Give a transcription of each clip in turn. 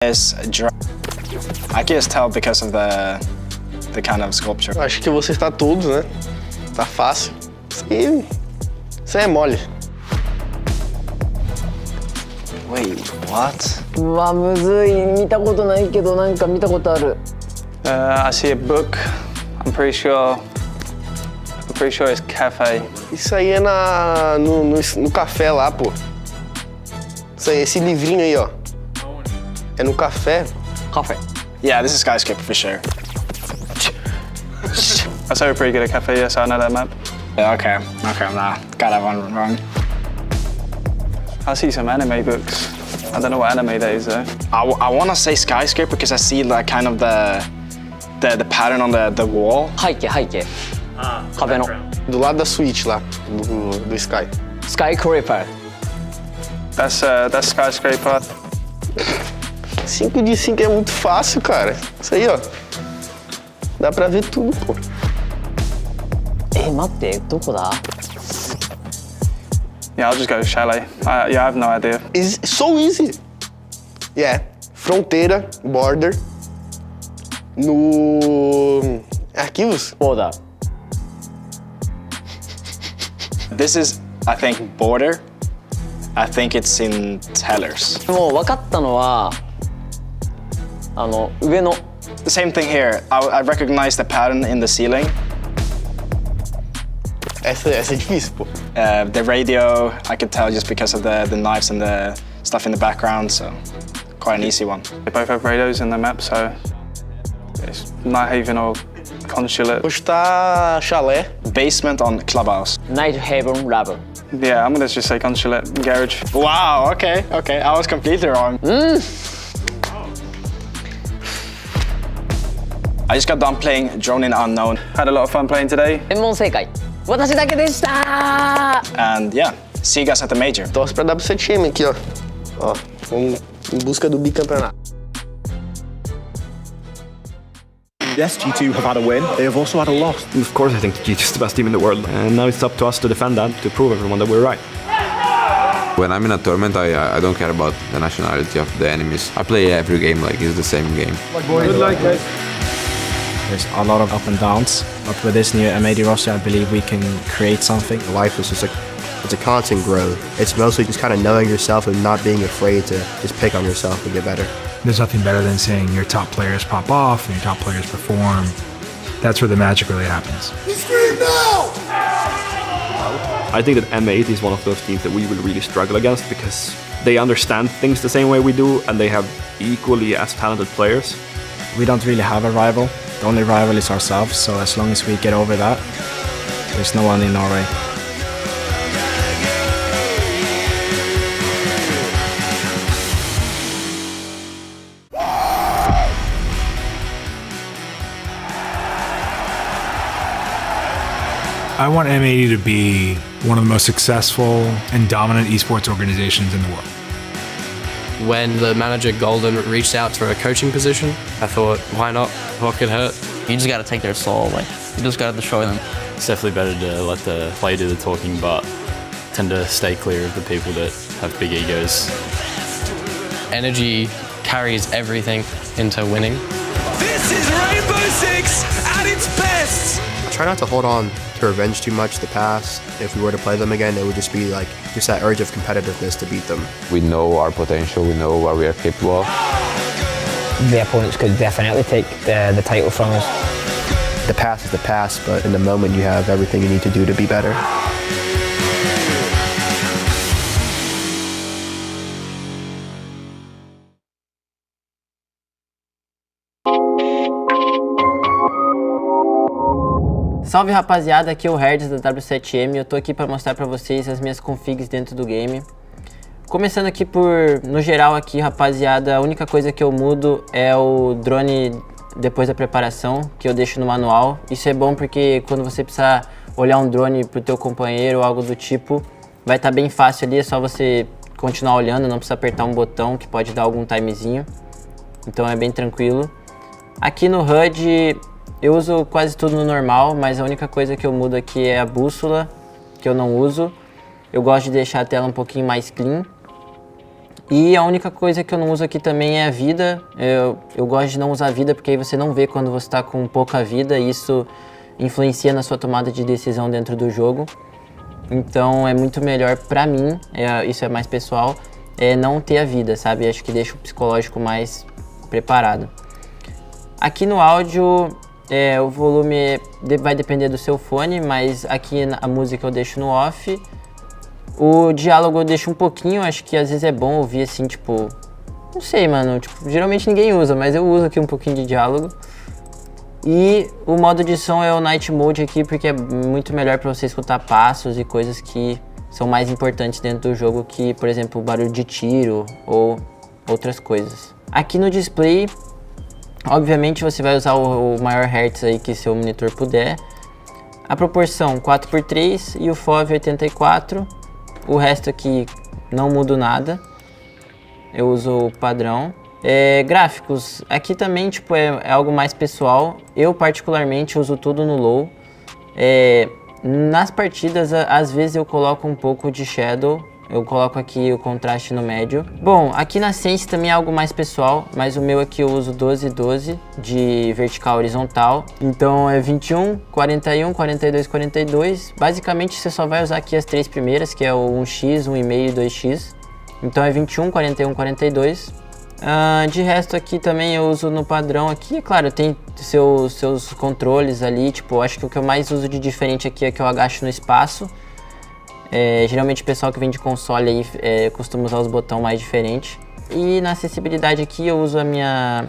Is dry. I can just tell because of the kind of sculpture. Acho que você está todos, né? Tá fácil. Isso aí é mole. Wait, what? うわ、むずい。見たことないけどなんか見たことある。I see a book. I'm pretty sure it's Cafe. Isso aí é no café lá, pô. Isso aí, esse livrinho aí, ó. É no café. Kafe. Yeah, this is skyscraper for sure. I say we're pretty good at Cafe, yes, I know that map. Yeah, okay, nah, got that one wrong. I see some anime books. I don't know what anime that is though. I want to say skyscraper because I see like kind of the pattern on the wall. 背景。壁の。Do lado da suíte lá, do Sky. Skyscraper. That's Skyscraper. 5 de 5 é muito fácil, cara. Isso aí, ó. Dá pra ver tudo, pô. 待って、どこだ？ Yeah, I'll just go Chalet. I have no idea. It's so easy. Yeah. Fronteira, border. No... Arquivos? Border. This is, I think, border. I think it's in tellers. もう分かったのは上の。The same thing here. I recognize the pattern in the ceiling. Essa é difícil, pô. The radio, I could tell just because of the knives and the stuff in the background, so quite an easy one. They both have radios in their map, so it's Nighthaven or Consulate. Vou chutar Chalet. Basement on clubhouse. Night Haven Rubber. Yeah, I'm gonna just say Consulate Garage. Wow, okay. I was completely wrong. I just got done playing Drone in Unknown. Had a lot of fun playing today. 全問正解。私だけでした。 And yeah, see you guys at the major. Torce pra WCTM aqui, ó. Ó, vamos em busca do bicampeonato. Yes, G2 have had a win. They have also had a loss. Of course, I think G2 is the best team in the world. And now it's up to us to defend that, to prove everyone that we're right. When I'm in a tournament, I don't care about the nationality of the enemies. I play every game like it's the same game. Good luck, guys. There's a lot of up and downs, but with this new MAD roster, I believe we can create something. Life is just it's a constant growth. It's mostly just kind of knowing yourself and not being afraid to just pick on yourself and get better. There's nothing better than seeing your top players pop off and your top players perform. That's where the magic really happens. I think that M8 is one of those teams that we will really struggle against because they understand things the same way we do and they have equally as talented players. We don't really have a rival. The only rival is ourselves, so as long as we get over that, there's no one in our way. I want M80 to be one of the most successful and dominant esports organizations in the world. When the manager Golden reached out for a coaching position, I thought, why not? What could hurt? You just gotta take their soul away. You just gotta destroy them. It's definitely better to let the player do the talking, but tend to stay clear of the people that have big egos. Energy carries everything into winning. This is Rainbow Six at its best! I try not to hold on to revenge too much the past. If we were to play them again, it would just be like just that urge of competitiveness to beat them. We know our potential, we know what we are capable of. The opponents could definitely take the title from us. The past is the past, but in the moment you have everything you need to do to be better. Salve rapaziada, aqui é o Herds da W7M e eu tô aqui para mostrar para vocês as minhas configs dentro do game. Começando aqui no geral aqui, rapaziada, a única coisa que eu mudo é o drone depois da preparação, que eu deixo no manual. Isso é bom porque quando você precisar olhar um drone pro teu companheiro ou algo do tipo, vai estar bem fácil ali, é só você continuar olhando, não precisa apertar um botão que pode dar algum timezinho. Então é bem tranquilo. Aqui no HUD eu uso quase tudo no normal, mas a única coisa que eu mudo aqui é a bússola, que eu não uso. Eu gosto de deixar a tela um pouquinho mais clean. E a única coisa que eu não uso aqui também é a vida. Eu gosto de não usar vida porque aí você não vê quando você está com pouca vida e isso influencia na sua tomada de decisão dentro do jogo. Então é muito melhor pra mim, isso é mais pessoal, não ter a vida, sabe? Acho que deixa o psicológico mais preparado. Aqui no áudio, o volume vai depender do seu fone, mas aqui a música eu deixo no off. O diálogo eu deixo um pouquinho, acho que às vezes é bom ouvir assim, tipo... Não sei, mano, tipo, geralmente ninguém usa, mas eu uso aqui um pouquinho de diálogo. E o modo de som é o Night Mode aqui, porque é muito melhor para você escutar passos e coisas que são mais importantes dentro do jogo, que, por exemplo, o barulho de tiro ou outras coisas. Aqui no display, obviamente você vai usar o maior hertz aí que seu monitor puder. A proporção 4:3 e o FOV 84. O resto aqui não mudo nada. Eu uso o padrão. Gráficos, aqui também tipo, é algo mais pessoal. Eu particularmente uso tudo no low. Nas partidas, às vezes eu coloco um pouco de shadow. Eu coloco aqui o contraste no médio. Bom, aqui na Sense também é algo mais pessoal, mas o meu aqui eu uso 12:12 de vertical horizontal. Então é 21, 41, 42, 42. Basicamente você só vai usar aqui as três primeiras, que é o 1x, 1,5 e 2x. Então é 21, 41, 42. De resto aqui também eu uso no padrão aqui, claro, tem seus controles ali, tipo, acho que o que eu mais uso de diferente aqui é que eu agacho no espaço. Geralmente o pessoal que vem de console aí costuma usar os botões mais diferentes. E na acessibilidade aqui eu uso a minha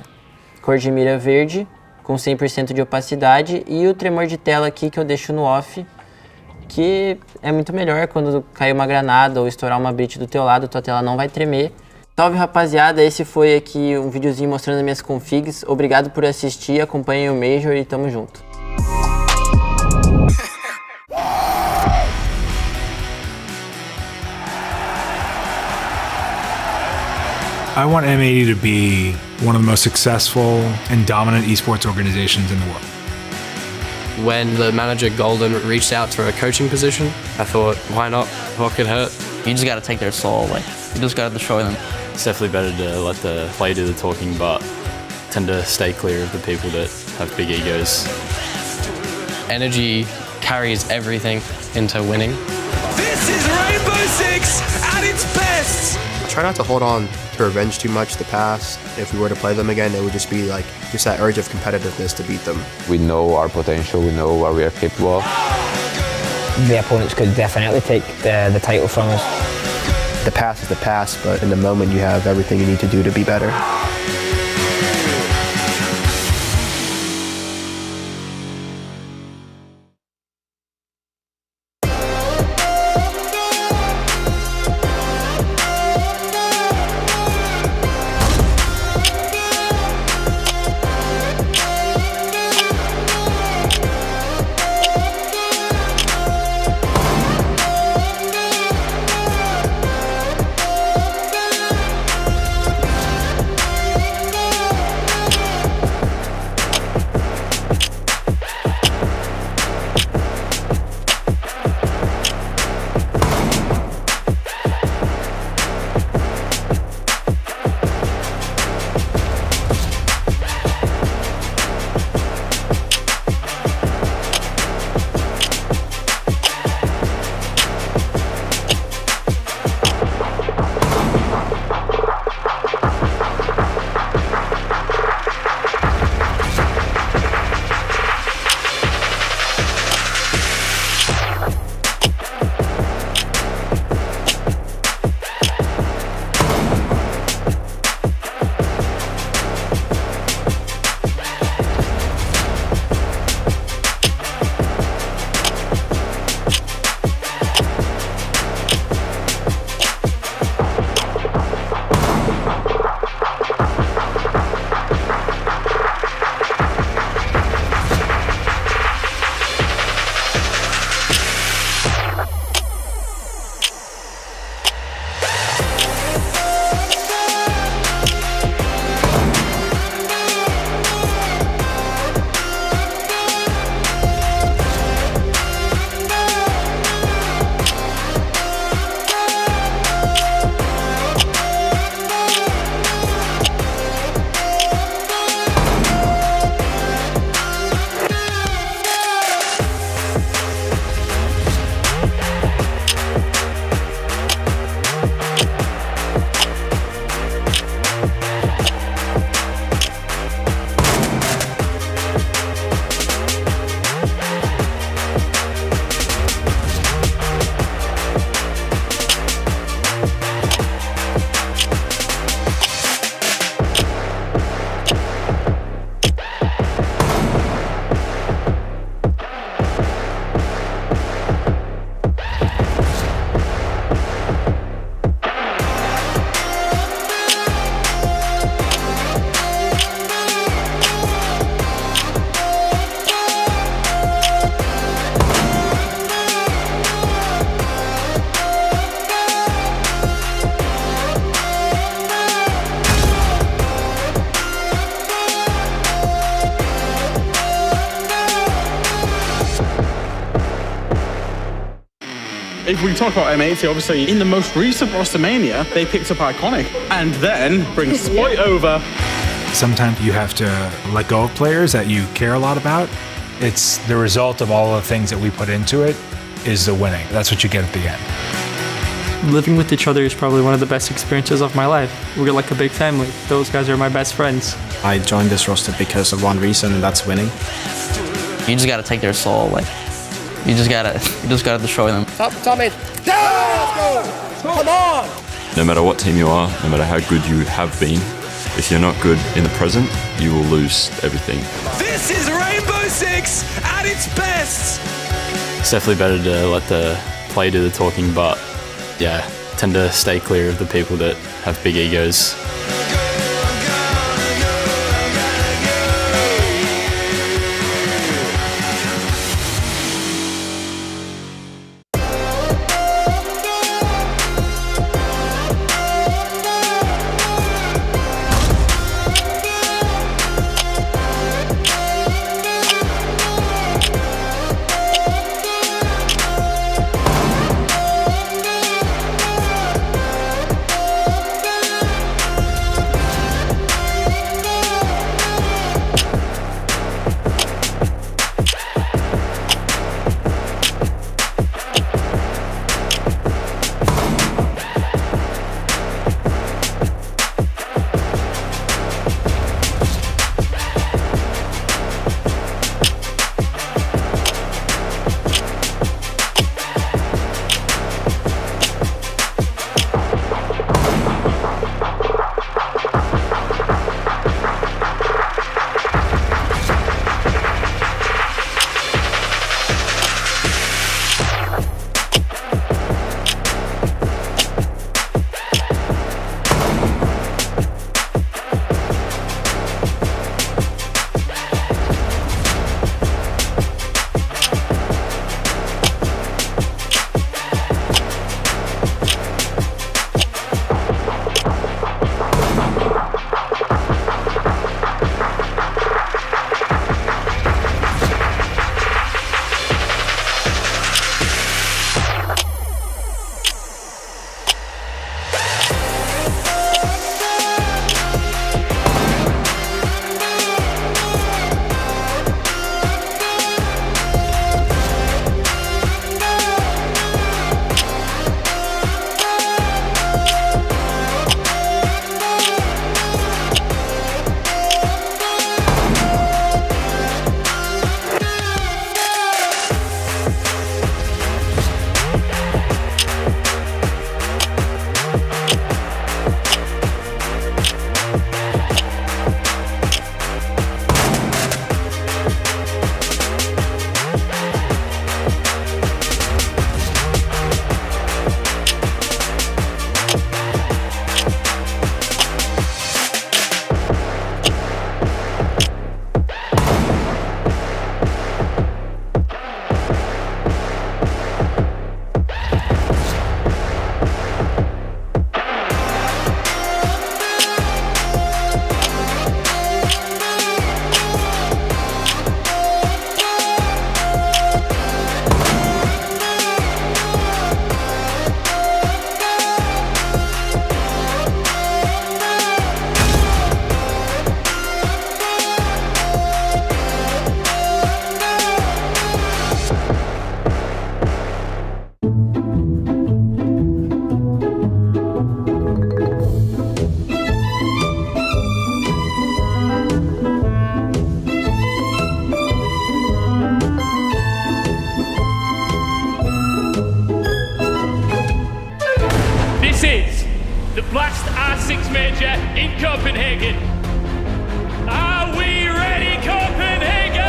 cor de mira verde com 100% de opacidade e o tremor de tela aqui que eu deixo no off, que é muito melhor quando cair uma granada ou estourar uma breach do teu lado, tua tela não vai tremer. Salve rapaziada, esse foi aqui um videozinho mostrando as minhas configs. Obrigado por assistir, acompanhem o Major e tamo junto. I want M80 to be one of the most successful and dominant esports organizations in the world. When the manager Golden reached out for a coaching position, I thought, why not? What could hurt? You just gotta take their soul away. You just gotta destroy them. It's definitely better to let the player do the talking, but tend to stay clear of the people that have big egos. Energy carries everything into winning. This is Rainbow Six at its best! Try not to hold on to revenge too much the past. If we were to play them again, it would just be like just that urge of competitiveness to beat them. We know our potential, we know what we are capable of. The opponents could definitely take the title from us. The past is the past, but in the moment you have everything you need to do to be better. If we talk about M80, obviously in the most recent WrestleMania, they picked up Iconic and then bring Sploit over. Sometimes you have to let go of players that you care a lot about. It's the result of all the things that we put into it is the winning. That's what you get at the end. Living with each other is probably one of the best experiences of my life. We're like a big family. Those guys are my best friends. I joined this roster because of one reason, and that's winning. You just gotta take their soul. Like, you just gotta destroy them. Tommy, down! Come on! No matter what team you are, no matter how good you have been, if you're not good in the present, you will lose everything. This is Rainbow Six at its best! It's definitely better to let the play do the talking, but yeah, tend to stay clear of the people that have big egos. Blast R6 Major in Copenhagen. Are we ready, Copenhagen?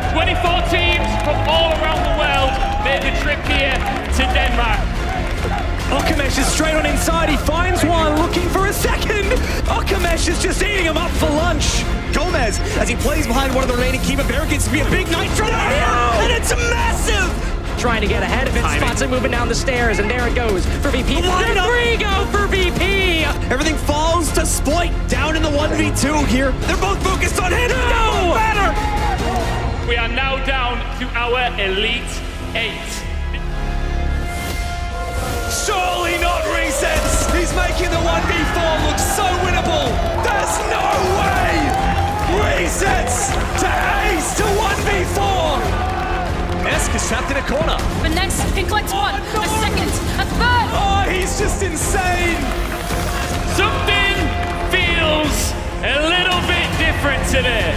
24 teams from all around the world made the trip here to Denmark. Okamesh is straight on inside, he finds one, looking for a second. Okamesh is just eating him up for lunch. Gomez, as he plays behind one of the remaining Kiva barricades, to be a big nitro out here, and it's massive! Trying to get ahead of it, spots it moving down the stairs, and there it goes for VP. Line up. 3 go for VP! Everything falls to Sploit, down in the 1v2 here. They're both focused on him. No! We are now down to our elite Surely not resets. He's making the 1v4 look so winnable. There's no way. Resets to ace to 1v4. Esk is trapped in a corner. The next, he collects one, a second, a third. Oh, he's just insane. Something feels a little bit different today.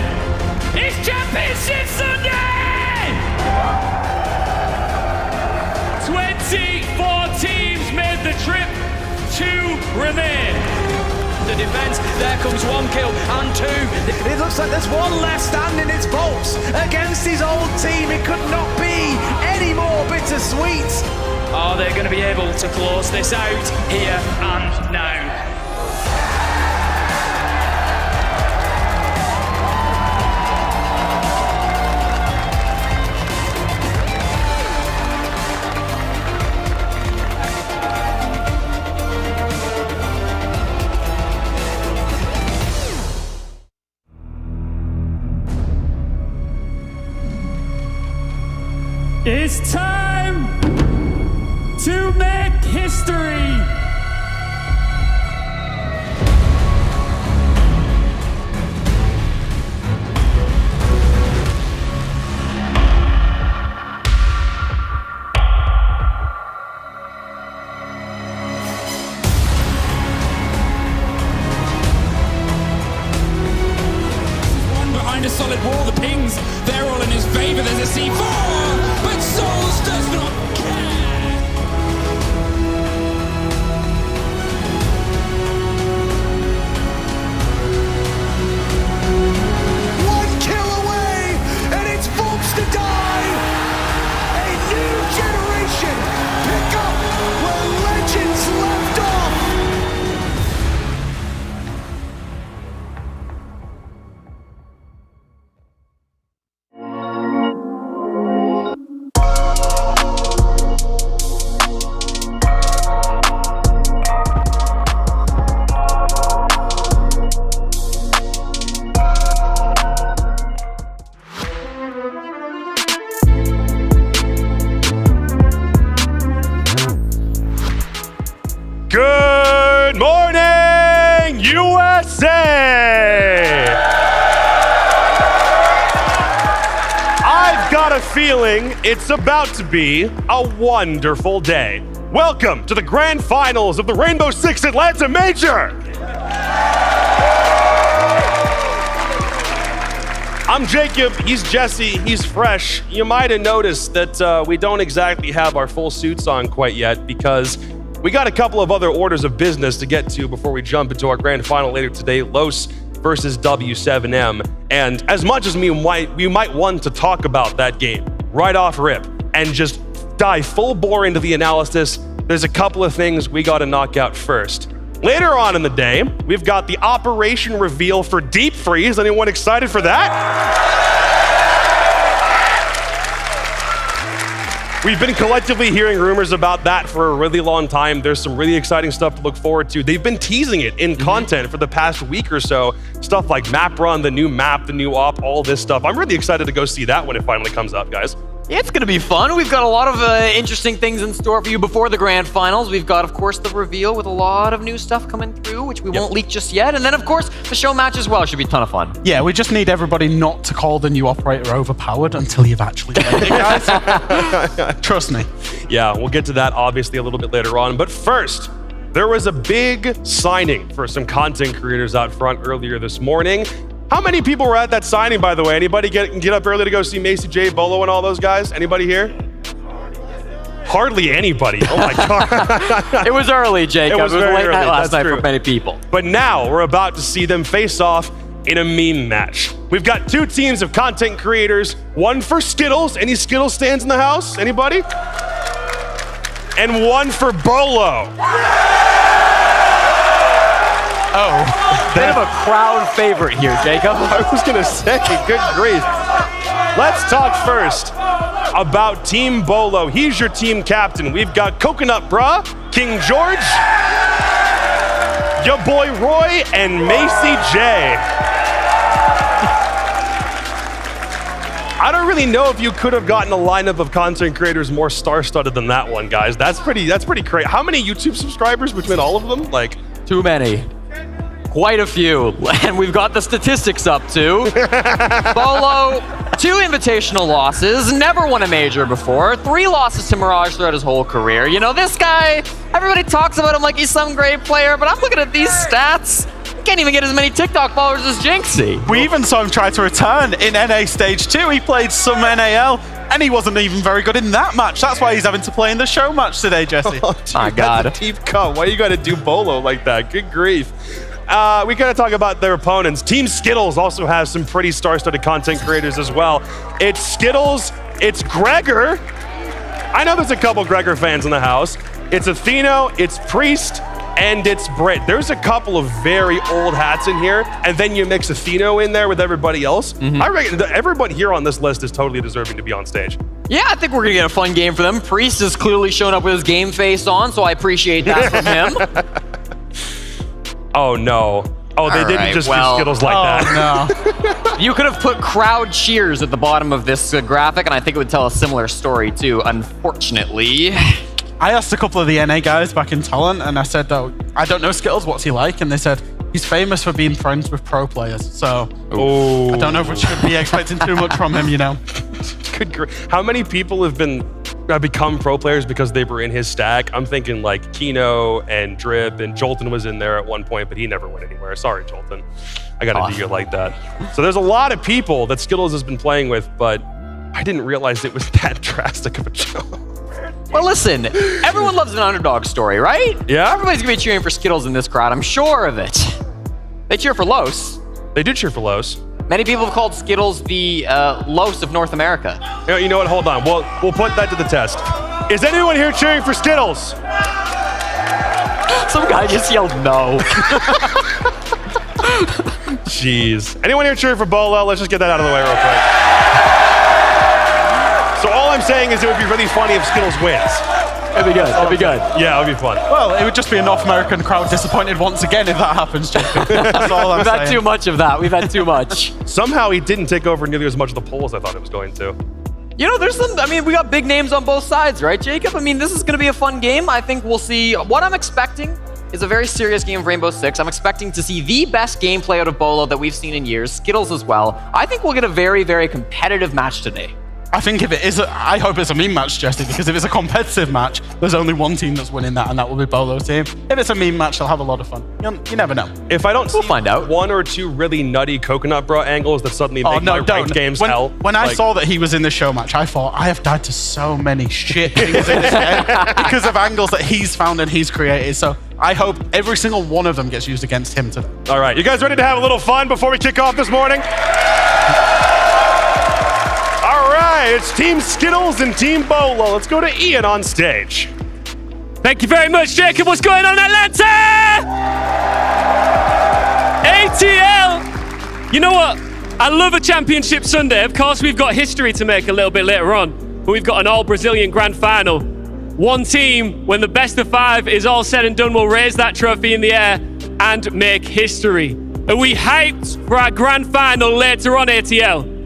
It's Championship Sunday! 24 teams made the trip, 2 remain. The defense, there comes 1 kill and 2. It looks like there's one left standing. It's Volps against his old team. It could not be any more bittersweet. Are they going to be able to close this out here and now? It's time to make history. One behind a solid wall, the pings, they're all in his favor. There's a C4. But Souls does not care! One kill away, and it's Volps to die! A new generation pick up where legends left off! Good morning, USA! I've got a feeling it's about to be a wonderful day. Welcome to the grand finals of the Rainbow Six Atlanta Major! I'm Jacob, he's Jesse, he's fresh. You might have noticed that we don't exactly have our full suits on quite yet because we got a couple of other orders of business to get to before we jump into our grand final later today, Los versus W7M. And as much as we might want to talk about that game right off rip and just dive full bore into the analysis, there's a couple of things we got to knock out first. Later on in the day, we've got the operation reveal for Deep Freeze. Anyone excited for that? We've been collectively hearing rumors about that for a really long time. There's some really exciting stuff to look forward to. They've been teasing it in content for the past week or so. Stuff like Map Run, the new map, the new op, all this stuff. I'm really excited to go see that when it finally comes up, guys. Yeah, it's going to be fun. We've got a lot of interesting things in store for you before the grand finals. We've got, of course, the reveal with a lot of new stuff coming through, which we won't leak just yet. And then, of course, the show match as well should be a ton of fun. Yeah, we just need everybody not to call the new operator overpowered until you've actually played it, guys. Trust me. Yeah, we'll get to that obviously a little bit later on. But first, there was a big signing for some content creators out front earlier this morning. How many people were at that signing, by the way? Anybody get up early to go see Macy J, Bolo, and all those guys? Anybody here? Hardly anybody. Oh my God. It was early, Jacob. It was a late night last night true. for many people. But now we're about to see them face off in a meme match. We've got 2 teams of content creators, one for Skittles. Any Skittles stands in the house? Anybody? And one for Bolo. Oh, bit of a crowd favorite here, Jacob. I was gonna say, good grief. Let's talk first about Team Bolo. He's your team captain. We've got Coconut Bra, King George, your boy Roy, and Macy J. I don't really know if you could have gotten a lineup of content creators more star-studded than that one, guys. That's pretty crazy. How many YouTube subscribers between all of them? Like, too many. Quite a few. And we've got the statistics up too. Bolo, 2 invitational losses, never won a major before, 3 losses to Mirage throughout his whole career. You know, this guy, everybody talks about him like he's some great player, but I'm looking at these stats. He can't even get as many TikTok followers as Jinxie. We even saw him try to return in NA Stage 2. He played some NAL, and he wasn't even very good in that match. That's why he's having to play in the show match today, Jesse. Oh, dude, my God. That's a deep cut. Why you got to do Bolo like that? Good grief. We gotta talk about their opponents. Team Skittles also has some pretty star-studded content creators as well. It's Skittles, it's Gregor. I know there's a couple Gregor fans in the house. It's Atheno, it's Priest, and it's Brit. There's a couple of very old hats in here, and then you mix Atheno in there with everybody else. I reckon everyone here on this list is totally deserving to be on stage. Yeah, I think we're gonna get a fun game for them. Priest has clearly shown up with his game face on, so I appreciate that from him. Oh no. Oh, they didn't just do Skittles like that. No. You could have put crowd cheers at the bottom of this graphic, and I think it would tell a similar story too, unfortunately. I asked a couple of the NA guys back in Talent, and I said, oh, I don't know Skittles, what's he like? And they said, he's famous for being friends with pro players. So I don't know if we should be expecting too much from him, you know. Good grief. How many people have become pro players because they were in his stack? I'm thinking like Kino and Drip, and Jolton was in there at one point, but he never went anywhere. Sorry, Jolton. I gotta do you like that. So there's a lot of people that Skittles has been playing with, but I didn't realize it was that drastic of a jump. Well, listen, everyone loves an underdog story, right? Yeah. Everybody's gonna be cheering for Skittles in this crowd, I'm sure of it. They cheer for Los. They do cheer for Los. Many people have called Skittles the Los of North America. You know what? Hold on. We'll put that to the test. Is anyone here cheering for Skittles? Some guy just yelled no. Jeez. Anyone here cheering for Bolo? Let's just get that out of the way real quick. So all I'm saying is it would be really funny if Skittles wins. It'd be good. It'd be good. Yeah, it'd be fun. Well, it would just be a North American crowd disappointed once again if that happens, JP. That's all I'm saying. We've had too much of that. We've had too much. Somehow he didn't take over nearly as much of the poll as I thought it was going to. You know, there's some, I mean, we got big names on both sides, right, Jacob? I mean, this is going to be a fun game. I think we'll see. What I'm expecting is a very serious game of Rainbow Six. I'm expecting to see the best gameplay out of Bolo that we've seen in years, Skittles as well. I think we'll get a very, very competitive match today. I think if it is, I hope it's a meme match, Jesse, because if it's a competitive match, there's only one team that's winning that, and that will be Bolo's team. If it's a meme match, they'll have a lot of fun. You never know. If I don't we'll find out. one or two really nutty coconut bra angles that suddenly make my ranked games hell. When I saw that he was in the show match, I thought, I have died to so many shit things in this game because of angles that he's found and he's created. So I hope every single one of them gets used against him today. All right, you guys ready to have a little fun before we kick off this morning? All right, it's Team Skittles and Team Bolo. Let's go to Ian on stage. Thank you very much, Jacob. What's going on, Atlanta? ATL! You know what? I love a championship Sunday. Of course, we've got history to make a little bit later on, but we've got an all-Brazilian grand final. One team, when the best of 5 is all said and done, will raise that trophy in the air and make history. Are we hyped for our grand final later on, ATL?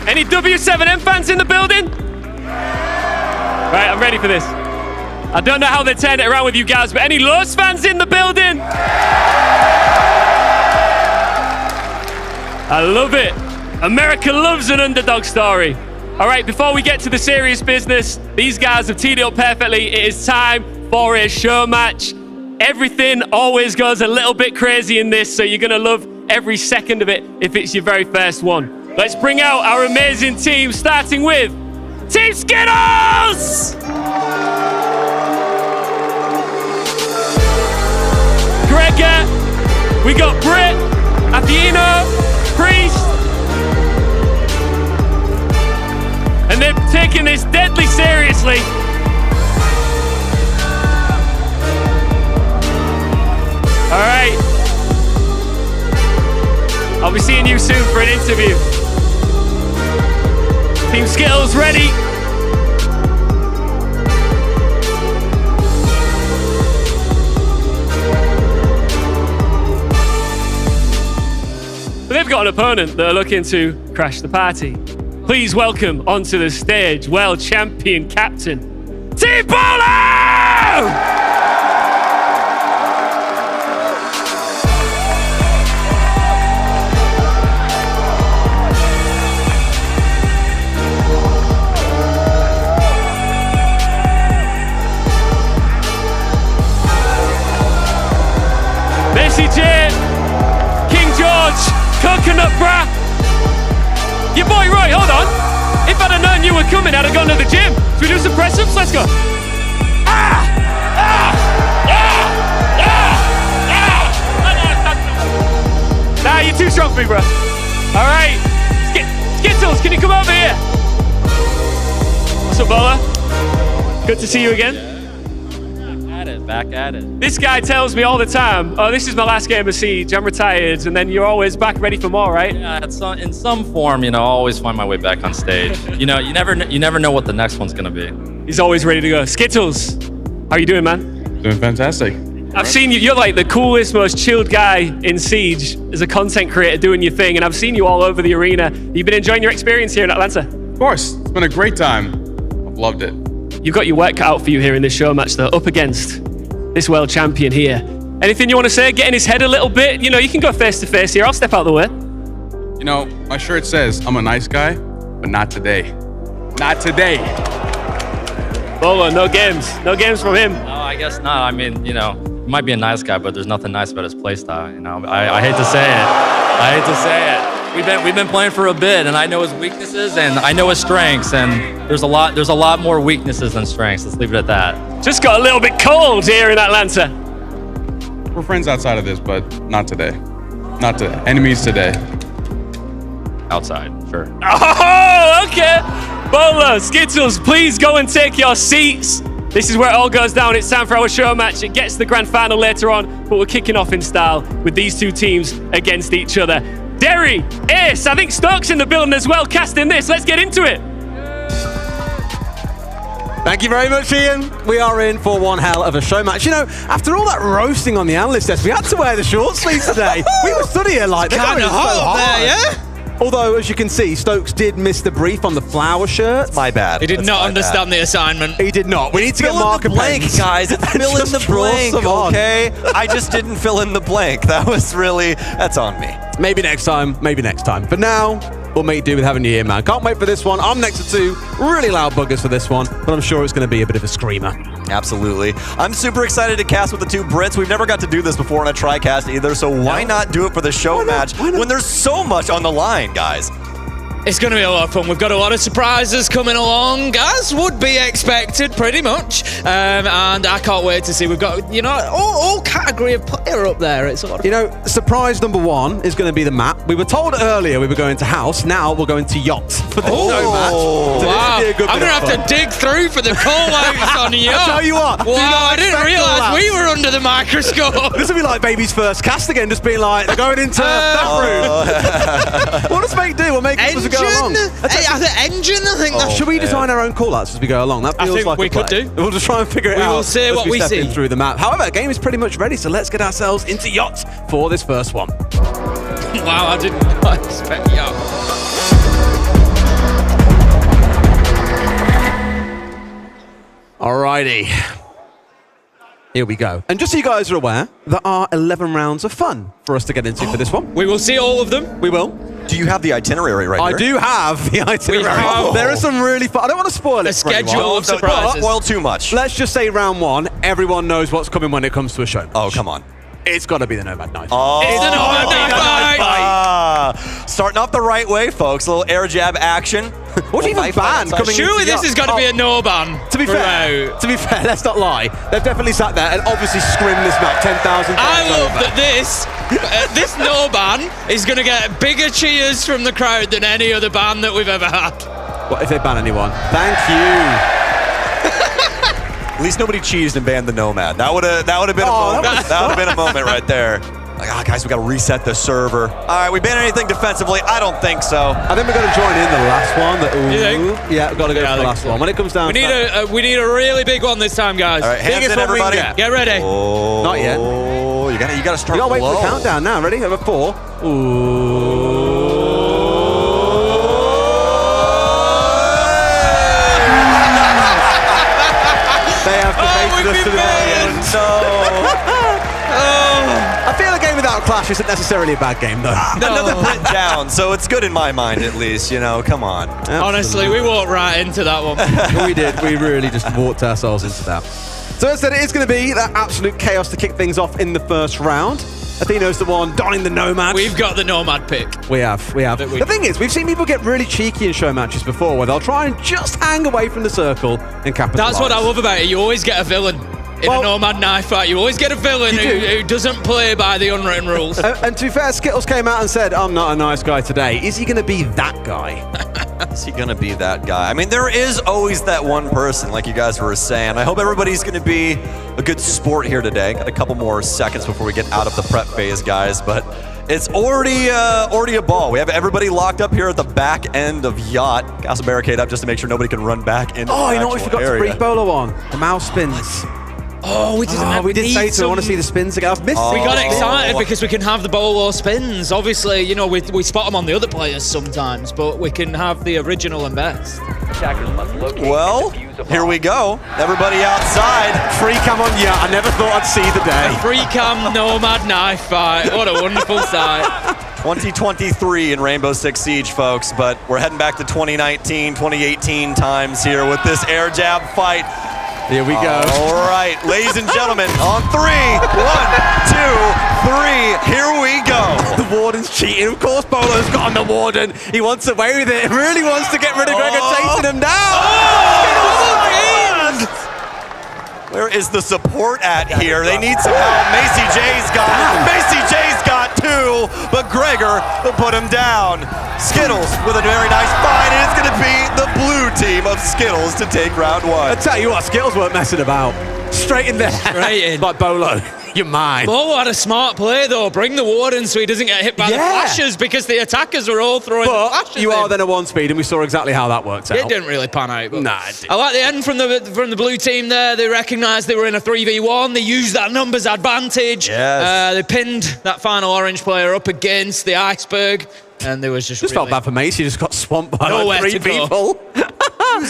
Any W7M fans in the building? Right, I'm ready for this. I don't know how they turned it around with you guys, but any Los fans in the building? I love it. America loves an underdog story. All right, before we get to the serious business, these guys have teed it up perfectly. It is time for a show match. Everything always goes a little bit crazy in this, so you're gonna love every second of it if it's your very first one. Let's bring out our amazing team, starting with Team Skittles! Gregor, we got Brit, Atheno, Priest, and they're taking this deadly seriously. All right. I'll be seeing you soon for an interview. Team Skittles ready. They've got an opponent that are looking to crash the party. Please welcome onto the stage world champion captain, Team Bolo! Messi J, King George, Coconut Bra. Your boy Roy, hold on. If I'd have known you were coming, I'd have gone to the gym. Should we do some press-ups? Let's go. Nah, you're too strong for me, bro. All right. Skittles, can you come over here? What's up, Bola? Good to see you again. Back at it. This guy tells me all the time, oh, this is my last game of Siege, I'm retired, and then you're always back ready for more, right? Yeah, in some form, I always find my way back on stage. You never know what the next one's gonna be. He's always ready to go. Skittles, how are you doing, man? Doing fantastic. I've seen you, you're like the coolest, most chilled guy in Siege as a content creator doing your thing, and I've seen you all over the arena. You've been enjoying your experience here in Atlanta? Of course, it's been a great time. I've loved it. You've got your work cut out for you here in this show match, though, up against this world champion here. Anything you want to say? Get in his head a little bit? You can go face to face here. I'll step out the way. My shirt says, I'm a nice guy, but not today. Not today. Bolo, no games. No games from him. No, I guess not. He might be a nice guy, but there's nothing nice about his playstyle. I hate to say it. We've been playing for a bit, and I know his weaknesses and I know his strengths, and there's a lot more weaknesses than strengths. Let's leave it at that. Just got a little bit cold here in Atlanta. We're friends outside of this, but not today. Not today. Enemies today. Outside, sure. Oh, okay. Bolo, Skittles, please go and take your seats. This is where it all goes down. It's time for our show match. It gets to the grand final later on, but we're kicking off in style with these two teams against each other. Derry, Ace, I think Stokes in the building as well, casting this. Let's get into it. Thank you very much, Ian. We are in for one hell of a show match. After all that roasting on the analyst desk, we had to wear the short sleeves today. We were stood here like they're kind of hot there, yeah? Although, as you can see, Stokes did miss the brief on the flower shirt. My bad. He did not understand the assignment. He did not. We need to get Marker blank, pens. guys. It's fill in the blank, okay? I just didn't fill in the blank. That's on me. Maybe next time. For now, we'll make do with having you here, man. Can't wait for this one. I'm next to two really loud buggers for this one, but I'm sure it's going to be a bit of a screamer. Absolutely. I'm super excited to cast with the two Brits. We've never got to do this before in a tri-cast either, so why not do it for the show match when there's so much on the line, guys? It's going to be a lot of fun. We've got a lot of surprises coming along, as would be expected, pretty much. And I can't wait to see. We've got, all category of player up there. It's a lot of fun. Surprise number one is going to be the map. We were told earlier we were going to House. Now we're going to Yacht for the show match. So wow. I'm going to have to dig through for the call-outs on Yacht. I tell you what. Wow, I didn't realise we were under the microscope. This will be like baby's first cast again, just being like, they're going into that room. We'll just make do. We'll make it as we go along. Engine, I think. Should we design our own call-outs as we go along? That feels like we could do. We'll just try and figure it out. We will see what we see through the map. However, the game is pretty much ready, so let's get ourselves into Yacht for this first one. Wow, I did not expect Yacht. Alrighty. Here we go. And just so you guys are aware, there are 11 rounds of fun for us to get into for this one. We will see all of them. We will. Do you have the itinerary right here? I do have the itinerary. There are some really fun. I don't want to spoil it. A schedule of surprises. Don't spoil too much. Let's just say round one, everyone knows what's coming when it comes to a show. Oh, come on. It's got to be the Nomad Knife. Oh, it's the Nomad Knife. Starting off the right way, folks. A little air jab action. What do you even ban? Surely this is going to be a no ban. To be fair, let's not lie. They've definitely sat there and obviously scrimmed this map 10,000 times. I love that this no ban is going to get bigger cheers from the crowd than any other ban that we've ever had. What if they ban anyone? Thank you. At least nobody cheesed and banned the Nomad. That would have been a moment. That would have been a moment right there. Like, guys, we got to reset the server. All right, we banned anything defensively? I don't think so. I think we've got to join in the last one. You think? Yeah, we've got to go for the last one. When it comes down we need a really big one this time, guys. All right, hands biggest in, everybody. Get ready. Oh, not yet. You gotta start You gotta wait for low. the countdown now. Ready? Over 4. Ooh. They have debated us to the audience. I feel a game without Clash isn't necessarily a bad game, though. Another Brit down, so it's good in my mind, at least. You know, come on. Honestly, we walked right into that one. We did. We really just walked ourselves into that. So as I said, it is going to be that absolute chaos to kick things off in the first round. Athena's the one donning the Nomad. We've got the Nomad pick. We have. The thing is, we've seen people get really cheeky in show matches before where they'll try and just hang away from the circle and capitalize. That's what I love about it. You always get a villain. In a Nomad knife fight, you always get a villain who doesn't play by the unwritten rules. And to be fair, Skittles came out and said, I'm not a nice guy today. Is he going to be that guy? Is he going to be that guy? I mean, there is always that one person, like you guys were saying. I hope everybody's going to be a good sport here today. Got a couple more seconds before we get out of the prep phase, guys, but it's already a ball. We have everybody locked up here at the back end of Yacht. Got some barricade up just to make sure nobody can run back into the you know what we forgot area. to brief Bolo on? The mouse spins. Oh, we didn't. We did say to. I want to see the spins again. I've missed. We got excited because we can have the Bolo spins. Obviously, you know, we spot them on the other players sometimes, but we can have the original and best. Well, here we go. Everybody outside. Free cam on Yacht. I never thought I'd see the day. Free cam Nomad knife fight. What a wonderful sight. 2023 in Rainbow Six Siege, folks, but we're heading back to 2019, 2018 times here with this air jab fight. Here we go. All right, ladies and gentlemen, on 3, 1, 2, 3, here we go. The Warden's cheating. Of course, Bolo's got on the Warden. He wants away with it. He really wants to get rid of Gregor, chasing him down. Where is the support at here? They need some help. Macy J's got it. Macy J's got 2, but Gregor will put him down. Skittles with a very nice fight, and it's going to be the blue team of Skittles to take round 1. I tell you what, Skittles weren't messing about. Straight in there. Straight in. Like Bolo. You're mine. Bolo had a smart play, though. Bring the Warden so he doesn't get hit by the flashes because the attackers were all throwing the flashes you in. are then a 1 speed, and we saw exactly how that worked out. It didn't really pan out. But Nah, it didn't. I like the end from the blue team there. They recognised they were in a 3v1. They used that numbers advantage. Yes. They pinned that final orange player up against the iceberg, and there was just really felt bad for Mace. He just got swamped by nowhere like 3 to go. people.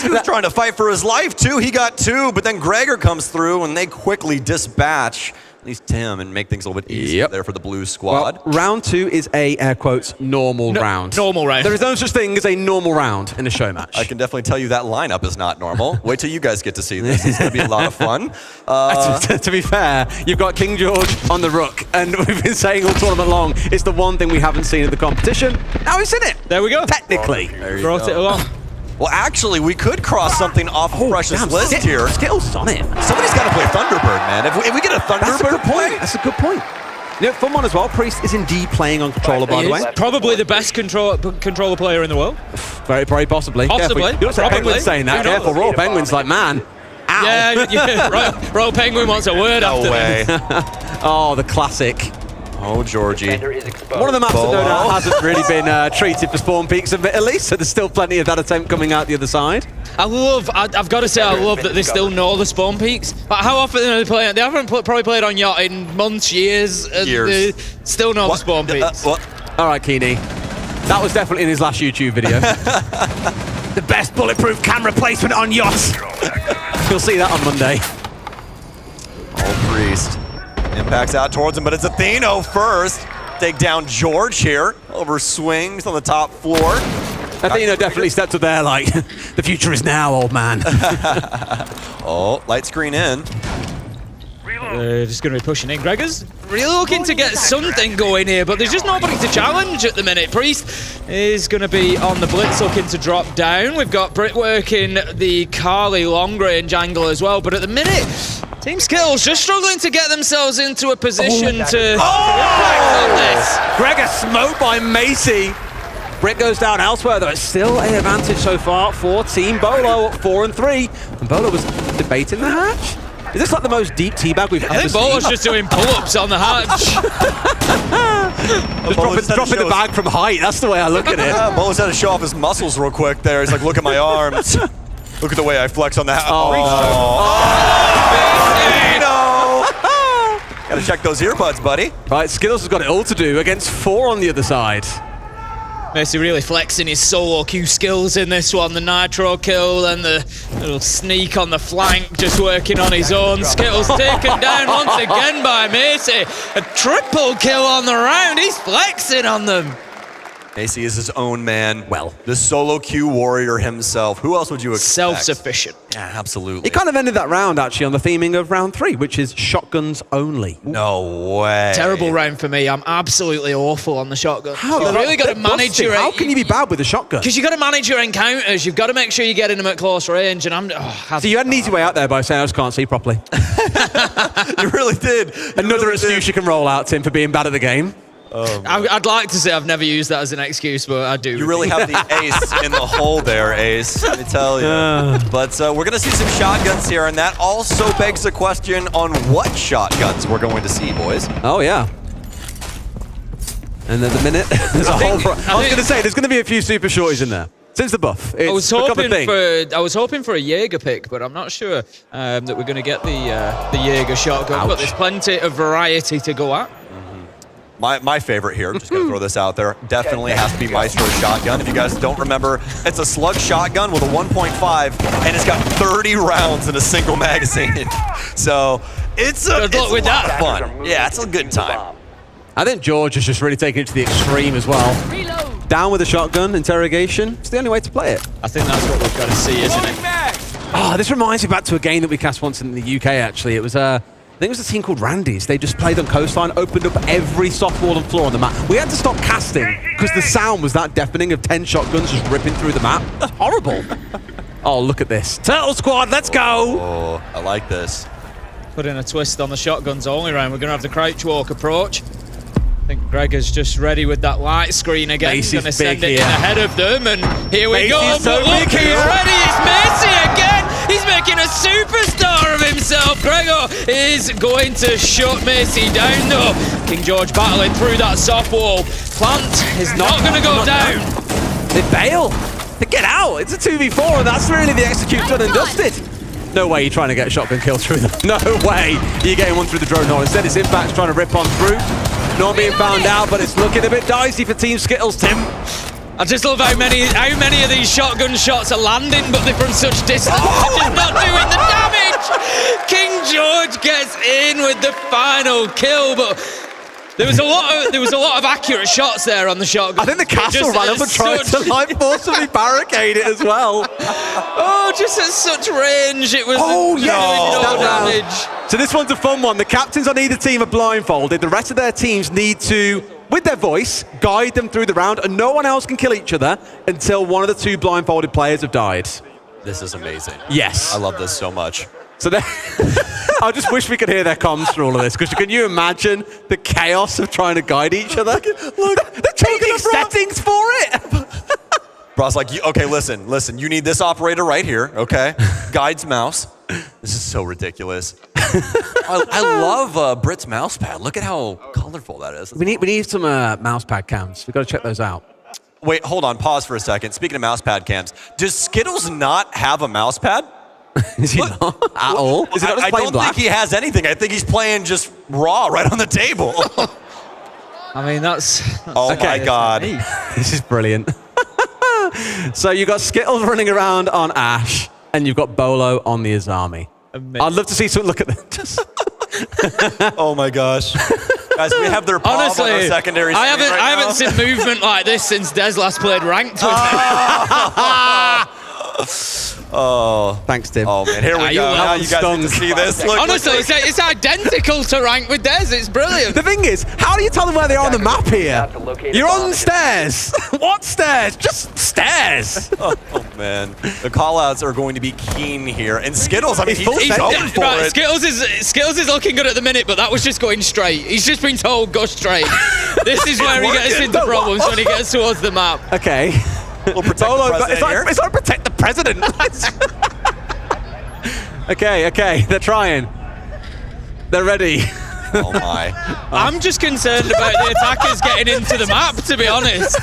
He was trying to fight for his life, too. He got 2, but then Gregor comes through, and they quickly dispatch at least Tim and make things a little bit easier there for the blue squad. Well, round 2 is a, air quotes, normal round. Normal round. There is no such thing as a normal round in a show match. I can definitely tell you that lineup is not normal. Wait till you guys get to see this. It's going to be a lot of fun. To be fair, you've got King George on the Rook, and we've been saying all tournament long, it's the one thing we haven't seen at the competition. Now he's in it. There we go. Technically. Brought it along. Well, actually, we could cross something off Fresh's list here. Skittles on it. Somebody's got to play Thunderbird, man. If we get a Thunderbird play. That's a good point. You know, fun one as well. Priest is indeed playing on controller, by the way. Probably the best controller player in the world. Very, very possibly. Possibly. Careful. You don't say Penguin's saying that. Careful. Royal Penguin's like, man. Ow. Yeah. Royal Penguin wants a word after way. Oh, the classic. Oh, Georgie. One of the maps that no doubt hasn't really been treated for spawn peaks a bit at least, so there's still plenty of that attempt coming out the other side. I've got to say, I love that they still know the spawn peaks. But how often are they playing? They haven't probably played on Yacht in months, years, and they still know the spawn peaks. All right, Keeney. That was definitely in his last YouTube video. The best bulletproof camera placement on Yacht. You'll see that on Monday. Oh, Priest. Impacts out towards him, but it's Atheno first. Take down George here. Over swings on the top floor. Atheno definitely stepped up there like, the future is now, old man. Oh, light screen in. Just going to be pushing in. Gregor's really looking to get something going here, but there's just nobody to challenge at the minute. Priest is going to be on the blitz, looking to drop down. We've got Brit working the Carly long range angle as well, but at the minute, Team Skittles just struggling to get themselves into a position to impact on this. Gregor smoked by Macy. Brit goes down elsewhere, though it's still an advantage so far for Team Bolo at 4 and 3. And Bolo was debating the hatch. Is this like the most deep teabag we've ever seen? I think Bolo's just doing pull-ups on the hatch. Just dropping the bag from height, that's the way I look at it. Bolo's had to show off his muscles real quick there. He's like, look at my arms. Look at the way I flex on the hatch. Gotta Gotta check those earbuds, buddy. Right, Skittles has got it all to do against 4 on the other side. Messi really flexing his solo queue skills in this one. The nitro kill and the little sneak on the flank, just working on his own. Skittles taken down once again by Messi. A triple kill on the round. He's flexing on them. Messi is his own man. Well, the solo queue warrior himself. Who else would you expect? Self-sufficient. Yeah, absolutely. He kind of ended that round, actually, on the theming of round 3, which is shotguns only. No way. Terrible round for me. I'm absolutely awful on the shotgun. You've really got to manage your... How can you be bad with a shotgun? Because you've got to manage your encounters. You've got to make sure you're getting them at close range. And So you had an easy way out there by saying I just can't see properly. You really did. Another excuse you can roll out, Tim, for being bad at the game. I'd like to say I've never used that as an excuse, but I do. You really have the ace in the hole there, Ace. Let me tell you. But we're going to see some shotguns here, and that also begs the question on what shotguns we're going to see, boys. Oh, yeah. And at the minute, there's a whole... I was going to say, there's going to be a few super shorties in there. Since the buff, I was hoping for a Jaeger pick, but I'm not sure that we're going to get the Jaeger shotgun. Ouch. But there's plenty of variety to go at. My favorite here, just going to throw this out there, definitely has to be Maestro's shotgun. If you guys don't remember, it's a slug shotgun with a 1.5, and it's got 30 rounds in a single magazine. So it's a lot of fun. Yeah, it's a good time. I think George is just really taking it to the extreme as well. Down with the shotgun, interrogation. It's the only way to play it. I think that's what we've got to see, isn't it? Oh, this reminds me back to a game that we cast once in the UK, actually. It was I think it was a team called Randy's. They just played on Coastline, opened up every soft wall and floor on the map. We had to stop casting because the sound was that deafening of 10 shotguns just ripping through the map. That's horrible. Oh, look at this. Turtle Squad, let's go. Oh, I like this. Put in a twist on the shotguns only round. We're going to have the crouch walk approach. I think Gregor's just ready with that light screen again. He's going to send it in ahead of them, and here we go. So Look, he's ready. It's Messi again. He's making a superstar of himself. Gregor is going to shut Messi down, though. King George battling through that soft wall. Plant is not going to go down. They bail. They get out. It's a 2v4, and that's really the execute done and dusted. No way you're trying to get a shotgun kill through them. No way you're getting one through the drone. No, instead it's Impact's trying to rip on through. Not being found out, but it's looking a bit dicey for Team Skittles, Tim. I just love how many of these shotgun shots are landing, but they're from such distance. They're just not doing the damage. King George gets in with the final kill, but there was a lot of accurate shots there on the shotgun. I think the castle ran up and tried to forcibly barricade it as well. Oh, just at such range, it was no damage. So this one's a fun one. The captains on either team are blindfolded. The rest of their teams need to, with their voice, guide them through the round, and no one else can kill each other until one of the 2 blindfolded players have died. This is amazing. Yes. I love this so much. So I just wish we could hear their comms through all of this, because can you imagine the chaos of trying to guide each other? Look, they're changing settings for it. Bro's like, okay, listen, you need this operator right here, okay? Guides mouse. This is so ridiculous. I love Brit's mouse pad. Look at how colorful that is. We need some mouse pad cams. We've got to check those out. Wait, hold on, pause for a second. Speaking of mouse pad cams, does Skittles not have a mouse pad? Is he not at all? Is he not just I don't think he has anything. I think he's playing just raw right on the table. I mean, that's oh my God. This is brilliant. So you've got Skittles running around on Ash, and you've got Bolo on the Azami. Amazing. I'd love to see someone look at this. Oh my gosh. Guys, we have their palm on our secondary screen I haven't seen movement like this since Des last played ranked with Oh, thanks, Tim. Oh man, here we go. Now you guys get to see this. Look, honestly, it's identical to rank with Des. It's brilliant. The thing is, how do you tell them where they are on the map here? You're on stairs. What stairs? Just stairs. Oh man, the callouts are going to be keen here. And Skittles, I mean, he's going for it. Skittles is looking good at the minute, but that was just going straight. He's just been told go straight. This is where he gets into problems when he gets towards the map. Okay. We'll protect the president it's like protect the president. Okay, they're trying. They're ready. Oh my. I'm just concerned about the attackers getting into the map, to be honest.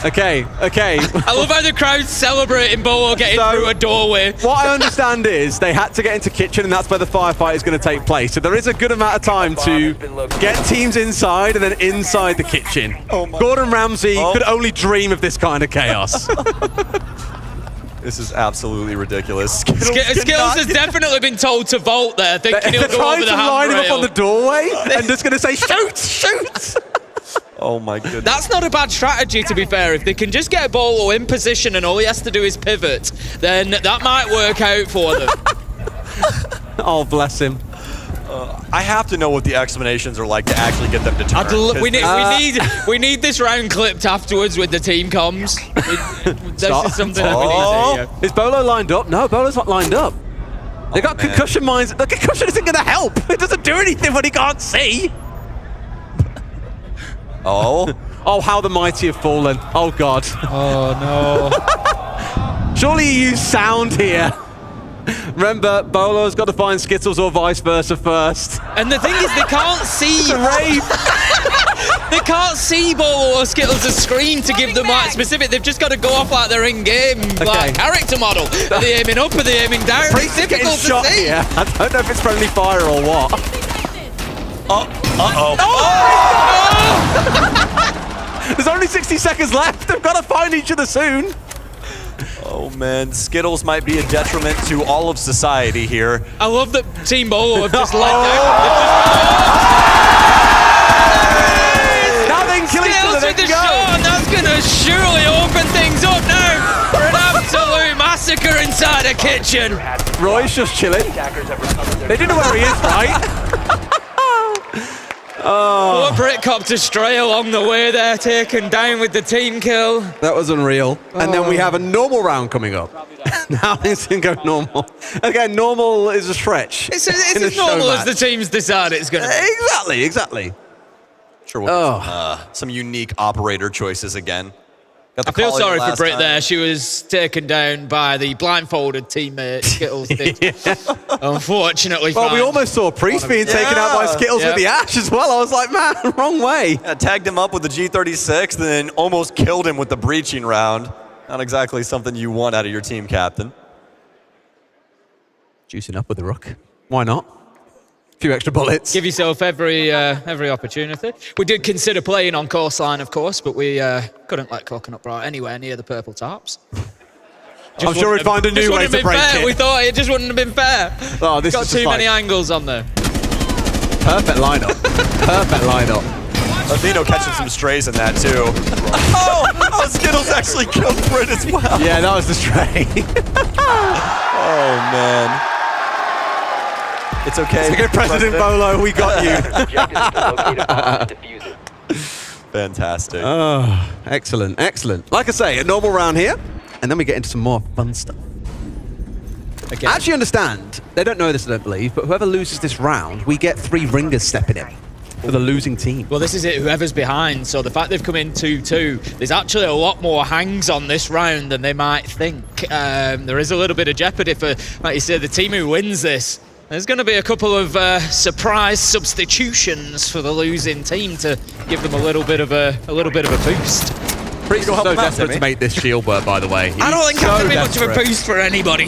Okay. I love how the crowd's celebrating Bolo getting through a doorway. What I understand is they had to get into kitchen, and that's where the firefight is going to take place. So there is a good amount of time to get teams inside and then inside the kitchen. Gordon Ramsay could only dream of this kind of chaos. This is absolutely ridiculous. Skittles has definitely been told to vault there, thinking he'll go over the handrail. They're trying to line him up on the doorway and just going to say, shoot! Oh my goodness. That's not a bad strategy, to be fair. If they can just get Bolo in position and all he has to do is pivot, then that might work out for them. Oh, bless him. I have to know what the explanations are like to actually get them to turn. We need this round clipped afterwards with the team comms. This is something that we need to hear. Is Bolo lined up? No, Bolo's not lined up. They got concussion mines. The concussion isn't going to help. It doesn't do anything when he can't see. Oh, how the mighty have fallen. Oh, God. Oh, no. Surely you use sound here. Remember, Bolo's got to find Skittles or vice versa first. And the thing is, they can't see. They can't see Bolo or Skittles' screen to give them that specific. They've just got to go off like they're in-game, like character model. Are they aiming up? Are they aiming down? It's difficult to shot see. Here. I don't know if it's friendly fire or what. There's only 60 seconds left. They've got to find each other soon. Oh man, Skittles might be a detriment to all of society here. I love that Team Bolo have just let Skittles with the shot, and that's going to surely open things up now for an absolute massacre inside a kitchen. Roy's just chilling. They didn't know where he is, right? Poor Britcopter stray along the way there, taken down with the team kill. That was unreal. And then we have a normal round coming up. Now things can go normal. Again, normal is a stretch. It's as normal as the teams decide it's going to be. Exactly. Sure, we'll get some unique operator choices again. I feel sorry for Brit there. She was taken down by the blindfolded teammate Skittles did. Unfortunately. Well, we almost saw Priest being taken out by Skittles with the Ash as well. I was like, man, wrong way. Yeah, tagged him up with the G36, then almost killed him with the breaching round. Not exactly something you want out of your team captain. Juicing up with the Rook. Why not? A few extra bullets. Give yourself every opportunity. We did consider playing on coastline, of course, but we couldn't let Coconut Bra anywhere near the purple tarps. I'm sure we'd find a new way to break it. We thought it just wouldn't have been fair. Oh, this got is too many angles on there. Perfect lineup. Perfect lineup. Atheno catching some strays in that too. Oh, Skittles actually killed Brit as well. Yeah, that was the stray. Oh man. It's okay. It's okay, President Bolo, we got you. Fantastic. Oh, excellent. Like I say, a normal round here, and then we get into some more fun stuff. I actually understand, they don't know this, I don't believe, but whoever loses this round, we get 3 ringers stepping in for the losing team. Well, this is it, whoever's behind. So the fact they've come in 2-2, there's actually a lot more hangs on this round than they might think. There is a little bit of jeopardy for, like you say, the team who wins this. There's going to be a couple of surprise substitutions for the losing team to give them a little bit of a boost. Priest is so desperate to make this shield work, by the way. I don't think that's going to be much of a boost for anybody.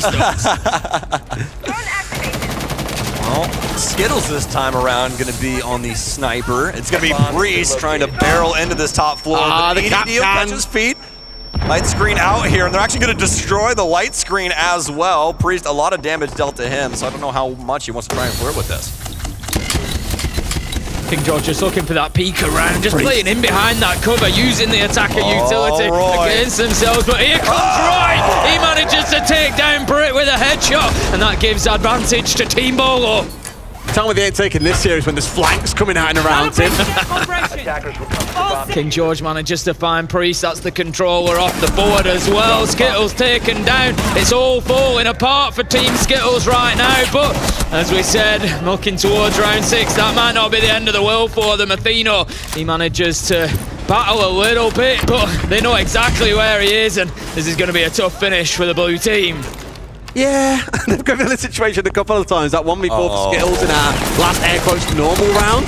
Well, Skittles this time around going to be on the sniper. It's going to be Priest trying to barrel into this top floor. The EDDO catches feet. Light screen out here, and they're actually going to destroy the light screen as well. Priest, a lot of damage dealt to him, so I don't know how much he wants to try and flirt with this. King George just looking for that peek around, just playing in behind that cover, using the attacker utility against themselves. But here comes Roy. He manages to take down Brit with a headshot, and that gives advantage to Team Bolo. Tell me they ain't taking this series when there's flanks coming out and around him. King George manages to find Priest. That's the controller off the board as well. Skittles taken down. It's all falling apart for Team Skittles right now. But as we said, looking towards round 6, that might not be the end of the world for them. Atheno, he manages to battle a little bit, but they know exactly where he is, and this is going to be a tough finish for the blue team. Yeah, they've got in this situation a couple of times. That 1v4 for Skittles in our last air quotes normal round.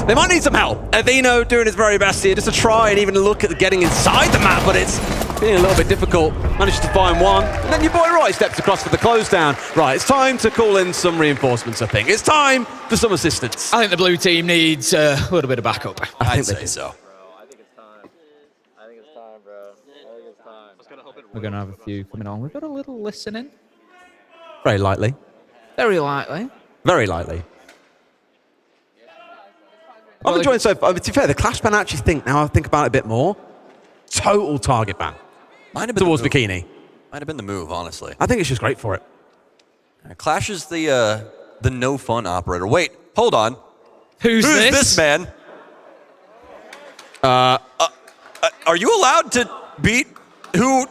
They might need some help. Avino doing his very best here just to try and even look at getting inside the map, but it's being a little bit difficult. Manages to find one. And then your boy Roy steps across for the close down. Right, it's time to call in some reinforcements, I think. It's time for some assistance. I think the blue team needs a little bit of backup. I'd say so. We're going to have a few coming on. We've got a little listening. Very lightly. Very lightly. Very lightly. I'm enjoying so far. To be fair, the Clash ban, I actually think, now I think about it a bit more, total target ban. Might have been towards Bikini. Might have been the move, honestly. I think it's just great for it. Clash is the no fun operator. Wait, hold on. Who's this man? Are you allowed to beat who?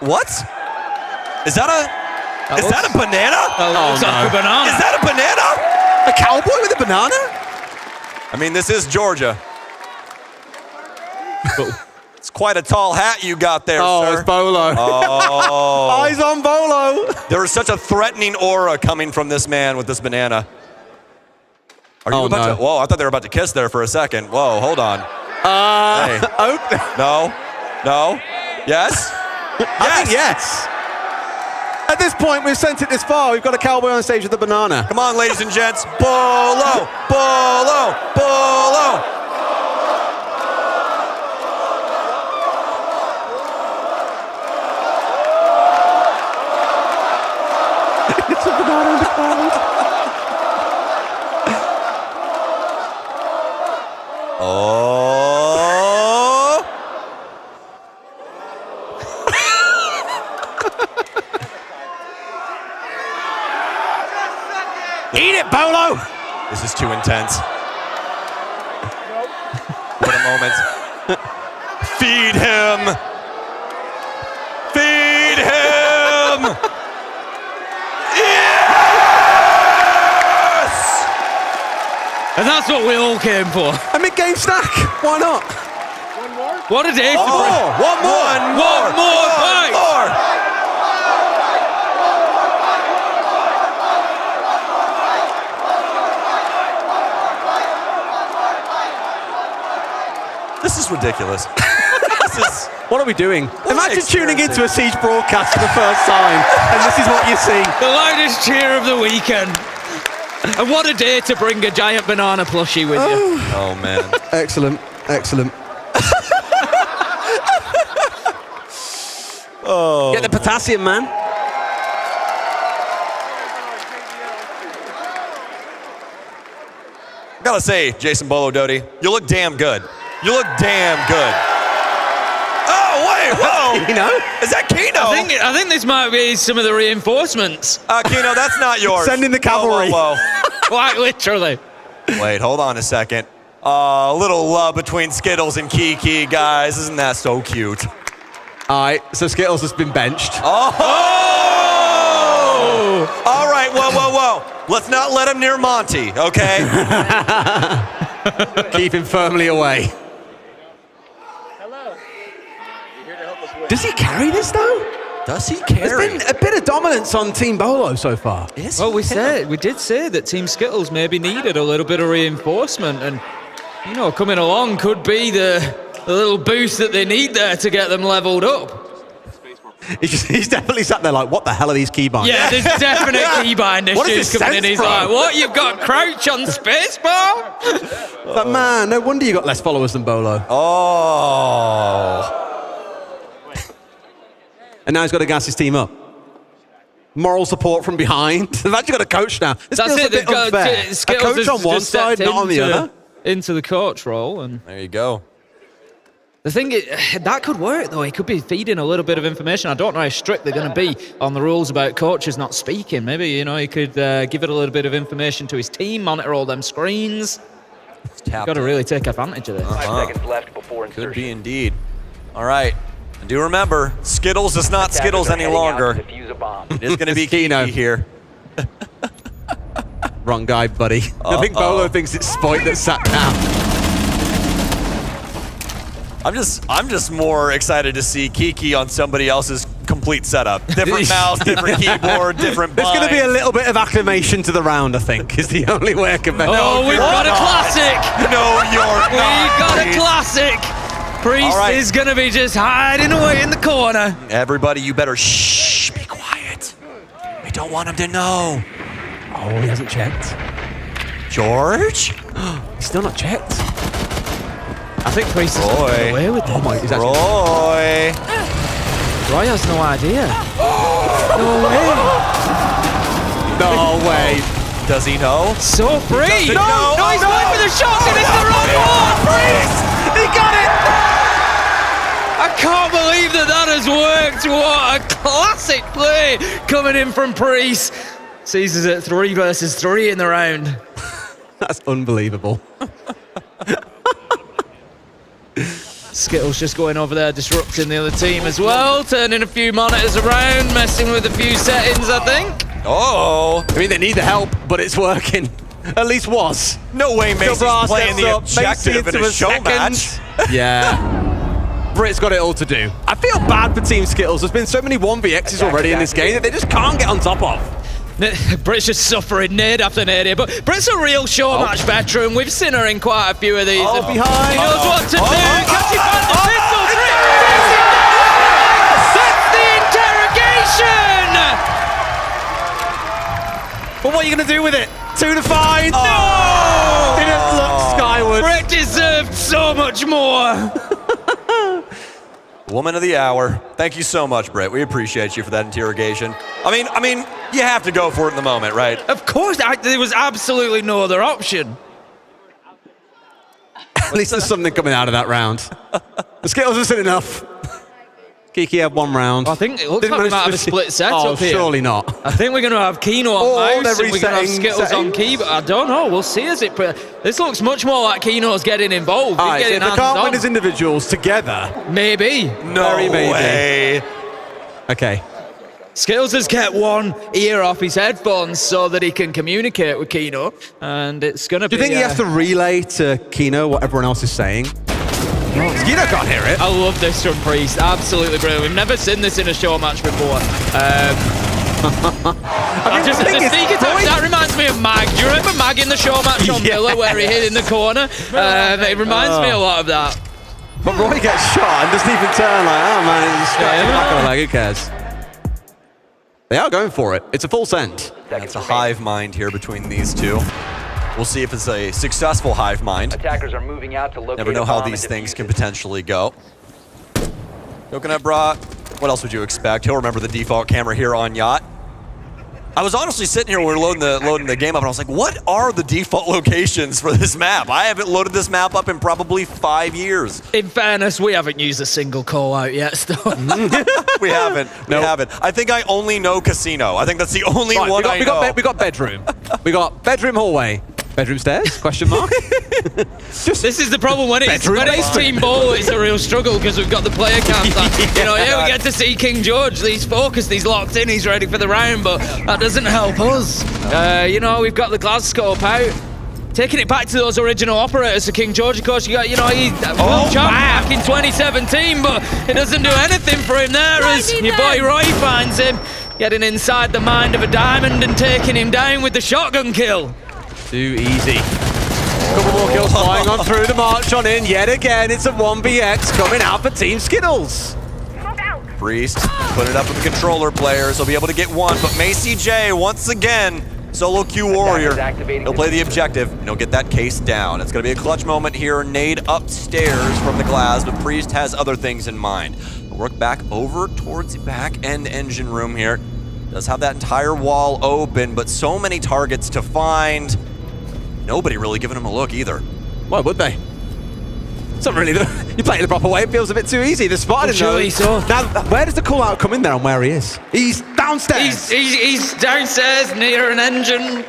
What? Is that a banana? Looks like a banana. Is that a banana? A cowboy with a banana? I mean, this is Georgia. It's quite a tall hat you got there, sir. It's Bolo. Oh. Eyes on Bolo. There is such a threatening aura coming from this man with this banana. Are you about to? Whoa, I thought they were about to kiss there for a second. Whoa, hold on. Hey. No. Yes? I think yes. At this point, we've sent it this far. We've got a cowboy on stage with a banana. Come on, ladies and gents. Bolo! Bolo! Bolo! It's a banana in the crowd. Oh! Eat it, Bolo! This is too intense. What a moment. Feed him! Feed him! Yes! And that's what we all came for. A mid-game snack. Why not? What a day. One more! One more fight! This is ridiculous. What are we doing? Imagine tuning into a Siege broadcast for the first time, and this is what you see. The loudest cheer of the weekend. And what a day to bring a giant banana plushie with you. Oh, man. Excellent. Excellent. Oh. Get the potassium, man. Gotta say, Jason Bolo Doty, you look damn good. You look damn good. Oh, wait, whoa. Kino? Is that Kino? I think this might be some of the reinforcements. Kino, that's not yours. Send in the cavalry. Whoa, Quite literally. Wait, hold on a second. A little love between Skittles and Kiki, guys. Isn't that so cute? All right, so Skittles has been benched. Oh! All right, whoa. Let's not let him near Monty, okay? Keep him firmly away. Does he carry this, though? Does he carry? There's been a bit of dominance on Team Bolo so far. Well, we did say that Team Skittles maybe needed a little bit of reinforcement, and coming along could be the little boost that they need there to get them leveled up. He's definitely sat there like, what the hell are these keybinds? Yeah, there's definite keybind issues coming in. He's like, what? You've got crouch on spacebar? But man, no wonder you got less followers than Bolo. Oh. And now he's got to gas his team up. Moral support from behind. They've actually got a coach now. This feels a bit unfair. A coach on one side, not on the other. Into the coach role. And there you go. The thing is, that could work, though. He could be feeding a little bit of information. I don't know how strict they're going to be on the rules about coaches not speaking. Maybe, he could give it a little bit of information to his team, monitor all them screens. Got to really take advantage of this. 5 seconds left before insertion. Could be indeed. All right. And do remember, Skittles is not Skittles any longer. It is going to be Kino here. Wrong guy, buddy. I think Bolo thinks it's Spoit that sat down. I'm just more excited to see Kiki on somebody else's complete setup. Different mouse, different keyboard, different There's binds. going to be a little bit of acclamation to the round, I think, is the only way I can bet. Oh, we've got a classic. No, you're We've not. got a classic. Priest right. is going to be just hiding away in the corner. Everybody, you better shh, be quiet. We don't want him to know. Oh, he hasn't checked. George? He's still not checked. I think Priest is going to get away with it. Oh my, he's actually... Roy. Roy has no idea. No way. No way. Does he know? So free. No, he's going for the shot and it's the wrong one. Priest! He got it! I can't believe that has worked. What a classic play coming in from Priest. Sees us at 3 versus 3 in the round. That's unbelievable. Skittles just going over there, disrupting the other team as well, turning a few monitors around, messing with a few settings, I think. Oh. I mean, they need the help, but it's working. At least was. No way Macy's playing the objective in a show match. Yeah. Brit's got it all to do. I feel bad for Team Skittles. There's been so many 1vx's already in this game that they just can't get on top of. Brit's just suffering nade after nade here, but Brit's a real Showmatch veteran. We've seen her in quite a few of these. Oh, behind. He knows what to do. Can she find the pistol? That's the interrogation! But what are you going to do with it? 2 to 5? No! Didn't look skyward. Brit deserved so much more. Woman of the hour. Thank you so much, Britt. We appreciate you for that interrogation. I mean, you have to go for it in the moment, right? Of course, there was absolutely no other option. At least there's something coming out of that round. The Skittles isn't enough. Kiki had 1 round. I think it looks like we might have a split set up here. Surely not. I think we're going to have Kino on mouse and we're going to have Skittles on key, but I don't know. We'll see as it... This looks much more like Kino's getting involved. All right, He's so if getting they can't hands-on. win as individuals together. Maybe. No way. Okay. Skittles has kept one ear off his headphones so that he can communicate with Kino, and it's going to be... Do you think he has to relay to Kino what everyone else is saying? Kino can't hear it. I love this from Priest. Absolutely brilliant. We've never seen this in a show match before. The sneak attack, that reminds me of Mag. Do you remember Mag in the show match on Miller where he hid in the corner? It reminds me a lot of that. But Roy gets shot and doesn't even turn like, oh man, he's scratching back on the leg, who cares? They are going for it. It's a full send. It's a hive mind here between these two. We'll see if it's a successful hive mind. Attackers are moving out to locate Never know a how bomb these and things defuse can it. potentially go. Coconut Bra, what else would you expect? He'll remember the default camera here on Yacht. I was honestly sitting here when we were loading the game up, and I was like, what are the default locations for this map? I haven't loaded this map up in probably 5 years. In fairness, we haven't used a single call out yet, still. We haven't. We haven't. I think I only know casino. I think that's the only one I know. We got bedroom. We got bedroom hallway. Bedroom stairs? Question mark? This is the problem when it's Team Bowl, it's a real struggle because we've got the player count. We get to see King George. He's focused, he's locked in, he's ready for the round, but that doesn't help us. We've got the glass scope out. Taking it back to those original operators. So King George, of course, he world champ back in 2017, but it doesn't do anything for him there as your boy Roy finds him, getting inside the mind of a diamond and taking him down with the shotgun kill. Too easy. Couple more kills flying on through the march on in. Yet again, it's a 1vx coming out for Team Skittles. Priest put it up with the controller players. He'll be able to get one, but Macy J, once again, solo Q Warrior. He'll play the objective, and he'll get that case down. It's going to be a clutch moment here. Nade upstairs from the glass, but Priest has other things in mind. We'll work back over towards the back end engine room here. Does have that entire wall open, but so many targets to find. Nobody really giving him a look either. Why would they? It's not really you play it the proper way, it feels a bit too easy. The spotted Now, where does the call out come in there on where he is? He's downstairs. He's downstairs near an engine.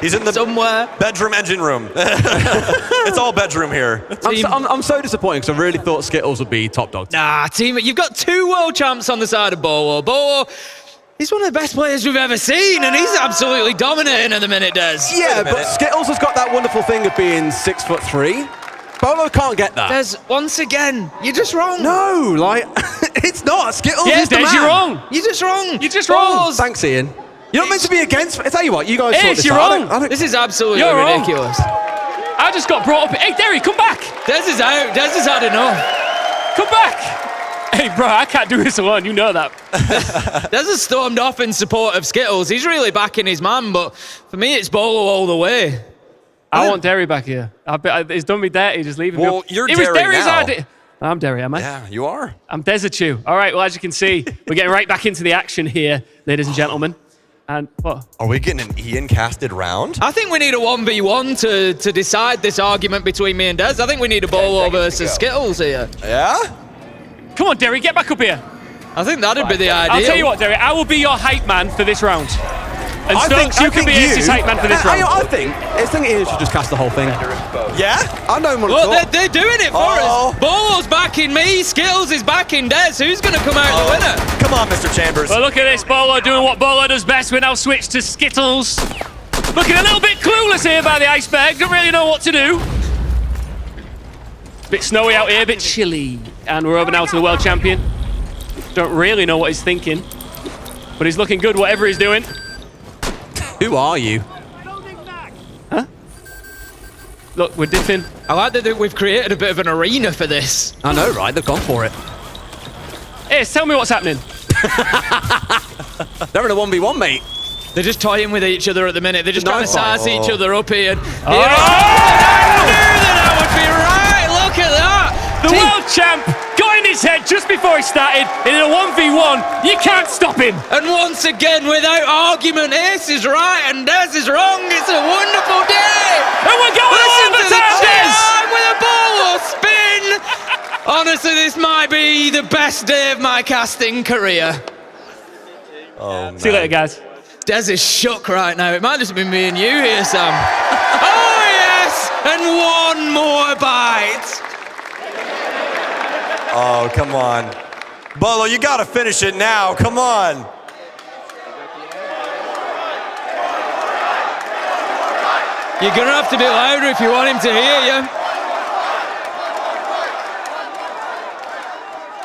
He's in the somewhere bedroom engine room. It's all bedroom here. I'm so disappointed because I really thought Skittles would be top dog. Nah, team, you've got 2 world champs on the side of Bowo. Bowo, he's one of the best players we've ever seen, and he's absolutely dominating at the minute, Des. Yeah, but Skittles has got that wonderful thing of being 6'3", Bolo can't get that. Des, once again, you're just wrong. No, like, it's not. Skittles Yeah, is the Des, man. you're wrong. You're just wrong. You're just wrong. Thanks, Ian. You're not meant to be against. I tell you what, you guys sort It's this you're out. wrong. This is absolutely You're wrong. ridiculous. I just got brought up. Hey, Derry, come back. Des is out. Des has had enough. Come back. Hey, bro, I can't do this alone. You know that. Des has stormed off in support of Skittles. He's really backing his man, but for me, it's Bolo all the way. I want Derry back here. It's done me dirty just leaving me. Well, you're It was Derry Derry's now. idea. I'm Derry, am I? Yeah, you are. I'm Desichu. All right, well, as you can see, we're getting right back into the action here, ladies and gentlemen. And what? Are we getting an Ian casted round? I think we need a 1v1 to decide this argument between me and Des. I think we need a Bolo versus Skittles here. Yeah? Come on, Derry, get back up here. I think that'd be the idea. I'll tell you what, Derry, I will be your hype man for this round. And Stokes, you can be Ace's hype man for this round. I think Ian should just cast the whole thing. Yeah? I know him. Well, they're doing it for us. Bolo's backing me. Skittles is backing Des. Who's going to come out the winner? Come on, Mr. Chambers. Well, look at this. Bolo doing what Bolo does best. We're now switched to Skittles. Looking a little bit clueless here by the iceberg. Don't really know what to do. Bit snowy out here, bit chilly. And we're over now to the world champion. Don't really know what he's thinking. But he's looking good, whatever he's doing. Who are you? Huh? Look, we're dipping. I like that we've created a bit of an arena for this. I know, right? They've gone for it. Hey, tell me what's happening. They're in a 1v1, mate. They're just toying with each other at the minute. They're just trying to size each other up here. Oh. I knew that would be right. Look at that. The world champ got in his head just before he started in a 1v1. You can't stop him. And once again, without argument, Ace is right and Des is wrong. It's a wonderful day. And we're going overtime, Des. With a Bolo spin. Honestly, this might be the best day of my casting career. Oh, man. See you later, guys. Des is shook right now. It might just be me and you here, Sam. Oh, yes! And one more bite. Oh, come on. Bolo, you got to finish it now. Come on. You're going to have to be louder if you want him to hear you.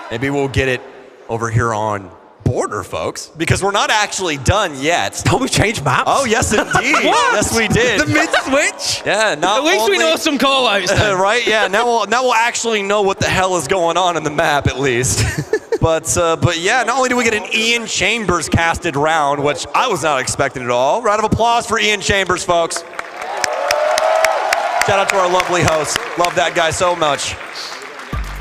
Maybe we'll get it over here on border, folks, because we're not actually done yet. Oh, we changed maps? Oh, yes, indeed. Yes, we did. The mid-switch? Yeah, At least we know some call-outs. Right, yeah, now we'll actually know what the hell is going on in the map, at least. But yeah, not only do we get an Ian Chambers casted round, which I was not expecting at all. Round of applause for Ian Chambers, folks. Shout out to our lovely host. Love that guy so much.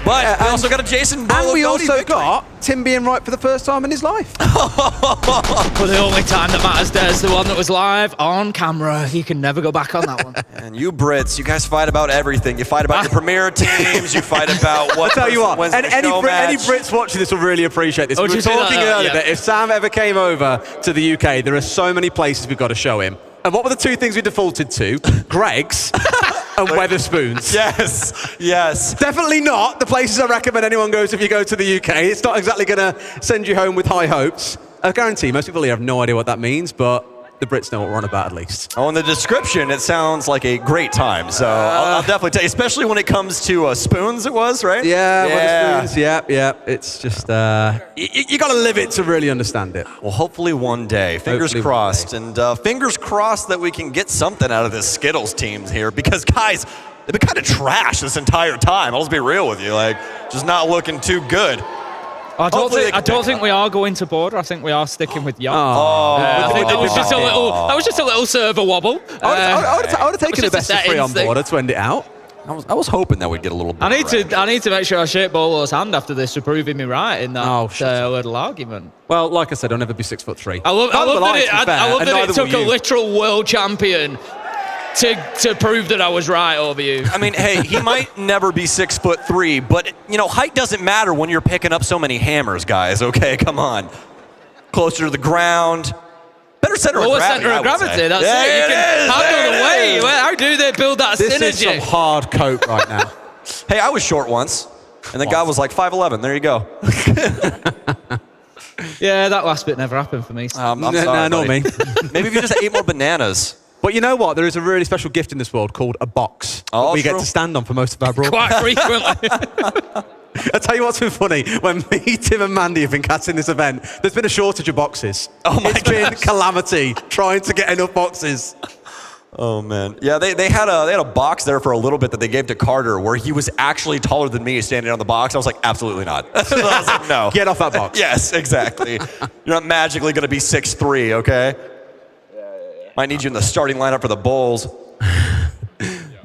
But we also got a Jason Bolo. And we also got Tim being right for the first time in his life. For the only time that matters, Des, the one that was live on camera. You can never go back on that one. And you Brits, you guys fight about everything. You fight about your premier teams. You fight about what. I'll tell you what, wins and the any Showmatch. Brits watching this will really appreciate this. Oh, We did were you see talking that? earlier Yeah. that if Sam ever came over to the UK, there are so many places we've got to show him. And what were the two things we defaulted to? Greg's and Weatherspoons. Yes, yes. Definitely not the places I recommend anyone goes if you go to the UK. It's not exactly going to send you home with high hopes. I guarantee most people here have no idea what that means, but the Brits know what we're on about at least. Oh, in the description, it sounds like a great time. So I'll definitely tell you, especially when it comes to spoons, it was, right? Yeah, Weatherspoons, yeah. It's just, you got to live it to really understand it. Well, hopefully one day. Fingers crossed. And fingers crossed that we can get something out of this Skittles team here. Because, guys, they've been kind of trash this entire time. I'll just be real with you. Like, just not looking too good. I don't think we are going to border. I think we are sticking with Yacht. I think that was just a little server wobble. I would have taken the best of 3 on border to end it out. I was hoping that we'd get a little bit. I need to make sure I shake Bolo's hand after this for proving me right in that little argument. Well, like I said, I'll never be 6'3". I love that it took a literal world champion to prove that I was right over you. I mean, hey, he might never be 6'3", but you know, height doesn't matter when you're picking up so many hammers, guys. Okay, come on. Closer to the ground. Better center of gravity. Center of gravity. That's yeah, it. You can handle the weight. How do they build that synergy? This is some hard coke right now. Hey, I was short once, and the guy was like 5'11". There you go. Yeah, that last bit never happened for me. I'm sorry, not me. Maybe if you just ate more bananas. But But you know what? There is a really special gift in this world called a box that we get to stand on for most of our broadcasts. Quite frequently. I'll tell you what's been funny. When me, Tim, and Mandy have been casting this event, there's been a shortage of boxes. It's been calamity trying to get enough boxes. Oh man, yeah, they had a box there for a little bit that they gave to Carter, where he was actually taller than me standing on the box. I was like, absolutely not. I was like, no, get off that box. Yes, exactly. You're not magically going to be 6'3", okay? Might need you in the starting lineup for the Bulls.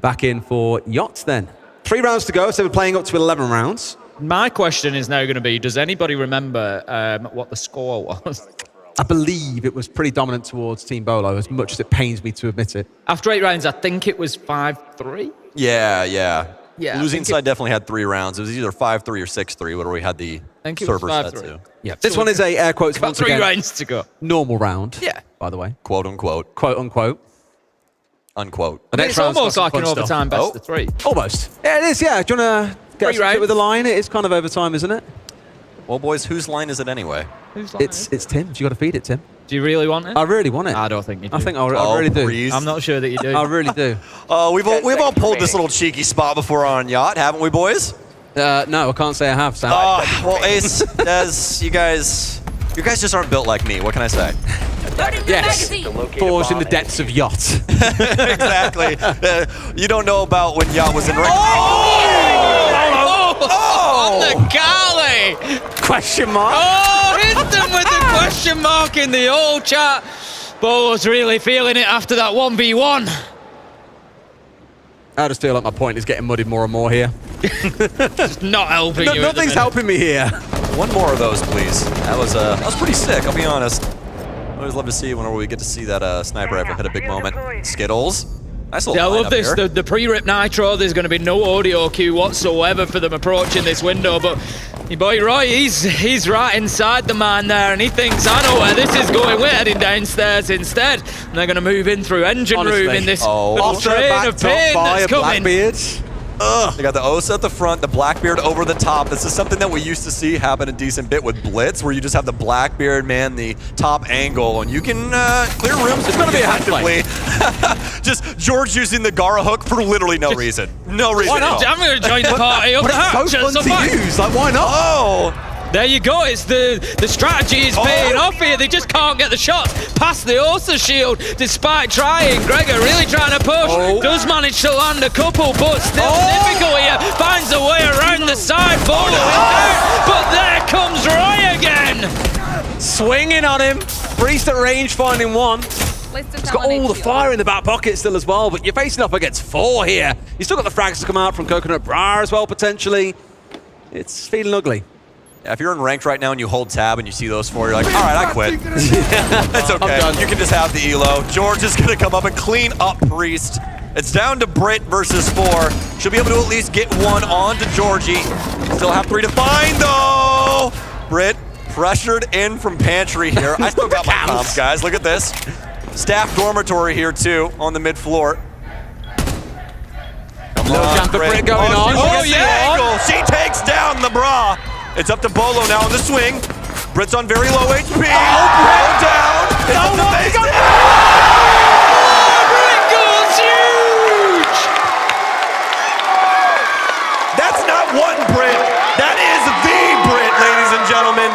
Back in for Yacht then. 3 rounds to go, so we're playing up to 11 rounds. My question is now going to be: does anybody remember what the score was? I believe it was pretty dominant towards Team Bolo, as much as it pains me to admit it. After 8 rounds, I think it was 5-3. Yeah. Losing side definitely had 3 rounds. It was either 5-3 or 6-3, where we had the server set to. Yeah. This one is a air quotes got once 3 again, rounds to go. normal round. Yeah. By the way. Quote unquote. Quote unquote. Unquote. It's almost like an overtime best of 3. Almost. Yeah, it is. Yeah. Do you want to get us with the line? It is kind of overtime, isn't it? Well, boys, whose line is it anyway? It's Tim's. You got to feed it, Tim. Do you really want it? I really want it. I don't think you do. I think I really do. Please. I'm not sure that you do. I really do. We've all pulled this little cheeky spot before on Yacht, haven't we, boys? No, I can't say I have, Sam. Well, Ace, Des, you guys just aren't built like me. What can I say? Yes. Forged in the depths of Yacht. Exactly. You don't know about when Yacht was in rank. On the galley! Question mark. Oh, hit them with the question mark in the old chat. Bolo's really feeling it after that 1v1. I just feel like my point is getting muddied more and more here. Just not helping you. Nothing's helping me here. One more of those, please. That was pretty sick, I'll be honest. I always love to see whenever we get to see that sniper rifle hit a big moment. Skittles. Nice little I love this. here. The pre-rip nitro, there's going to be no audio cue whatsoever for them approaching this window, but your boy Roy, he's right inside the man there, and he thinks, I know where this is going. We're heading downstairs instead. And they're going to move in through engine room in this little train of pain that's coming. They got the Osa at the front, the Blackbeard over the top. This is something that we used to see happen a decent bit with Blitz, where you just have the Blackbeard man, the top angle, and you can clear rooms. It's going to be actively. Just George using the Gara hook for literally no reason. No reason. Why not? I'm going to join the party up the hatch. It's so fun to use. Like, why not? Oh. There you go. It's the strategy is paying off here. They just can't get the shots past the Osa shield despite trying. Gregor really trying to push. Does manage to land a couple, but still difficult here. Finds a way around the side. Bolo is out, but there comes Roy again. Swinging on him. Priest at range finding one. He's got all the fire in the back pocket still as well, but you're facing up against 4 here. You've still got the frags to come out from Coconut Bra as well, potentially. It's feeling ugly. Yeah, if you're in ranked right now and you hold tab and you see those 4, you're like, all right, I quit. It's okay. You can just have the elo. George is going to come up and clean up Priest. It's down to Britt versus 4. She'll be able to at least get 1 on to Georgie. Still have 3 to find, though. Britt pressured in from pantry here. I still got my comms, guys. Look at this. Staff dormitory here, too, on the mid-floor. Come on, Britt going on. Oh, yeah. She takes down the bra. It's up to Bolo now on the swing. Britt's on very low HP. Bolo down. It's up to Mason. Britt goes huge. That's not one Britt. That is the Britt, ladies and gentlemen.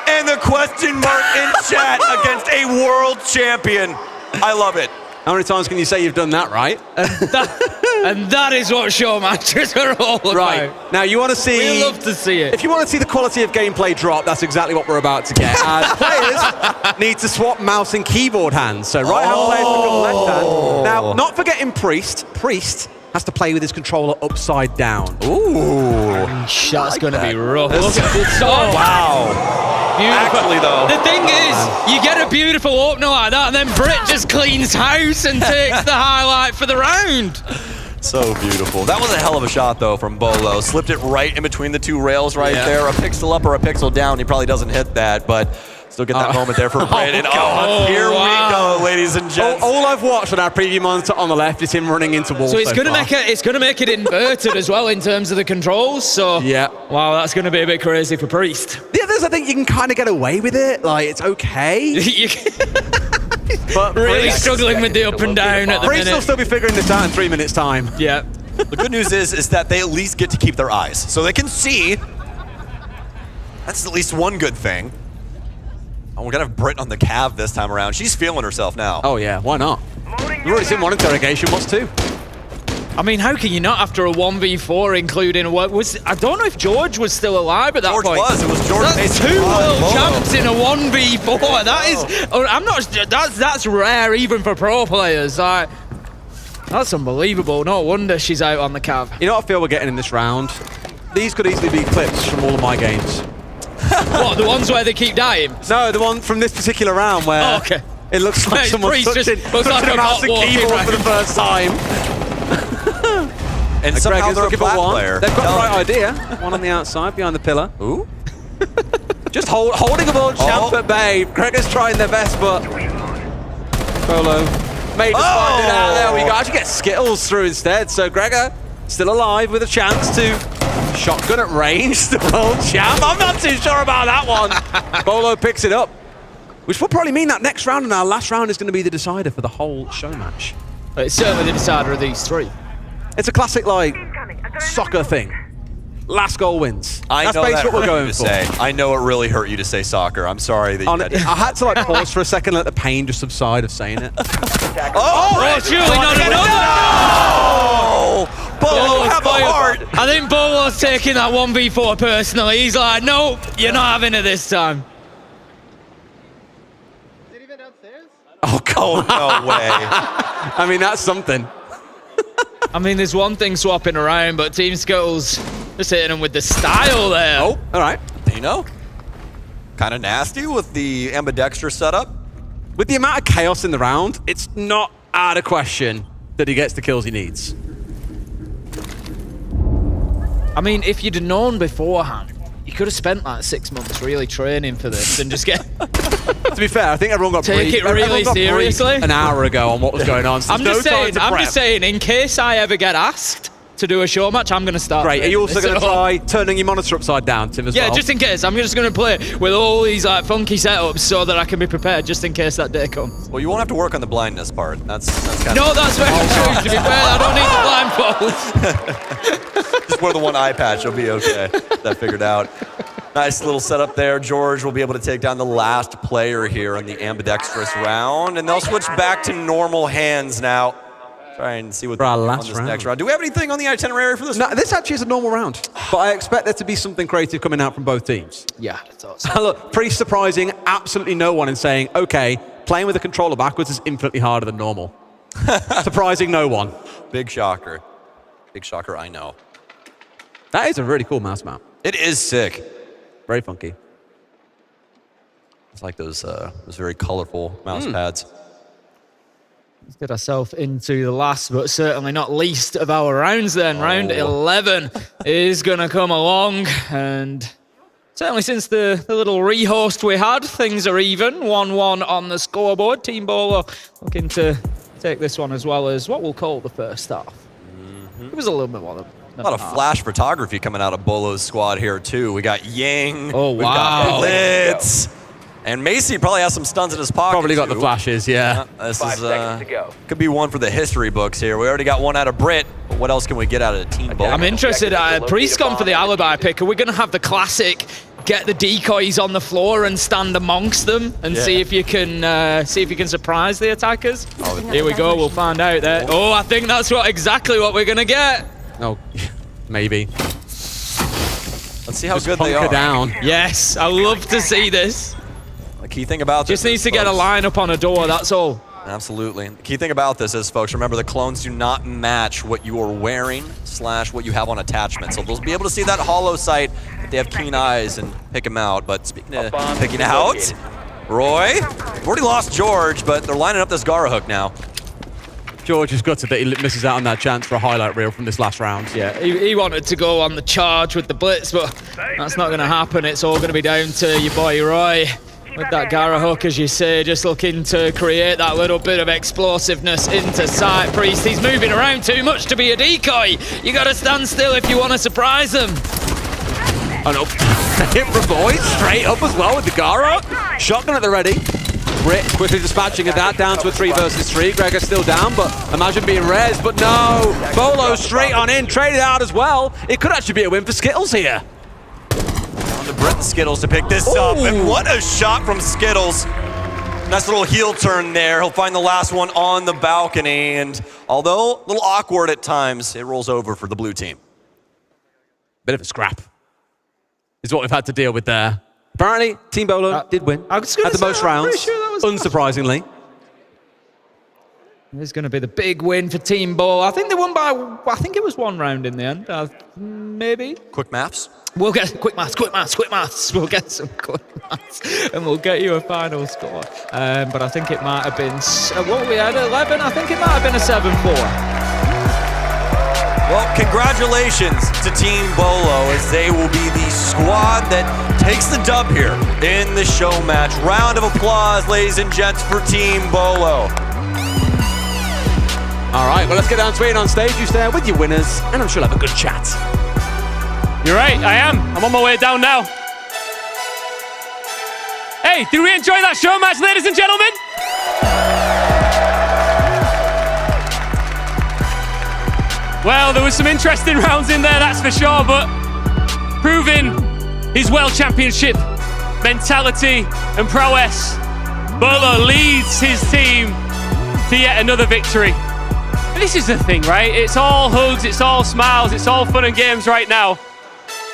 And the question mark in chat against a world champion. I love it. How many times can you say you've done that right? And that is what show matches are all about. Right. Now, you want to see... We love to see it. If you want to see the quality of gameplay drop, that's exactly what we're about to get. Players need to swap mouse and keyboard hands. So right-hand players become left-hand. Now, not forgetting Priest. Priest has to play with his controller upside down. Ooh. That's going to be rough. Look at this. Oh, wow. Beautiful. Actually, though. The thing is, you get a beautiful opener like that, and then Britt just cleans house and takes the highlight for the round. So beautiful. That was a hell of a shot, though, from Bolo. Slipped it right in between the 2 rails right there. A pixel up or a pixel down. He probably doesn't hit that, but still get that moment there for Britt. And here we go, ladies and gents. All I've watched on our preview monitor on the left is him running into walls. So it's going to make it. It's going to make it inverted as well in terms of the controls. So wow, that's going to be a bit crazy for Priest. The others, I think you can kind of get away with it. Like, it's okay. But really struggling with the up and down at the Priest will minute. still be figuring this out in 3 minutes' time. Yeah. The good news is that they at least get to keep their eyes, so they can see. That's at least one good thing. Oh, we're gonna have Britt on the Cav this time around. She's feeling herself now. Oh yeah, why not? We've already seen one interrogation, what's two? I mean, how can you not after a 1v4, including what was? I don't know if George was still alive at that George point. was. It was George. That's two world champs in a 1v4. That is. I'm not. That's rare even for pro players. That's unbelievable. No wonder she's out on the Cav. You know what I feel we're getting in this round? These could easily be clips from all of my games. What, the ones where they keep dying? No, the one from this particular round where it looks like someone's touching a mouse and keyboard for the first time. And somehow they're a black one. player. They've got the right idea. One on the outside, behind the pillar. Ooh. Just holding a world champ at bay. Gregor's trying their best, but Bolo made us find it out. There we go. Actually get Skittles through instead. So Gregor still alive with a chance to shotgun at range the world champ. I'm not too sure about that one. Bolo picks it up, which will probably mean that next round and our last round is going to be the decider for the whole show match. It's certainly the decider of these three. It's a classic, like, soccer thing. Last goal wins. That's basically that what we're hurt going you to for. say. I know it really hurt you to say soccer. I'm sorry that you had to. I had to, like, pause for a second, let the pain just subside of saying it. Surely not another! No! Bolo, have a heart! I think Bolo's taking that 1v4 personally. He's like, nope, you're not having it this time. Oh, God. No way. I mean, that's something. I mean, there's one thing swapping around, but Team Skittles just hitting him with the style there. Oh, all right. Dino? Kind of nasty with the ambidextrous setup. With the amount of chaos in the round, it's not out of question that he gets the kills he needs. I mean, if you'd have known beforehand, you could have spent like 6 months really training for this and just get... To be fair, I think everyone got Take it really seriously. An hour ago on what was going on. So I'm just saying, in case I ever get asked to do a show match, I'm going to start. Great. Are you also going to try turning your monitor upside down, Tim, as well? Yeah, just in case. I'm just going to play with all these like funky setups so that I can be prepared just in case that day comes. Well, you won't have to work on the blindness part. That's kind No, of... that's very true. To be fair, I don't need the blindfold. Just wear the one eye patch. You'll be okay. That figured out. Nice little setup there. George will be able to take down the last player here in the ambidextrous round, and they'll switch back to normal hands now. Try and see what For our on last this round. next round. Do we have anything on the itinerary for this? No, this actually is a normal round, but I expect there to be something creative coming out from both teams. Yeah, I thought so. Look, pretty surprising absolutely no one in saying, okay, playing with the controller backwards is infinitely harder than normal. Surprising no one. Big shocker. Big shocker, I know. That is a really cool mouse mount. It is sick. Very funky. It's like those very colorful mouse pads. Let's get ourselves into the last, but certainly not least of our rounds then. Round 11 is going to come along, and certainly since the little rehost we had, things are even. 1-1 on the scoreboard. Team Bolo looking to take this one as well as what we'll call the first half. It was a little bit more than a lot of flash photography coming out of Bolo's squad here, too. We got Yang. Oh, We've wow. got Blitz. And Macy probably has some stuns in his pocket. Probably got too. the flashes, yeah. This is could be one for the history books here. We already got one out of Britt. But what else can we get out of Team Bolo? I'm interested. Priest gone for the alibi pick. Are we going to have the classic get the decoys on the floor and stand amongst them and see if you can surprise the attackers? Here we go. We'll find out there. Oh, I think that's exactly what we're going to get. Oh, maybe. Let's see how good they are. Down. Yes, I love to see this. The key thing about this just needs is, to get a line up on a door, that's all. Absolutely. The key thing about this is, folks, remember the clones do not match what you are wearing / what you have on attachment. So they'll be able to see that hollow sight if they have keen eyes and pick them out. But speaking of picking out, Roy, we've already lost George, but they're lining up this Gara hook now. George is gutted that he misses out on that chance for a highlight reel from this last round. Yeah, he wanted to go on the charge with the blitz, but that's not going to happen. It's all going to be down to your boy Roy. With that Gara hook, as you say, just looking to create that little bit of explosiveness into sight. Priest, he's moving around too much to be a decoy. You got to stand still if you want to surprise them. Oh no, hit for boy, straight up as well with the Gara. Shotgun at the ready. Brit quickly dispatching of that down to a 3 versus 3. Gregor's still down, but imagine being res, but no. Bolo straight on in, traded out as well. It could actually be a win for Skittles here. On to Brett and Skittles to pick this up, and what a shot from Skittles. Nice little heel turn there. He'll find the last one on the balcony, and although a little awkward at times, it rolls over for the blue team. Bit of a scrap is what we've had to deal with there. Apparently, Team Bolo did win at the most rounds, unsurprisingly. This is going to be the big win for Team Bolo. I think they won by, I think it was 1 round in the end, maybe. Quick maths. We'll get quick maths. We'll get some quick maths, and we'll get you a final score. But I think it might have been, what we had, 11? I think it might have been a 7-4. Well, congratulations to Team Bolo, as they will be the squad that takes the dub here in the show match. Round of applause, ladies and gents, for Team Bolo. All right, well, let's get down to it on stage. You stay with your winners, and I'm sure we'll have a good chat. You're right, I am. I'm on my way down now. Hey, did we enjoy that show match, ladies and gentlemen? Well, there was some interesting rounds in there, that's for sure, but proving his World Championship mentality and prowess, Bolo leads his team to yet another victory. And this is the thing, right? It's all hugs, it's all smiles, it's all fun and games right now.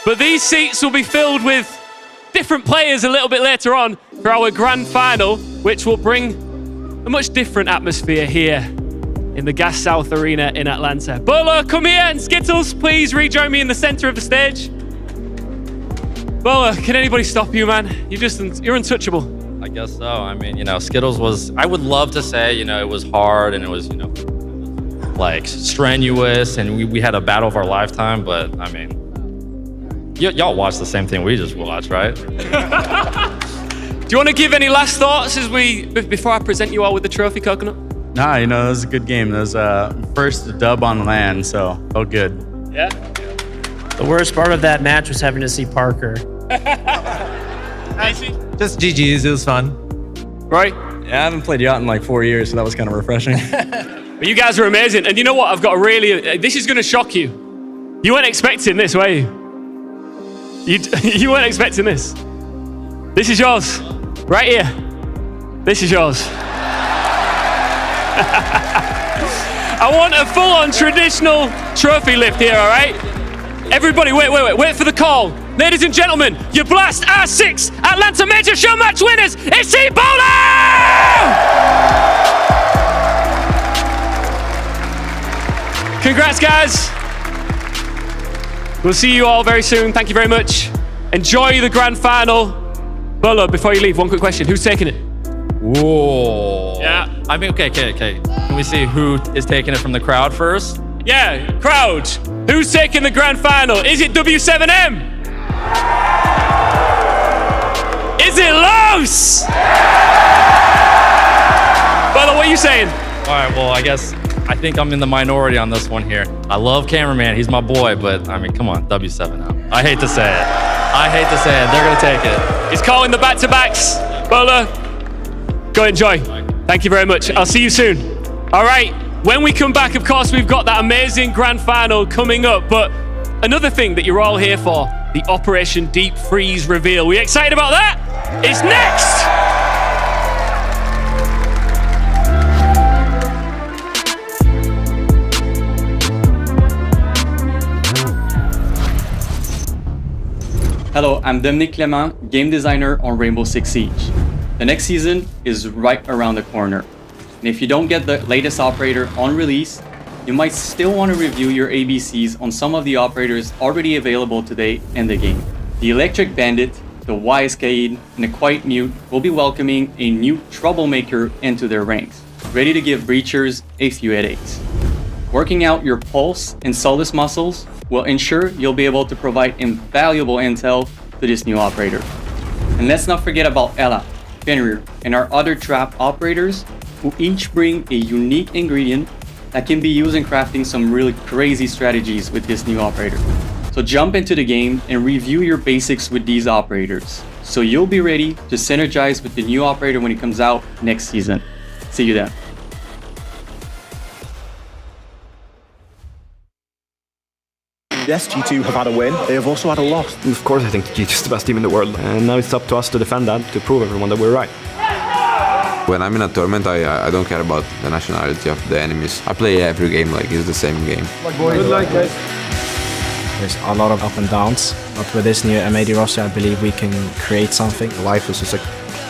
But these seats will be filled with different players a little bit later on for our grand final, which will bring a much different atmosphere here in the Gas South Arena in Atlanta. Bolo, come here, and Skittles, please rejoin me in the center of the stage. Bolo, can anybody stop you, man? You're untouchable. I guess so. I mean, Skittles was, I would love to say, it was hard and it was, like strenuous and we had a battle of our lifetime, but I mean, y'all watched the same thing we just watched, right? Do you want to give any last thoughts before I present you all with the trophy, Coconut? Nah, it was a good game. It was first dub on land, so felt good. Yeah. The worst part of that match was having to see Parker. Just GG's, it was fun. Right? Yeah, I haven't played Yacht in like 4 years, so that was kind of refreshing. But you guys are amazing. And you know what? I've got this is going to shock you. You weren't expecting this, were you? You weren't expecting this. This is yours. Right here. This is yours. I want a full-on traditional trophy lift here, all right? Everybody, wait for the call. Ladies and gentlemen, your Blast R6 Atlanta Major Show Match winners, it's Team Bolo! Congrats, guys. We'll see you all very soon. Thank you very much. Enjoy the grand final. Bolo, before you leave, one quick question. Who's taking it? Whoa. Yeah. I mean, okay. Can we see who is taking it from the crowd first? Yeah, crowd. Who's taking the grand final? Is it W7M? Is it Los? Bolo, what are you saying? All right, well, I think I'm in the minority on this one here. I love Cameraman, he's my boy, but I mean, come on, W7M. I hate to say it. They're gonna take it. He's calling the back-to-backs. Bolo, go enjoy. Thank you very much. I'll see you soon. All right, when we come back, of course, we've got that amazing grand final coming up, but another thing that you're all here for, the Operation Deep Freeze reveal. We excited about that? It's next! Hello, I'm Dominic Clement, game designer on Rainbow Six Siege. The next season is right around the corner. And if you don't get the latest operator on release, you might still want to review your ABCs on some of the operators already available today in the game. The Electric Bandit, the Wise Cade, and the Quiet Mute will be welcoming a new troublemaker into their ranks, ready to give breachers a few headaches. Working out your pulse and soleus muscles will ensure you'll be able to provide invaluable intel to this new operator. And let's not forget about Ella, Fenrir, and our other trap operators who each bring a unique ingredient that can be used in crafting some really crazy strategies with this new operator. So jump into the game and review your basics with these operators so you'll be ready to synergize with the new operator when it comes out next season. See you then. Yes, G2 have had a win. They have also had a loss. Of course, I think G2 is the best team in the world. And now it's up to us to defend that, to prove everyone that we're right. When I'm in a tournament, I don't care about the nationality of the enemies. I play every game like it's the same game. Good luck, guys. There's a lot of up and downs, but with this new MAD roster, I believe we can create something. Life is just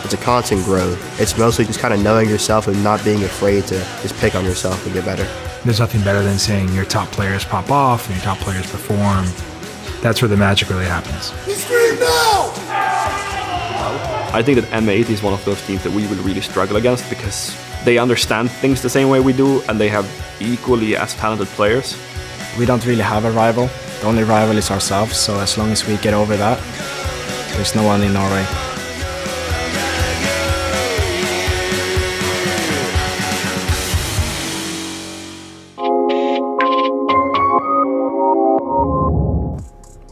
it's a constant growth. It's mostly just kind of knowing yourself and not being afraid to just pick on yourself and get better. There's nothing better than seeing your top players pop off and your top players perform. That's where the magic really happens. I think that M8 is one of those teams that we will really struggle against because they understand things the same way we do and they have equally as talented players. We don't really have a rival. The only rival is ourselves, so as long as we get over that, there's no one in our way.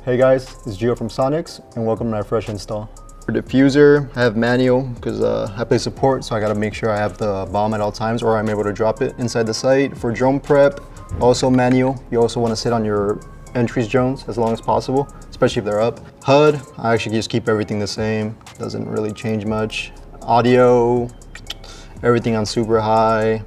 Hey guys, it's Gio from Sonics, and welcome to my fresh install. For diffuser, I have manual because I play support, so I gotta make sure I have the bomb at all times or I'm able to drop it inside the site. For drone prep, also manual. You also want to sit on your entries drones as long as possible, especially if they're up. HUD, I actually just keep everything the same. Doesn't really change much. Audio, everything on super high.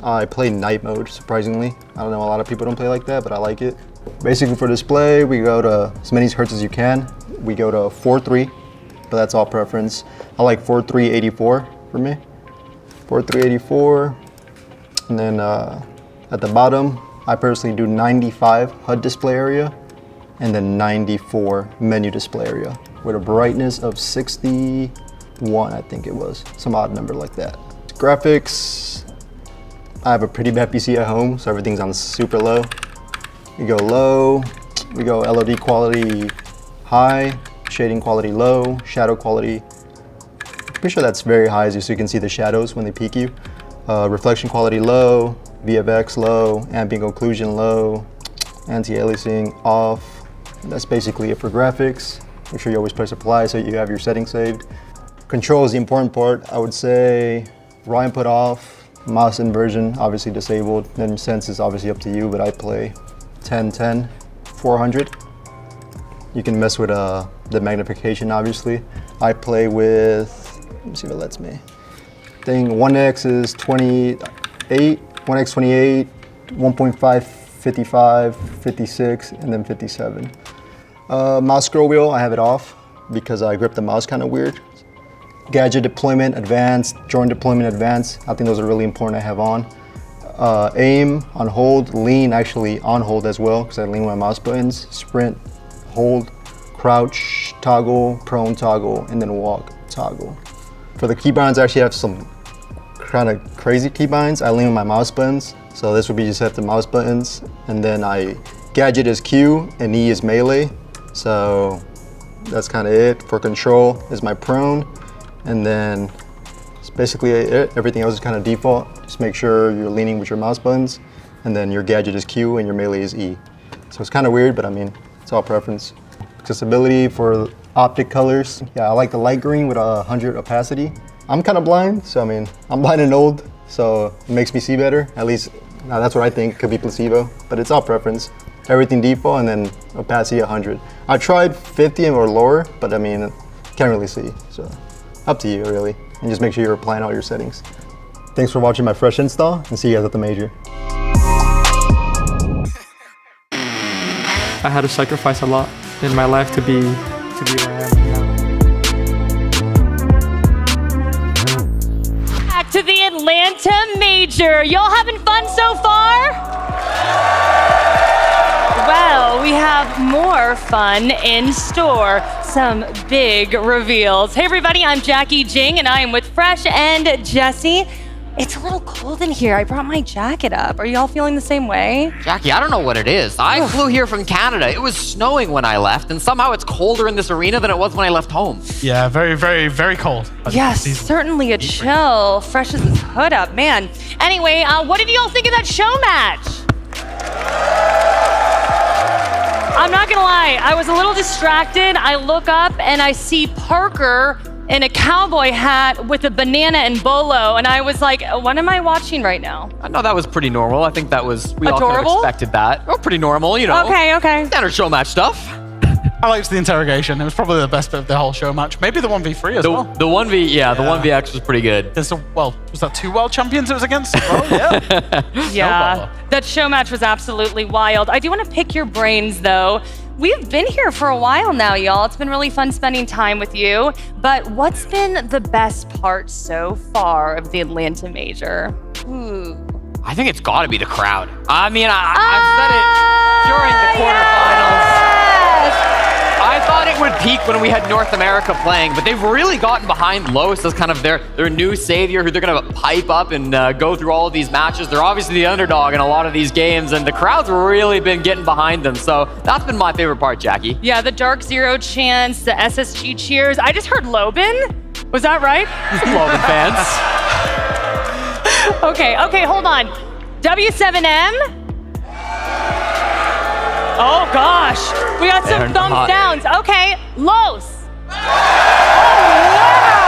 I play night mode, surprisingly. I don't know, a lot of people don't play like that, but I like it. Basically for display, we go to as many hertz as you can. We go to 4.3, but that's all preference. I like 4.384 for me. 4.384, and then at the bottom, I personally do 95 HUD display area, and then 94 menu display area, with a brightness of 61, I think it was, some odd number like that. Graphics, I have a pretty bad PC at home, so everything's on super low. We go low, we go LOD quality high, shading quality low, shadow quality, pretty sure that's very high so you can see the shadows when they peek you. Reflection quality low, VFX low, ambient occlusion low, anti-aliasing off. That's basically it for graphics. Make sure you always press apply so you have your settings saved. Control is the important part. I would say raw input off, mouse inversion obviously disabled, then sense is obviously up to you, but I play 1010, 400. You can mess with the magnification obviously. I play with, let me see if it lets me. Thing 1x is 28, 1x 28, 1.5, 55, 56, and then 57. Mouse scroll wheel, I have it off because I grip the mouse kind of weird. Gadget deployment advanced, drone deployment advanced. I think those are really important to have on. Aim on hold, lean actually on hold as well because I lean my mouse buttons. Sprint, hold, crouch, toggle, prone toggle, and then walk toggle. For the keybinds, I actually have some kind of crazy keybinds. I lean with my mouse buttons, so this would be just set the mouse buttons, and then gadget is Q and E is melee. So that's kind of it. For control is my prone, and then it's basically it. Everything else is kind of default. Just make sure you're leaning with your mouse buttons, and then your gadget is Q and your melee is E. So it's kind of weird, but I mean, it's all preference. Accessibility for optic colors. Yeah, I like the light green with 100 opacity. I'm kind of blind, so I mean, I'm blind and old, so it makes me see better. At least that's what I think, could be placebo, but it's all preference. Everything default and then opacity 100. I tried 50 or lower, but I mean, can't really see, so up to you really. And just make sure you're applying all your settings. Thanks for watching my fresh install, and see you guys at the major. I had to sacrifice a lot in my life to be where I am now. Back to the Atlanta Major. Y'all having fun so far? Well, we have more fun in store. Some big reveals. Hey everybody, I'm Jackie Jing and I am with Fresh and Jesse. It's a little cold in here. I brought my jacket up. Are y'all feeling the same way? Jackie, I don't know what it is. I flew here from Canada. It was snowing when I left, and somehow it's colder in this arena than it was when I left home. Yeah, very, very, very cold. Yes, certainly a chill. Fresh as his hood up, man. Anyway, what did y'all think of that show match? I'm not gonna lie, I was a little distracted. I look up and I see Parker in a cowboy hat with a banana and bolo, and I was like, what am I watching right now? I know that was pretty normal. I think that was, we all kind of Adorable? expected that. Oh, pretty normal, you know. Okay. Standard show match stuff. I liked the interrogation. It was probably the best bit of the whole show match. Maybe the 1v3 as well. The 1v, the 1vx was pretty good. Was that 2 world champions it was against? Oh, yeah. Yeah, that show match was absolutely wild. I do want to pick your brains, though. We've been here for a while now, y'all. It's been really fun spending time with you. But what's been the best part so far of the Atlanta Major? Ooh. I think it's got to be the crowd. I mean, I've said it during the quarterfinals. I thought it would peak when we had North America playing, but they've really gotten behind Los as kind of their new savior who they're going to pipe up and go through all of these matches. They're obviously the underdog in a lot of these games, and the crowd's really been getting behind them. So that's been my favorite part, Jackie. Yeah, the Dark Zero chants, the SSG cheers. I just heard Lobin. Was that right? Lobin fans. Okay, hold on. W7M? Oh gosh, we got some thumbs downs. Okay, Los. Oh wow!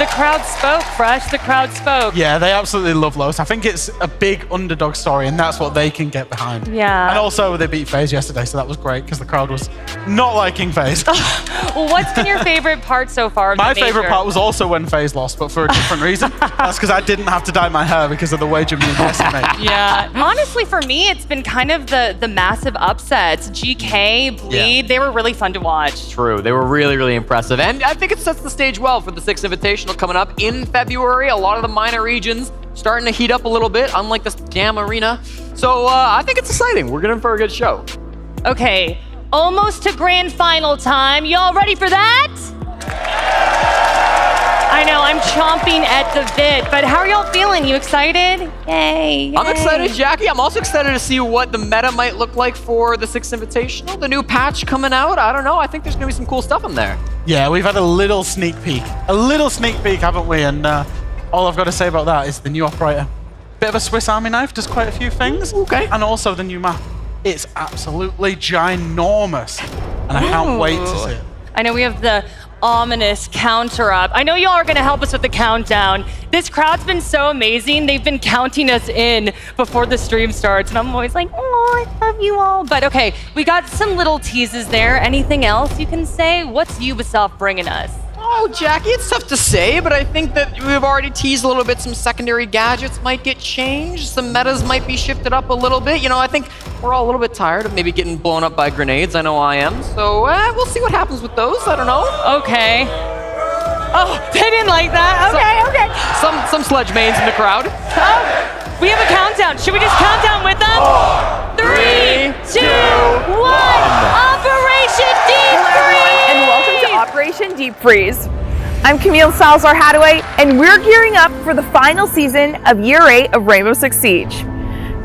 The crowd spoke, Fresh. The crowd spoke. Yeah, they absolutely love Los. I think it's a big underdog story, and that's what they can get behind. Yeah. And also, they beat FaZe yesterday, so that was great because the crowd was not liking FaZe. Well, what's been your favorite part so far of My the major? favorite part was also when FaZe lost, but for a different reason. That's because I didn't have to dye my hair because of the wager me and Jesse made. Yeah, honestly, for me, it's been kind of the massive upsets. GK, Bleed, they were really fun to watch. True, they were really, really impressive. And I think it sets the stage well for the 6th Invitational coming up in February. A lot of the minor regions starting to heat up a little bit, unlike the Jam Arena. So I think it's exciting. We're in for a good show. Okay, almost to grand final time. Y'all ready for that? I know, I'm chomping at the bit, but how are y'all feeling? You excited? Yay. I'm excited, Jackie. I'm also excited to see what the meta might look like for the 6th Invitational. The new patch coming out. I don't know. I think there's going to be some cool stuff in there. Yeah, we've had a little sneak peek. Haven't we? And all I've got to say about that is the new operator. Bit of a Swiss Army knife, does quite a few things. Okay. And also the new map. It's absolutely ginormous. And I can't wait to see it. I know we have the ominous counter up. I know y'all are gonna help us with the countdown. This crowd's been so amazing. They've been counting us in before the stream starts, and I'm always like, oh, I love you all. But okay, we got some little teases there. Anything else you can say? What's Ubisoft bringing us? Oh, Jackie, it's tough to say, but I think that we've already teased a little bit. Some secondary gadgets might get changed. Some metas might be shifted up a little bit. You know, I think we're all a little bit tired of maybe getting blown up by grenades. I know I am. So we'll see what happens with those. I don't know. Okay. Oh, they didn't like that. Okay. Some sledge mains in the crowd. Oh, we have a countdown. Should we just count down with them? 3, 2, 1. Operation Deep Freeze! And welcome to Operation Deep Freeze. I'm Camille Salazar-Hadaway, and we're gearing up for the final season of Year 8 of Rainbow Six Siege.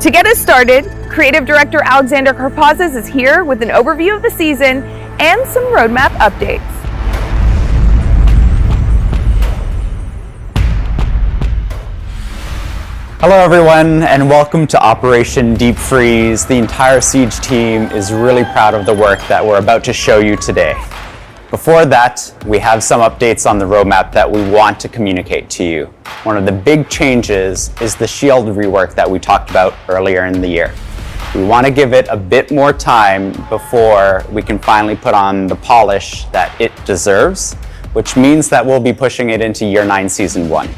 To get us started, Creative Director Alexander Karpazes is here with an overview of the season and some roadmap updates. Hello everyone, and welcome to Operation Deep Freeze. The entire Siege team is really proud of the work that we're about to show you today. Before that, we have some updates on the roadmap that we want to communicate to you. One of the big changes is the shield rework that we talked about earlier in the year. We want to give it a bit more time before we can finally put on the polish that it deserves, which means that we'll be pushing it into Year 9 Season 1.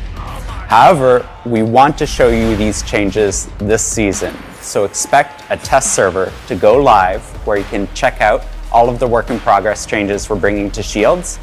However, we want to show you these changes this season, so expect a test server to go live where you can check out all of the work in progress changes we're bringing to Shields,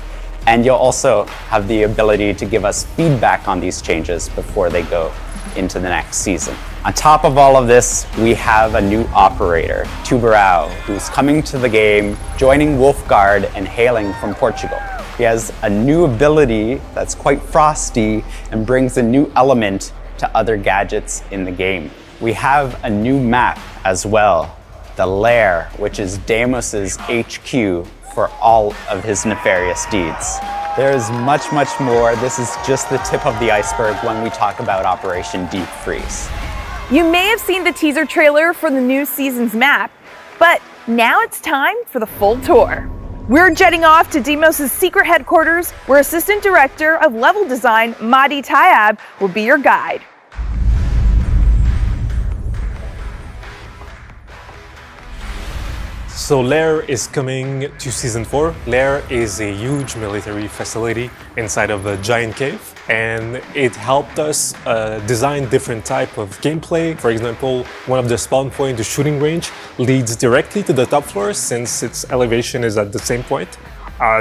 and you'll also have the ability to give us feedback on these changes before they go into the next season. On top of all of this, we have a new operator, Tubarão, who's coming to the game, joining Wolfguard and hailing from Portugal. He has a new ability that's quite frosty and brings a new element to other gadgets in the game. We have a new map as well, the Lair, which is Deimos's HQ for all of his nefarious deeds. There is much, much more. This is just the tip of the iceberg when we talk about Operation Deep Freeze. You may have seen the teaser trailer for the new season's map. But now it's time for the full tour. We're jetting off to Demos' secret headquarters, where Assistant Director of Level Design, Mahdi Tayab, will be your guide. So Lair is coming to Season 4. Lair is a huge military facility inside of a giant cave, and it helped us design different type of gameplay. For example, one of the spawn points, the shooting range, leads directly to the top floor since its elevation is at the same point.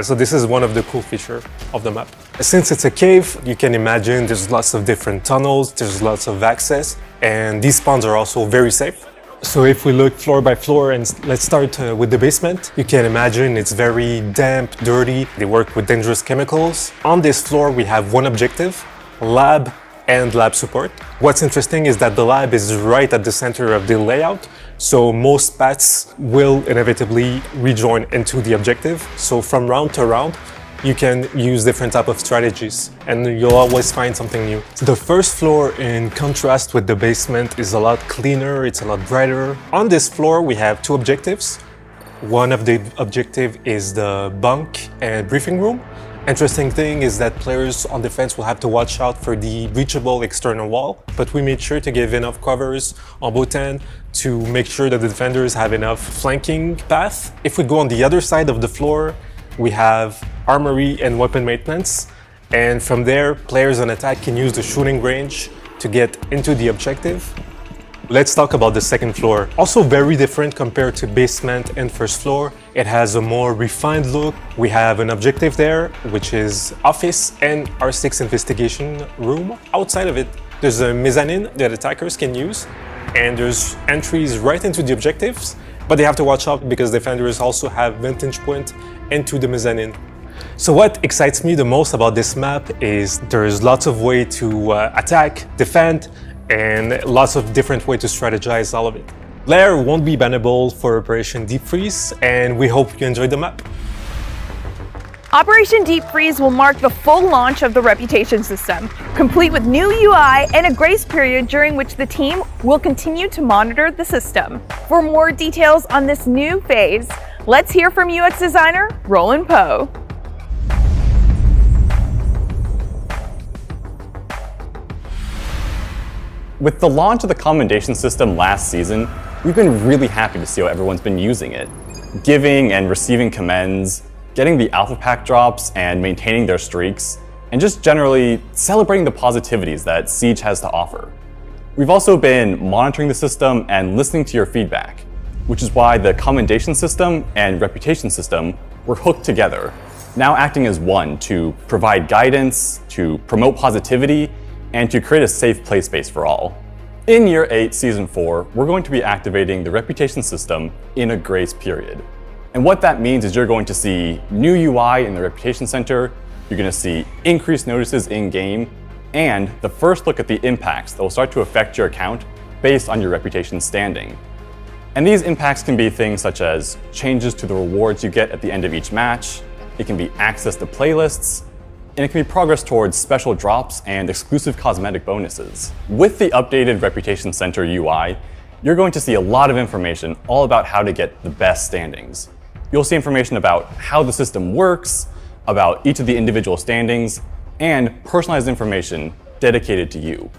So this is one of the cool features of the map. Since it's a cave, you can imagine there's lots of different tunnels, there's lots of access, and these spawns are also very safe. So if we look floor by floor, and let's start with the basement, you can imagine it's very damp, dirty. They work with dangerous chemicals. On this floor, we have one objective, lab and lab support. What's interesting is that the lab is right at the center of the layout, so most paths will inevitably rejoin into the objective. So from round to round, you can use different type of strategies and you'll always find something new. The first floor, in contrast with the basement, is a lot cleaner, it's a lot brighter. On this floor we have two objectives. One of the objective is the bunk and briefing room. Interesting thing is that players on defense will have to watch out for the reachable external wall, but we made sure to give enough covers on both ends to make sure that the defenders have enough flanking path. If we go on the other side of the floor, we have armory and weapon maintenance, and from there players on attack can use the shooting range to get into the objective. Let's talk about the second floor. Also very different compared to basement and first floor. It has a more refined look. We have an objective there, which is office and R6 investigation room. Outside of it, there's a mezzanine that attackers can use, and there's entries right into the objectives, but they have to watch out because defenders also have vantage point into the mezzanine. So what excites me the most about this map is there's lots of ways to attack, defend, and lots of different ways to strategize all of it. Lair won't be bannable for Operation Deep Freeze, and we hope you enjoyed the map. Operation Deep Freeze will mark the full launch of the Reputation system, complete with new UI and a grace period during which the team will continue to monitor the system. For more details on this new phase, let's hear from UX designer Roland Poe. With the launch of the commendation system last season, we've been really happy to see how everyone's been using it. Giving and receiving commends, getting the alpha pack drops and maintaining their streaks, and just generally celebrating the positivities that Siege has to offer. We've also been monitoring the system and listening to your feedback, which is why the commendation system and reputation system were hooked together, now acting as one to provide guidance, to promote positivity, and to create a safe play space for all. In Year 8, Season 4, we're going to be activating the reputation system in a grace period. And what that means is you're going to see new UI in the Reputation Center, you're going to see increased notices in-game, and the first look at the impacts that will start to affect your account based on your reputation standing. And these impacts can be things such as changes to the rewards you get at the end of each match, it can be access to playlists, and it can be progress towards special drops and exclusive cosmetic bonuses. With the updated Reputation Center UI, you're going to see a lot of information all about how to get the best standings. You'll see information about how the system works, about each of the individual standings, and personalized information dedicated to you.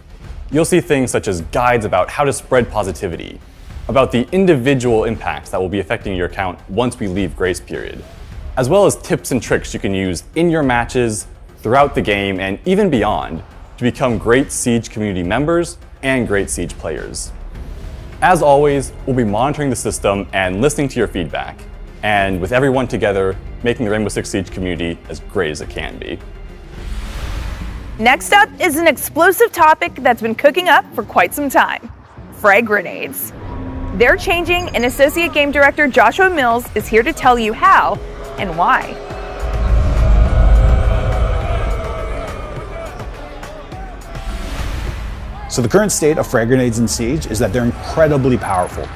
You'll see things such as guides about how to spread positivity, about the individual impacts that will be affecting your account once we leave grace period, as well as tips and tricks you can use in your matches, throughout the game, and even beyond to become great Siege community members and great Siege players. As always, we'll be monitoring the system and listening to your feedback, and with everyone together, making the Rainbow Six Siege community as great as it can be. Next up is an explosive topic that's been cooking up for quite some time: frag grenades. They're changing, and Associate Game Director Joshua Mills is here to tell you how and why. So the current state of frag grenades in Siege is that they're incredibly powerful.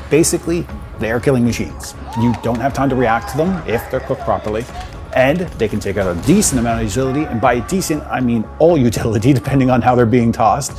Basically, they are killing machines. You don't have time to react to them if they're cooked properly, and they can take out a decent amount of utility, and by decent, I mean all utility, depending on how they're being tossed.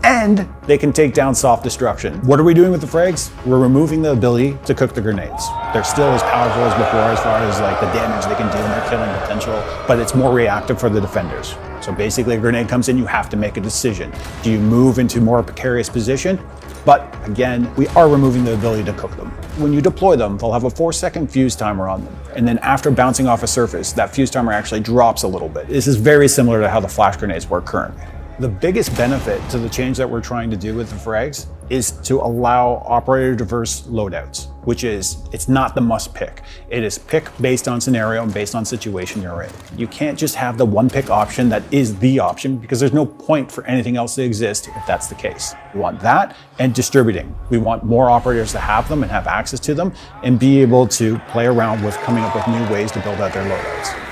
and they can take down soft destruction. What are we doing with the frags? We're removing the ability to cook the grenades. They're still as powerful as before as far as like the damage they can do and their killing potential, but it's more reactive for the defenders. So basically a grenade comes in, you have to make a decision. Do you move into more precarious position? But again, we are removing the ability to cook them. When you deploy them, they'll have a 4-second fuse timer on them. And then after bouncing off a surface, that fuse timer actually drops a little bit. This is very similar to how the flash grenades work currently. The biggest benefit to the change that we're trying to do with the frags is to allow operator diverse loadouts, which is, it's not the must pick. It is pick based on scenario and based on situation you're in. You can't just have the one pick option that is the option because there's no point for anything else to exist if that's the case. We want that and distributing. We want more operators to have them and have access to them and be able to play around with coming up with new ways to build out their loadouts.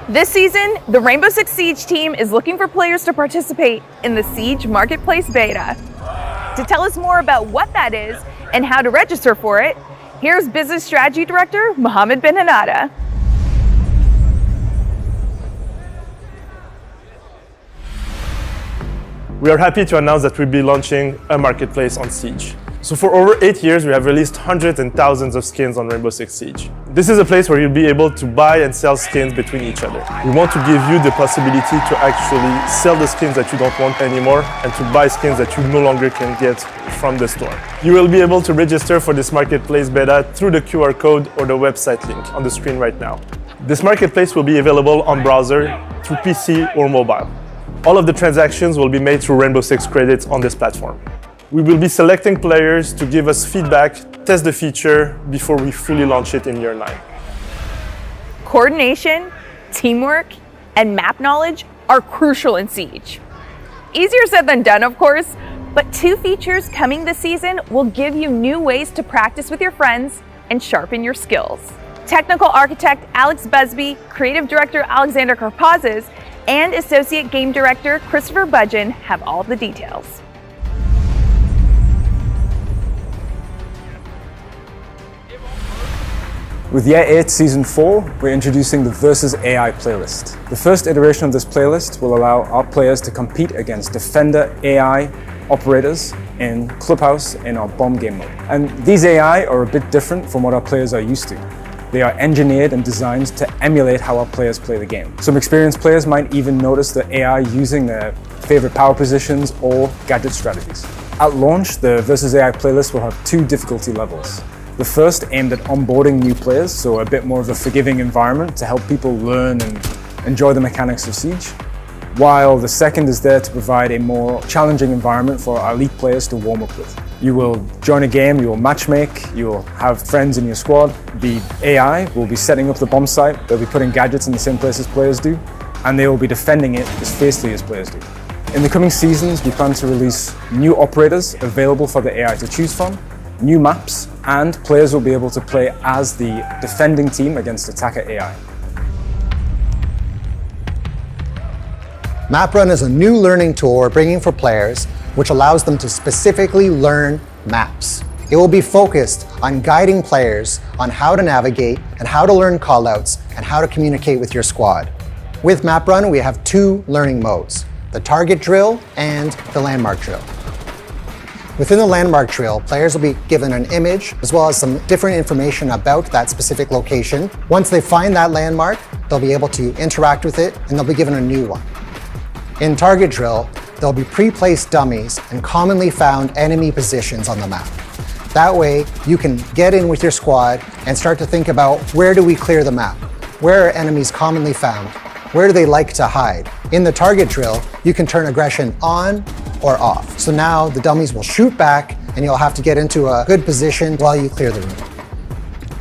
This season, the Rainbow Six Siege team is looking for players to participate in the Siege Marketplace Beta. To tell us more about what that is and how to register for it, here's Business Strategy Director Mohammed Ben Hanada. We are happy to announce that we'll be launching a marketplace on Siege. So for over 8 years, we have released hundreds and thousands of skins on Rainbow Six Siege. This is a place where you'll be able to buy and sell skins between each other. We want to give you the possibility to actually sell the skins that you don't want anymore and to buy skins that you no longer can get from the store. You will be able to register for this marketplace beta through the QR code or the website link on the screen right now. This marketplace will be available on browser, through PC or mobile. All of the transactions will be made through Rainbow Six credits on this platform. We will be selecting players to give us feedback, test the feature before we fully launch it in year 9. Coordination, teamwork, and map knowledge are crucial in Siege. Easier said than done, of course, but 2 features coming this season will give you new ways to practice with your friends and sharpen your skills. Technical architect Alex Busby, creative director Alexander Karpazes, and associate game director Christopher Budgeon have all the details. With Yacht 8 Season 4, we're introducing the Versus AI playlist. The first iteration of this playlist will allow our players to compete against Defender AI operators in Clubhouse in our bomb game mode. And these AI are a bit different from what our players are used to. They are engineered and designed to emulate how our players play the game. Some experienced players might even notice the AI using their favorite power positions or gadget strategies. At launch, the Versus AI playlist will have 2 difficulty levels. The first aimed at onboarding new players, so a bit more of a forgiving environment to help people learn and enjoy the mechanics of Siege, while the second is there to provide a more challenging environment for our elite players to warm up with. You will join a game, you will matchmake, you will have friends in your squad. The AI will be setting up the bomb site, they'll be putting gadgets in the same place as players do, and they will be defending it as fiercely as players do. In the coming seasons, we plan to release new operators available for the AI to choose from, new maps, and players will be able to play as the defending team against attacker AI. MapRun is a new learning tool we're bringing for players, which allows them to specifically learn maps. It will be focused on guiding players on how to navigate and how to learn callouts and how to communicate with your squad. With MapRun, we have 2 learning modes, the target drill and the landmark drill. Within the landmark drill, players will be given an image as well as some different information about that specific location. Once they find that landmark, they'll be able to interact with it and they'll be given a new one. In target drill, there'll be pre-placed dummies and commonly found enemy positions on the map. That way, you can get in with your squad and start to think about where do we clear the map? Where are enemies commonly found? Where do they like to hide? In the target drill, you can turn aggression on or off. So now the dummies will shoot back and you'll have to get into a good position while you clear the room.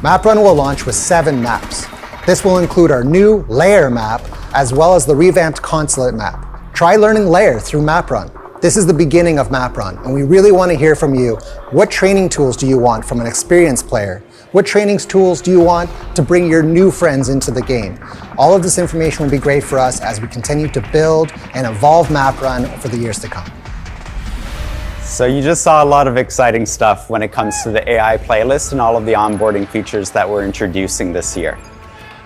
MapRun will launch with 7 maps. This will include our new Lair map as well as the revamped Consulate map. Try learning Lair through MapRun. This is the beginning of MapRun, and we really want to hear from you. What training tools do you want from an experienced player? What training tools do you want to bring your new friends into the game? All of this information will be great for us as we continue to build and evolve MapRun for the years to come. So you just saw a lot of exciting stuff when it comes to the AI playlist and all of the onboarding features that we're introducing this year.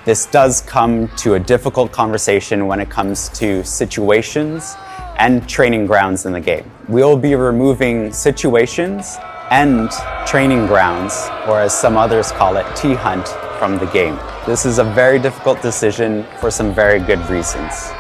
This does come to a difficult conversation when it comes to situations and training grounds in the game. We'll be removing situations and training grounds, or as some others call it, T-hunt, from the game. This is a very difficult decision for some very good reasons.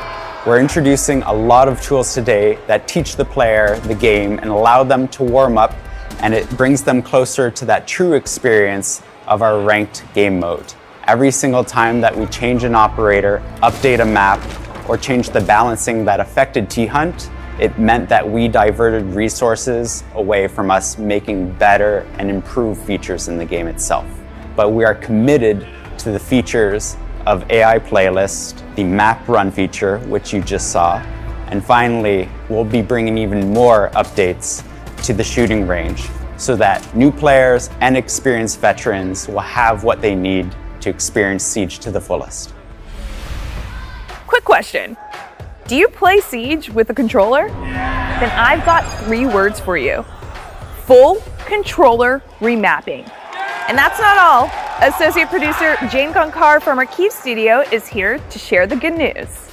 We're introducing a lot of tools today that teach the player the game and allow them to warm up, and it brings them closer to that true experience of our ranked game mode. Every single time that we change an operator, update a map, or change the balancing that affected T-hunt, it meant that we diverted resources away from us making better and improved features in the game itself. But we are committed to the features of AI Playlist, the map run feature, which you just saw, and finally, we'll be bringing even more updates to the shooting range so that new players and experienced veterans will have what they need to experience Siege to the fullest. Quick question. Do you play Siege with a controller? Then I've got 3 words for you. Full controller remapping. And that's not all. Associate producer Jane Gonkar from our Kyiv studio is here to share the good news.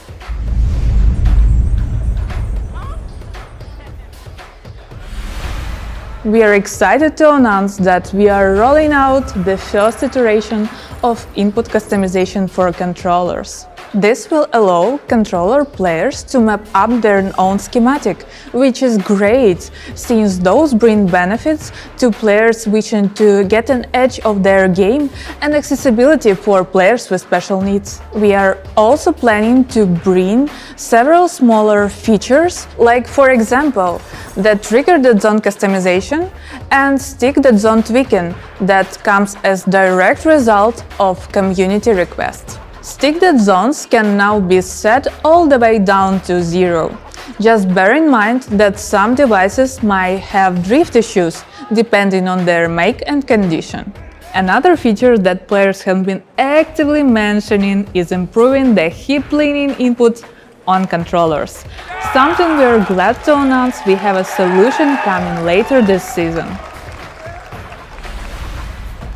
We are excited to announce that we are rolling out the first iteration of input customization for controllers. This will allow controller players to map up their own schematic, which is great, since those bring benefits to players wishing to get an edge of their game and accessibility for players with special needs. We are also planning to bring several smaller features, like for example, the trigger.zone customization and stick.zone tweaking that comes as direct result of community requests. Stick.zones can now be set all the way down to 0. Just bear in mind that some devices might have drift issues depending on their make and condition. Another feature that players have been actively mentioning is improving the hip leaning input on controllers. Something we are glad to announce we have a solution coming later this season.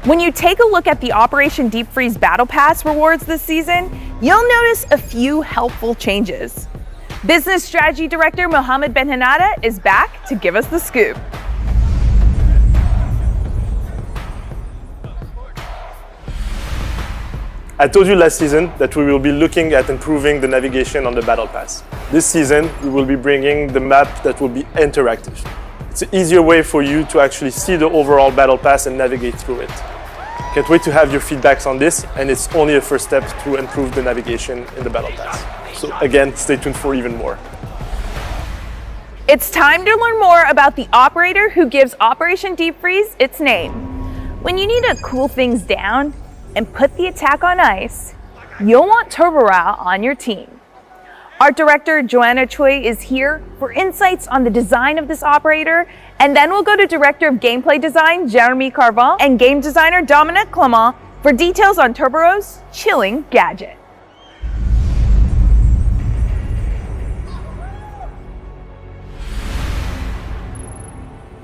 When you take a look at the Operation Deep Freeze Battle Pass rewards this season, you'll notice a few helpful changes. Business Strategy Director Mohammed Ben-Hanada is back to give us the scoop. I told you last season that we will be looking at improving the navigation on the Battle Pass. This season, we will be bringing the map that will be interactive. It's an easier way for you to actually see the overall Battle Pass and navigate through it. Can't wait to have your feedbacks on this, and it's only a first step to improve the navigation in the Battle Pass. So again, stay tuned for even more. It's time to learn more about the operator who gives Operation Deep Freeze its name. When you need to cool things down and put the attack on ice, you'll want Turboral on your team. Art director Joanna Choi is here for insights on the design of this operator, and then we'll go to Director of Gameplay Design Jeremy Carvin and Game Designer Dominic Clement for details on Turbo's chilling gadget.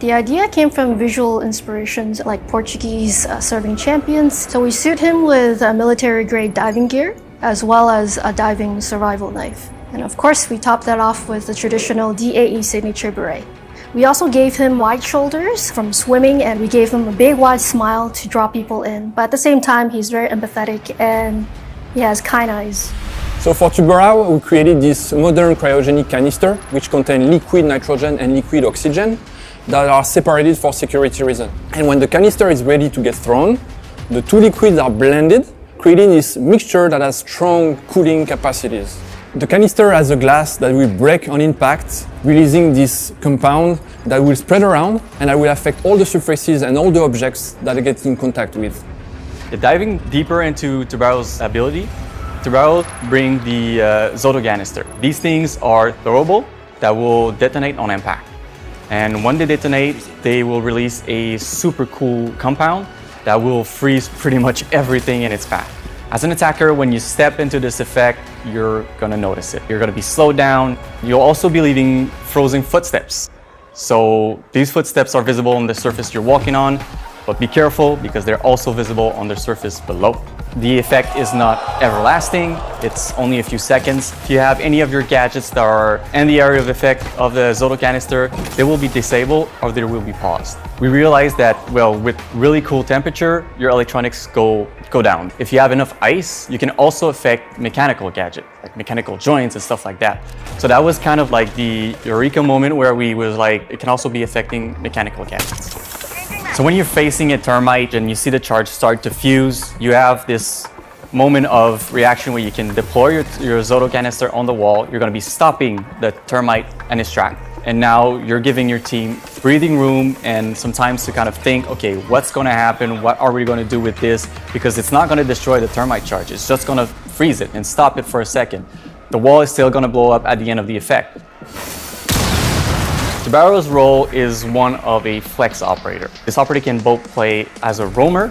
The idea came from visual inspirations like Portuguese serving champions, so we suit him with military-grade diving gear as well as a diving survival knife. And of course, we topped that off with the traditional DAE signature beret. We also gave him wide shoulders from swimming, and we gave him a big wide smile to draw people in. But at the same time, he's very empathetic and he has kind eyes. So for Turboral, we created this modern cryogenic canister, which contains liquid nitrogen and liquid oxygen that are separated for security reasons. And when the canister is ready to get thrown, the two liquids are blended, creating this mixture that has strong cooling capacities. The canister has a glass that will break on impact, releasing this compound that will spread around and that will affect all the surfaces and all the objects that it gets in contact with. Diving deeper into Turboral's ability, Turboral brings the Zoto canister. These things are throwable that will detonate on impact. And when they detonate, they will release a super cool compound that will freeze pretty much everything in its path. As an attacker, when you step into this effect, you're gonna notice it. You're gonna be slowed down. You'll also be leaving frozen footsteps. So these footsteps are visible on the surface you're walking on. but be careful because they're also visible on the surface below. The effect is not everlasting, it's only a few seconds. If you have any of your gadgets that are in the area of effect of the Zoto canister, they will be disabled or they will be paused. We realized that, well, with really cool temperature, your electronics go down. If you have enough ice, you can also affect mechanical gadgets, like mechanical joints and stuff like that. So that was kind of like the eureka moment where we was like, it can also be affecting mechanical gadgets. So when you're facing a termite and you see the charge start to fuse, you have this moment of reaction where you can deploy your Zoto canister on the wall. You're going to be stopping the termite and its track. And now you're giving your team breathing room and some time to kind of think, okay, what's going to happen? What are we going to do with this? Because it's not going to destroy the termite charge. It's just going to freeze it and stop it for a second. The wall is still going to blow up at the end of the effect. Tubaro's role is one of a flex operator. This operator can both play as a roamer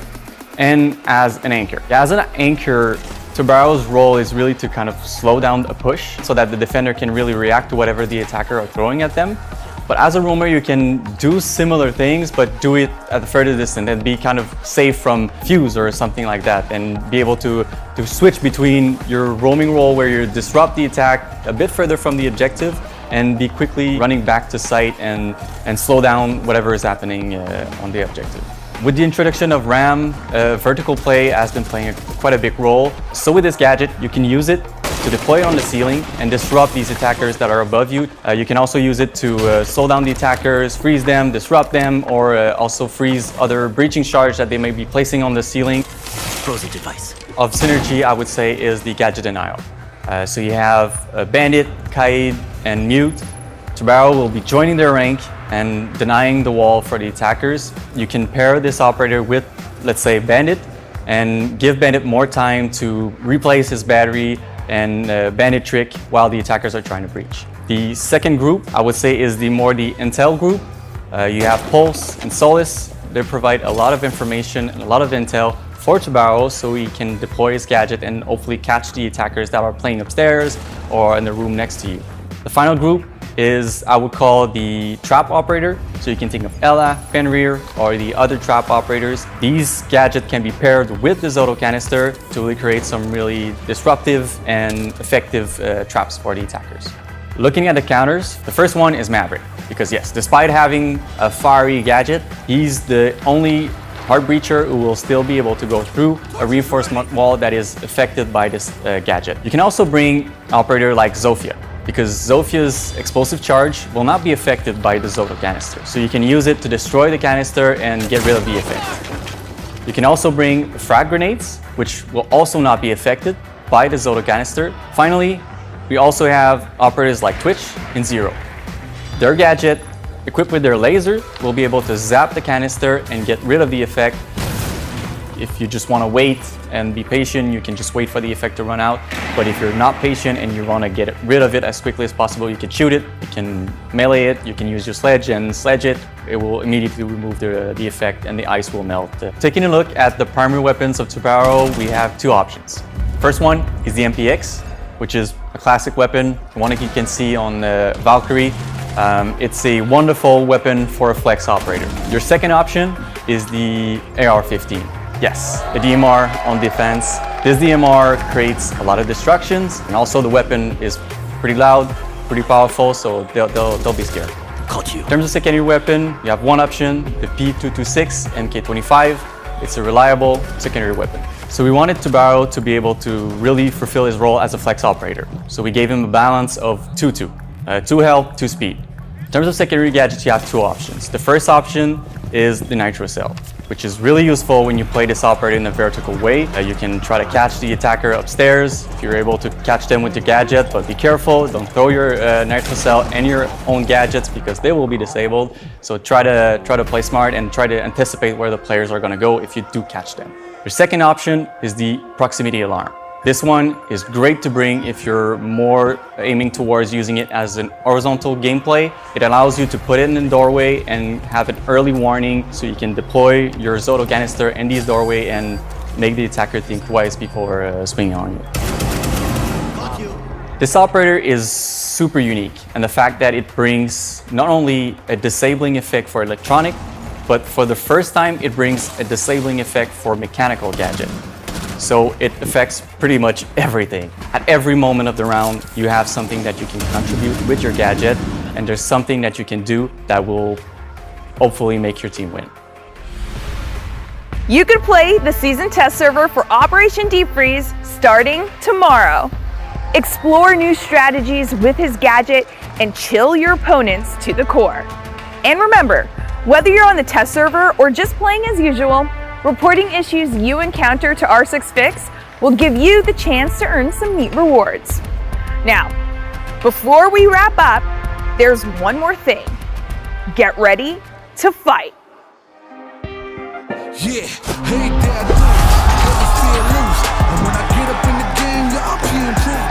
and as an anchor. As an anchor, Tubaro's role is really to kind of slow down a push so that the defender can really react to whatever the attacker are throwing at them. But as a roamer, you can do similar things, but do it at a further distance and be kind of safe from fuse or something like that, and be able to switch between your roaming role where you disrupt the attack a bit further from the objective and be quickly running back to site and slow down whatever is happening on the objective. With the introduction of RAM, vertical play has been playing quite a big role. So with this gadget, you can use it to deploy it on the ceiling and disrupt these attackers that are above you. You can also use it to slow down the attackers, freeze them, disrupt them, or also freeze other breaching charge that they may be placing on the ceiling. Explosive device. Of synergy, I would say, is the gadget denial. So you have Bandit, Kaid, and Mute. Tubaro will be joining their rank and denying the wall for the attackers. You can pair this operator with, let's say, Bandit, and give Bandit more time to replace his battery and Bandit trick while the attackers are trying to breach. The second group, I would say, is the intel group. You have Pulse and Solace. They provide a lot of information and a lot of intel for Tubaro so he can deploy his gadget and hopefully catch the attackers that are playing upstairs or in the room next to you. The final group is, I would call, the trap operator. So you can think of Ella, Fenrir, or the other trap operators. These gadgets can be paired with the Zoto canister to really create some really disruptive and effective traps for the attackers. Looking at the counters, the first one is Maverick, because yes, despite having a fiery gadget, he's the only hard breacher who will still be able to go through a reinforcement wall that is affected by this gadget. You can also bring an operator like Zofia, because Zofia's explosive charge will not be affected by the Zoto canister. So you can use it to destroy the canister and get rid of the effect. You can also bring frag grenades, which will also not be affected by the Zoto canister. Finally, we also have operators like Twitch and Zero. Their gadget, equipped with their laser, will be able to zap the canister and get rid of the effect. If you just want to wait and be patient, you can just wait for the effect to run out. But if you're not patient and you want to get rid of it as quickly as possible, you can shoot it, you can melee it, you can use your sledge and sledge it. It will immediately remove the effect and the ice will melt. Taking a look at the primary weapons of Tubaro, we have two options. First one is the MPX, which is a classic weapon, one that you can see on Valkyrie. It's a wonderful weapon for a flex operator. Your second option is the AR-15. Yes, the DMR on defense. This DMR creates a lot of distractions, and also the weapon is pretty loud, pretty powerful, so they'll be scared. Caught you. In terms of secondary weapon, you have one option, the P226 MK25. It's a reliable secondary weapon. So we wanted Tubaro to be able to really fulfill his role as a flex operator. So we gave him a balance of 2-2. 2 health, 2 speed. In terms of secondary gadgets, you have two options. The first option is the Nitro Cell, which is really useful when you play this operator in a vertical way. You can try to catch the attacker upstairs if you're able to catch them with your gadget, but be careful, don't throw your Nitro Cell and your own gadgets because they will be disabled. So try to play smart and try to anticipate where the players are going to go if you do catch them. Your second option is the Proximity Alarm. This one is great to bring if you're more aiming towards using it as an horizontal gameplay. It allows you to put it in the doorway and have an early warning so you can deploy your Zoto canister in this doorway and make the attacker think twice before swinging on you. This operator is super unique, and the fact that it brings not only a disabling effect for electronic, but for the first time, it brings a disabling effect for mechanical gadget. So it affects pretty much everything. At every moment of the round, you have something that you can contribute with your gadget, and there's something that you can do that will hopefully make your team win. You can play the season test server for Operation Deep Freeze starting tomorrow. Explore new strategies with his gadget and chill your opponents to the core. And remember, whether you're on the test server or just playing as usual, reporting issues you encounter to R6Fix will give you the chance to earn some neat rewards. Now, before we wrap up, there's one more thing. Get ready to fight. Yeah, hey there, dude. Never feel loose. And when I get up in the game, y'all can improve.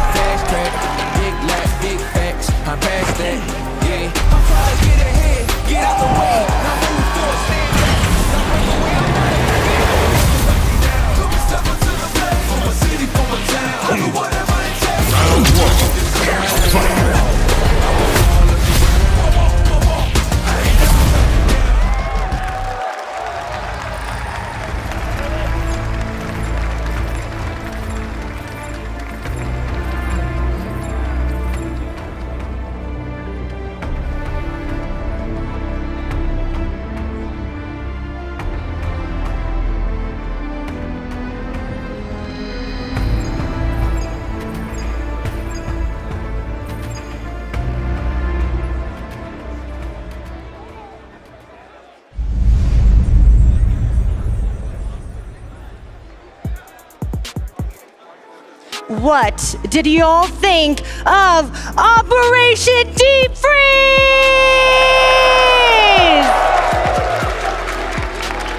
Fast track, big lap, big facts. I'm past that, yeah. I'm trying to get ahead, get out the way. Now move forward, stand back. Put me step into the play. From a city, from a town. I'll do whatever it takes. Round one, fight. What did you all think of Operation Deep Freeze?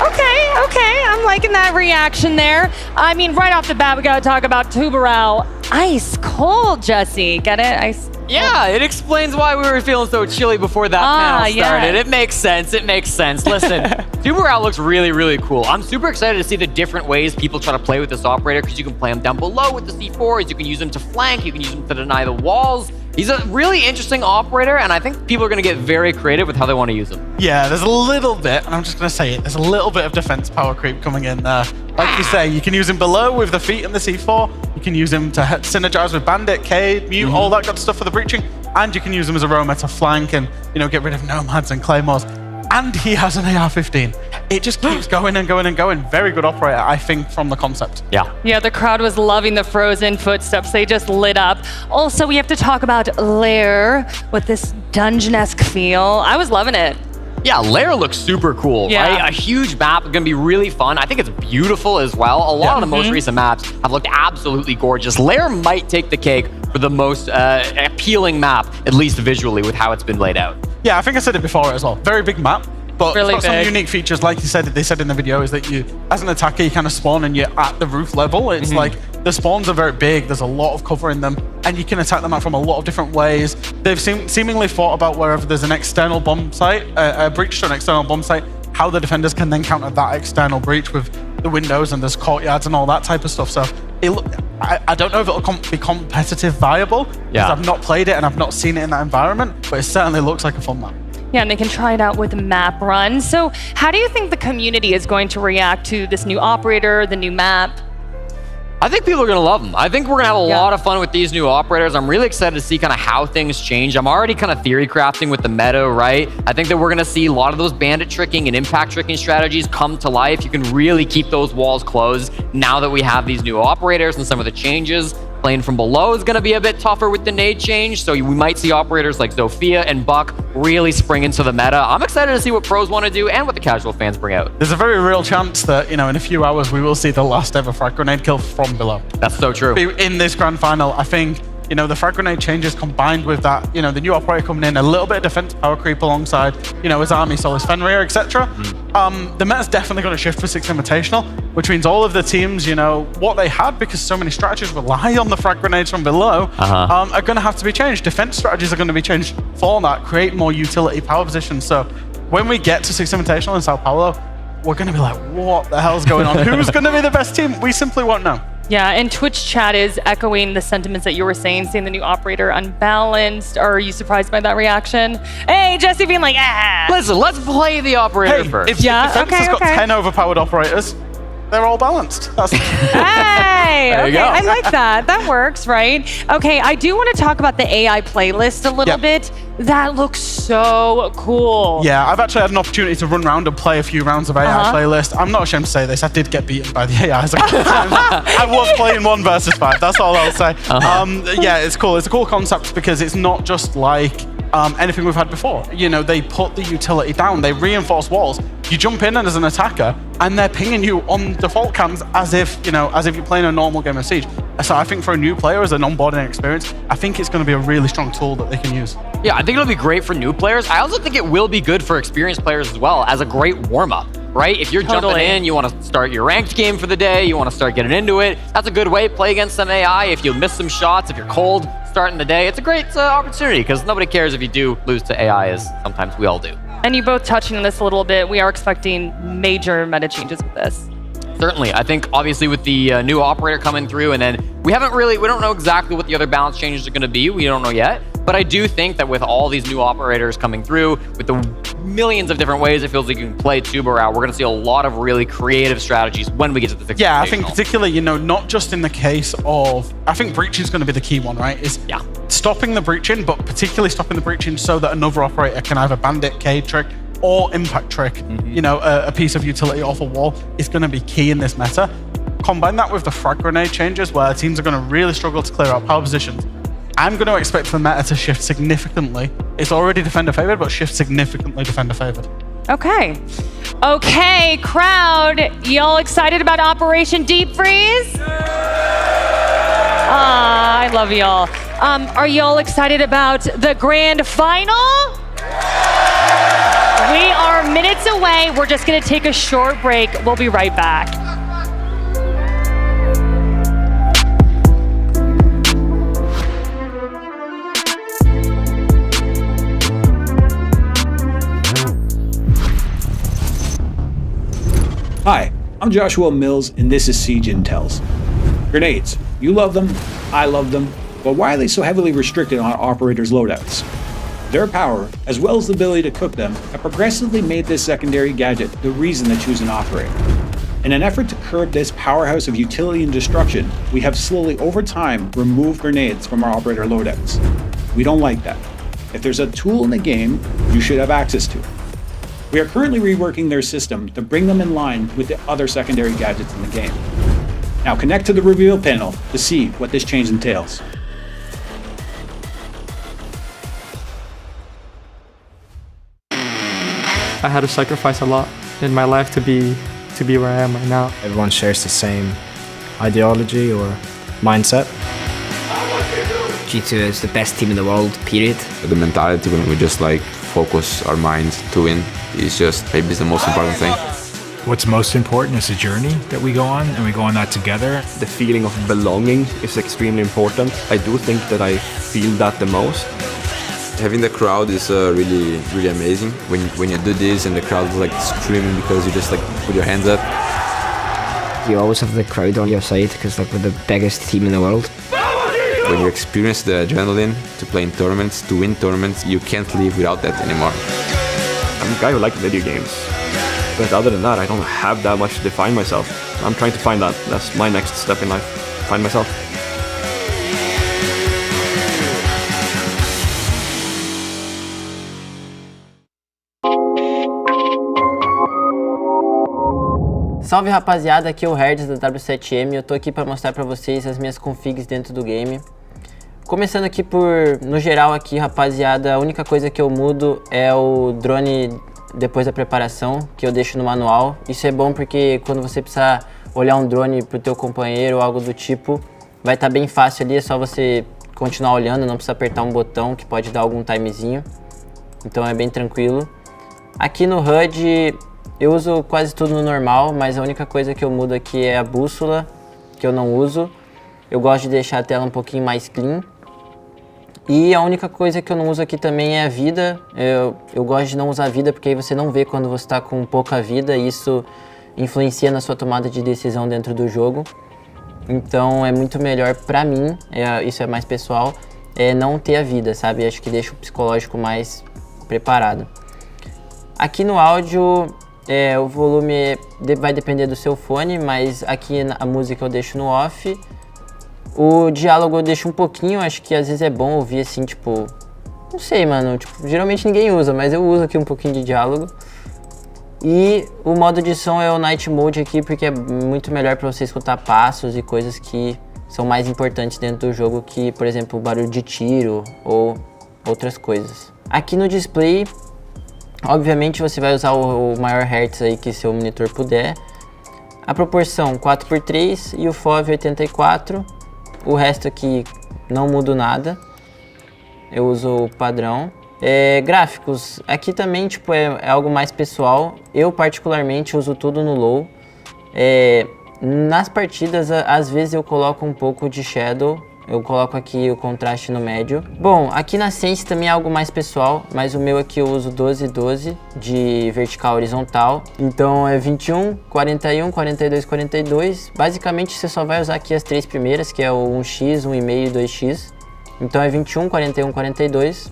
Okay, I'm liking that reaction there. I mean, right off the bat, we gotta talk about Tubarão. Ice cold, Jesse. Get it? Ice. Yeah, it explains why we were feeling so chilly before that panel started. Yeah. It makes sense. Listen, Tubarão looks really, really cool. I'm super excited to see the different ways people try to play with this operator, because you can play him down below with the C4s, you can use him to flank, you can use him to deny the walls. He's a really interesting operator, and I think people are going to get very creative with how they want to use him. Yeah, there's a little bit, and I'm just going to say it, there's a little bit of defense power creep coming in there. Like you say, you can use him below with the feet and the C4, you can use him to synergize with Bandit, Cade, Mute, all that good stuff for the breaching, and you can use him as a roamer to flank and, you know, get rid of nomads and claymores. And he has an AR-15. It just keeps going and going and going. Very good operator, I think, from the concept. Yeah, the crowd was loving the frozen footsteps. They just lit up. Also, we have to talk about Lair with this dungeon-esque feel. I was loving it. Yeah, Lair looks super cool, right? A huge map, gonna be really fun. I think it's beautiful as well. A lot of the most recent maps have looked absolutely gorgeous. Lair might take the cake for the most appealing map, at least visually, with how it's been laid out. Yeah, I think I said it before as well. Very big map, but really it's got some unique features. Like you said, they said in the video, is that you, as an attacker, you kind of spawn and you're at the roof level. It's like the spawns are very big. There's a lot of cover in them, and you can attack them out from a lot of different ways. They've seemingly thought about wherever there's an external bomb site, a breach to an external bomb site, how the defenders can then counter that external breach with the windows and there's courtyards and all that type of stuff. So I don't know if it'll be competitive viable, because I've not played it and I've not seen it in that environment, but it certainly looks like a fun map. Yeah, and they can try it out with map run. So how do you think the community is going to react to this new operator, the new map? I think people are going to love them. I think we're going to have a lot of fun with these new operators. I'm really excited to see kind of how things change. I'm already kind of theory crafting with the meta, right? I think that we're going to see a lot of those bandit tricking and impact tricking strategies come to life. You can really keep those walls closed now that we have these new operators and some of the changes. Playing from below is going to be a bit tougher with the nade change, so we might see operators like Zofia and Buck really spring into the meta. I'm excited to see what pros want to do and what the casual fans bring out. There's a very real chance that, you know, in a few hours we will see the last ever frag grenade kill from below. That's so true. In this grand final, I think, you know, the frag grenade changes combined with that, you know, the new operator coming in, a little bit of defense power creep alongside, you know, his army, Solus Fenrir, etc. The meta's definitely going to shift for Six Invitational, which means all of the teams, you know, what they had, because so many strategies rely on the frag grenades from below, are going to have to be changed. Defense strategies are going to be changed for that, create more utility power positions. So when we get to Six Invitational in Sao Paulo, we're going to be like, what the hell's going on? Who's going to be the best team? We simply won't know. Yeah, and Twitch chat is echoing the sentiments that you were saying the new operator unbalanced. Are you surprised by that reaction? Hey, Jesse being like, ah. Listen, let's play the operator first. If defense has got 10 overpowered operators, they're all balanced. Hey, There you okay, go. I like that. That works, right? Okay, I do want to talk about the AI playlist a little bit. That looks so cool. Yeah, I've actually had an opportunity to run around and play a few rounds of AI playlist. I'm not ashamed to say this. I did get beaten by the AIs a couple of times. I was playing 1 versus 5. That's all I'll say. Yeah, it's cool. It's a cool concept because it's not just like anything we've had before. You know, they put the utility down. They reinforce walls. You jump in as an attacker, and they're pinging you on default cams as if you're playing a normal game of Siege. So I think for a new player as an onboarding experience, I think it's going to be a really strong tool that they can use. Yeah, I think it'll be great for new players. I also think it will be good for experienced players as well as a great warm-up, right? If you're jumping in, you want to start your ranked game for the day, you want to start getting into it, that's a good way. Play against some AI. If you miss some shots, if you're cold starting the day, it's a great opportunity because nobody cares if you do lose to AI, as sometimes we all do. And you both touching on this a little bit. We are expecting major meta changes with this. Certainly. I think obviously with the new operator coming through, and then we don't know exactly what the other balance changes are going to be. We don't know yet. But I do think that with all these new operators coming through, with the millions of different ways it feels like you can play Tuber out, we're going to see a lot of really creative strategies when we get to the 6th Yeah, I think particularly, not just in the case of, I think breaching is going to be the key one, right? Is stopping the breaching, but particularly stopping the breaching so that another operator can either bandit, Cade trick, or impact trick, a piece of utility off a wall is going to be key in this meta. Combine that with the frag grenade changes where teams are going to really struggle to clear out power positions. I'm going to expect the meta to shift significantly. It's already defender favored, but shift significantly defender favored. Okay. Okay, crowd, y'all excited about Operation Deep Freeze? I love y'all. Are y'all excited about the grand final? We are minutes away. We're just gonna take a short break. We'll be right back. Hi, I'm Joshua Mills, and this is Siege Intels. Grenades. You love them, I love them, but why are they so heavily restricted on operators' loadouts? Their power, as well as the ability to cook them, have progressively made this secondary gadget the reason to choose an operator. In an effort to curb this powerhouse of utility and destruction, we have slowly over time removed grenades from our operator loadouts. We don't like that. If there's a tool in the game, you should have access to it. We are currently reworking their system to bring them in line with the other secondary gadgets in the game. Now connect to the reveal panel to see what this change entails. I had to sacrifice a lot in my life to be where I am right now. Everyone shares the same ideology or mindset. G2 is the best team in the world, period. The mentality when we just focus our minds to win is just maybe the most important thing. What's most important is the journey that we go on, and we go on that together. The feeling of belonging is extremely important. I do think that I feel that the most. Having the crowd is really, really amazing. When you do this and the crowd is screaming because you just put your hands up. You always have the crowd on your side because we're the biggest team in the world. When you experience the adrenaline to play in tournaments, to win tournaments, you can't live without that anymore. I'm a guy who likes video games. But other than that, I don't have that much to define myself. I'm trying to find that. That's my next step in life. Find myself. Salve rapaziada, aqui é o Herds da W7M e eu tô aqui para mostrar para vocês as minhas configs dentro do game. Começando aqui no geral aqui, rapaziada, a única coisa que eu mudo é o drone depois da preparação, que eu deixo no manual. Isso é bom porque quando você precisar olhar um drone pro teu companheiro ou algo do tipo, vai estar bem fácil ali, é só você continuar olhando, não precisa apertar um botão que pode dar algum timezinho. Então é bem tranquilo. Aqui no HUD eu uso quase tudo no normal, mas a única coisa que eu mudo aqui é a bússola, que eu não uso. Eu gosto de deixar a tela um pouquinho mais clean. E a única coisa que eu não uso aqui também é a vida. Eu gosto de não usar vida porque aí você não vê quando você está com pouca vida e isso influencia na sua tomada de decisão dentro do jogo. Então é muito melhor pra mim, isso é mais pessoal, não ter a vida, sabe? Acho que deixa o psicológico mais preparado. Aqui no áudio, o volume vai depender do seu fone, mas aqui a música eu deixo no off. O diálogo eu deixo um pouquinho, acho que às vezes é bom ouvir assim, tipo... Não sei, mano, tipo, geralmente ninguém usa, mas eu uso aqui um pouquinho de diálogo. E o modo de som é o Night Mode aqui, porque é muito melhor para você escutar passos e coisas que são mais importantes dentro do jogo, que, por exemplo, o barulho de tiro ou outras coisas. Aqui no display, obviamente você vai usar o maior hertz aí que seu monitor puder. A proporção 4x3 e o FOV 84. O resto aqui não mudo nada. Eu uso o padrão. Gráficos, aqui também tipo, é algo mais pessoal. Eu particularmente uso tudo no low. Nas partidas, às vezes eu coloco um pouco de shadow. Eu coloco aqui o contraste no médio. Bom, aqui na Sense também é algo mais pessoal, mas o meu aqui eu uso 12-12 de vertical horizontal. Então é 21, 41, 42, 42. Basicamente você só vai usar aqui as três primeiras, que é o 1x, 1,5 e 2x. Então é 21, 41, 42.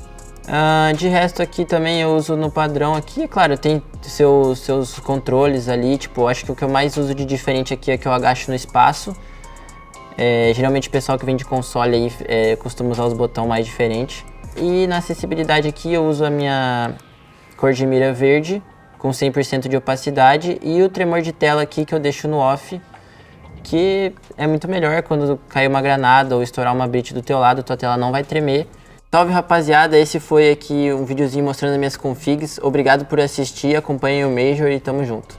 De resto aqui também eu uso no padrão aqui, claro, tem seus controles ali, tipo, acho que o que eu mais uso de diferente aqui é que eu agacho no espaço. Geralmente o pessoal que vem de console aí costuma usar os botões mais diferentes. E na acessibilidade aqui eu uso a minha cor de mira verde com 100% de opacidade e o tremor de tela aqui que eu deixo no off, que é muito melhor quando cair uma granada ou estourar uma breach do teu lado, tua tela não vai tremer. Salve rapaziada, esse foi aqui um videozinho mostrando as minhas configs. Obrigado por assistir, acompanhem o Major e tamo junto.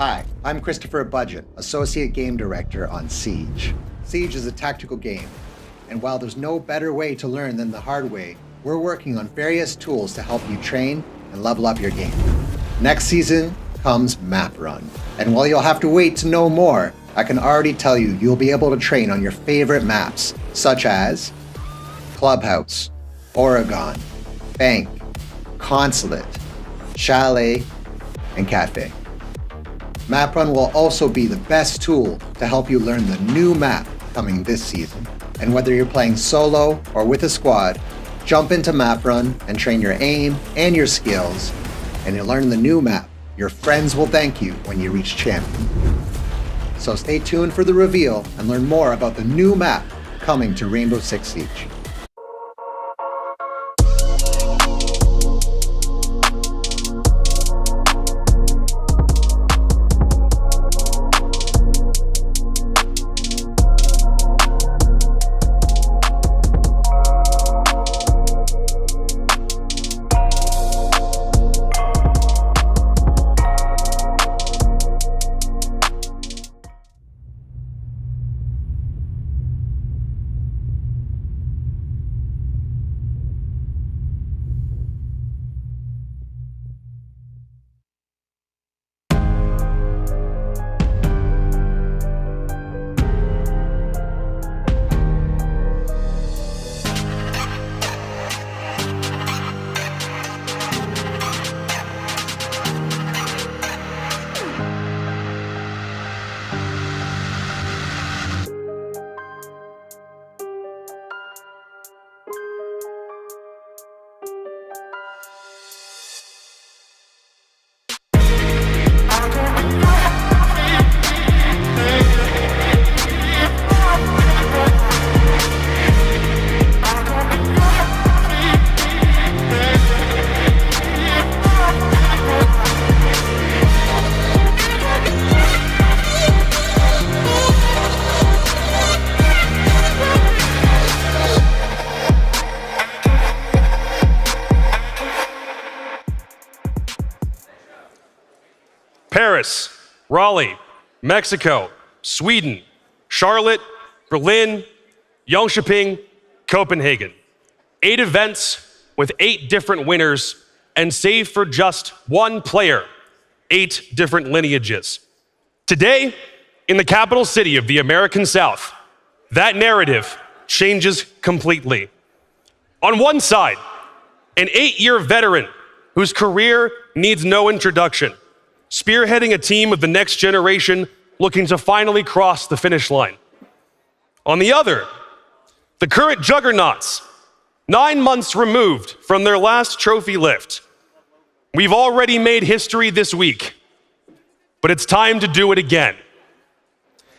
Hi, I'm Christopher Budget, Associate Game Director on Siege. Siege is a tactical game, and while there's no better way to learn than the hard way, we're working on various tools to help you train and level up your game. Next season comes Map Run, and while you'll have to wait to know more, I can already tell you you'll be able to train on your favorite maps, such as Clubhouse, Oregon, Bank, Consulate, Chalet, and Cafe. MapRun will also be the best tool to help you learn the new map coming this season. And whether you're playing solo or with a squad, jump into MapRun and train your aim and your skills, and you'll learn the new map. Your friends will thank you when you reach champion. So stay tuned for the reveal and learn more about the new map coming to Rainbow Six Siege. Paris, Raleigh, Mexico, Sweden, Charlotte, Berlin, Jönköping, Copenhagen. 8 events with 8 different winners, and save for just one player, 8 different lineages. Today, in the capital city of the American South, that narrative changes completely. On one side, an 8-year veteran whose career needs no introduction, spearheading a team of the next generation looking to finally cross the finish line. On the other, the current juggernauts, 9 months removed from their last trophy lift. We've already made history this week, but it's time to do it again.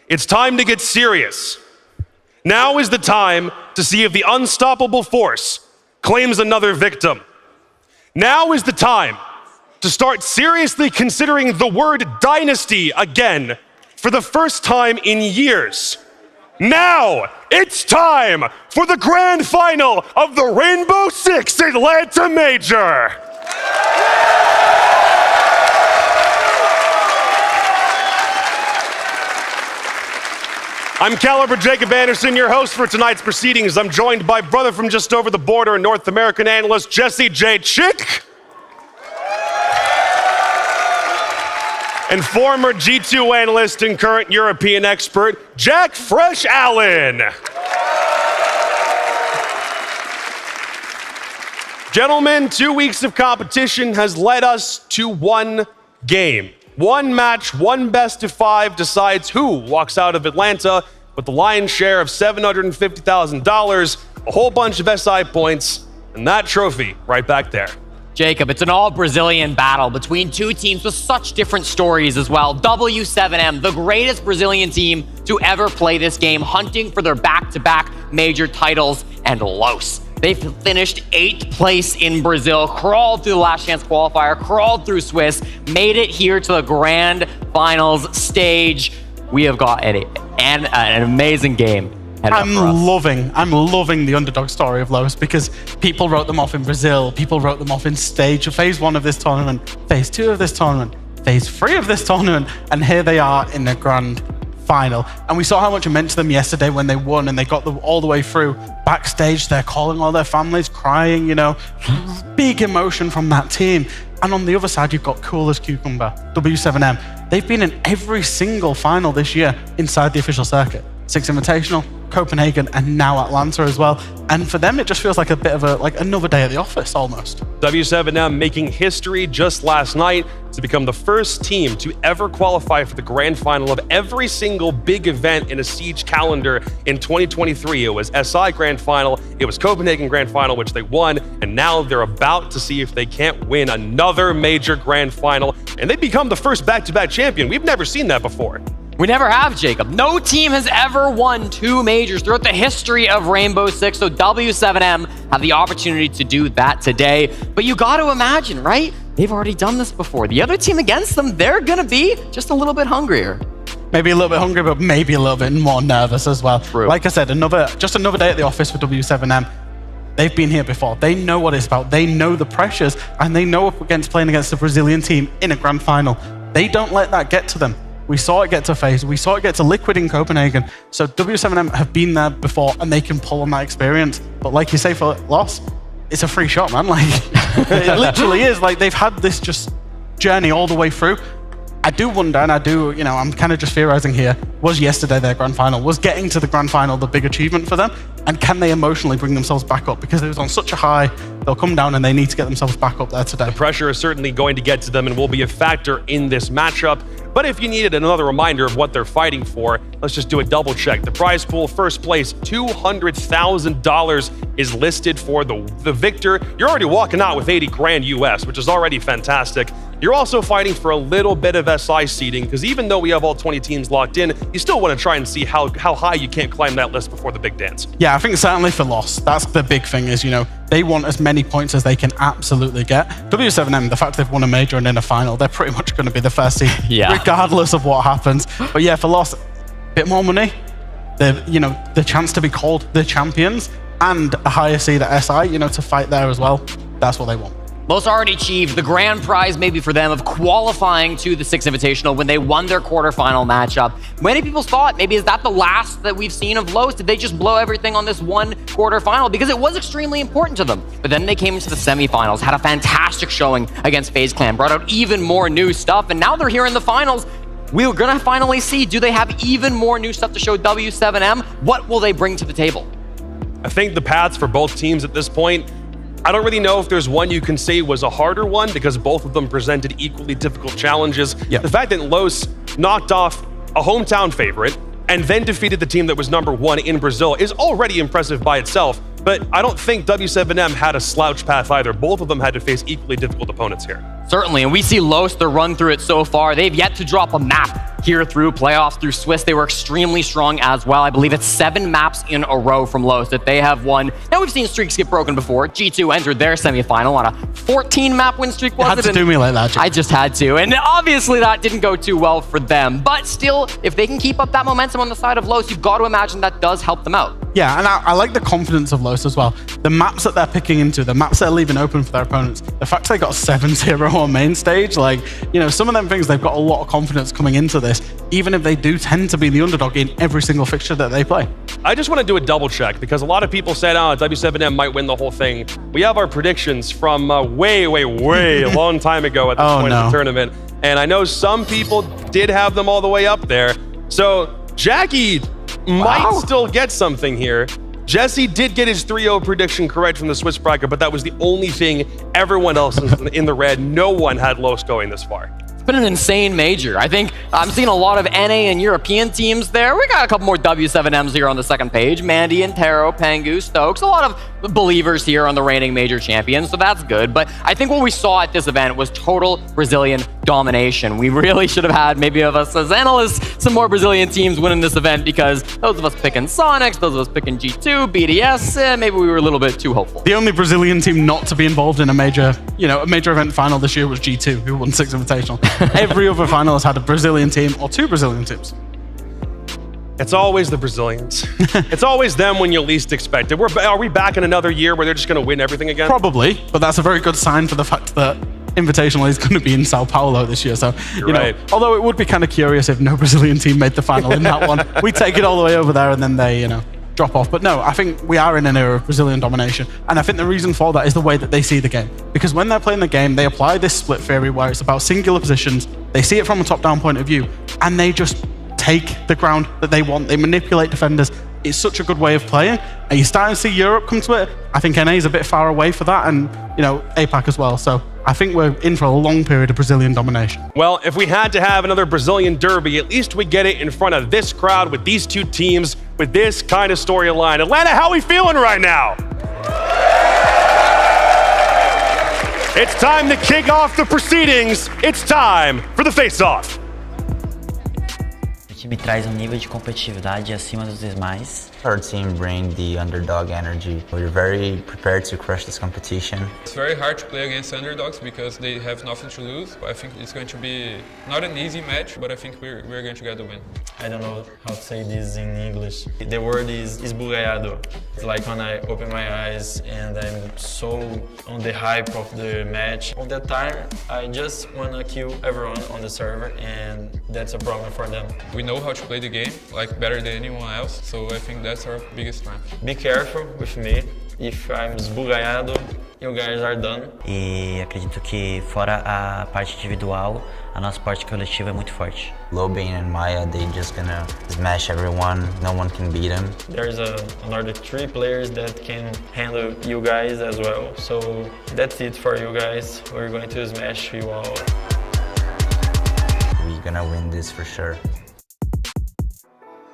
It's time to get serious. Now is the time to see if the unstoppable force claims another victim. Now is the time to start seriously considering the word dynasty again for the first time in years. Now it's time for the grand final of the Rainbow Six Atlanta Major. I'm Caliber Jacob Anderson, your host for tonight's proceedings. I'm joined by brother from just over the border and North American analyst Jesse J. Chick. And former G2 analyst and current European expert, Jack Fresh Allen. Gentlemen, 2 weeks of competition has led us to one game. One match, one best of 5 decides who walks out of Atlanta with the lion's share of $750,000, a whole bunch of SI points, and that trophy right back there. Jacob, it's an all-Brazilian battle between 2 teams with such different stories as well. W7M, the greatest Brazilian team to ever play this game, hunting for their back-to-back major titles, and Los. They finished 8th place in Brazil, crawled through the last chance qualifier, crawled through Swiss, made it here to the grand finals stage. We have got an amazing game. I'm loving the underdog story of Los because people wrote them off in Brazil, people wrote them off in phase 1 of this tournament, phase 2 of this tournament, phase 3 of this tournament, and here they are in the grand final. And we saw how much it meant to them yesterday when they won and they got all the way through. Backstage, they're calling all their families, crying, you know, big emotion from that team. And on the other side, you've got cool as cucumber, W7M. They've been in every single final this year inside the official circuit. 6 Invitational, Copenhagen, and now Atlanta as well. And for them, it just feels like a bit of another day at the office almost. W7M making history just last night to become the first team to ever qualify for the grand final of every single big event in a Siege calendar in 2023. It was SI Grand Final, it was Copenhagen Grand Final, which they won, and now they're about to see if they can't win another major grand final, and they become the first back-to-back champion. We've never seen that before. We never have, Jacob. No team has ever won 2 majors throughout the history of Rainbow Six, so W7M have the opportunity to do that today. But you got to imagine, right? They've already done this before. The other team against them, they're going to be just a little bit hungrier. Maybe a little bit hungry, but maybe a little bit more nervous as well. True. Like I said, just another day at the office for W7M. They've been here before. They know what it's about. They know the pressures, and they know playing against a Brazilian team in a grand final. They don't let that get to them. We saw it get to FaZe. We saw it get to Liquid in Copenhagen. So W7M have been there before, and they can pull on that experience. But like you say, for Los, it's a free shot, man. Like it literally is. Like they've had this just journey all the way through. I do wonder, and I'm kind of just theorizing here, was yesterday their grand final? Was getting to the grand final the big achievement for them? And can they emotionally bring themselves back up? Because it was on such a high, they'll come down and they need to get themselves back up there today. The pressure is certainly going to get to them and will be a factor in this matchup. But if you needed another reminder of what they're fighting for, let's just do a double check. The prize pool, first place, $200,000 is listed for the victor. You're already walking out with 80 grand US, which is already fantastic. You're also fighting for a little bit of SI seeding, because even though we have all 20 teams locked in, you still want to try and see how high you can't climb that list before the big dance. Yeah, I think certainly for Loss, that's the big thing is, they want as many points as they can absolutely get. W7M, the fact they've won a major and in a final, they're pretty much going to be the first seed, regardless of what happens. But yeah, for Loss, a bit more money, the chance to be called the champions, and a higher seed at SI, to fight there as well. That's what they want. Los already achieved the grand prize maybe for them of qualifying to the Six Invitational when they won their quarterfinal matchup. Many people thought, maybe is that the last that we've seen of Los? Did they just blow everything on this one quarterfinal? Because it was extremely important to them. But then they came into the semifinals, had a fantastic showing against FaZe Clan, brought out even more new stuff, and now they're here in the finals. We're gonna finally see, do they have even more new stuff to show W7M? What will they bring to the table? I think the paths for both teams at this point, I don't really know if there's one you can say was a harder one because both of them presented equally difficult challenges. The fact that Los knocked off a hometown favorite and then defeated the team that was #1 in Brazil is already impressive by itself. But I don't think W7M had a slouch path either. Both of them had to face equally difficult opponents here. Certainly, and we see Los, their run through it so far. They've yet to drop a map here through playoffs, through Swiss. They were extremely strong as well. I believe it's 7 maps in a row from Los that they have won. Now, we've seen streaks get broken before. G2 entered their semifinal on a 14-map win streak, was it? Had to do me like that, Jim. I just had to. And obviously, that didn't go too well for them. But still, if they can keep up that momentum on the side of Los, you've got to imagine that does help them out. Yeah, and I like the confidence of Los as well. The maps that they're picking into, the maps they're leaving open for their opponents, the fact they got 7-0 on main stage, like, you know, some of them things, they've got a lot of confidence coming into this, even if they do tend to be the underdog in every single fixture that they play. I just want to do a double check because a lot of people said, oh, W7M might win the whole thing. We have our predictions from way a long time ago at this point of the tournament. And I know some people did have them all the way up there. So Jackie might still get something here. Jesse did get his 3-0 prediction correct from the Swiss bracket, but that was the only thing. Everyone else is in the red. No one had Los going this far. It's been an insane major. I think I'm seeing a lot of NA and European teams there. We got a couple more W7Ms here on the second page. Mandy and Taro, Pengu, Stokes, a lot of believers here on the reigning major champions, so that's good. But I think what we saw at this event was total Brazilian domination. We really should have had, maybe of us as analysts, some more Brazilian teams winning this event because those of us picking Sonics, those of us picking G2, BDS, maybe we were a little bit too hopeful. The only Brazilian team not to be involved in a major event final this year was G2, who won 6 Invitational. Every other final has had a Brazilian team or 2 Brazilian teams. It's always the Brazilians. It's always them when you least expect it. Are we back in another year where they're just going to win everything again? Probably, but that's a very good sign for the fact that Invitational is going to be in Sao Paulo this year. So, you know, although it would be kind of curious if no Brazilian team made the final in that one. We take it all the way over there and then they, drop off. But no, I think we are in an era of Brazilian domination. And I think the reason for that is the way that they see the game. Because when they're playing the game, they apply this split theory where it's about singular positions. They see it from a top-down point of view, and they just take the ground that they want. They manipulate defenders. It's such a good way of playing. And you're starting to see Europe come to it. I think NA is a bit far away for that, and APAC as well. So I think we're in for a long period of Brazilian domination. Well, if we had to have another Brazilian derby, at least we get it in front of this crowd with these 2 teams with this kind of storyline. Atlanta, how are we feeling right now? It's time to kick off the proceedings. It's time for the face-off. O time traz nível de competitividade acima dos demais. Our team brings the underdog energy. We're very prepared to crush this competition. It's very hard to play against underdogs because they have nothing to lose. I think it's going to be not an easy match, but I think we're going to get the win. I don't know how to say this in English. The word is esbugalhado. It's like when I open my eyes and I'm so on the hype of the match. All that time, I just want to kill everyone on the server, and that's a problem for them. We know how to play the game, like better than anyone else, so I think that's our biggest strength. Be careful with me. If I'm esbugalhado, you guys are done. E acredito que fora a parte individual, a nossa parte coletiva é muito forte. Lobin and Maya, they just gonna smash everyone. No one can beat them. There's another 3 players that can handle you guys as well. So that's it for you guys. We're going to smash you all. We're gonna win this for sure.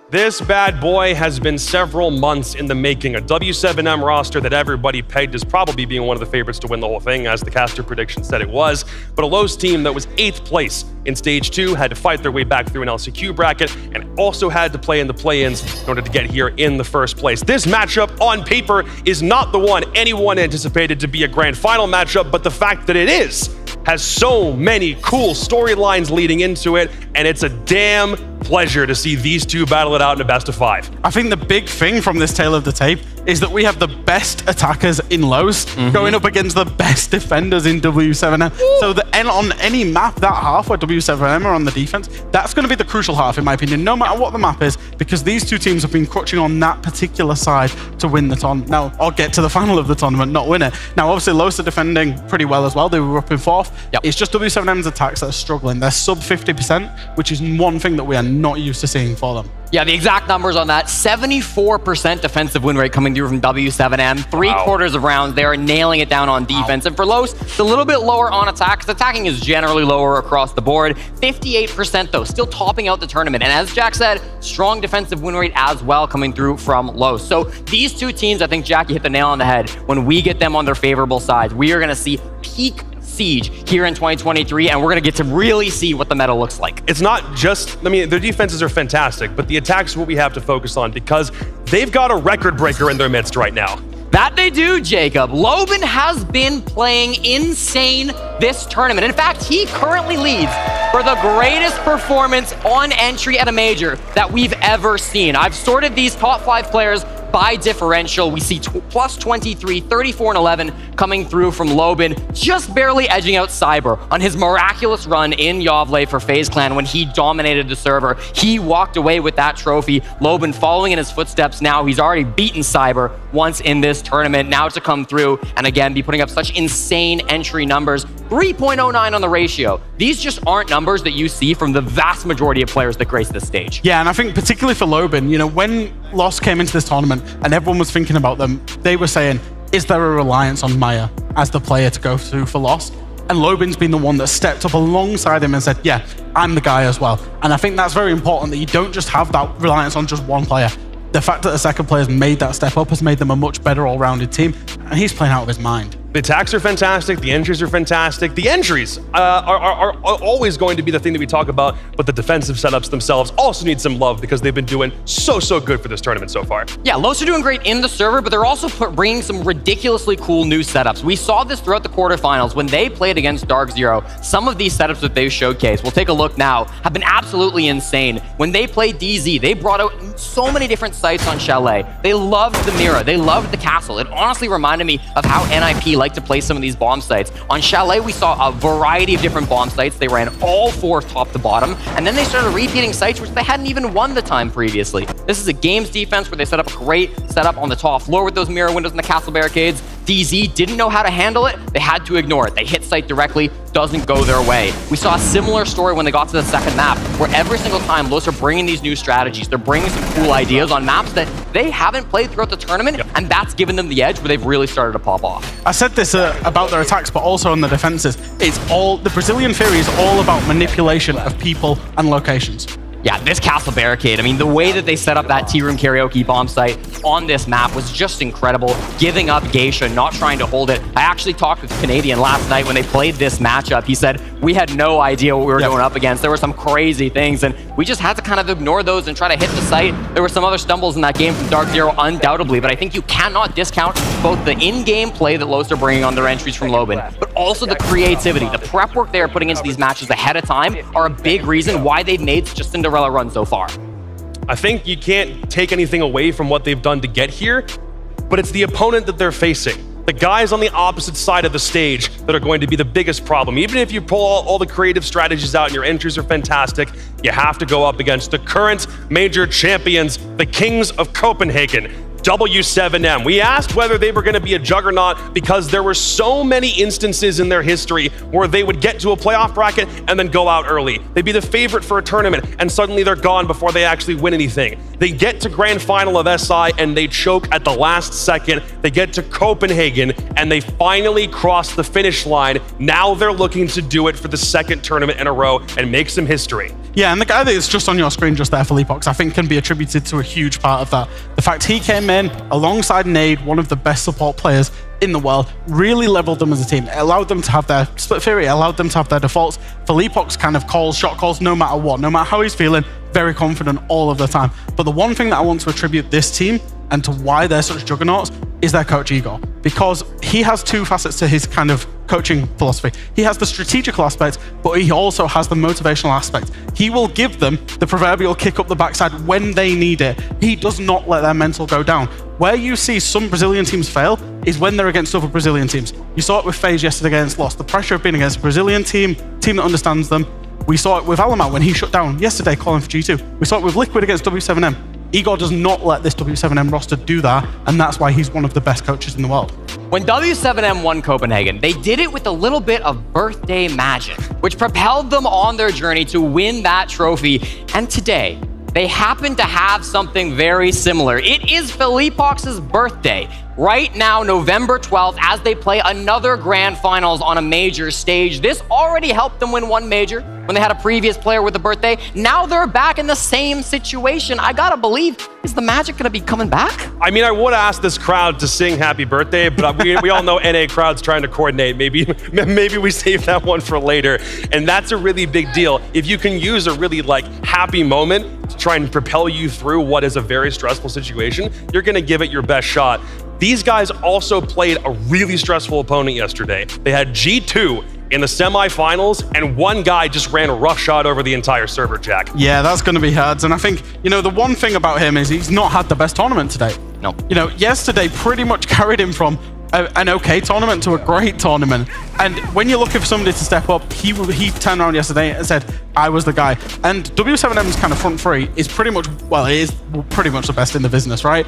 This bad boy has been several months in the making. A W7M roster that everybody pegged as probably being one of the favorites to win the whole thing, as the caster prediction said it was. But a Los team that was 8th place in Stage 2 had to fight their way back through an LCQ bracket and also had to play in the play-ins in order to get here in the first place. This matchup on paper is not the one anyone anticipated to be a grand final matchup, but the fact that it is has so many cool storylines leading into it, and it's a damn pleasure to see these two battle it out in a best of 5. I think the big thing from this tale of the tape is that we have the best attackers in Los going up against the best defenders in W7M. So on any map, that half where W7M are on the defense, that's going to be the crucial half, in my opinion, no matter what the map is, because these two teams have been crutching on that particular side to win the tournament. Now, or get to the final of the tournament, not win it. Now, obviously, Los are defending pretty well as well. They were up in 4th. It's just W7M's attacks that are struggling. They're sub 50%, which is one thing that we are not used to seeing for them. Yeah, the exact numbers on that, 74% defensive win rate coming through from W7M. 3/4 of rounds, they are nailing it down on defense. And for Los, it's a little bit lower on attack, because attacking is generally lower across the board. 58% though, still topping out the tournament. And as Jack said, strong defensive win rate as well coming through from Los. So these two teams, I think Jackie hit the nail on the head. When we get them on their favorable sides, we are going to see peak Siege here in 2023, and we're going to get to really see what the meta looks like. It's not just, I mean, their defenses are fantastic, but the attacks is what we have to focus on, because they've got a record breaker in their midst right now. That they do, Jacob. Loban has been playing insane this tournament. In fact, he currently leads for the greatest performance on entry at a major that we've ever seen. I've sorted these top 5 players by differential. We see plus 23, 34, and 11 coming through from Loban, just barely edging out Cyber on his miraculous run in Yavle for FaZe Clan when he dominated the server. He walked away with that trophy. Loban following in his footsteps now. He's already beaten Cyber once in this tournament. Now to come through and again be putting up such insane entry numbers. 3.09 on the ratio. These just aren't numbers that you see from the vast majority of players that grace this stage. Yeah, and I think particularly for Loban, you know, when Lost came into this tournament and everyone was thinking about them, they were saying, is there a reliance on Maya as the player to go through for Lost? And Loban's been the one that stepped up alongside him and said, yeah, I'm the guy as well. And I think that's very important, that you don't just have that reliance on just one player. The fact that the second player's made that step up has made them a much better all-rounded team, and he's playing out of his mind. The attacks are fantastic. The entries are fantastic. The entries are always going to be the thing that we talk about, but the defensive setups themselves also need some love because they've been doing so good for this tournament so far. Yeah, Los are doing great in the server, but they're also bringing some ridiculously cool new setups. We saw this throughout the quarterfinals when they played against Dark Zero. Some of these setups that they've showcased, we'll take a look now, have been absolutely insane. When they played DZ, they brought out so many different sites on Chalet. They loved the Mira. They loved the castle. It honestly reminded me of how NIP like to play some of these bomb sites. On Chalet, we saw a variety of different bomb sites. They ran all 4 top to bottom, and then they started repeating sites which they hadn't even won the time previously. This is a games defense where they set up a great setup on the top floor with those mirror windows and the castle barricades. DZ didn't know how to handle it. They had to ignore it. They hit site directly, doesn't go their way. We saw a similar story when they got to the second map, where every single time Los are bringing these new strategies. They're bringing some cool ideas on maps that they haven't played throughout the tournament, and that's given them the edge where they've really started to pop off. I said this about their attacks, but also on the defenses. It's all, the Brazilian theory is all about manipulation of people and locations. Yeah, this castle barricade, I mean, the way that they set up that Tea Room Karaoke bomb site on this map was just incredible. Giving up Geisha, not trying to hold it. I actually talked with Canadian last night when they played this matchup. He said, we had no idea what we were going up against. There were some crazy things, and we just had to kind of ignore those and try to hit the site. There were some other stumbles in that game from Dark Zero, undoubtedly, but I think you cannot discount both the in-game play that Los are bringing on their entries from Loban, but also the creativity. The prep work they are putting into these matches ahead of time are a big reason why they've made such a Cinderella run so far. I think you can't take anything away from what they've done to get here, but it's the opponent that they're facing. The guys on the opposite side of the stage that are going to be the biggest problem. Even if you pull all the creative strategies out and your entries are fantastic, you have to go up against the current major champions, the Kings of Copenhagen, W7M. We asked whether they were going to be a juggernaut because there were so many instances in their history where they would get to a playoff bracket and then go out early. They'd be the favorite for a tournament and suddenly they're gone before they actually win anything. They get to grand final of SI and they choke at the last second. They get to Copenhagen and they finally cross the finish line. Now they're looking to do it for the second tournament in a row and make some history. Yeah, and the guy that is just on your screen just there, Felipox, I think can be attributed to a huge part of that. The fact he came in alongside Nade, one of the best support players in the world, really leveled them as a team. It allowed them to have their split theory, it allowed them to have their defaults. Felipox kind of calls, shot calls, no matter what, no matter how he's feeling, very confident all of the time. But the one thing that I want to attribute this team and to why they're such juggernauts is their coach Igor, because he has two facets to his kind of coaching philosophy. He has the strategical aspect, but he also has the motivational aspect. He will give them the proverbial kick up the backside when they need it. He does not let their mental go down. Where you see some Brazilian teams fail is when they're against other Brazilian teams. You saw it with FaZe yesterday against Lost. The pressure of being against a Brazilian team that understands them. We saw it with Alamat when he shut down yesterday calling for G2. We saw it with Liquid against W7M. Igor does not let this W7M roster do that, and that's why he's one of the best coaches in the world. When W7M won Copenhagen, they did it with a little bbit of birthday magic, which propelled them on their journey to win that trophy. And today, they happen to have something very similar. It is Philippox's birthday. Right now, November 12th, as they play another grand finals on a major stage. This already helped them win one major when they had a previous player with a birthday. Now they're back in the same situation. I gotta believe, is the magic gonna be coming back? I mean, I would ask this crowd to sing happy birthday, but we all know NA crowd's trying to coordinate. Maybe we save that one for later. And that's a really big deal. If you can use a really happy moment to try and propel you through what is a very stressful situation, you're gonna give it your best shot. These guys also played a really stressful opponent yesterday. They had G2 in the semifinals, and one guy just ran a roughshod over the entire server, Jack. Yeah, that's going to be hard. And I think, the one thing about him is he's not had the best tournament today. No. Yesterday pretty much carried him from an okay tournament to a great tournament. And when you're looking for somebody to step up, he turned around yesterday and said, I was the guy. And W7M's kind of front three is pretty much, it is pretty much the best in the business, right?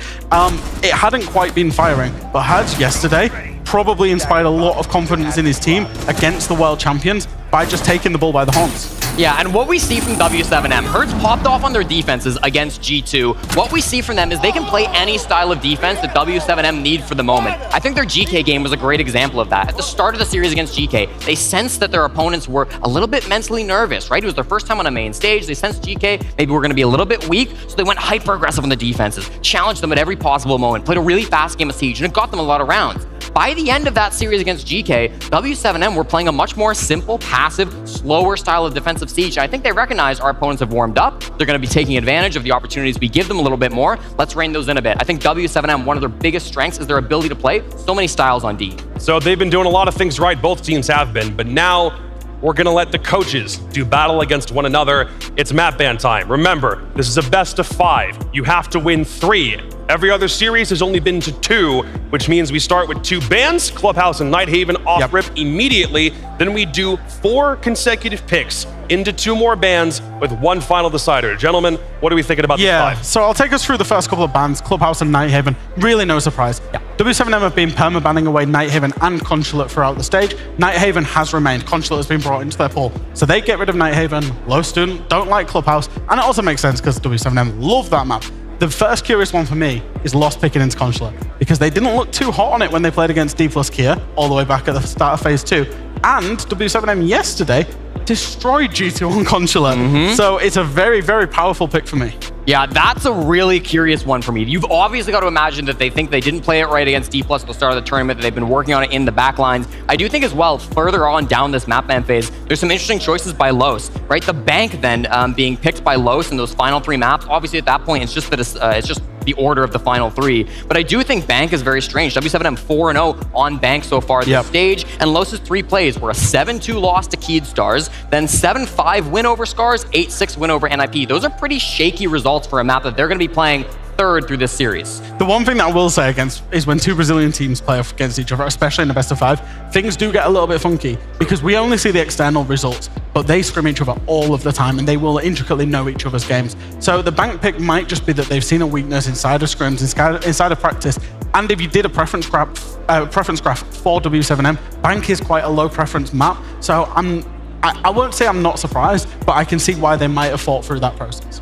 It hadn't quite been firing, but had yesterday probably inspired a lot of confidence in his team against the world champions by just taking the bull by the horns. Yeah, and what we see from W7M, Hertz popped off on their defenses against G2. What we see from them is they can play any style of defense that W7M need for the moment. I think their GK game was a great example of that. At the start of the series against GK, they sensed that their opponents were a little bit mentally nervous, right? It was their first time on a main stage. They sensed GK maybe were going to be a little bit weak, so they went hyper-aggressive on the defenses, challenged them at every possible moment, played a really fast game of Siege, and it got them a lot of rounds. By the end of that series against GK, W7M were playing a much more simple, passive, slower style of defensive Siege. I think they recognize our opponents have warmed up. They're going to be taking advantage of the opportunities we give them a little bit more. Let's rein those in a bit. I think W7M, one of their biggest strengths is their ability to play so many styles on D. So they've been doing a lot of things right. Both teams have been, but now we're going to let the coaches do battle against one another. It's map ban time. Remember, this is a best of 5. You have to win 3. Every other series has only been to 2, which means we start with 2 bans, Clubhouse and Nighthaven off rip immediately. Then we do 4 consecutive picks into 2 more bans with 1 final decider. Gentlemen, what are we thinking about this 5? So I'll take us through the first couple of bans, Clubhouse and Nighthaven. Really no surprise. W7M have been perma-banning away Nighthaven and Consulate throughout the stage. Nighthaven has remained. Consulate has been brought into their pool. So they get rid of Nighthaven, low student, don't like Clubhouse, and it also makes sense because W7M love that map. The first curious one for me is Lost picking into Consulate, because they didn't look too hot on it when they played against D plus Kia all the way back at the start of Phase 2. And W7M yesterday destroyed G2 on Consulate. So it's a very, very powerful pick for me. Yeah, that's a really curious one for me. You've obviously got to imagine that they think they didn't play it right against D+ at the start of the tournament, that they've been working on it in the backlines. I do think as well, further on down this map ban phase, there's some interesting choices by Los, right? The bank then being picked by Los in those final 3 maps. Obviously at that point, it's just that it's just the order of the final 3. But I do think bank is very strange. W7M 4-0 on bank so far this stage, and Los's 3 plays were a 7-2 loss to Keyed Stars, then 7-5 win over Scars, 8-6 win over NIP. Those are pretty shaky results for a map that they're going to be playing 3rd through this series. The one thing that I will say against is when 2 Brazilian teams play off against each other, especially in the best of 5, things do get a little bit funky because we only see the external results, but they scrim each other all of the time and they will intricately know each other's games. So the bank pick might just be that they've seen a weakness inside of scrims, inside of practice. And if you did a preference graph for W7M, bank is quite a low preference map. So I won't say I'm not surprised, but I can see why they might have fought through that process.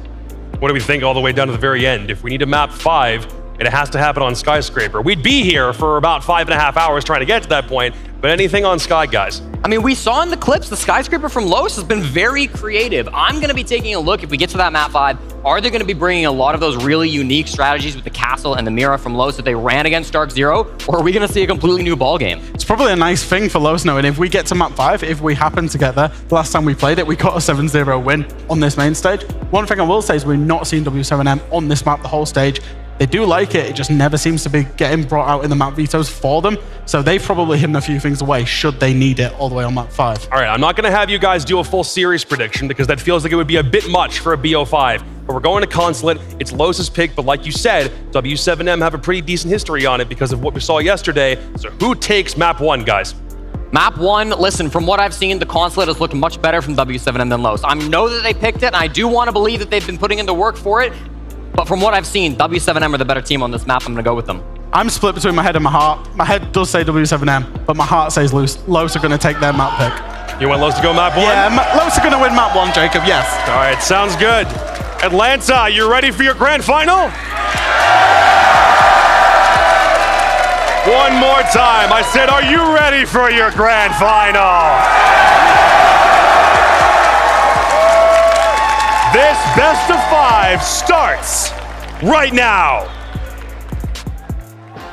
What do we think all the way down to the very end? If we need to map 5 and it has to happen on Skyscraper, we'd be here for about 5.5 hours trying to get to that point. But anything on Sky, guys? I mean, we saw in the clips, the Skyscraper from Los has been very creative. I'm going to be taking a look, if we get to that map 5, are they going to be bringing a lot of those really unique strategies with the castle and the Mira from Los that they ran against Dark Zero? Or are we going to see a completely new ball game? It's probably a nice thing for Los knowing if we get to map 5, if we happen to get there, the last time we played it, we got a 7-0 win on this main stage. One thing I will say is we've not seen W7M on this map the whole stage. They do like it. It just never seems to be getting brought out in the map vetoes for them. So they've probably hidden a few things away should they need it all the way on map 5. All right, I'm not going to have you guys do a full series prediction because that feels like it would be a bit much for a BO5. But we're going to Consulate. It's Los's pick, but like you said, W7M have a pretty decent history on it because of what we saw yesterday. So who takes map 1, guys? Map 1, listen, from what I've seen, the Consulate has looked much better from W7M than Los. I know that they picked it, and I do want to believe that they've been putting in the work for it. But from what I've seen, W7M are the better team on this map. I'm going to go with them. I'm split between my head and my heart. My head does say W7M, but my heart says Los are going to take their map pick. You want Los to go map 1? Yeah, Los are going to win map 1, Jacob, yes. All right, sounds good. Atlanta, you ready for your grand final? One more time. I said, are you ready for your grand final? This best of 5 starts right now.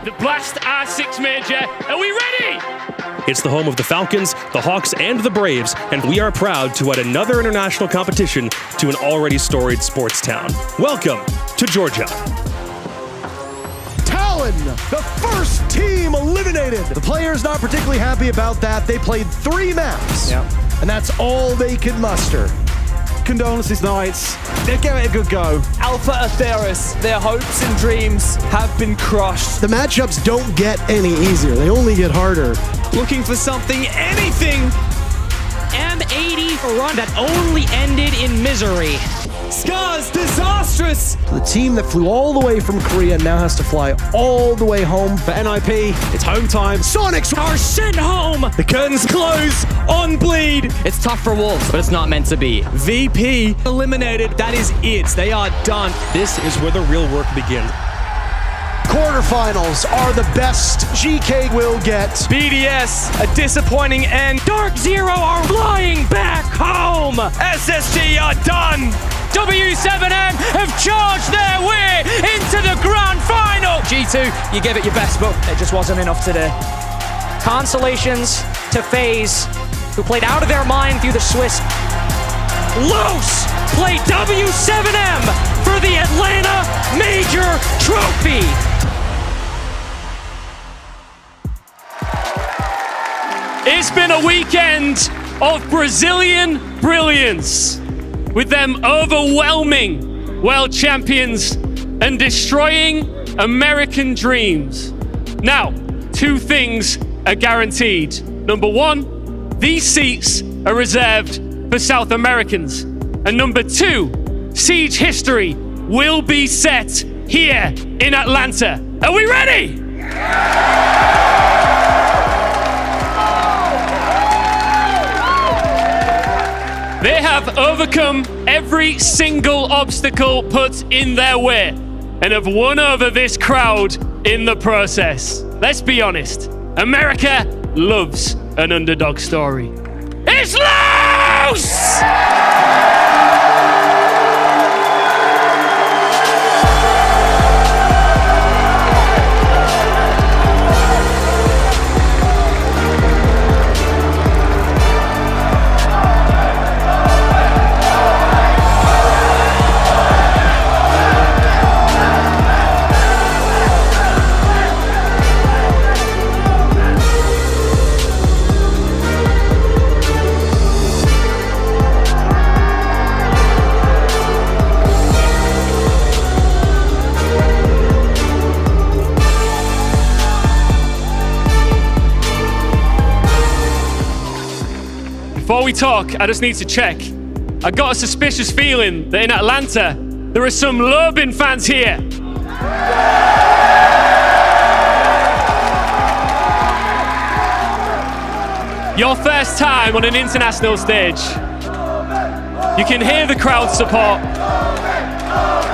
The Blast R6 Major, are we ready? It's the home of the Falcons, the Hawks, and the Braves, and we are proud to add another international competition to an already storied sports town. Welcome to Georgia. Talon, the first team eliminated. The players not particularly happy about that. They played 3 maps, and that's all they could muster. Condolences, Knights. They'll give it a good go. Alpha Atheris, their hopes and dreams have been crushed. The matchups don't get any easier. They only get harder. Looking for something, anything. M80 for a run that only ended in misery. Scars, disastrous! The team that flew all the way from Korea now has to fly all the way home. For NIP, it's home time. Sonics are sent home! The curtains close on Bleed. It's tough for Wolves, but it's not meant to be. VP eliminated. That is it. They are done. This is where the real work begins. Quarterfinals are the best GK will get. BDS, a disappointing end. Dark Zero are flying back home! SSG are done! W7M have charged their way into the grand final! G2, you gave it your best, but it just wasn't enough today. Consolations to FaZe, who played out of their mind through the Swiss. Los play W7M for the Atlanta Major Trophy! It's been a weekend of Brazilian brilliance, with them overwhelming world champions and destroying American dreams. Now, 2 things are guaranteed. Number 1, these seats are reserved for South Americans. And number 2, Siege history will be set here in Atlanta. Are we ready? They have overcome every single obstacle put in their way and have won over this crowd in the process. Let's be honest, America loves an underdog story. It's Los! Before we talk, I just need to check. I got a suspicious feeling that in Atlanta, there are some Lurban fans here. Your first time on an international stage. You can hear the crowd support.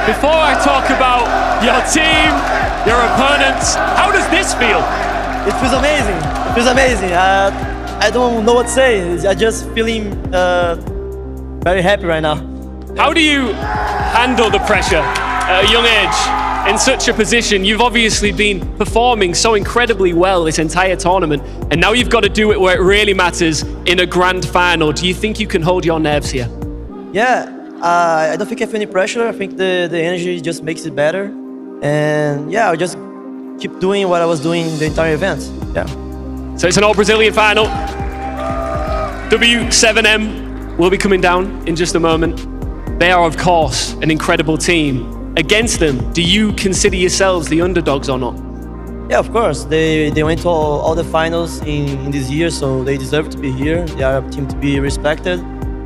Before I talk about your team, your opponents, how does this feel? It feels amazing. It feels amazing. I don't know what to say. I'm just feeling very happy right now. How do you handle the pressure at a young age in such a position? You've obviously been performing so incredibly well this entire tournament, and now you've got to do it where it really matters in a grand final. Do you think you can hold your nerves here? Yeah, I don't think I feel any pressure. I think the energy just makes it better. And yeah, I'll just keep doing what I was doing the entire event. Yeah. So it's an all-Brazilian final. W7M will be coming down in just a moment. They are, of course, an incredible team. Against them, do you consider yourselves the underdogs or not? Yeah, of course. They went to all the finals in this year, so they deserve to be here. They are a team to be respected.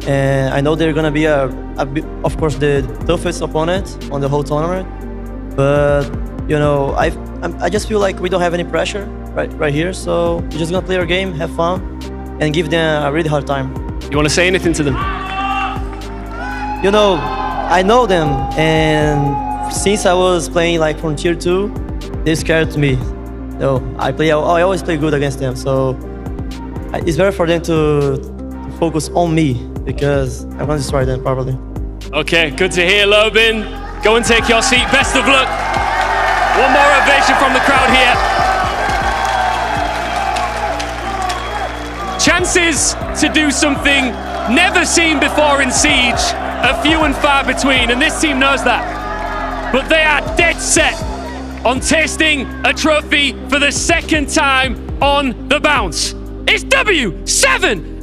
And I know they're going to be, of course, the toughest opponent on the whole tournament. But, you know, I just feel like we don't have any pressure right here. So we're just going to play our game, have fun, and give them a really hard time. You want to say anything to them? You know, I know them, and since I was playing like from tier 2, they're scared to me. So I always play good against them. So it's better for them to focus on me because I'm going to destroy them probably. Okay, good to hear, Lobin. Go and take your seat. Best of luck. One more ovation from the crowd here. Chances to do something never seen before in Siege are few and far between, and this team knows that. But they are dead set on tasting a trophy for the second time on the bounce. It's W7M!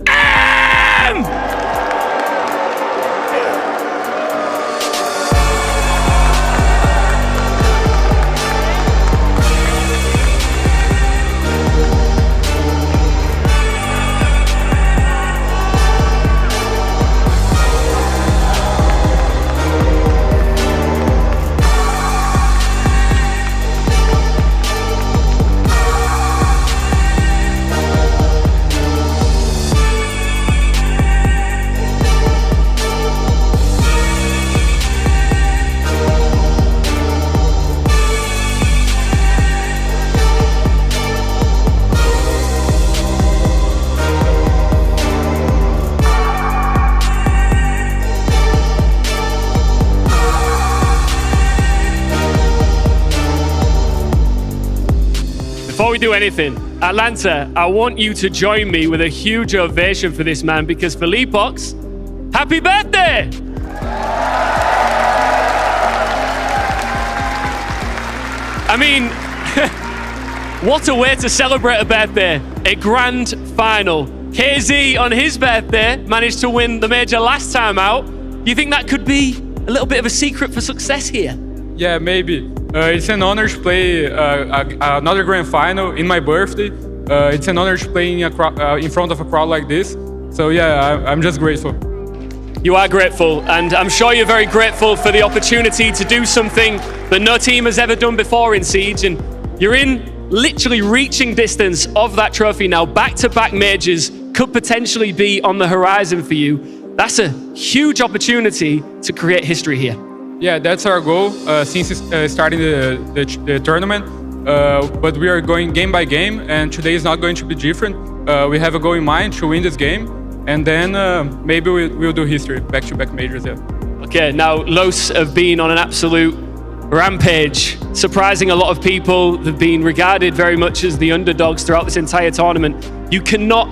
Before we do anything, Atlanta, I want you to join me with a huge ovation for this man because Felipox, happy birthday! I mean, what a way to celebrate a birthday. A grand final. KZ on his birthday managed to win the major last time out. Do you think that could be a little bit of a secret for success here? Yeah, maybe. It's an honor to play another grand final in my birthday. It's an honor to play in front of a crowd like this. So yeah, I'm just grateful. You are grateful, and I'm sure you're very grateful for the opportunity to do something that no team has ever done before in Siege, and you're in literally reaching distance of that trophy now. Back-to-back majors could potentially be on the horizon for you. That's a huge opportunity to create history here. Yeah, that's our goal since starting the tournament. But we are going game by game, and today is not going to be different. We have a goal in mind to win this game, and then maybe we'll do history, back-to-back majors. Yeah. Okay, now Los have been on an absolute rampage, surprising a lot of people. They've been regarded very much as the underdogs throughout this entire tournament. You cannot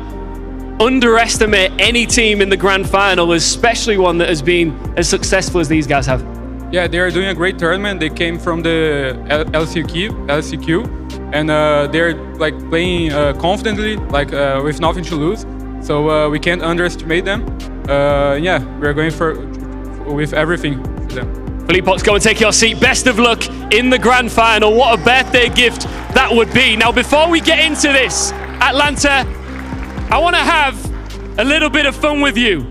underestimate any team in the grand final, especially one that has been as successful as these guys have. Yeah, they are doing a great tournament. They came from the LCQ, and they're like playing confidently, like with nothing to lose. So we can't underestimate them. Yeah, we're going with everything for them. Felipox, go and take your seat. Best of luck in the grand final. What a birthday gift that would be. Now, before we get into this, Atlanta, I want to have a little bit of fun with you.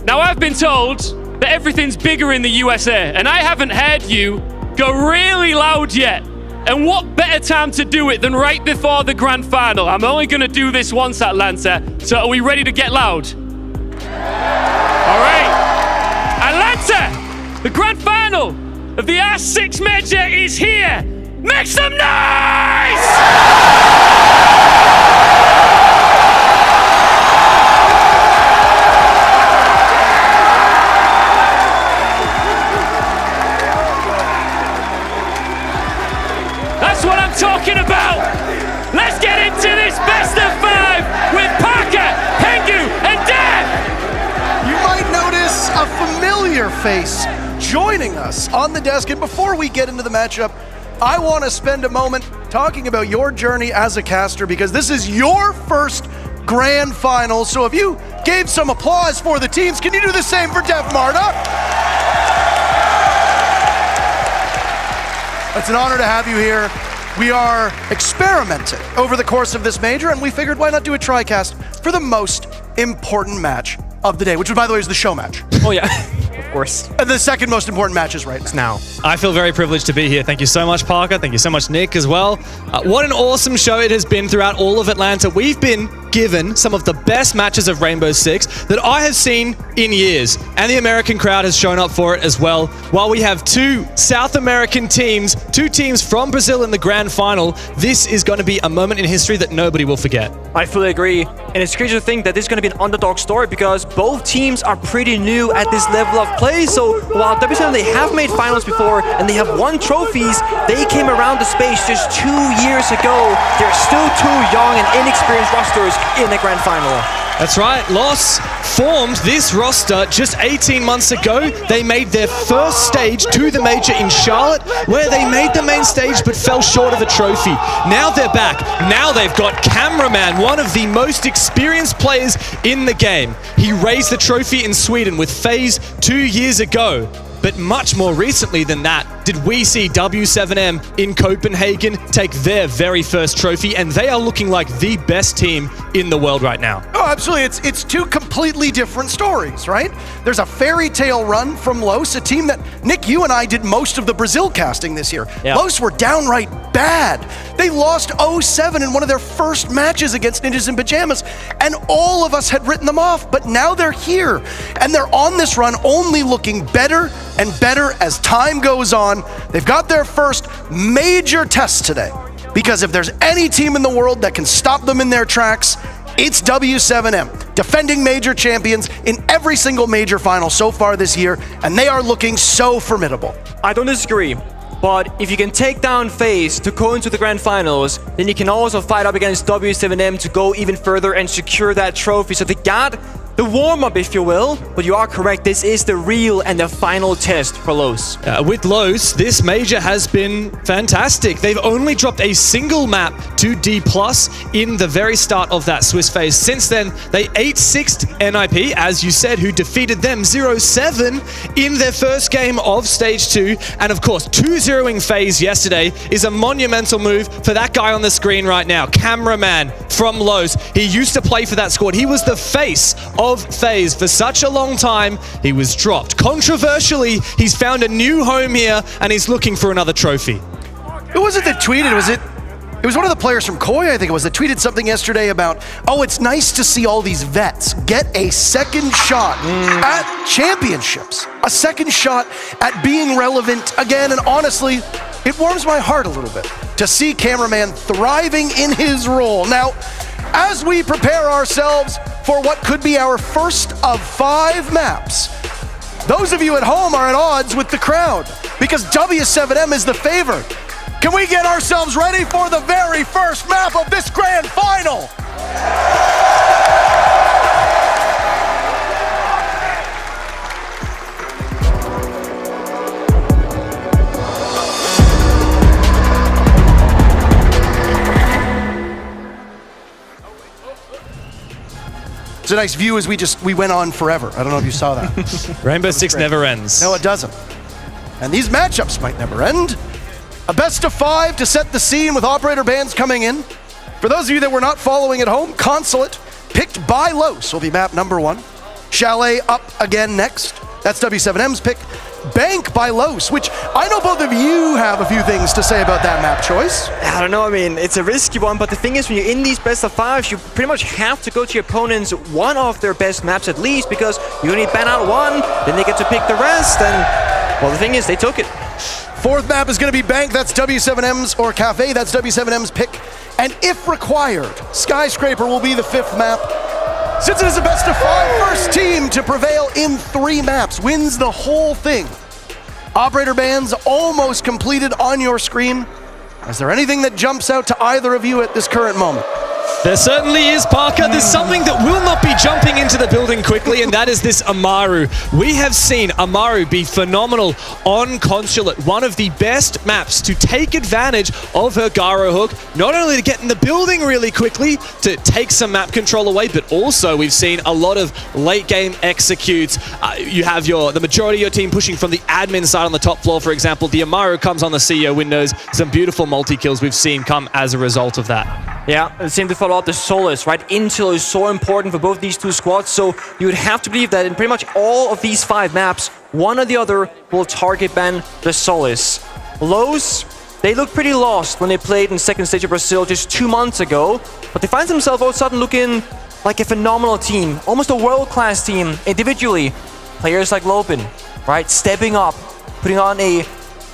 Now, I've been told that everything's bigger in the USA, and I haven't heard you go really loud yet. And what better time to do it than right before the grand final? I'm only going to do this once, Atlanta. So are we ready to get loud? All right. Atlanta, the grand final of the R6 Major is here. Make some noise! That's what I'm talking about. Let's get into this best of 5 with Parker, Pengu, and Dan. You might notice a familiar face joining us on the desk. And before we get into the matchup, I want to spend a moment talking about your journey as a caster because this is your first grand final. So if you gave some applause for the teams, can you do the same for Dev Marta? It's an honor to have you here. We are experimenting over the course of this major, and we figured why not do a TriCast for the most important match of the day, which, by the way, is the show match. Oh, yeah. Of course. And the second most important match is right now. I feel very privileged to be here. Thank you so much, Parker. Thank you so much, Nick, as well. What an awesome show it has been throughout all of Atlanta. We've been given some of the best matches of Rainbow Six that I have seen in years, and the American crowd has shown up for it as well. While we have two South American teams, two teams from Brazil in the grand final, this is going to be a moment in history that nobody will forget. I fully agree, and it's crazy to think that this is going to be an underdog story because both teams are pretty new at this level of play. So while W7 they have made finals before and they have won trophies, they came around the space just 2 years ago. They're still too young and inexperienced rosters in the grand final. That's right, LOS formed this roster just 18 months ago. They made their first stage to the major in Charlotte, where they made the main stage but fell short of a trophy. Now they're back. Now they've got Cameraman, one of the most experienced players in the game. He raised the trophy in Sweden with FaZe 2 years ago. But much more recently than that, did we see W7M in Copenhagen take their very first trophy, and they are looking like the best team in the world right now. Oh, absolutely. It's two completely different stories, right? There's a fairy tale run from LOS, a team that, Nick, you and I did most of the Brazil casting this year. Yeah. LOS were downright bad. They lost 0-7 in one of their first matches against Ninjas in Pajamas, and all of us had written them off, but now they're here, and they're on this run only looking better and better as time goes on. They've got their first major test today, because if there's any team in the world that can stop them in their tracks, it's W7M, defending major champions in every single major final so far this year, and they are looking so formidable. I don't disagree, but if you can take down FaZe to go into the grand finals, then you can also fight up against W7M to go even further and secure that trophy. So they got the warm-up, if you will, but you are correct, this is the real and the final test for LOS. With LOS, this major has been fantastic. They've only dropped a single map to D+ in the very start of that Swiss phase. Since then, they 8-6'd NIP, as you said, who defeated them 0-7 in their first game of Stage 2. And of course, 2-0ing FaZe yesterday is a monumental move for that guy on the screen right now, Cameraman from LOS. He used to play for that squad. He was the face of FaZe for such a long time. He was dropped. Controversially, he's found a new home here and he's looking for another trophy. Who was it that tweeted? It was one of the players from Koi, I think it was, that tweeted something yesterday about, oh, it's nice to see all these vets get a second shot at championships, a second shot at being relevant again. And honestly, it warms my heart a little bit to see Cameraman thriving in his role. Now, as we prepare ourselves for what could be our first of 5 maps, those of you at home are at odds with the crowd because W7M is the favorite. Can we get ourselves ready for the very first map of this grand final? It's a nice view as we went on forever. I don't know if you saw that. Rainbow Six never ends. No, it doesn't. And these matchups might never end. A best of 5 to set the scene with operator bands coming in. For those of you that were not following at home, Consulate, picked by LOS, will be map number 1. Chalet up again next. That's W7M's pick. Bank by LOS, which I know both of you have a few things to say about that map choice. I don't know, I mean, it's a risky one, but the thing is, when you're in these best of 5s, you pretty much have to go to your opponents one of their best maps at least, because you only ban out one, then they get to pick the rest, and, well, the thing is, they took it. 4th map is going to be Bank, that's W7M's, or Kafe, that's W7M's pick. And if required, Skyscraper will be the 5th map. Since it is a best of 5, first team to prevail in 3 maps wins the whole thing. Operator bands almost completed on your screen. Is there anything that jumps out to either of you at this current moment? There certainly is, Parker. There's something that will not be jumping into the building quickly, and that is this Amaru. We have seen Amaru be phenomenal on Consulate, one of the best maps to take advantage of her Gyro hook, not only to get in the building really quickly, to take some map control away, but also we've seen a lot of late game executes. You have the majority of your team pushing from the admin side on the top floor, for example. The Amaru comes on the CEO windows. Some beautiful multi-kills we've seen come as a result of that. Yeah, it seemed to follow up the Solace, right? Intel is so important for both these two squads, so you would have to believe that in pretty much all of these 5 maps, one or the other will target ban the Solace. Lowe's, they looked pretty lost when they played in second stage of Brazil just 2 months ago, but they find themselves all of a sudden looking like a phenomenal team, almost a world-class team individually. Players like Lopin, right? Stepping up, putting on a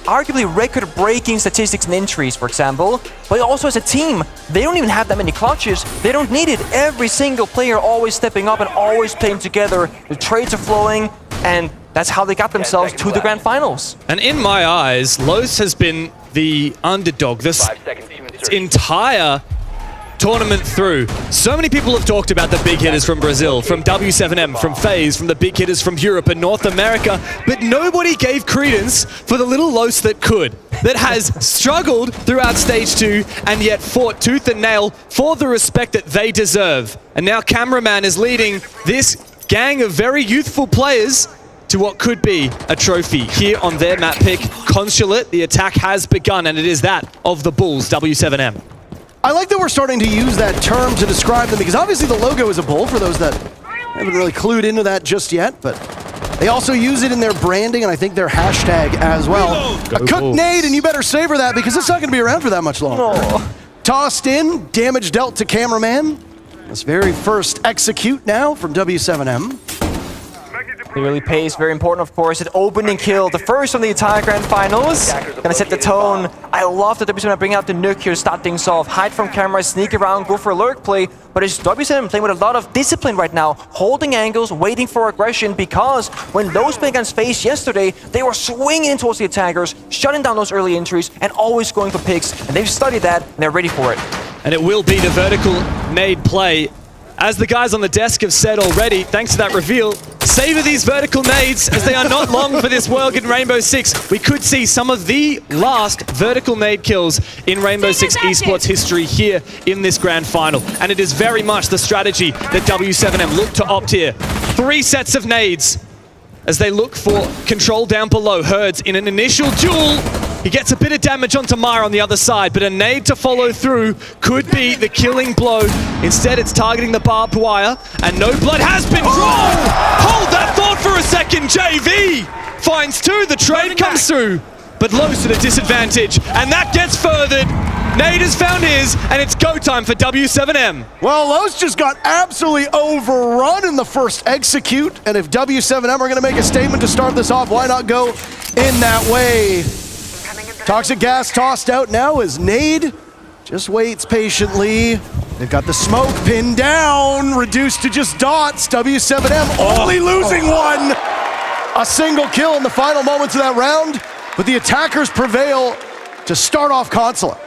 arguably record-breaking statistics and entries, for example, but also as a team, they don't even have that many clutches. They don't need it. Every single player always stepping up and always playing together. The trades are flowing, and that's how they got themselves to the grand finals. And in my eyes, Los has been the underdog this entire tournament through. So many people have talked about the big hitters from Brazil, from W7M, from FaZe, from the big hitters from Europe and North America, but nobody gave credence for the little Los that could, that has struggled throughout stage 2 and yet fought tooth and nail for the respect that they deserve. And now Cameraman is leading this gang of very youthful players to what could be a trophy here on their map pick, Consulate. The attack has begun, and it is that of the Bulls, W7M. I like that we're starting to use that term to describe them, because obviously the logo is a bull for those that haven't really clued into that just yet, but they also use it in their branding and I think their hashtag as well. A cooked nade, and you better savor that because it's not going to be around for that much longer. Tossed in, damage dealt to Cameraman. This very first execute now from W7M. It really pays, very important, of course. An opening kill, the first from the entire grand finals. Gonna set the tone. I love that W7M bring out the nuke here, start things off. Hide from camera, sneak around, go for a lurk play. But it's W7M playing with a lot of discipline right now, holding angles, waiting for aggression, because when those played against FaZe yesterday, they were swinging in towards the attackers, shutting down those early entries, and always going for picks. And they've studied that, and they're ready for it. And it will be the vertical nade play. As the guys on the desk have said already, thanks to that reveal, savor these vertical nades as they are not long for this world in Rainbow Six. We could see some of the last vertical nade kills in Rainbow Six Esports history here in this grand final. And it is very much the strategy that W7M look to opt here. 3 sets of nades as they look for control down below. Herds in an initial duel. He gets a bit of damage onto Myra on the other side, but a nade to follow through could be the killing blow. Instead, it's targeting the barbed wire, and no blood has been drawn! Hold that thought for a second, JV! Finds 2, the trade comes through, but Los at a disadvantage, and that gets furthered. Nade has found his, and it's go time for W7M. Well, Los just got absolutely overrun in the first execute, and if W7M are going to make a statement to start this off, why not go in that way? Toxic gas tossed out now as Nade just waits patiently. They've got the smoke pinned down, reduced to just dots. W7M only losing one. A single kill in the final moments of that round, but the attackers prevail to start off Consulate.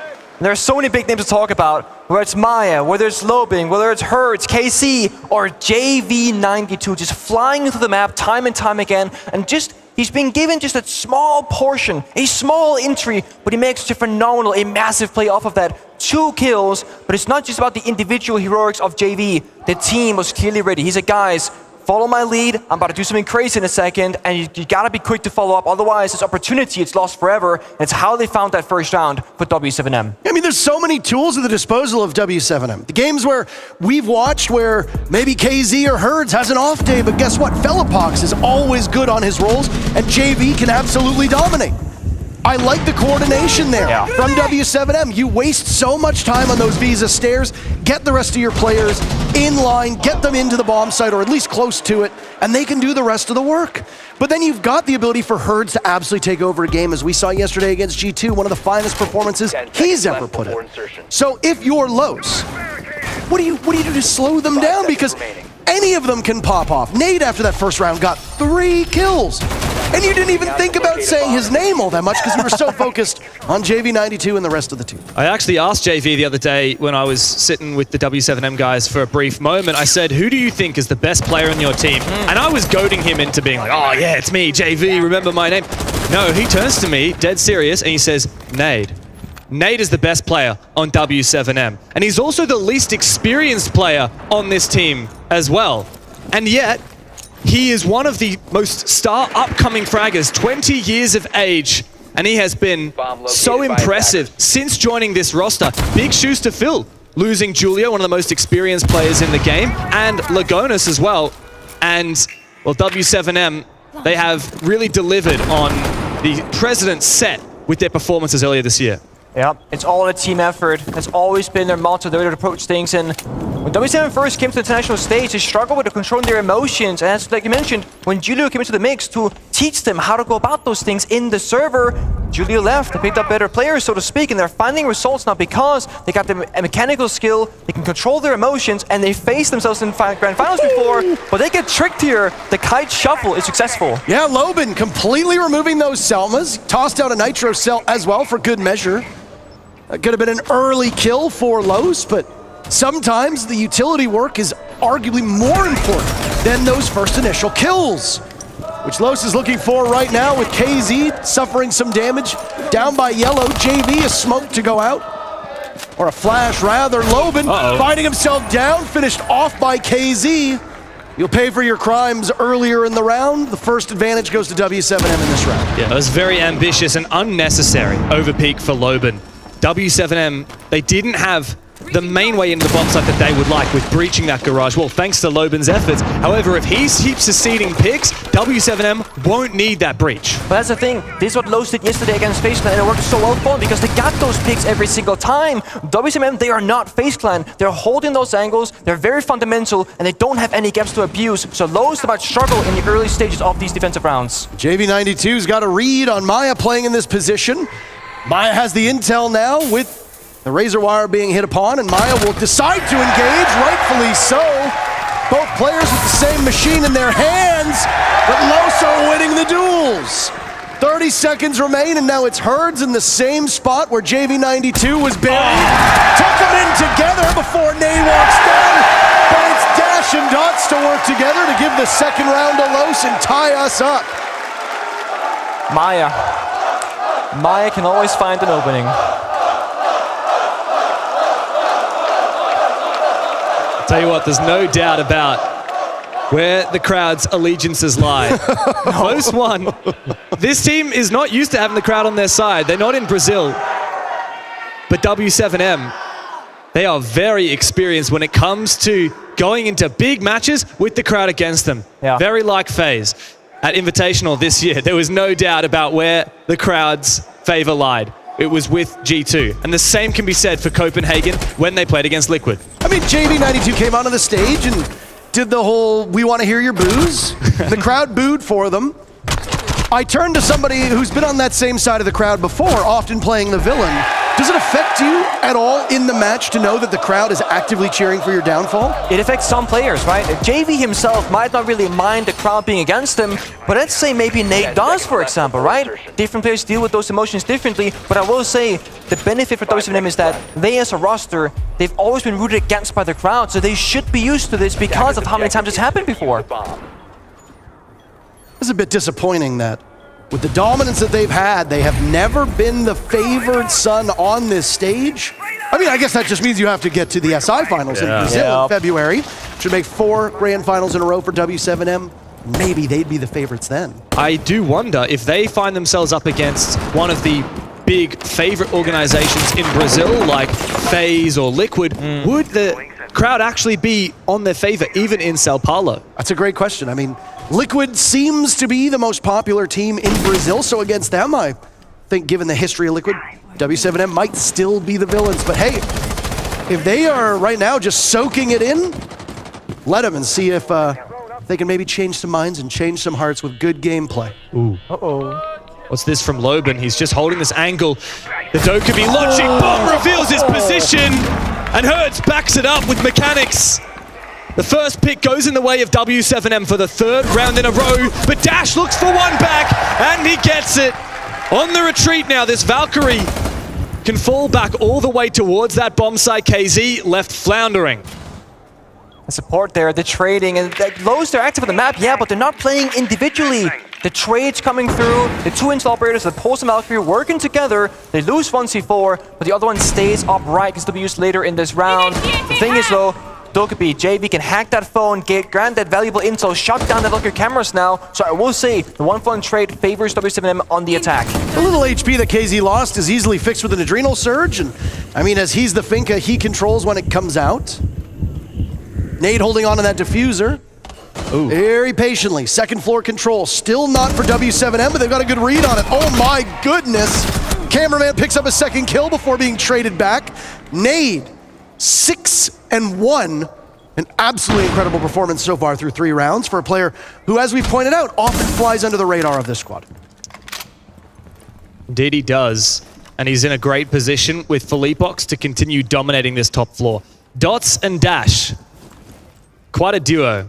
There are so many big names to talk about, whether it's Maya, whether it's Lobing, whether it's Hertz, KC, or JV92, just flying into the map time and time again, and just he's been given just a small portion, a small entry, but he makes such a phenomenal, a massive play off of that. 2 kills, but it's not just about the individual heroics of JV. The team was clearly ready. He said, guys, follow my lead. I'm about to do something crazy in a second, and you gotta be quick to follow up. Otherwise, this opportunity, it's lost forever. And it's how they found that first round for W7M. I mean, there's so many tools at the disposal of W7M. The games where we've watched where maybe KZ or Herds has an off day, but guess what? Fellapox is always good on his rolls, and JV can absolutely dominate. I like the coordination there from W7M. You waste so much time on those Visa stairs. Get the rest of your players in line, get them into the bomb site, or at least close to it, and they can do the rest of the work. But then you've got the ability for Herds to absolutely take over a game, as we saw yesterday against G2, one of the finest performances he's ever put in. So if you're Los, what do you do to slow them down? Because any of them can pop off. Nade, after that first round, got 3 kills. And you didn't even think about saying his name all that much because we were so focused on JV92 and the rest of the team. I actually asked JV the other day when I was sitting with the W7M guys for a brief moment. I said, who do you think is the best player on your team? And I was goading him into being like, oh yeah, it's me, JV, remember my name. No, he turns to me, dead serious, and he says, Nade. Nade is the best player on W7M. And he's also the least experienced player on this team as well. And yet, he is one of the most star upcoming fraggers, 20 years of age. And he has been so impressive since joining this roster. Big shoes to fill, losing Julio, one of the most experienced players in the game, and Lagonis as well. And, well, W7M, they have really delivered on the President's set with their performances earlier this year. Yeah, it's all a team effort. That's always been their motto, the way to approach things. And when W7 first came to the international stage, they struggled with controlling their emotions. And as like you mentioned, when Julio came into the mix to teach them how to go about those things in the server, Julio left. They picked up better players, so to speak, and they're finding results now because they got the mechanical skill, they can control their emotions, and they faced themselves in grand finals before, but they get tricked here. The kite shuffle is successful. Yeah, Lobin completely removing those Selmas, tossed out a Nitro Cell as well for good measure. That could have been an early kill for Los, but sometimes the utility work is arguably more important than those first initial kills, which Los is looking for right now with KZ suffering some damage down by Yellow. JV a smoke to go out, or a flash rather. Lobin finding himself down, finished off by KZ. You'll pay for your crimes earlier in the round. The first advantage goes to W7M in this round. Yeah, it was very ambitious and unnecessary overpeak for Lobin. W7M, they didn't have the main way into the bomb site that they would like with breaching that garage wall, thanks to Lobin's efforts. However, if he keeps succeeding picks, W7M won't need that breach. But that's the thing, this is what Los did yesterday against FaZe Clan, and it worked so well for them because they got those picks every single time. W7M, they are not FaZe Clan. They're holding those angles, they're very fundamental, and they don't have any gaps to abuse. So Los might struggle in the early stages of these defensive rounds. JV92's got a read on Maya playing in this position. Maya has the intel now with the razor wire being hit upon, and Maya will decide to engage, rightfully so. Both players with the same machine in their hands, but Los are winning the duels. 30 seconds remain, and now it's Herds in the same spot where JV92 was buried. Took them in together before Nay walks down, but it's Dash and Dots to work together to give the second round to Los and tie us up. Maya can always find an opening. Tell you what, there's no doubt about where the crowd's allegiances lie. Close one. This team is not used to having the crowd on their side. They're not in Brazil. But W7M, they are very experienced when it comes to going into big matches with the crowd against them. Yeah. Very like FaZe. At Invitational this year, there was no doubt about where the crowd's favor lied. It was with G2. And the same can be said for Copenhagen when they played against Liquid. I mean, JV92 came onto the stage and did the whole, we want to hear your boos. The crowd booed for them. I turned to somebody who's been on that same side of the crowd before, often playing the villain. Does it affect you at all in the match to know that the crowd is actively cheering for your downfall? It affects some players, right? JV himself might not really mind the crowd being against him, but let's say maybe Nate does, for example, right? Different players deal with those emotions differently, but I will say the benefit for W7M is that they as a roster, they've always been rooted against by the crowd, so they should be used to this because of how many times it's happened before. It's a bit disappointing that with the dominance that they've had, they have never been the favored son on this stage. I mean, I guess that just means you have to get to the SI finals in Brazil in February. Should make 4 grand finals in a row for W7M. Maybe they'd be the favorites then. I do wonder if they find themselves up against one of the big favorite organizations in Brazil, like FaZe or Liquid, would the crowd actually be on their favor, even in Sao Paulo? That's a great question. I mean, Liquid seems to be the most popular team in Brazil, so against them, I think given the history of Liquid, W7M might still be the villains. But hey, if they are right now just soaking it in, let them and see if they can maybe change some minds and change some hearts with good gameplay. Ooh. What's this from Lobin? He's just holding this angle. The Dokkaebi launching bomb reveals his position, and Hertz backs it up with mechanics. The first pick goes in the way of W7M for the third round in a row, but Dash looks for one back, and he gets it. On the retreat now, this Valkyrie can fall back all the way towards that bomb site. KZ left floundering. The support there, the trading, and Lowe's, they're active on the map, yeah, but they're not playing individually. The trades coming through, the two install operators, the Pulse and Valkyrie working together. They lose one C4, but the other one stays upright because they'll be used later in this round. The thing is though, Dokkaebi, JV can hack that phone, grant that valuable intel, shut down the Valkyrie cameras now. So I will say, the 1-1 trade favors W7M on the attack. The little HP that KZ lost is easily fixed with an Adrenal Surge, and I mean, as he's the Finka, he controls when it comes out. Nade holding on to that diffuser. Ooh. Very patiently. Second floor control. Still not for W7M, but they've got a good read on it. Oh my goodness. Cameraman picks up a second kill before being traded back. Nade, 6-1. An absolutely incredible performance so far through 3 rounds for a player who, as we pointed out, often flies under the radar of this squad. Indeed he does. And he's in a great position with Felipox to continue dominating this top floor. Dots and Dash. Quite a duo.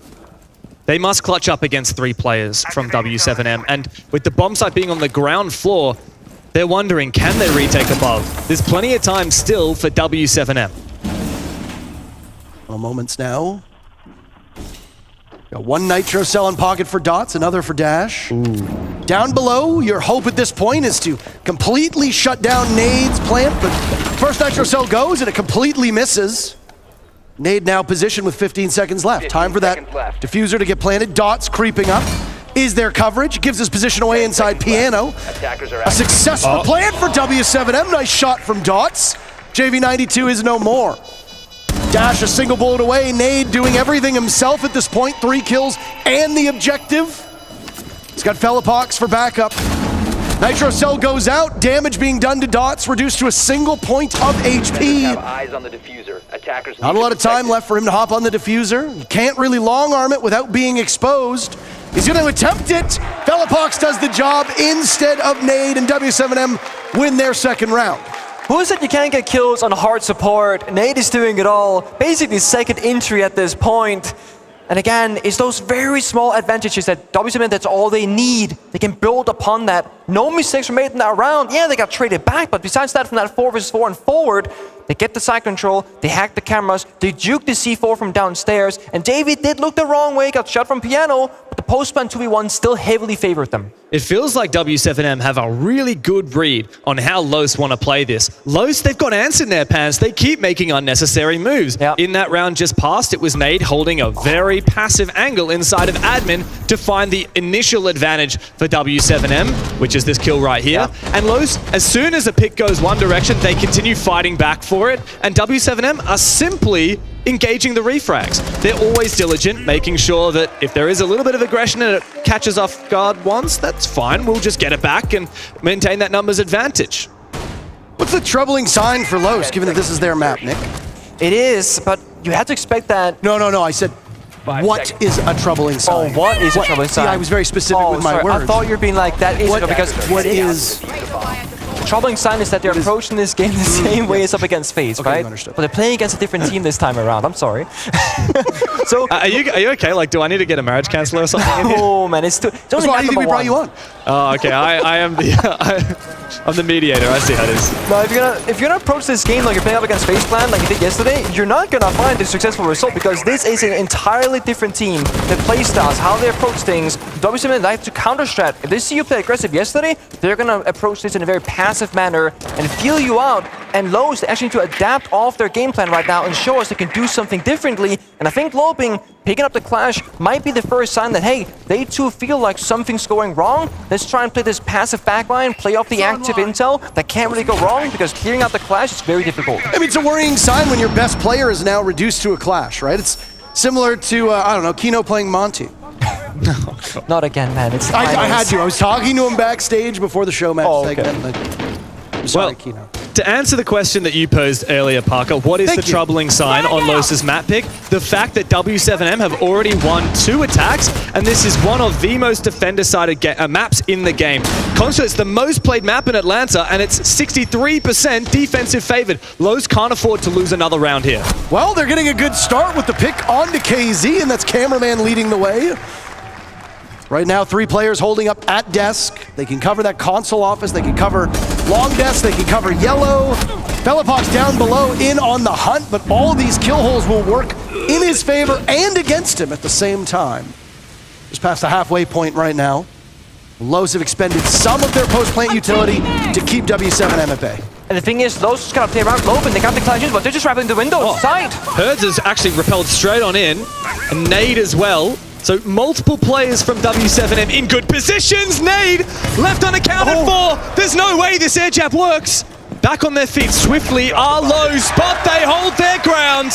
They must clutch up against 3 players from W7M, and with the bomb site being on the ground floor, they're wondering, can they retake above? There's plenty of time still for W7M. Moments now. Got 1 Nitro Cell in pocket for Dots, another for Dash. Ooh. Down below, your hope at this point is to completely shut down Nade's plant, but first Nitro Cell goes and it completely misses. Nade now positioned with 15 seconds left. Time for that diffuser to get planted. Dots creeping up. Is there coverage? Gives his position away inside Piano. A successful plan for W7M. Nice shot from Dots. JV92 is no more. Dash a single bullet away. Nade doing everything himself at this point. 3 kills and the objective. He's got Felipox for backup. Nitro Cell goes out, damage being done to Dots, reduced to a single point of HP. Eyes on the diffuser. Attackers Not a lot of time left for him to hop on the diffuser. He can't really long arm it without being exposed. He's going to attempt it. Felipox does the job instead of Nade, and W7M win their second round. Who said you can't get kills on hard support? Nade is doing it all. Basically second entry at this point. And again, it's those very small advantages that W7M, that's all they need. They can build upon that. No mistakes were made in that round. Yeah, they got traded back, but besides that, from that 4 versus 4 and forward, they get the side control, they hack the cameras, they juke the C4 from downstairs, and David did look the wrong way, got shot from Piano, but the post-plan 2v1 still heavily favored them. It feels like W7M have a really good read on how Los want to play this. Los, they've got ants in their pants. They keep making unnecessary moves. Yep. In that round just past, it was Nade holding a very passive angle inside of admin to find the initial advantage for W7M, which is this kill right here. Yep. And Los, as soon as a pick goes one direction, they continue fighting back for it. And W7M are simply engaging the refrags. They're always diligent, making sure that if there is a little bit of aggression and it catches off guard once, that's fine. We'll just get it back and maintain that numbers advantage. What's the troubling sign for Los, given that this is their map, Nick? It is, but you had to expect that. No, I said, what is a troubling sign? Oh, what is a troubling sign? See, I was very specific with my words. I thought you were being like, that is because what is... The troubling sign is that they're approaching this game the same way as up against FaZe, right? Understood. But they're playing against a different team this time around. I'm sorry. So, are you okay? Like, do I need to get a marriage counselor or something? Oh man, it's only That's why I think we brought you on. Oh, okay. I am I'm the mediator. I see how it is. No, if you're gonna approach this game like you're playing up against FaZe Clan like you did yesterday, you're not gonna find a successful result because this is an entirely different team. Their playstyles, how they approach things. W7M like to counter strat. If they see you play aggressive yesterday, they're gonna approach this in a very passive manner and feel you out. And Lowe's, they actually need to adapt off their game plan right now and show us they can do something differently. And I think Loping picking up the clash might be the first sign that, hey, they too feel like something's going wrong. Let's try and play this passive backline, play off the active intel. That can't really go wrong because clearing out the clash is very difficult. I mean, it's a worrying sign when your best player is now reduced to a clash, right? It's similar to, I don't know, Kino playing Monty. No, not again, man. It's I had to. I was talking to him backstage before the Showmatch segment. I'm sorry, well, Kino. To answer the question that you posed earlier, Parker, what is the troubling sign on Los's map pick? The fact that W7M have already won 2 attacks, and this is one of the most defender-sided maps in the game. Consulate's the most played map in Atlanta, and it's 63% defensive favored. Los can't afford to lose another round here. Well, they're getting a good start with the pick onto KZ, and that's Cameraman leading the way. Right now, 3 players holding up at desk. They can cover that console office. They can cover long desk. They can cover yellow. Felipox down below in on the hunt, but all of these kill holes will work in his favor and against him at the same time. Just past the halfway point right now. Los have expended some of their post-plant utility to keep W7M at bay. And the thing is, Los just gotta play around Loben. They got the collisions, but they're just wrapping the window inside. Herds has actually repelled straight on in, and Nade as well. So multiple players from W7M in good positions. Nade left unaccounted for. There's no way this air jab works. Back on their feet swiftly are Los, but they hold their ground.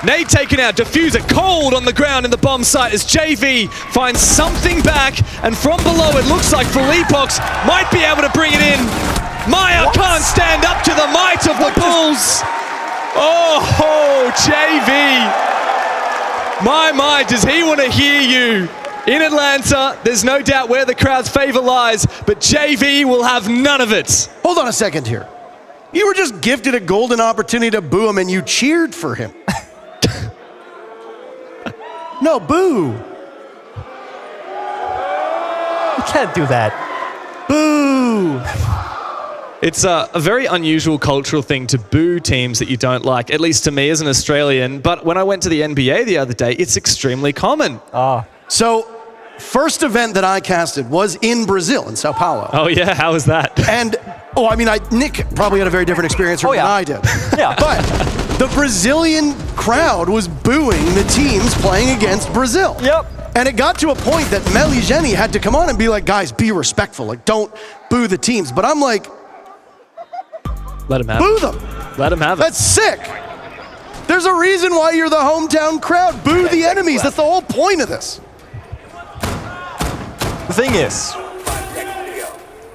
Nade taken out, Diffuser cold on the ground in the bomb site as JV finds something back, and from below it looks like Felipox might be able to bring it in. Maya can't stand up to the might of the Bulls. Oh, JV. My, does he want to hear you? In Atlanta, there's no doubt where the crowd's favor lies, but JV will have none of it. Hold on a second here. You were just gifted a golden opportunity to boo him and you cheered for him. No, boo. You can't do that. Boo. It's a very unusual cultural thing to boo teams that you don't like, at least to me as an Australian. But when I went to the NBA the other day, it's extremely common. So, first event that I casted was in Brazil, in Sao Paulo. Oh yeah, how was that? And, Nick probably had a very different experience from than I did. Yeah. But the Brazilian crowd was booing the teams playing against Brazil. Yep. And it got to a point that Meligeni had to come on and be like, guys, be respectful. Like, don't boo the teams. But I'm like, let him have boo it. them. Let him have it. That's sick. There's a reason why you're the hometown crowd. Boo the enemies. That's the whole point of this. The thing is,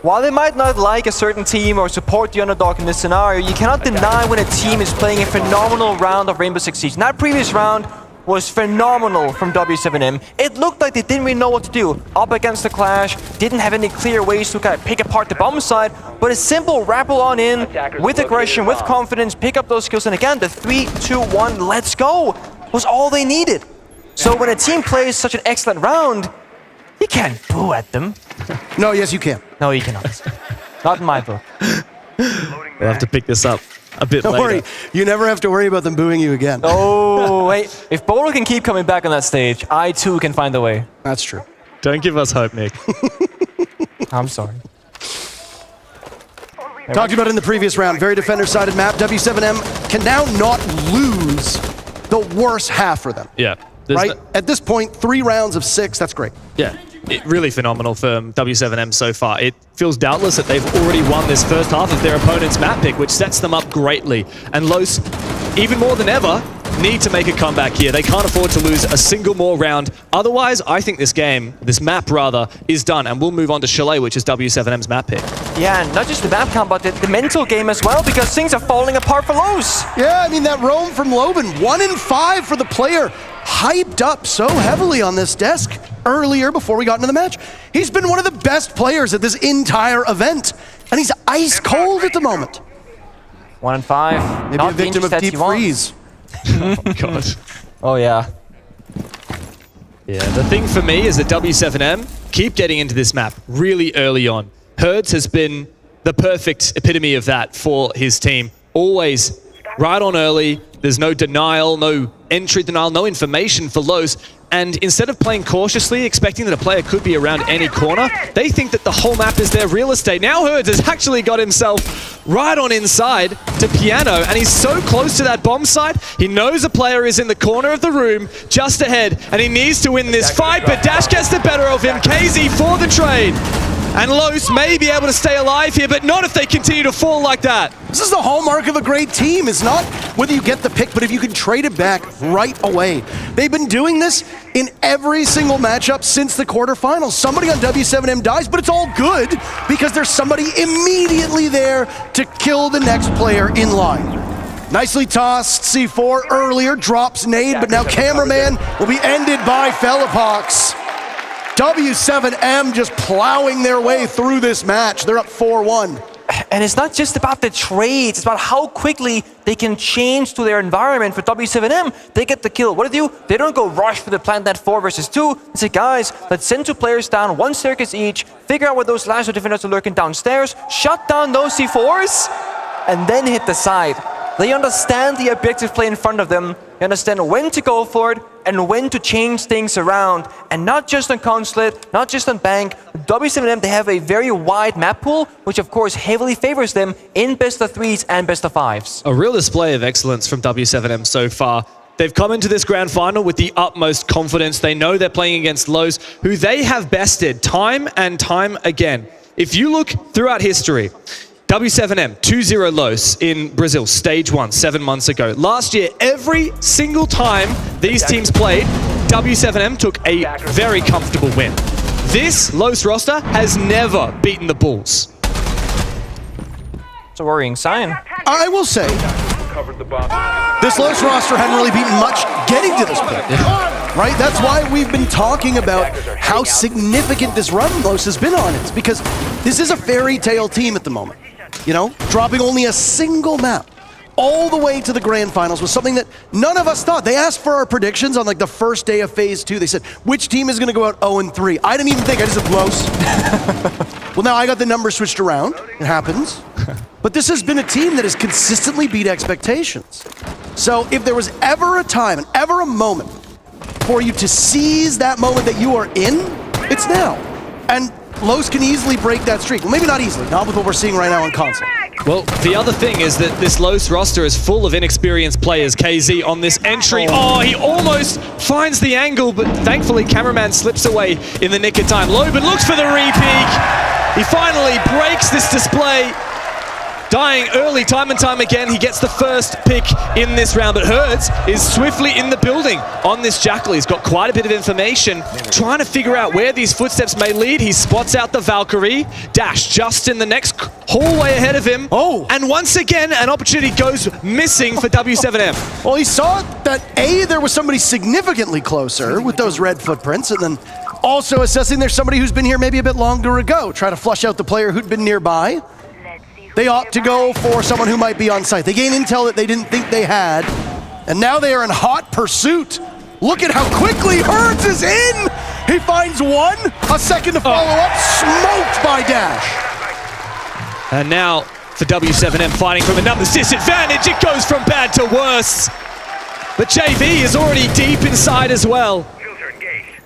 while they might not like a certain team or support the underdog in this scenario, you cannot deny when a team is playing a phenomenal round of Rainbow Six Siege. And that previous round was phenomenal from W7M. It looked like they didn't really know what to do. Up against the Clash, didn't have any clear ways to kind of pick apart the bomb side, but a simple rappel on in, with aggression, with confidence, pick up those skills, and again, the 3-2-1, let's go, was all they needed. So when a team plays such an excellent round, you can't boo at them. No, yes you can. No, you cannot. Not in my book. We'll have to pick this up a bit later. Don't worry, you never have to worry about them booing you again. Oh, wait. If Bolo can keep coming back on that stage, I too can find a way. That's true. Don't give us hope, Nick. I'm sorry. Talked about it in the previous round, very defender-sided map. W7M can now not lose the worst half for them. Yeah. Right? At this point, 3 rounds of 6, that's great. Yeah. Really phenomenal for W7M so far. It feels doubtless that they've already won this first half of their opponent's map pick, which sets them up greatly. And Los, even more than ever, need to make a comeback here. They can't afford to lose a single more round. Otherwise, I think this map rather, is done. And we'll move on to Chalet, which is W7M's map pick. Yeah, and not just the map count, but the mental game as well, because things are falling apart for Los. Yeah, I mean, that roam from Loben, 1 in 5 for the player. Hyped up so heavily on this desk earlier before we got into the match. He's been one of the best players at this entire event, and he's ice cold at the moment. 1 in 5. Maybe not a victim of deep freeze. Oh, God. Oh, yeah. Yeah, the thing for me is that W7M keep getting into this map really early on. Herds has been the perfect epitome of that for his team. Always right on early. There's no denial, no entry denial, no information for Los. And instead of playing cautiously, expecting that a player could be around any corner, they think that the whole map is their real estate. Now Herds has actually got himself right on inside to Piano, and he's so close to that bomb site, he knows a player is in the corner of the room, just ahead, and he needs to win this fight, but Dash gets the better of him. KZ for the trade. And Los may be able to stay alive here, but not if they continue to fall like that. This is the hallmark of a great team. It's not whether you get the pick, but if you can trade it back right away. They've been doing this in every single matchup since the quarterfinals. Somebody on W7M dies, but it's all good because there's somebody immediately there to kill the next player in line. Nicely tossed, C4 earlier, drops nade, but now Cameraman will be ended by Felipox. W7M just plowing their way through this match. They're up 4-1. And it's not just about the trades, it's about how quickly they can change to their environment. For W7M, they get the kill. What do? They don't go rush for the plant net 4 versus 2. They say, guys, let's send 2 players down, 1 staircase each, figure out where those last 2 defenders are lurking downstairs, shut down those C4s, and then hit the side. They understand the objective play in front of them. They understand when to go for it and when to change things around. And not just on Consulate, not just on Bank. W7M, they have a very wide map pool, which of course heavily favors them in best of 3s and best of 5s. A real display of excellence from W7M so far. They've come into this grand final with the utmost confidence. They know they're playing against Lowe's, who they have bested time and time again. If you look throughout history, W7M, 2-0 Los in Brazil, stage 1, 7 months ago. Last year, every single time these teams played, W7M took a very comfortable win. This Los roster has never beaten the Bulls. It's a worrying sign. I will say, this Los roster hadn't really beaten much getting to this point. Right? That's why we've been talking about how significant this run Los has been on. It's because this is a fairy tale team at the moment. You know, dropping only a single map all the way to the grand finals was something that none of us thought. They asked for our predictions on like the first day of phase 2. They said, which team is going to go out 0-3? I didn't even think. I just said Los. Well, now I got the numbers switched around. It happens. But this has been a team that has consistently beat expectations. So if there was ever a time and ever a moment for you to seize that moment that you are in, it's now. And Los can easily break that streak. Well, maybe not easily, not with what we're seeing right now on console. Well, the other thing is that this Los roster is full of inexperienced players. KZ on this entry. Oh, he almost finds the angle, but thankfully Cameraman slips away in the nick of time. Loban looks for the re-peek. He finally breaks this display. Dying early time and time again. He gets the first pick in this round, but Herds is swiftly in the building on this Jackal. He's got quite a bit of information, trying to figure out where these footsteps may lead. He spots out the Valkyrie. Dash just in the next hallway ahead of him. Oh! And once again, an opportunity goes missing for W7M. Well, he saw that there was somebody significantly closer with those red footprints, and then also assessing there's somebody who's been here maybe a bit longer ago, try to flush out the player who'd been nearby. They opt to go for someone who might be on site. They gain intel that they didn't think they had, and now they are in hot pursuit. Look at how quickly Herds is in! He finds one, a second to follow up, smoked by Dash. And now for W7M fighting from a numbers disadvantage, it goes from bad to worse. But JV is already deep inside as well.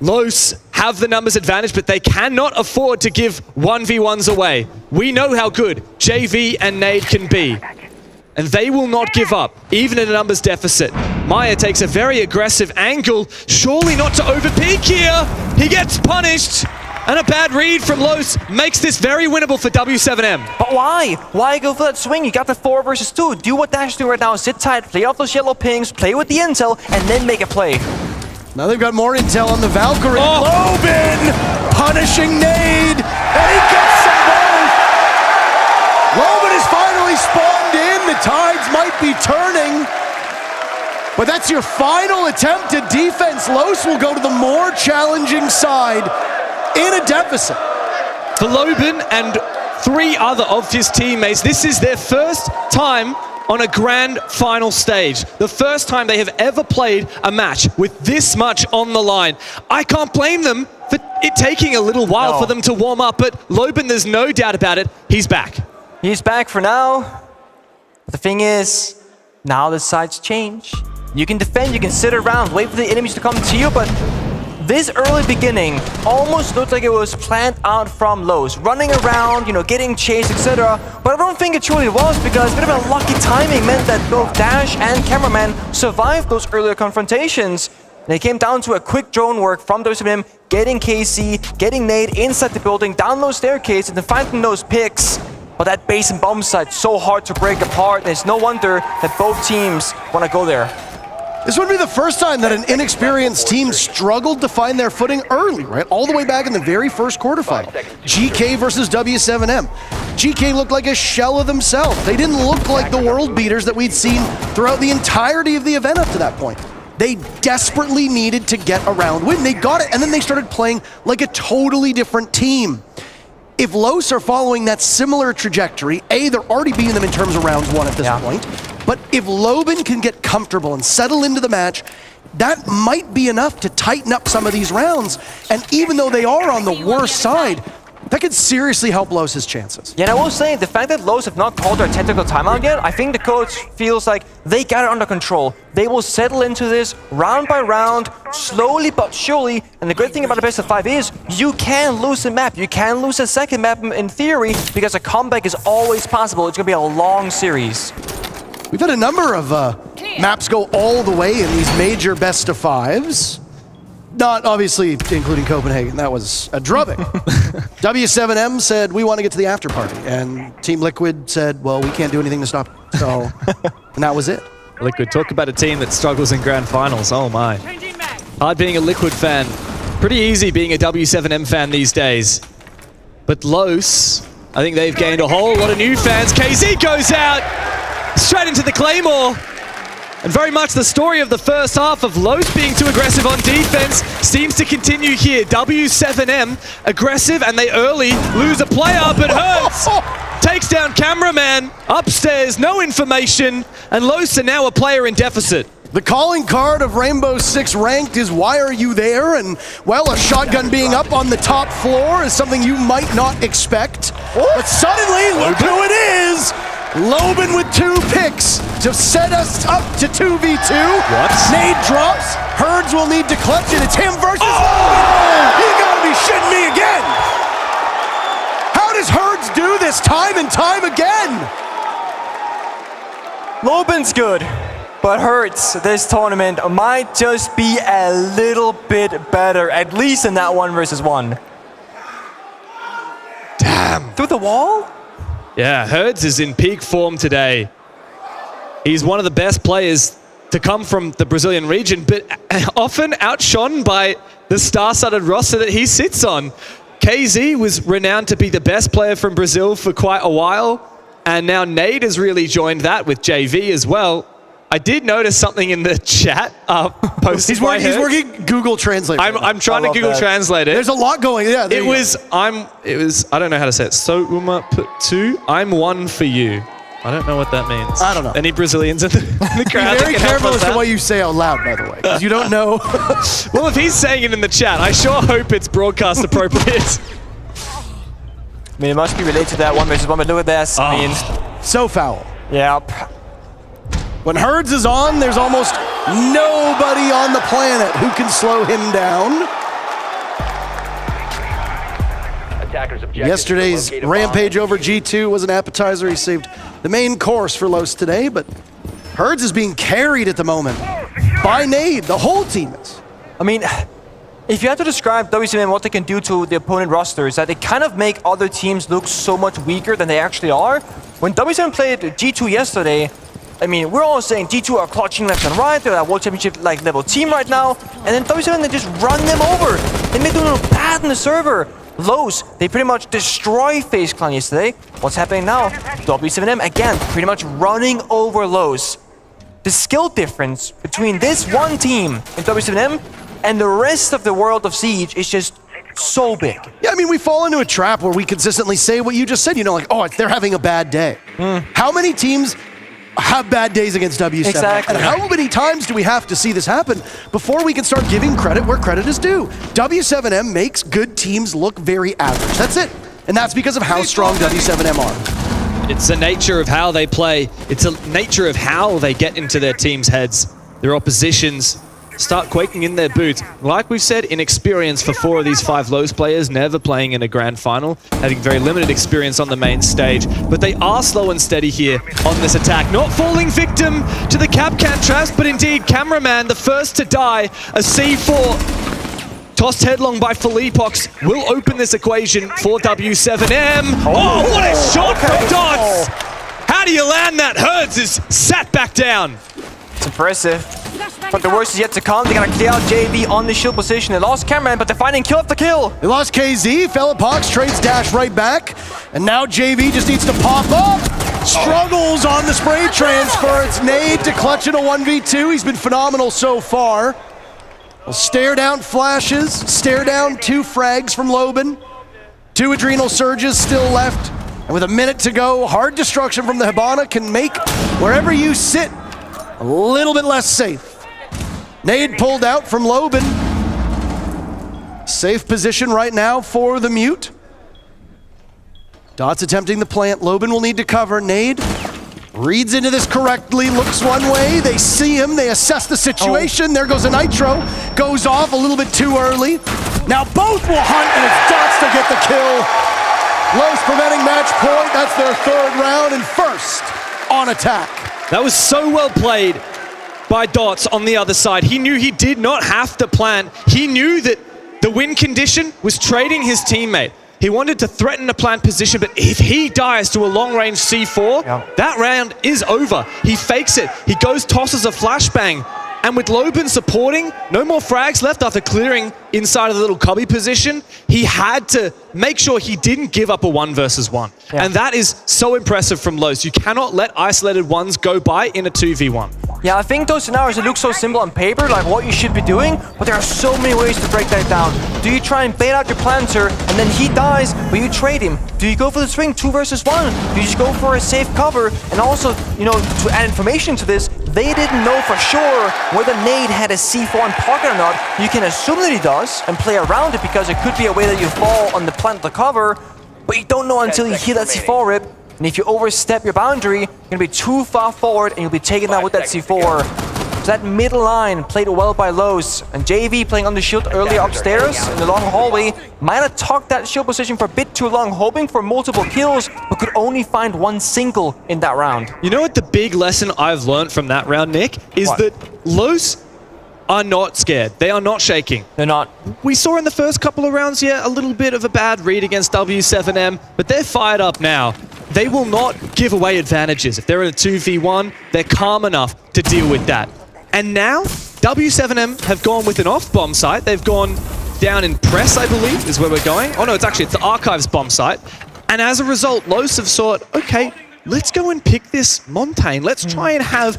Los have the numbers advantage, but they cannot afford to give 1v1s away. We know how good JV and Nade can be, and they will not give up, even in a numbers deficit. Maya takes a very aggressive angle, surely not to overpeak here. He gets punished, and a bad read from Los makes this very winnable for W7M. But why? Why go for that swing? You got the 4 versus 2. Do what Dash do right now. Sit tight, play off those yellow pings, play with the intel, and then make a play. Now they've got more intel on the Valkyrie. Oh. Loban punishing Nade, and he gets them both. Loban is finally spawned in. The tides might be turning, but that's your final attempt at defense. Los will go to the more challenging side in a deficit. For Loban and 3 other of his teammates, this is their first time on a grand final stage. The first time they have ever played a match with this much on the line. I can't blame them for it taking a little while for them to warm up, but Loban, there's no doubt about it, he's back. He's back for now. But the thing is, now the sides change. You can defend, you can sit around, wait for the enemies to come to you, but this early beginning almost looked like it was planned out from Los, running around, you know, getting chased, etc. But I don't think it truly was, because a bit of a lucky timing meant that both Dash and Cameraman survived those earlier confrontations. And it came down to a quick drone work from WCM, getting KC, getting Nade inside the building, down those staircases, and then finding those picks. But that base and bomb site, so hard to break apart, and it's no wonder that both teams want to go there. This would be the first time that an inexperienced team struggled to find their footing early, right? All the way back in the very first quarterfinal. GK versus W7M. GK looked like a shell of themselves. They didn't look like the world beaters that we'd seen throughout the entirety of the event up to that point. They desperately needed to get a round win. They got it, and then they started playing like a totally different team. If Los are following that similar trajectory, they're already beating them in terms of rounds 1 at this point. But if Loban can get comfortable and settle into the match, that might be enough to tighten up some of these rounds. And even though they are on the worst side, that could seriously help Los' chances. Yeah, and I will say, the fact that Los have not called their tactical timeout yet, I think the coach feels like they got it under control. They will settle into this round by round, slowly but surely. And the great thing about the best of 5 is you can lose a map. You can lose a second map in theory, because a comeback is always possible. It's going to be a long series. We've had a number of maps go all the way in these major best of 5s. Not obviously including Copenhagen, that was a drubbing. W7M said, we want to get to the after party. And Team Liquid said, well, we can't do anything to stop it. So, and that was it. Liquid, talk about a team that struggles in grand finals. Oh my. Hard being a Liquid fan. Pretty easy being a W7M fan these days. But Los, I think they've gained a whole lot of new fans. KZ goes out straight into the Claymore. And very much the story of the first half of Los being too aggressive on defense seems to continue here. W7M aggressive, and they early lose a player, but Hurts takes down cameraman upstairs, no information, and Los are now a player in deficit. The calling card of Rainbow Six Ranked is why are you there? And, well, a shotgun being up on the top floor is something you might not expect. But suddenly, look who it is! Loban with 2 picks to set us up to 2v2. What? Nade drops. Herds will need to clutch it. It's him versus Loban. You gotta be shitting me again. How does Herds do this time and time again? Loban's good, but Hertz this tournament might just be a little bit better, at least in that 1 versus 1. Damn. Through the wall? Yeah, Herds is in peak form today. He's one of the best players to come from the Brazilian region, but often outshone by the star-studded roster that he sits on. KZ was renowned to be the best player from Brazil for quite a while, and now Nade has really joined that with JV as well. I did notice something in the chat posted by Hertz. He's working Google Translate. I'm trying to Google Translate it. There's a lot going. Yeah, it was. I don't know how to say it. So Uma put 2. I'm 1 for you. I don't know what that means. I don't know. Any Brazilians in the crowd? Be very careful as to what you say out loud, by the way, because you don't know. Well, if he's saying it in the chat, I sure hope it's broadcast appropriate. I mean, it must be related to that 1 versus 1, but look at this. I mean, so foul. Yep. When Herds is on, there's almost nobody on the planet who can slow him down. Yesterday's rampage over G2 was an appetizer. He saved the main course for Los today, but Herds is being carried at the moment by Nade. The whole team is. I mean, if you had to describe WCM and what they can do to the opponent roster, is that they kind of make other teams look so much weaker than they actually are. When WCM played G2 yesterday, I mean, we're all saying G2 are clutching left and right. They're a World Championship like level team right now. And then W7, they just run them over. They make them look bad in the server. Los, they pretty much destroy FaZe Clan yesterday. What's happening now? W7M, again, pretty much running over Los. The skill difference between this one team in W7M and the rest of the world of Siege is just so big. Yeah, I mean, we fall into a trap where we consistently say what you just said. You know, like, oh, they're having a bad day. How many teams have bad days against W7? Exactly. And how many times do we have to see this happen before we can start giving credit where credit is due? W7M makes good teams look very average. That's it. And that's because of how strong W7M are. It's the nature of how they play. It's the nature of how they get into their team's heads. Their oppositions start quaking in their boots. Like we've said, inexperience for 4 of these 5 Lowe's players, never playing in a grand final, having very limited experience on the main stage. But they are slow and steady here on this attack. Not falling victim to the Capcan traps, but indeed, Cameraman, the first to die, a C4 tossed headlong by Felipox will open this equation for W7M. Oh, what a shot from Dots! How do you land that? Herds is sat back down. It's impressive. But the worst is yet to come. They gotta clear out JV on the shield position. They lost Cameron, but they're finding kill after kill. They lost KZ, Felipox trades dash right back, and now JV just needs to pop up. Struggles on the spray transfer. It's Nade to clutch in a 1v2. He's been phenomenal so far. Well, stare down flashes, stare down 2 frags from Loban. 2 adrenal surges still left. And with a minute to go, hard destruction from the Hibana can make wherever you sit a little bit less safe. Nade pulled out from Loban. Safe position right now for the Mute. Dots attempting the plant. Loban will need to cover. Nade reads into this correctly, looks one way. They see him, they assess the situation. There goes a Nitro. Goes off a little bit too early. Now both will hunt, and it's Dots to get the kill. Los preventing match point. That's their 3rd round and first on attack. That was so well played by Dots on the other side. He knew he did not have to plant. He knew that the win condition was trading his teammate. He wanted to threaten a plant position, but if he dies to a long-range C4, that round is over. He fakes it. He goes, tosses a flashbang. And with Loban supporting, no more frags left after clearing inside of the little cubby position. He had to make sure he didn't give up a 1 versus 1. And that is so impressive from Los. You cannot let isolated ones go by in a 2v1. Yeah, I think those scenarios look so simple on paper, like what you should be doing, but there are so many ways to break that down. Do you try and bait out your planter, and then he dies, but you trade him? Do you go for the swing 2 versus 1? Do you just go for a safe cover? And also, you know, to add information to this, they didn't know for sure whether Nade had a C4 in pocket or not. You can assume that he does and play around it because it could be a way that you fall on the plant the cover, but you don't know until you hear that C4 rip. And if you overstep your boundary, you're gonna be too far forward and you'll be taken out with that C4. So that middle line played well by Los, and JV playing on the shield earlier upstairs in the long hallway might have talked that shield position for a bit too long, hoping for multiple kills, but could only find 1 single in that round. You know what the big lesson I've learned from that round, Nick, is that Los are not scared. They are not shaking. They're not. We saw in the first couple of rounds, a little bit of a bad read against W7M, but they're fired up now. They will not give away advantages. If they're in a 2v1, they're calm enough to deal with that. And now, W7M have gone with an off-bomb site. They've gone down in press, I believe, is where we're going. Oh no, it's the Archives bomb site. And as a result, Los have thought, okay, let's go and pick this Montaigne. Let's try and have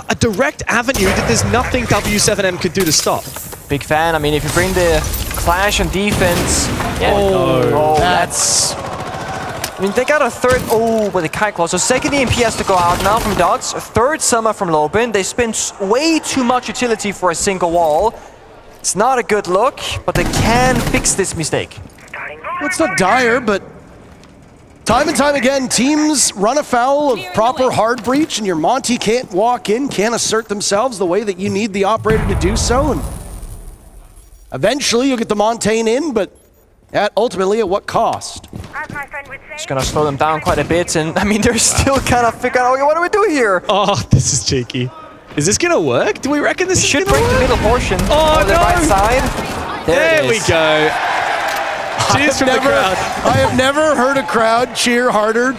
a direct avenue that there's nothing W7M could do to stop. Big fan. I mean, if you bring the clash on defense... that's... I mean, they got a 3rd... with a Kite Claw. So 2nd EMP has to go out now from Dots. 3rd Summer from Loban. They spent way too much utility for a single wall. It's not a good look, but they can fix this mistake. Well, it's not dire, but time and time again, teams run afoul of proper hard breach, and your Monty can't walk in, can't assert themselves the way that you need the operator to do so. And eventually, you'll get the Montaigne in, but ultimately at what cost? It's gonna slow them down quite a bit, and I mean, they're still kind of figuring out, okay, what do we do here? Oh, this is cheeky. Is this gonna work? Do we reckon this is gonna work? Should break the middle portion on the right side. There we go. Cheers from the crowd. I have never heard a crowd cheer harder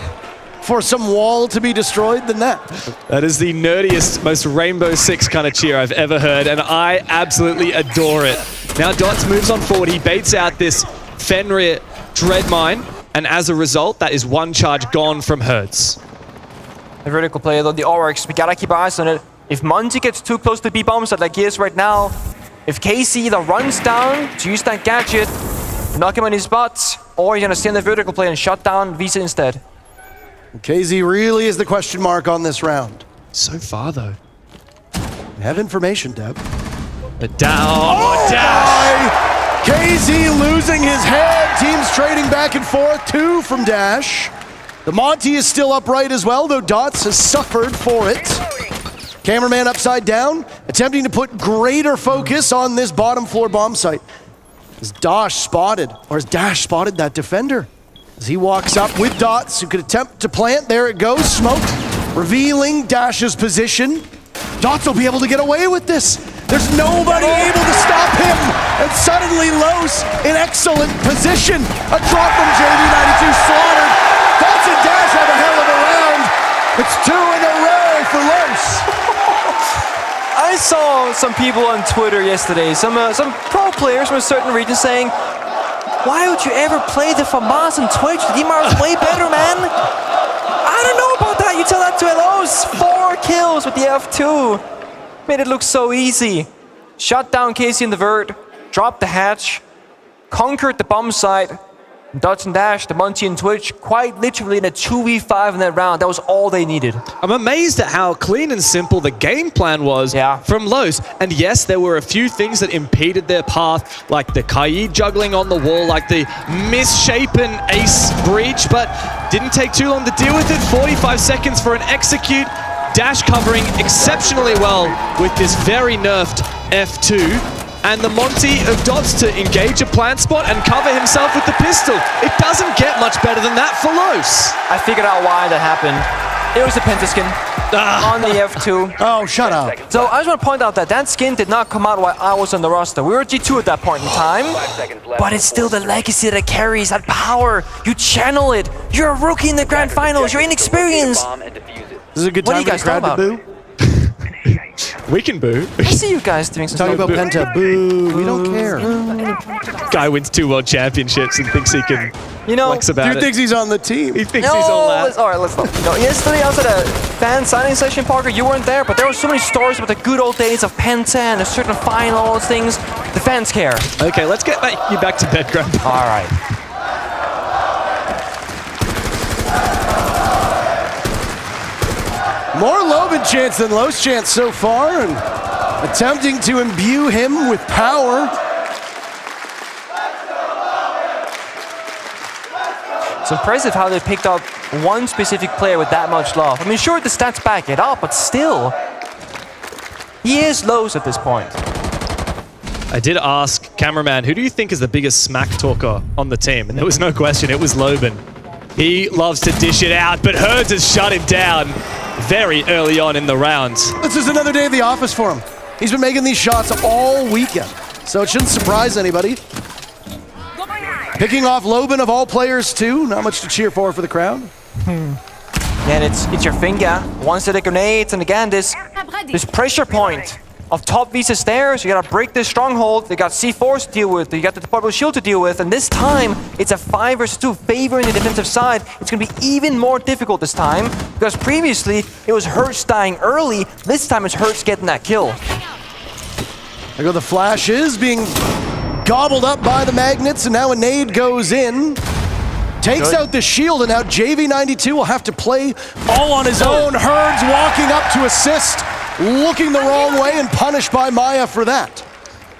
for some wall to be destroyed than that. That is the nerdiest, most Rainbow Six kind of cheer I've ever heard, and I absolutely adore it. Now Dots moves on forward. He baits out this Fenrir Dread Mine, and as a result, that is 1 charge gone from Hertz. The vertical play, though, the Oryx, we gotta keep eyes on it. If Monty gets too close to B-bombs like he is right now, if KC either runs down to use that gadget, knock him on his butt, or you're gonna stay in the vertical play and shut down Visa instead. KZ really is the question mark on this round. So far, though. We have information, Deb. But down. Dash! KZ losing his head. Teams trading back and forth. 2 from Dash. The Monty is still upright as well, though Dots has suffered for it. Cameraman upside down, attempting to put greater focus on this bottom floor bomb site. Has Dash spotted that defender? As he walks up with Dots, who could attempt to plant. There it goes, smoke, revealing Dash's position. Dots will be able to get away with this. There's nobody able to stop him. And suddenly Los in excellent position. A drop from JV92 slaughtered. Dots and Dash have a hell of a round. It's 2 in a row for Los. I saw some people on Twitter yesterday, some pro players from a certain region saying, why would you ever play the FAMAS on Twitch? The DMR is way better, man. I don't know about that. You tell that to Los. 4 kills with the F2. Made it look so easy. Shut down Casey in the vert, dropped the hatch, conquered the bomb site. Dots and Dash, the Monty and Twitch, quite literally in a 2v5 in that round. That was all they needed. I'm amazed at how clean and simple the game plan was from Los. And yes, there were a few things that impeded their path, like the Kaid juggling on the wall, like the misshapen ace breach, but didn't take too long to deal with it. 45 seconds for an execute. Dash covering exceptionally well with this very nerfed F2. And the Monty of Dots to engage a plant spot and cover himself with the pistol. It doesn't get much better than that for Los. I figured out why that happened. It was the pentaskin on the F2. Oh, shut up. So I just want to point out that that skin did not come out while I was on the roster. We were G2 at that point in time, but it's still the legacy that carries, that power. You channel it. You're a rookie in the grand finals. You're inexperienced. This is a good time for the crowd to boo. We can boo. I see you guys doing some Talking about Penta, boo. We don't care. Guy wins 2 world championships and thinks he can flex about it. Dude thinks he's on the team. He thinks he's on that. All right, let's stop. Yesterday I was at a fan signing session, Parker. You weren't there, but there were so many stories about the good old days of Penta and a certain final, all those things. The fans care. Okay, let's get you back to bed, Grandpa. All right. More Loban chance than Los chance so far, and attempting to imbue him with power. It's impressive how they picked up one specific player with that much love. I mean, sure, the stats back it up, but still, he is Los at this point. I did ask cameraman, who do you think is the biggest smack talker on the team? And there was no question, it was Loban. He loves to dish it out, but Herds has shut him down very early on in the rounds. This is another day of the office for him. He's been making these shots all weekend, so it shouldn't surprise anybody. Picking off Loban of all players too. Not much to cheer for the crowd. And it's your finger. One set of grenades, and again this pressure point of top Visa stairs. You gotta break this stronghold. They got C4s to deal with. You got the portable shield to deal with, and this time it's a 5 versus 2 favoring the defensive side. It's gonna be even more difficult this time because previously it was Hertz dying early. This time it's Hertz getting that kill. There go the flashes being gobbled up by the magnets, and now a nade goes in. Takes out the shield, and now JV92 will have to play all on his own. Herds walking up to assist, looking the wrong way and punished by Maya for that.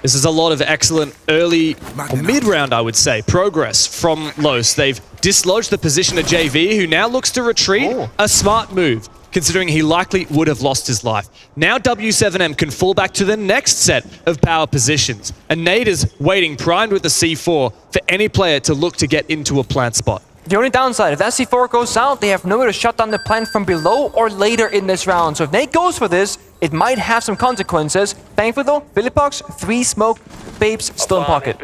This is a lot of excellent early, or mid-round, I would say, progress from Los. They've dislodged the position of JV, who now looks to retreat. A smart move, considering he likely would have lost his life. Now W7M can fall back to the next set of power positions. And Nate is waiting, primed with the C4, for any player to look to get into a plant spot. The only downside, if that C4 goes out, they have nowhere to shut down the plant from below or later in this round. So if Nate goes for this, it might have some consequences. Thankfully though, Philippox, 3 smoke babes still in pocket.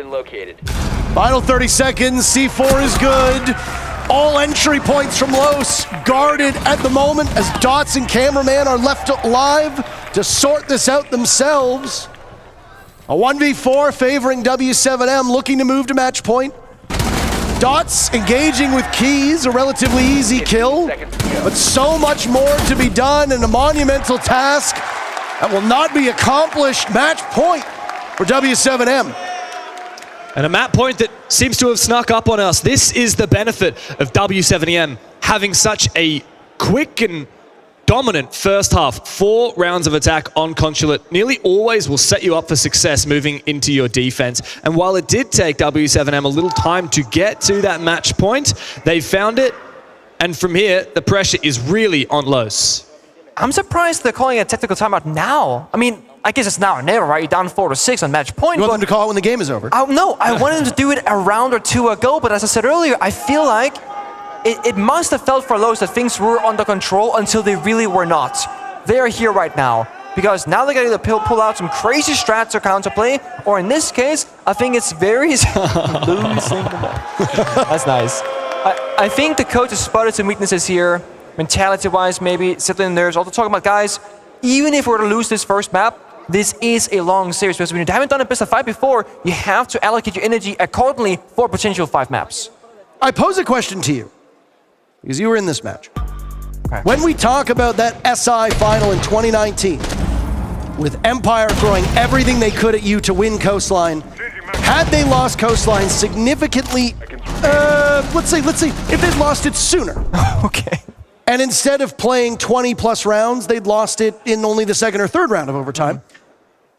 Final 30 seconds, C4 is good. All entry points from Los guarded at the moment as Dots and cameraman are left alive to sort this out themselves. A 1v4 favoring W7M, looking to move to match point. Dots engaging with keys, a relatively easy kill, but so much more to be done and a monumental task that will not be accomplished. Match point for W7M. And a map point that seems to have snuck up on us. This is the benefit of W7M having such a quick and dominant first half. 4 rounds of attack on Consulate nearly always will set you up for success moving into your defense. And while it did take W7M a little time to get to that match point, they found it. And from here, the pressure is really on Los. I'm surprised they're calling a tactical timeout now. I mean, I guess it's now or never, right? You're down 4-6 on match point. You want them to call it when the game is over? No, I wanted them to do it a round or two ago, but as I said earlier, I feel like it must have felt for Lowe's that things were under control until they really were not. They are here right now, because now they got to either pull out some crazy strats or counterplay, or in this case, I think it's very losing the ball. That's nice. I think the coach has spotted some weaknesses here, mentality-wise maybe, settling nerves. Also talking about, guys, even if we're to lose this first map, this is a long series, because when you haven't done a best of 5 before, you have to allocate your energy accordingly for potential 5 maps. I pose a question to you, because you were in this match. Okay. When we talk about that SI final in 2019, with Empire throwing everything they could at you to win Coastline, had they lost Coastline significantly, let's see, if they'd lost it sooner. Okay. And instead of playing 20 plus rounds, they'd lost it in only the second or third round of overtime.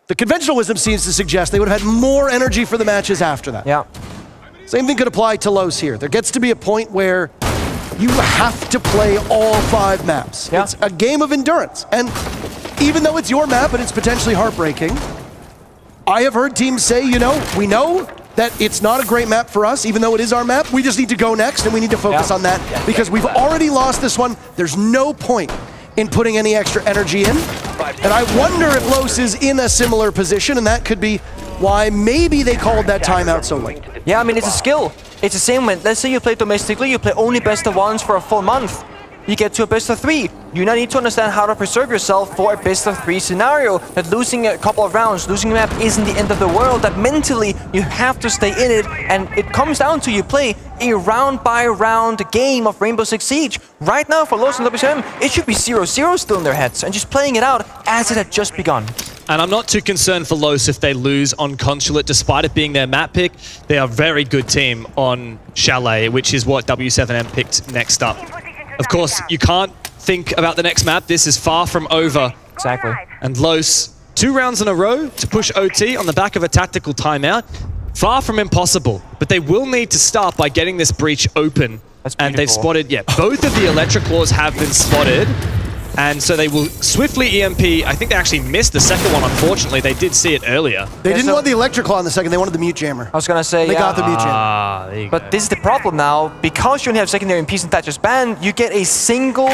The conventional wisdom seems to suggest they would have had more energy for the matches after that. Yeah. Same thing could apply to Lowe's here. There gets to be a point where you have to play all 5 maps. Yeah. It's a game of endurance. And even though it's your map and it's potentially heartbreaking, I have heard teams say, you know, we know that it's not a great map for us, even though it is our map. We just need to go next and we need to focus on that because we've already lost this one. There's no point in putting any extra energy in. And I wonder if Los is in a similar position, and that could be why maybe they called that timeout so late. Yeah, I mean, it's a skill. It's the same when, let's say you play domestically, you play only best of 1s for a full month. You get to a best of 3. You now need to understand how to preserve yourself for a best of 3 scenario. That losing a couple of rounds, losing a map isn't the end of the world. That mentally you have to stay in it, and it comes down to you play a round by round game of Rainbow Six Siege. Right now for Los and WCM, it should be 0-0 still in their heads, and just playing it out as it had just begun. And I'm not too concerned for Los if they lose on Consulate, despite it being their map pick. They are a very good team on Chalet, which is what W7M picked next up. Of course, you can't think about the next map. This is far from over. Exactly. And Los, 2 rounds in a row to push OT on the back of a tactical timeout. Far from impossible, but they will need to start by getting this breach open. And they've spotted, both of the electric claws have been spotted. And so they will swiftly EMP. I think they actually missed the second one, unfortunately. They did see it earlier. They didn't want the electric claw in the second, they wanted the mute jammer. I was gonna say, they got the mute jammer. There you but this is the problem now. Because you only have secondary MPs and Thatcher's banned, you get a single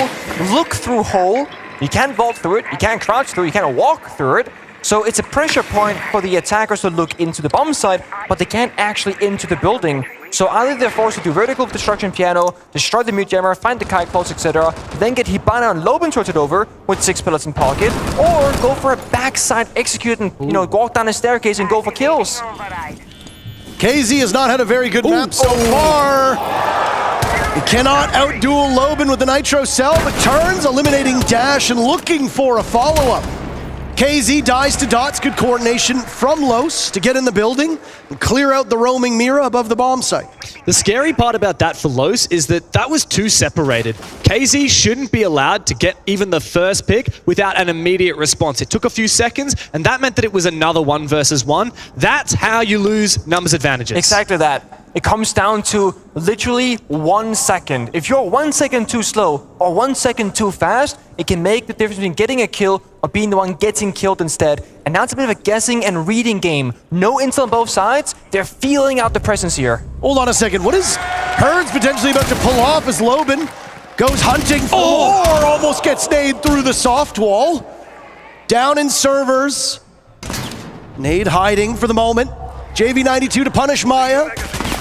look-through hole. You can't vault through it, you can't crouch through it, you can't walk through it. So it's a pressure point for the attackers to look into the bomb site, but they can't actually into the building. So either they're forced to do vertical destruction piano, destroy the mute jammer, find the kite claws, etc., then get Hibana and Loben sorted over with 6 pellets in pocket, or go for a backside execute and walk down a staircase and go for kills. KZ has not had a very good map so far. He cannot outduel Loben with the Nitro Cell, but turns, eliminating Dash and looking for a follow-up. KZ dies to dots, good coordination from Los to get in the building and clear out the roaming Mira above the bomb site. The scary part about that for Los is that was too separated. KZ shouldn't be allowed to get even the first pick without an immediate response. It took a few seconds, and that meant that it was another 1 versus 1. That's how you lose numbers advantages. Exactly that. It comes down to literally 1 second. If you're 1 second too slow or 1 second too fast, it can make the difference between getting a kill or being the one getting killed instead. And now it's a bit of a guessing and reading game. No intel on both sides. They're feeling out the presence here. Hold on a second. What is Herds potentially about to pull off as Loben goes hunting for more, almost gets nade through the soft wall. Down in servers. Nade hiding for the moment. JV92 to punish Maya.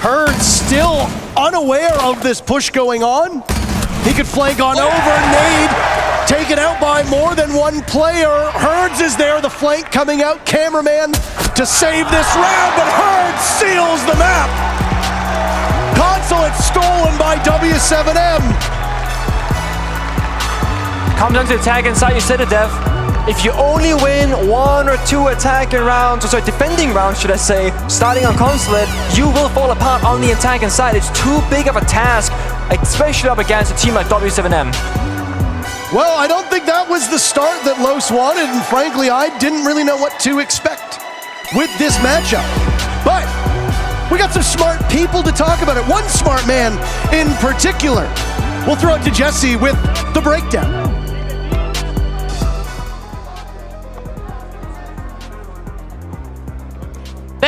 Herd still unaware of this push going on. He could flank on over. Nade taken out by more than 1 player. Herds is there, the flank coming out. Cameraman to save this round, but Herds seals the map. Consulate stolen by W7M. Comes down to attack inside, you said it, Dev. If you only win 1 or 2 attacking rounds, or sorry, defending rounds, should I say, starting on Consulate, you will fall apart on the attacking side. It's too big of a task, especially up against a team like W7M. Well, I don't think that was the start that Los wanted, and frankly, I didn't really know what to expect with this matchup. But we got some smart people to talk about it. One smart man in particular. We'll throw it to Jesse with the breakdown.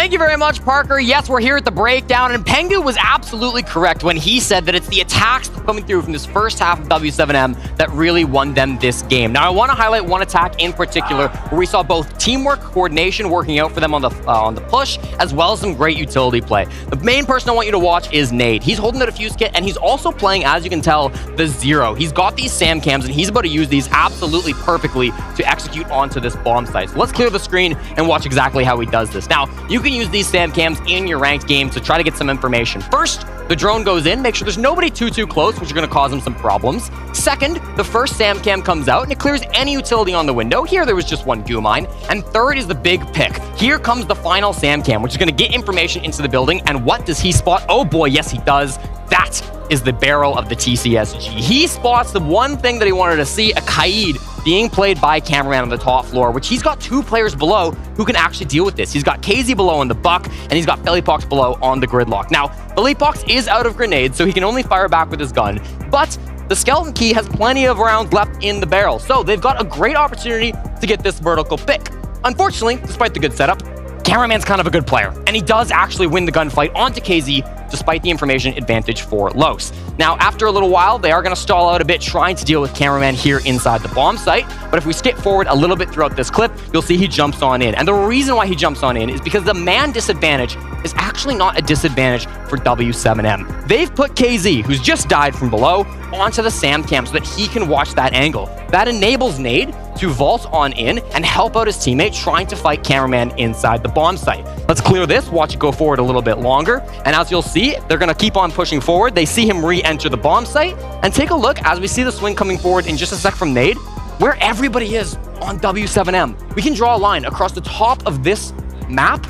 Thank you very much, Parker. Yes, we're here at the breakdown, and Pengu was absolutely correct when he said that it's the attacks coming through from this first half of W7M that really won them this game. Now, I want to highlight one attack in particular where we saw both teamwork, coordination working out for them on the push, as well as some great utility play. The main person I want you to watch is Nade. He's holding out a fuse kit, and he's also playing, as you can tell, the Zero. He's got these SAM cams, and he's about to use these absolutely perfectly to execute onto this bomb site. So let's clear the screen and watch exactly how he does this. Now, you can use these SAM cams in your ranked game to try to get some information. First, the drone goes in, make sure there's nobody too close, which are going to cause him some problems. Second, the first SAM cam comes out and it clears any utility on the window. Here, there was just one goo mine. And third is the big pick. Here comes the final SAM cam, which is going to get information into the building. And what does he spot? Oh boy, yes he does. That is the barrel of the TCSG. He spots the one thing that he wanted to see, a Kaid being played by cameraman on the top floor, which he's got 2 players below who can actually deal with this. He's got KZ below on the Buck, and he's got Felipox below on the Gridlock. Now, Felipox is out of grenades, so he can only fire back with his gun, but the Skeleton Key has plenty of rounds left in the barrel, so they've got a great opportunity to get this vertical pick. Unfortunately, despite the good setup, Cameraman's kind of a good player, and he does actually win the gunfight onto KZ despite the information advantage for Los. Now, after a little while, they are going to stall out a bit trying to deal with Cameraman here inside the bomb site, but if we skip forward a little bit throughout this clip, you'll see he jumps on in. And the reason why he jumps on in is because the man disadvantage is actually not a disadvantage for W7M. They've put KZ, who's just died from below, onto the SAM cam so that he can watch that angle. That enables Nade to vault on in and help out his teammate trying to fight Cameraman inside the bomb site. Let's clear this, watch it go forward a little bit longer, and as you'll see, they're going to keep on pushing forward. They see him re-enter the bomb site, and take a look as we see the swing coming forward in just a sec from Nade, where everybody is on W7M. We can draw a line across the top of this map,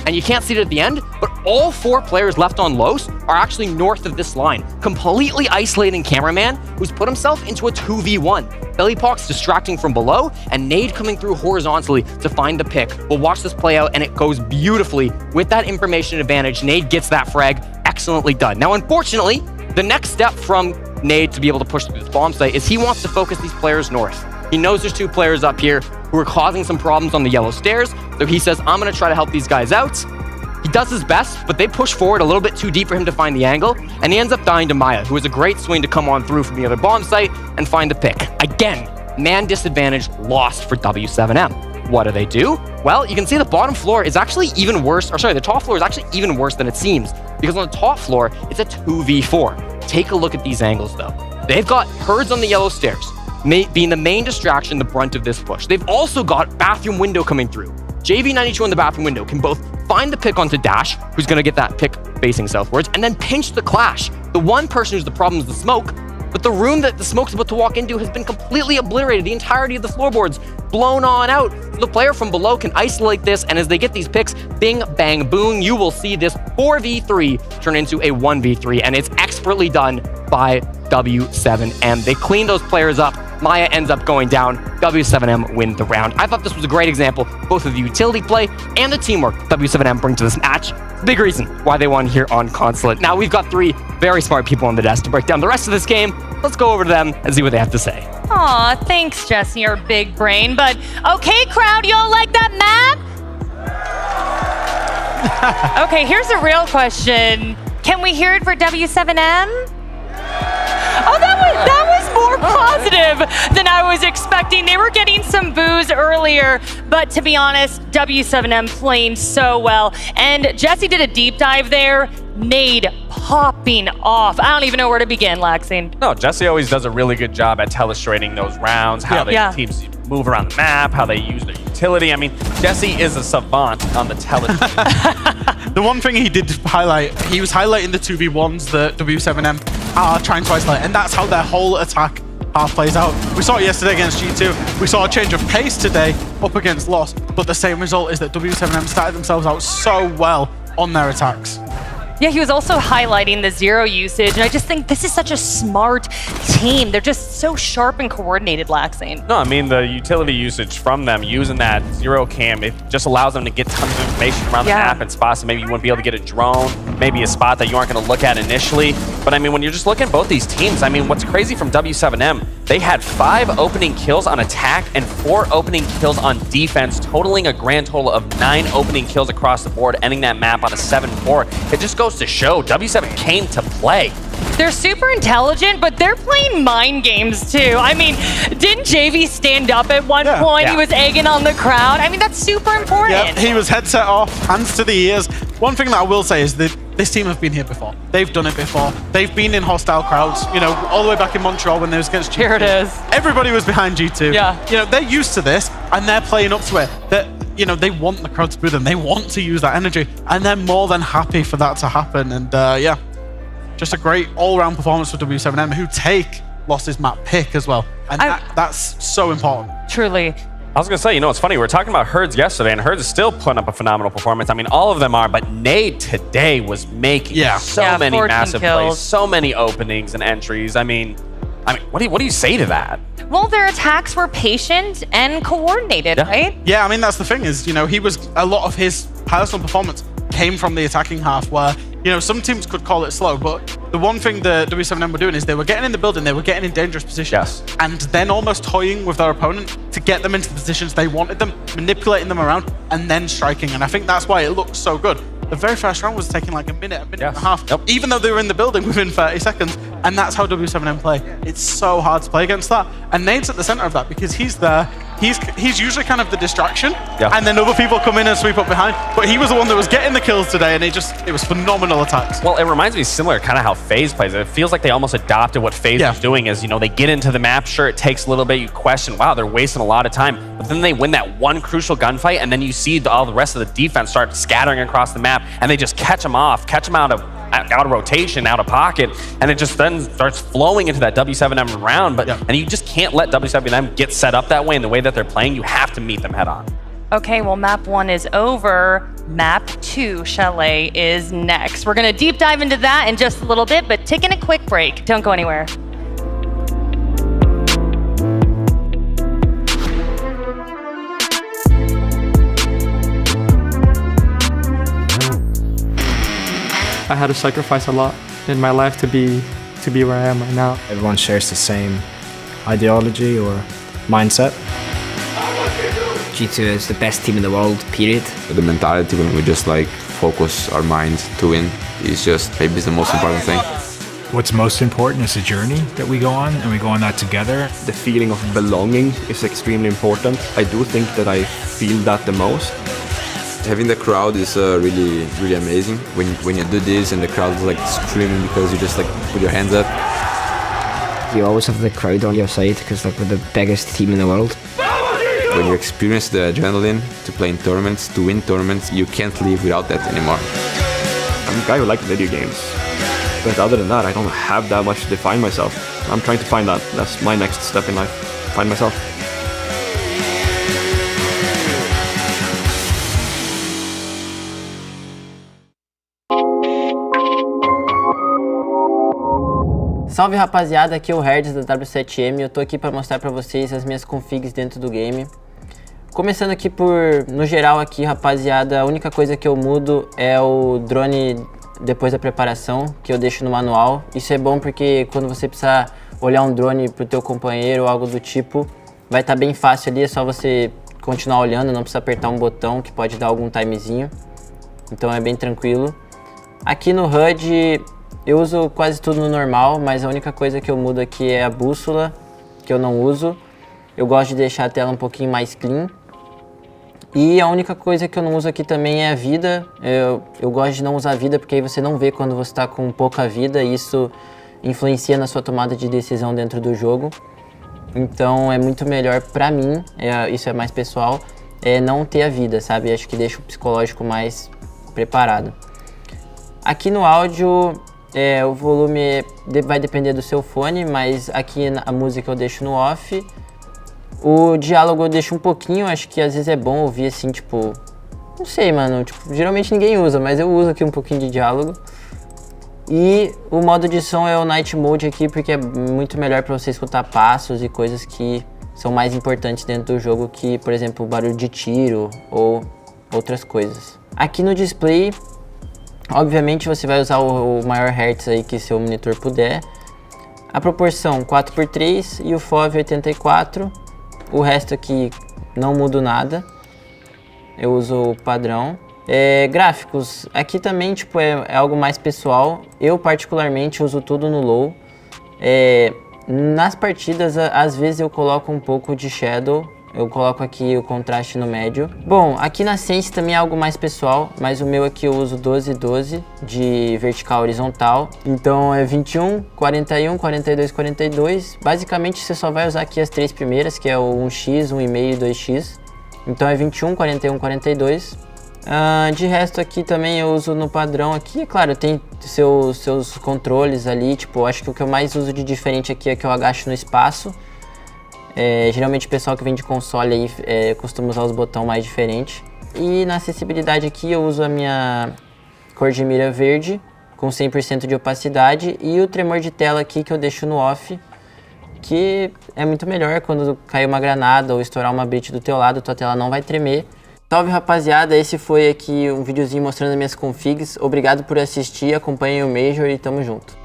and you can't see it at the end, but all 4 players left on Los are actually north of this line, completely isolating Cameraman, who's put himself into a 2v1. Felipox distracting from below, and Nade coming through horizontally to find the pick. We'll watch this play out, and it goes beautifully. With that information advantage, Nade gets that frag. Excellently done. Now, unfortunately, the next step from Nade to be able to push through this bomb site is he wants to focus these players north. He knows there's 2 players up here who are causing some problems on the yellow stairs, so he says, I'm going to try to help these guys out. He does his best, but they push forward a little bit too deep for him to find the angle, and he ends up dying to Maya, who is a great swing to come on through from the other bomb site and find the pick. Again, man disadvantage lost for W7M. What do? Well, you can see the bottom floor is actually even worse, the top floor is actually even worse than it seems, because on the top floor, it's a 2v4. Take a look at these angles, though. They've got herds on the yellow stairs, being the main distraction, the brunt of this push. They've also got bathroom window coming through. JV92 on the bathroom window can both find the pick onto Dash, who's going to get that pick facing southwards, and then pinch the Clash. The one person who's the problem is the smoke, but the room that the smoke's about to walk into has been completely obliterated. The entirety of the floorboards blown on out. So the player from below can isolate this, and as they get these picks, bing, bang, boom, you will see this 4v3 turn into a 1v3, and it's expertly done by W7M. They clean those players up. Maya ends up going down. W7M win the round. I thought this was a great example, both of the utility play and the teamwork W7M bring to this match. Big reason why they won here on Consulate. Now we've got 3 very smart people on the desk to break down the rest of this game. Let's go over to them and see what they have to say. Aw, thanks, Jesse, your big brain. But okay, crowd, y'all like that map? Okay, here's a real question. Can we hear it for W7M? Oh, that was more positive than I was expecting. They were getting some boos earlier, but to be honest, W7M playing so well. And Jesse did a deep dive there. Nade popping off. I don't even know where to begin, Laxing. No, Jesse always does a really good job at illustrating those rounds, how teams move around the map, how they use their utility. I mean, Jesse is a savant on the television. The one thing he did highlight, he was highlighting the 2v1s that W7M are trying to isolate, and that's how their whole attack half plays out. We saw it yesterday against G2. We saw a change of pace today up against Lost, but the same result is that W7M started themselves out so well on their attacks. Yeah, he was also highlighting the zero usage, and I just think this is such a smart team. They're just so sharp and coordinated, Laxing. No, I mean, the utility usage from them using that zero cam, it just allows them to get tons of information around the map and spots that maybe you wouldn't be able to get a drone, maybe a spot that you aren't going to look at initially. But I mean, when you're just looking at both these teams, I mean, what's crazy from W7M, they had 5 opening kills on attack and 4 opening kills on defense, totaling a grand total of 9 opening kills across the board, ending that map on a 7-4. It just goes to show W7 came to play. They're super intelligent, but they're playing mind games too. I mean, didn't JV stand up at one point? He was egging on the crowd. I mean, that's super important. Yeah, he was headset off, hands to the ears. One thing that I will say is that this team have been here before. They've done it before. They've been in hostile crowds, you know, all the way back in Montreal when they was against G2. Here it is. Everybody was behind G2. Yeah. You know, they're used to this, and they're playing up to it. That, you know, they want the crowd to boo them. They want to use that energy, and they're more than happy for that to happen. And yeah, just a great all-round performance for W7M, who take losses map pick as well. And that's so important. Truly. I was going to say, you know, it's funny. We were talking about Herds yesterday, and Herds is still putting up a phenomenal performance. I mean, all of them are, but Nade today was making so many massive plays, so many openings and entries. I mean, what do you say to that? Well, their attacks were patient and coordinated, right? Yeah, I mean, that's the thing is, you know, a lot of his personal performance came from the attacking half where, you know, some teams could call it slow, but the one thing the W7M were doing is they were getting in the building, they were getting in dangerous positions, and then almost toying with their opponent to get them into the positions they wanted them, manipulating them around, and then striking. And I think that's why it looked so good. The very first round was taking like a minute and a half, even though they were in the building within 30 seconds. And that's how W7M play. It's so hard to play against that. And Nade's at the center of that because he's there. He's usually kind of the distraction, and then other people come in and sweep up behind. But he was the one that was getting the kills today, and it was phenomenal attacks. Well, it reminds me similar kind of how FaZe plays. It feels like they almost adopted what FaZe was doing is, you know, they get into the map, sure, it takes a little bit, you question, wow, they're wasting a lot of time. But then they win that one crucial gunfight, and then you see all the rest of the defense start scattering across the map, and they just catch them out of rotation, out of pocket, and it just then starts flowing into that W7M round. And you just can't let W7M get set up that way in the way that they're playing. You have to meet them head on. Okay, well, map 1 is over. Map 2, Chalet, is next. We're gonna deep dive into that in just a little bit, but taking a quick break. Don't go anywhere. I had to sacrifice a lot in my life to be where I am right now. Everyone shares the same ideology or mindset. G2 is the best team in the world, period. The mentality when we just like focus our minds to win is just maybe the most important thing. What's most important is the journey that we go on, and we go on that together. The feeling of belonging is extremely important. I do think that I feel that the most. Having the crowd is really, really amazing. When you do this and the crowd is like screaming because you just like put your hands up. You always have the crowd on your side because like we're the biggest team in the world. When you experience the adrenaline to play in tournaments, to win tournaments, you can't live without that anymore. I'm a guy who likes video games. But other than that, I don't have that much to define myself. I'm trying to find that. That's my next step in life. Find myself. Salve rapaziada, aqui é o Herds da W7M, eu tô aqui para mostrar para vocês as minhas configs dentro do game. Começando aqui no geral aqui, rapaziada, a única coisa que eu mudo é o drone depois da preparação, que eu deixo no manual. Isso é bom porque quando você precisar olhar um drone pro teu companheiro ou algo do tipo, vai estar bem fácil ali, é só você continuar olhando, não precisa apertar um botão que pode dar algum timezinho. Então é bem tranquilo. Aqui no HUD, eu uso quase tudo no normal, mas a única coisa que eu mudo aqui é a bússola, que eu não uso. Eu gosto de deixar a tela um pouquinho mais clean. E a única coisa que eu não uso aqui também é a vida. Eu gosto de não usar a vida porque aí você não vê quando você está com pouca vida e isso influencia na sua tomada de decisão dentro do jogo. Então é muito melhor pra mim, isso é mais pessoal, não ter a vida, sabe? Acho que deixa o psicológico mais preparado. Aqui no áudio, o volume vai depender do seu fone, mas aqui a música eu deixo no off. O diálogo eu deixo um pouquinho, acho que às vezes é bom ouvir assim, tipo... Não sei, mano, tipo, geralmente ninguém usa, mas eu uso aqui um pouquinho de diálogo. E o modo de som é o Night Mode aqui, porque é muito melhor para você escutar passos e coisas que são mais importantes dentro do jogo, que, por exemplo, barulho de tiro ou outras coisas. Aqui no display, obviamente você vai usar o maior hertz aí que seu monitor puder. A proporção 4x3 e o FOV 84. O resto aqui não mudo nada. Eu uso o padrão. Gráficos, aqui também tipo, é algo mais pessoal. Eu particularmente uso tudo no low. Nas partidas, às vezes eu coloco um pouco de shadow. Eu coloco aqui o contraste no médio. Bom, aqui na Sense também é algo mais pessoal, mas o meu aqui eu uso 12-12 de vertical horizontal. Então é 21, 41, 42, 42. Basicamente você só vai usar aqui as 3 primeiras, que é o 1x, 1,5 e 2x. Então é 21, 41, 42. De resto aqui também eu uso no padrão aqui, claro, tem seus controles ali, tipo, acho que o que eu mais uso de diferente aqui é que eu agacho no espaço. Geralmente o pessoal que vem de console aí costuma usar os botões mais diferentes. E na acessibilidade aqui eu uso a minha cor de mira verde com 100% de opacidade e o tremor de tela aqui que eu deixo no off, que é muito melhor quando cair uma granada ou estourar uma breach do teu lado, tua tela não vai tremer. Salve rapaziada, esse foi aqui um videozinho mostrando as minhas configs. Obrigado por assistir, acompanhem o Major e tamo junto.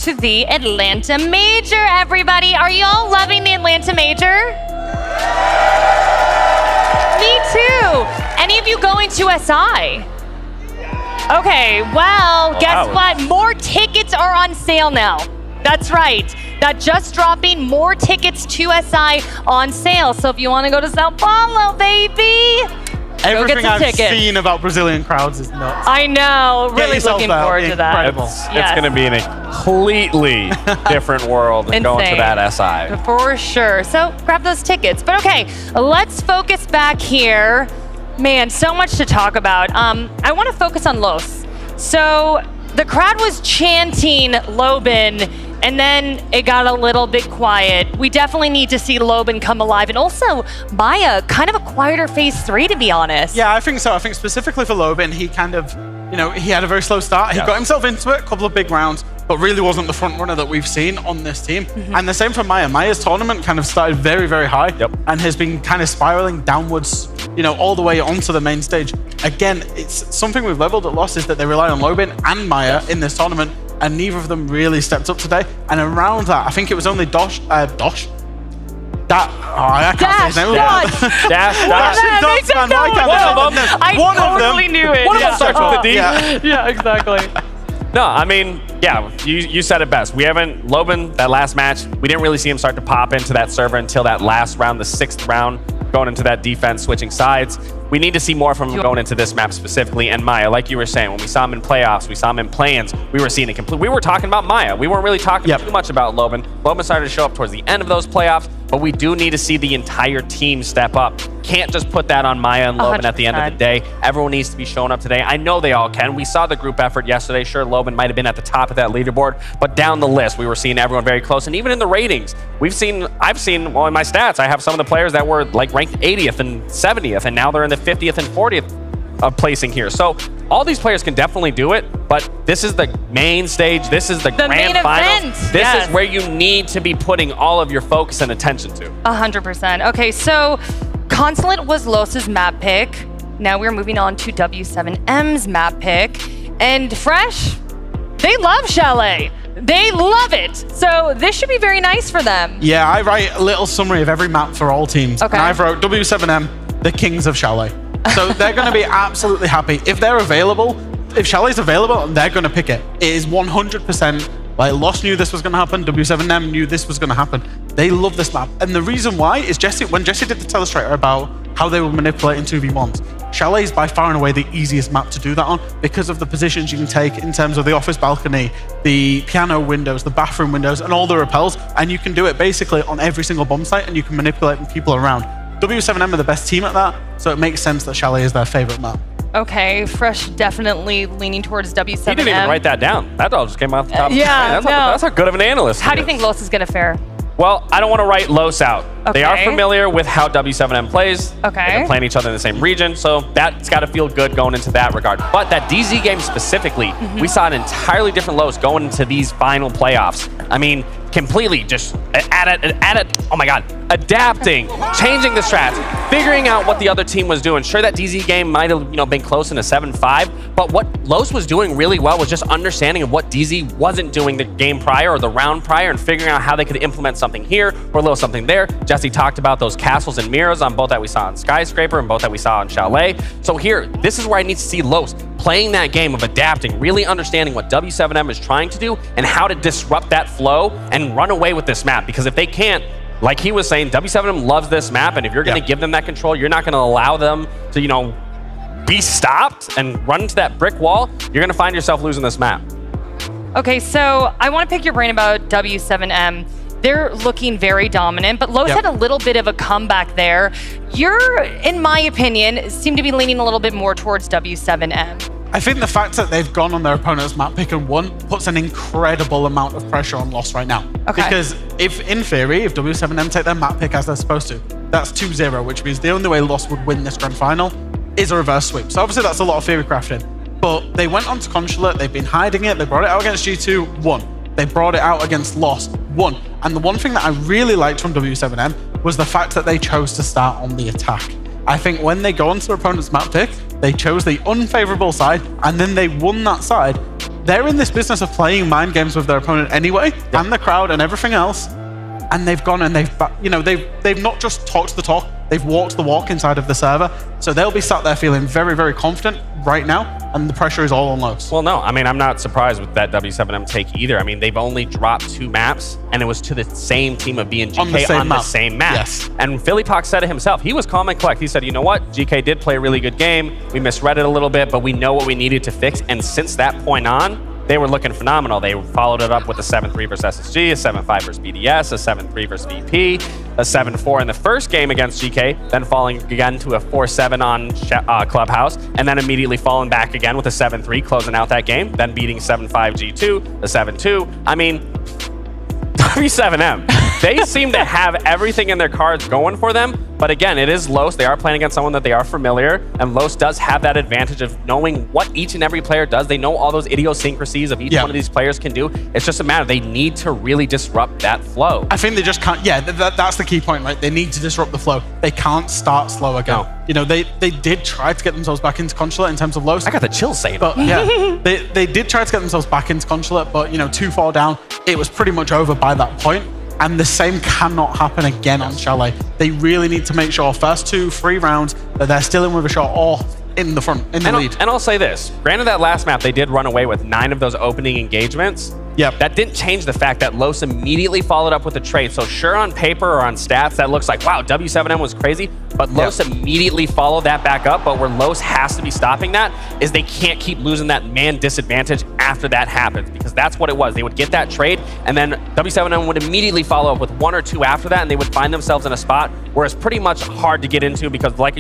to the Atlanta Major, everybody. Are you all loving the Atlanta Major? Me too. any of you going to SI? Okay, well, guess what? More tickets are on sale now. That's right. That just dropping more tickets to SI on sale. So if you want to go to Sao Paulo, baby, everything go get some I've tickets. Seen about Brazilian crowds is nuts. I know. Really looking forward to that. It's going to be in a completely different world than going to that SI. For sure. So grab those tickets. But okay, let's focus back here. Man, so much to talk about. I want to focus on Los. So the crowd was chanting Lobin, and then it got a little bit quiet. We definitely need to see Lobin come alive, and also Maya, kind of a quieter phase 3, to be honest. Yeah, I think so. I think specifically for Lobin, he kind of, he had a very slow start. He got himself into it, a couple of big rounds, but really wasn't the front runner that we've seen on this team. And the same for Maya. Maya's tournament kind of started very, very high and has been kind of spiraling downwards, all the way onto the main stage. Again, it's something we've leveled at Lost is that they rely on Lobin and Maya in this tournament, and neither of them really stepped up today. And around that, I think it was only Dosh. I can't say his name. One of them. Knew it. One of them starts with a D. Yeah, exactly. No, I mean, you said it best. We haven't, Lobin, that last match, we didn't really see him start to pop into that server until that last round, the 6th round, going into that defense, switching sides. We need to see more from him going into this map specifically. And Maya, like you were saying, when we saw him in playoffs, we saw him in play-ins, we were seeing a complete. We were talking about Maya. We weren't really talking too much about Lobin. Lobin started to show up towards the end of those playoffs, but we do need to see the entire team step up. Can't just put that on Maya and Lobin 100%. At the end of the day. Everyone needs to be showing up today. I know they all can. We saw the group effort yesterday. Sure, Lobin might have been at the top of that leaderboard, but down the list, we were seeing everyone very close. And even in the ratings, I've seen, well, in my stats, I have some of the players that were like ranked 80th and 70th, and now they're in the 50th and 40th of placing here. So all these players can definitely do it, but this is the main stage. This is the grand final. This is where you need to be putting all of your focus and attention to. 100%. Okay, so Consulate was Los's map pick. Now we're moving on to W7M's map pick. And Fresh, they love Chalet. They love it. So this should be very nice for them. Yeah, I write a little summary of every map for all teams. Okay. And I've wrote W7M, the kings of Chalet. So they're going to be absolutely happy. If they're available, if Chalet's available, they're going to pick it. It is 100%. Like, Lost knew this was going to happen. W7M knew this was going to happen. They love this map. And the reason why is when Jesse did the telestrator about how they were manipulating 2v1s, Chalet is by far and away the easiest map to do that on because of the positions you can take in terms of the office balcony, the piano windows, the bathroom windows, and all the rappels. And you can do it basically on every single bomb site, and you can manipulate people around. W7M are the best team at that, so it makes sense that Chalet is their favorite map. Okay, Fresh definitely leaning towards W7M. He didn't even write that down. That all just came off the top. Yeah, that's how good of an analyst. How do you think Los is going to fare? Well, I don't want to write Los out. Okay. They are familiar with how W7M plays. Okay. They've been playing each other in the same region, so that's got to feel good going into that regard. But that DZ game specifically, we saw an entirely different Los going into these final playoffs. I mean, completely just oh my God, adapting, changing the strats, figuring out what the other team was doing. Sure, that DZ game might have been close in a 7-5, but what Los was doing really well was just understanding of what DZ wasn't doing the game prior or the round prior and figuring out how they could implement something here or a little something there. Jesse talked about those castles and mirrors on both that we saw on Skyscraper and both that we saw on Chalet. So here, this is where I need to see Los playing that game of adapting, really understanding what W7M is trying to do and how to disrupt that flow and run away with this map. Because if they can't, like he was saying, W7M loves this map, and if you're going to give them that control, you're not going to allow them to, be stopped and run into that brick wall, you're going to find yourself losing this map. Okay, so I want to pick your brain about W7M. They're looking very dominant, but Los had a little bit of a comeback there. You're, in my opinion, seem to be leaning a little bit more towards W7M. I think the fact that they've gone on their opponent's map pick and won puts an incredible amount of pressure on Lost right now. Okay. Because in theory, if W7M take their map pick as they're supposed to, that's 2-0, which means the only way Lost would win this grand final is a reverse sweep. So obviously that's a lot of theory crafting. But they went on to Consulate, they've been hiding it, they brought it out against G2, won. They brought it out against Lost, won. And the one thing that I really liked from W7M was the fact that they chose to start on the attack. I think when they go onto their opponent's map pick, they chose the unfavorable side, and then they won that side. They're in this business of playing mind games with their opponent anyway, and the crowd and everything else. And they've gone and they've not just talked the talk, They've walked the walk inside of the server. So they'll be sat there feeling very, very confident right now. And the pressure is all on Los. Well, no, I mean, I'm not surprised with that W7M take either. I mean, they've only dropped 2 maps, and it was to the same team of BNGK on the same map. Yes. And Phillypox said it himself. He was calm and collect. He said, you know what? GK did play a really good game. We misread it a little bit, but we know what we needed to fix. And since that point on, they were looking phenomenal. They followed it up with a 7-3 versus SSG, a 7-5 versus BDS, a 7-3 versus VP, a 7-4 in the first game against GK, then falling again to a 4-7 on Clubhouse, and then immediately falling back again with a 7-3, closing out that game, then beating 7-5 G2, the 7-2. I mean, W7M, they seem to have everything in their cards going for them. But again, it is Los. They are playing against someone that they are familiar, and Los does have that advantage of knowing what each and every player does. They know all those idiosyncrasies of each one of these players can do. It's just a matter. They need to really disrupt that flow. I think they just can't. Yeah, that's the key point, right? They need to disrupt the flow. They can't start slow again. No. You know, they did try to get themselves back into Consulate in terms of Los. I got the chills saying but yeah, they did try to get themselves back into Consulate, but you know, 2-4 down, it was pretty much over by that point. And the same cannot happen again on Chalet. They really need to make sure first 2-3 rounds that they're still in with a shot or in the front, in the lead. And I'll say this, granted that last map, they did run away with 9 of those opening engagements. Yep. That didn't change the fact that Los immediately followed up with a trade. So sure, on paper or on stats, that looks like, wow, W7M was crazy. But Los immediately followed that back up. But where Los has to be stopping that is they can't keep losing that man disadvantage after that happens. Because that's what it was. They would get that trade, and then W7M would immediately follow up with 1 or 2 after that, and they would find themselves in a spot where it's pretty much hard to get into because like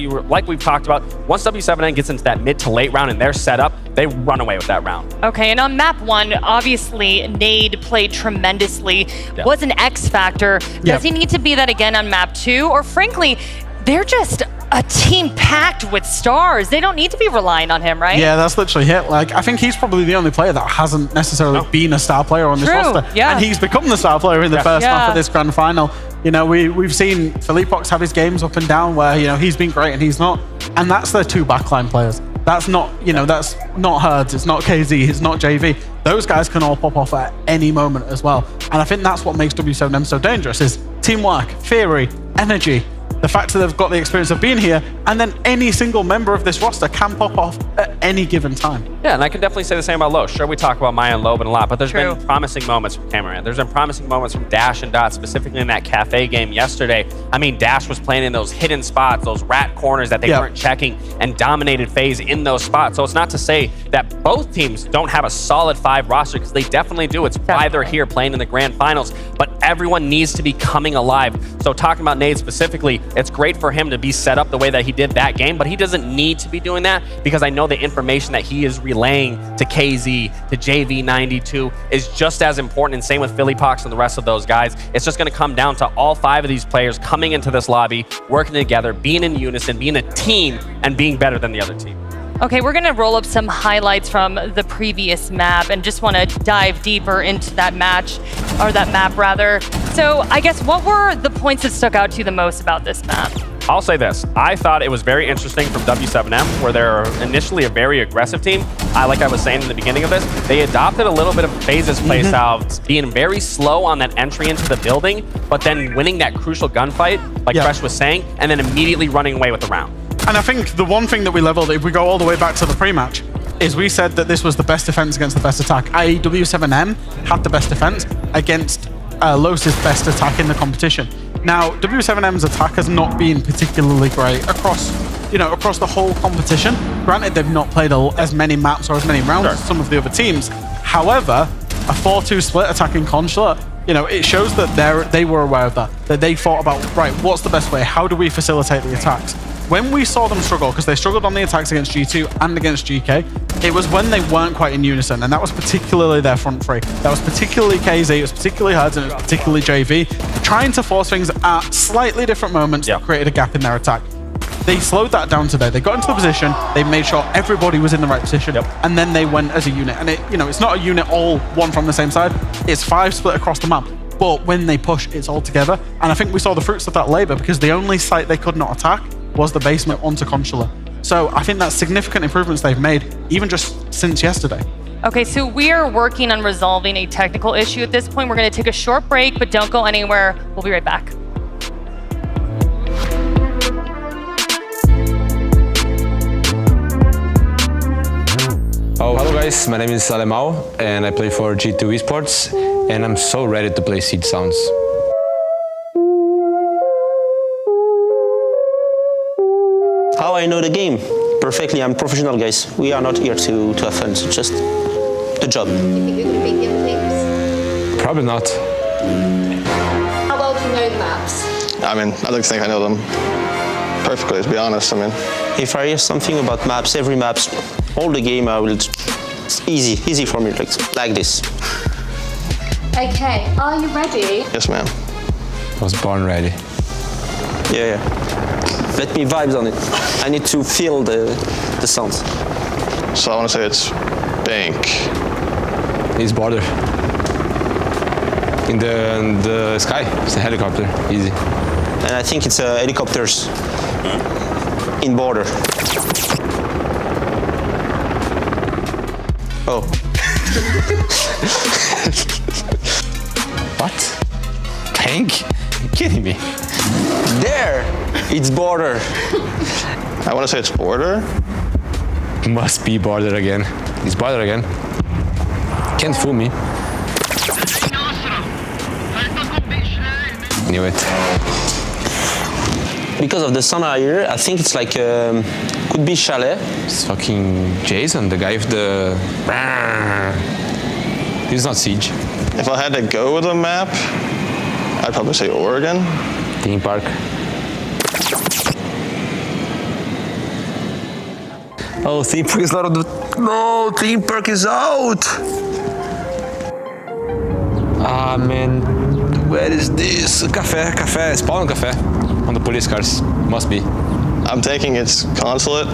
we've talked about, once W7M gets into that mid to late round and they're set up, they run away with that round. Okay, and on map 1, obviously Nade played tremendously, was an X factor. Does he need to be that again on map 2? Or frankly, they're just a team packed with stars. They don't need to be relying on him, right? Yeah, that's literally it. Like, I think he's probably the only player that hasn't necessarily been a star player on this roster. Yeah. And he's become the star player in the first half of this grand final. You know, we've seen Phillypox have his games up and down where, you know, he's been great and he's not. And that's their 2 backline players. That's not, you know, that's not Herds, it's not KZ, it's not JV. Those guys can all pop off at any moment as well. And I think that's what makes W7M so dangerous is teamwork, theory, energy. The fact that they've got the experience of being here, and then any single member of this roster can pop off at any given time. Yeah, and I can definitely say the same about Los. Sure, we talk about Maya and Loban a lot, but there's been promising moments from Cameron. There's been promising moments from Dash and Dot, specifically in that Cafe game yesterday. I mean, Dash was playing in those hidden spots, those rat corners that they weren't checking, and dominated FaZe in those spots. So it's not to say that both teams don't have a solid 5 roster, because they definitely do. It's why they're here playing in the grand finals, but everyone needs to be coming alive. So talking about Nade specifically, it's great for him to be set up the way that he did that game, but he doesn't need to be doing that because I know the information that he is relaying to KZ, to JV92 is just as important, and same with Phillypox and the rest of those guys. It's just going to come down to all 5 of these players coming into this lobby, working together, being in unison, being a team, and being better than the other team. Okay, we're gonna roll up some highlights from the previous map and just wanna dive deeper into that match, or that map rather. So I guess what were the points that stuck out to you the most about this map? I'll say this. I thought it was very interesting from W7M, where they're initially a very aggressive team. Like I was saying in the beginning of this, they adopted a little bit of FaZe's playstyle, being very slow on that entry into the building, but then winning that crucial gunfight, like Fresh was saying, and then immediately running away with the round. And I think the one thing that we leveled, if we go all the way back to the pre-match, is we said that this was the best defense against the best attack. i.e. W7M had the best defense against Los's best attack in the competition. Now, W7M's attack has not been particularly great across the whole competition. Granted, they've not played as many maps or as many rounds as some of the other teams. However, a 4-2 split attacking Consulate, you know, it shows that they were aware of that they thought about, right, what's the best way? How do we facilitate the attacks? When we saw them struggle, because they struggled on the attacks against G2 and against GK, it was when they weren't quite in unison, and that was particularly their front 3. That was particularly KZ, it was particularly Herds, and it was particularly JV, trying to force things at slightly different moments that created a gap in their attack. They slowed that down today. They got into the position, they made sure everybody was in the right position, and then they went as a unit. And it's not a unit all one from the same side, it's 5 split across the map. But when they push, it's all together. And I think we saw the fruits of that labor, because the only site they could not attack was the basement onto Consulate. So I think that's significant improvements they've made, even just since yesterday. Okay, so we are working on resolving a technical issue at this point. We're gonna take a short break, but don't go anywhere. We'll be right back. Oh, hello guys, my name is Alemão and I play for G2 Esports and I'm so ready to play Seed Sounds. How I know the game? Perfectly, I'm professional, guys. We are not here to have fun, it's just the job. You think you're going to beat the other teams? Probably not. How well do you know the maps? I mean, I don't think I know them perfectly, to be honest. I mean, if I hear something about maps, every maps, all the game, I will. It's easy for me, like this. Okay, are you ready? Yes, ma'am. I was born ready. Yeah. Let me vibes on it. I need to feel the sounds. So I want to say it's bank. It's border. In the sky, it's a helicopter, easy. And I think it's helicopters in border. Oh. What? Tank? You're kidding me. There! It's border. I want to say it's border. Must be border again. It's border again. Can't fool me. Knew it. Because of the sound I hear, I think it's like, could be Chalet. It's fucking Jason, the guy with the... This is not Siege. If I had to go with a map, I'd probably say Oregon. Theme park. Oh, theme park is not on the... No, theme park is out! Ah, man. Where is this? Cafe, spawn cafe. On the police cars. Must be. I'm thinking it's Consulate.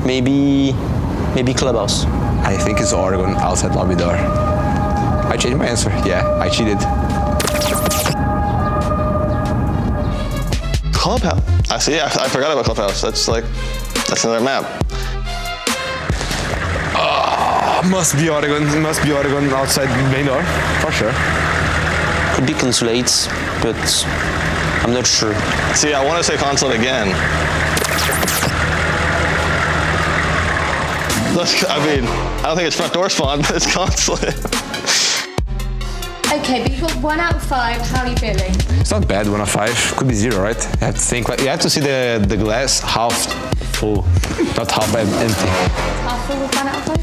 Maybe Clubhouse. I think it's Oregon, outside lobby door. I changed my answer. Yeah, I cheated. Clubhouse. I see. I forgot about Clubhouse. That's another map. Must be Oregon. Must be Oregon outside main door, for sure. Could be Consulate, but I'm not sure. See, I want to say Consulate again. I mean, I don't think it's front door spawn, but it's Consulate. Okay, but you've got 1 out of 5. How are you feeling? It's not bad, 1 of 5. Could be 0, right? You have to think. You have to see the glass half full, not half empty. Half full with 1 out of 5?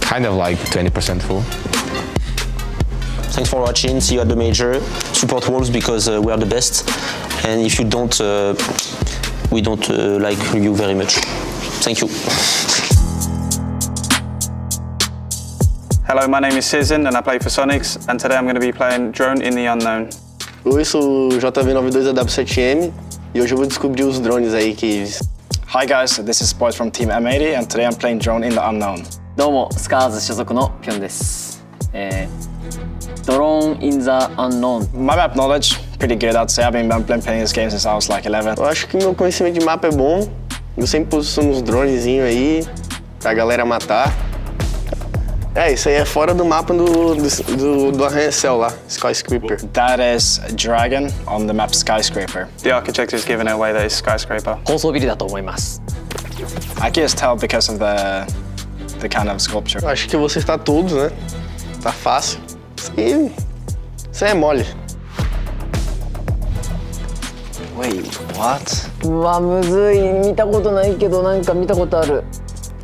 Kind of like 20% full. Thanks for watching. See you at the major. Support Wolves because we are the best. And if you don't, we don't like you very much. Thank you. Hello, my name is Cizin and I play for Sonics, and today I'm going to be playing Drone in the Unknown. Oi, sou o JV92 da W7M e hoje eu vou descobrir os drones aí que... Hi guys, this is Boys from Team M80 and today I'm playing Drone in the Unknown. どうも、スカーズ所属のピョンです。Drone in the Unknown. My map knowledge, pretty good I'd say. I've been playing this game since I was like 11. Eu acho que meu conhecimento de mapa é bom. Eu sempre posiciono uns dronezinhos aí pra galera matar. Isso aí é fora do mapa do arranha-céu lá, Skyscraper. That is Dragon on the map Skyscraper. The architect is giving away that it's Skyscraper. 高層ビルだと思います。I can just tell because of the kind of sculpture. Eu acho que você está todos, né? Tá fácil. Isso aí é mole. Wait, what? うわ、むずい。見たことないけどなんか見たことある。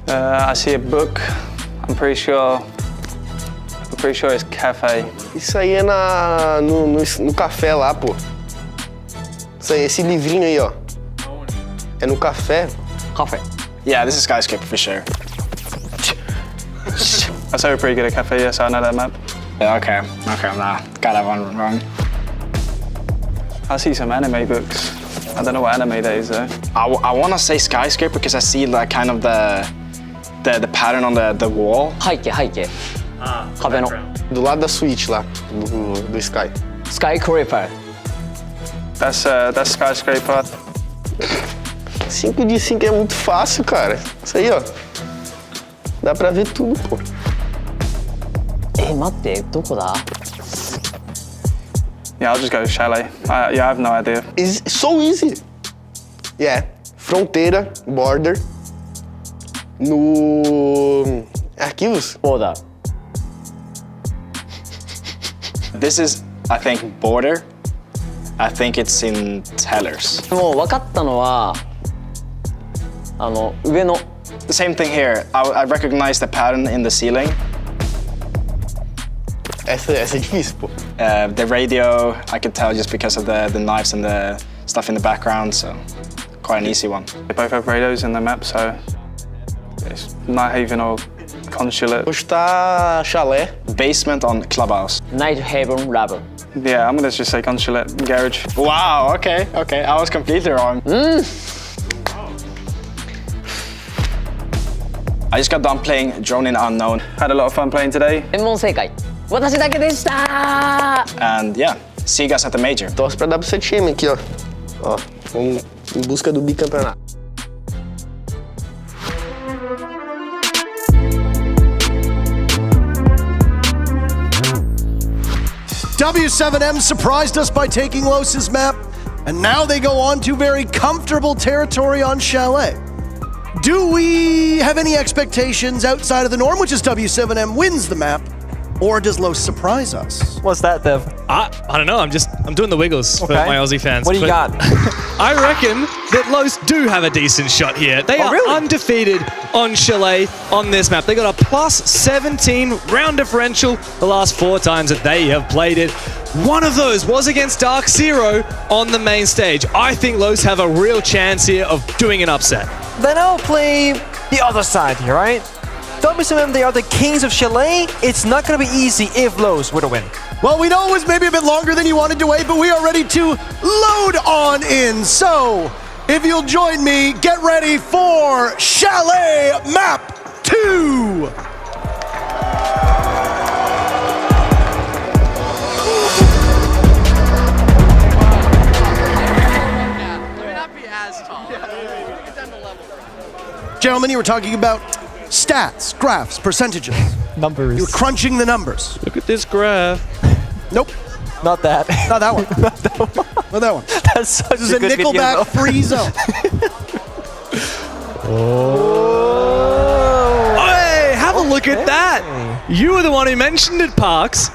I see a book. I'm pretty sure it's Cafe. Isso aí é no café lá, pô. Isso aí, esse livrinho aí, ó. É no café. Cafe. Yeah, this is Skyscraper for sure. I say we're pretty good at Cafe, yes, I know that map. Yeah, okay, nah, got that one wrong. I see some anime books. I don't know what anime that is though. I want to say Skyscraper because I see like kind of the pattern on the wall. 背景。壁の。Do lado da suíte lá, do Sky. Skyscraper. That's Skyscraper. 5 de 5 é muito fácil, cara. Isso aí, ó. Dá pra ver tudo, pô. 待って、どこだ? Yeah, I'll just go Chalet. I have no idea. It's so easy. Yeah. Fronteira, border. No... Arquivos? Folder. This is, I think, border. I think it's in tellers. もう分かったのは上の The same thing here. I recognize the pattern in the ceiling. Essa é difícil, pô. The radio, I could tell just because of the knives and the stuff in the background, so quite an easy one. They both have radios in the map, so it's Nighthaven or Consulate. Hoje tá Chalet. Basement on Clubhouse. Nighthaven Rubber. Yeah, I'm gonna just say Consulate Garage. Wow, okay. I was completely wrong. I just got done playing Drone in Unknown. Had a lot of fun playing today. 全問正解。私だけでした。 And yeah, see you guys at the major. Torce pra WC time aqui, ó. Ó, vamos em busca do bicampeonato. W7M surprised us by taking Los's map, and now they go on to very comfortable territory on Chalet. Do we have any expectations outside of the norm, which is W7M wins the map, or does Los surprise us? What's that, Dev? I don't know. I'm doing the wiggles for my Aussie fans. What do you got? I reckon that Los do have a decent shot here. They are undefeated on Chalet on this map. They got a plus 17 round differential the last 4 times that they have played it. One of those was against Dark Zero on the main stage. I think Los have a real chance here of doing an upset. Then I'll play the other side here, right? W7M, they are the kings of Chalet. It's not going to be easy if Los were to win. Well, we know it was maybe a bit longer than you wanted to wait, but we are ready to load on in. So, if you'll join me, get ready for Chalet Map 2! Gentlemen, you were talking about stats, graphs, percentages. Numbers. You were crunching the numbers. Look at this graph. Nope. Not that. Not that one. Not that one. That's such This is a a good Nickelback free zone. Hey, have a look at that. You were the one who mentioned it, Parks.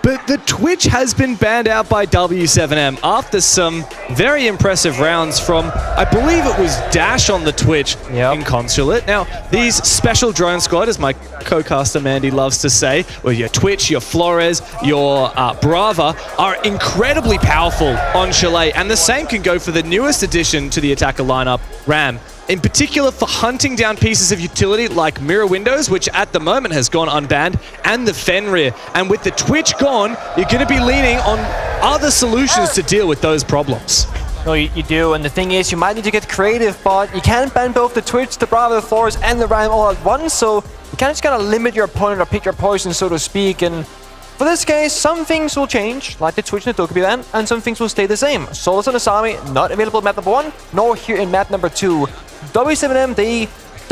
But the Twitch has been banned out by W7M after some very impressive rounds from, I believe it was Dash on the Twitch in Consulate. Now, these special drone squad, as my co-caster Mandy loves to say, or your Twitch, your Flores, your Brava, are incredibly powerful on Chalet. And the same can go for the newest addition to the attacker lineup, Ram. In particular for hunting down pieces of utility like mirror windows, which at the moment has gone unbanned, and the Fenrir. And with the Twitch gone, you're going to be leaning on other solutions to deal with those problems. No, you do, and the thing is, you might need to get creative, but you can't ban both the Twitch, the Bravo, the Flores, and the Ram all at once, so you kind of just gotta limit your opponent or pick your poison, so to speak, and for this case, some things will change, like the Twitch and the Dokkaebi ban, and some things will stay the same. Solos and Asami, not available in map number 1, nor here in map number 2. W7M, they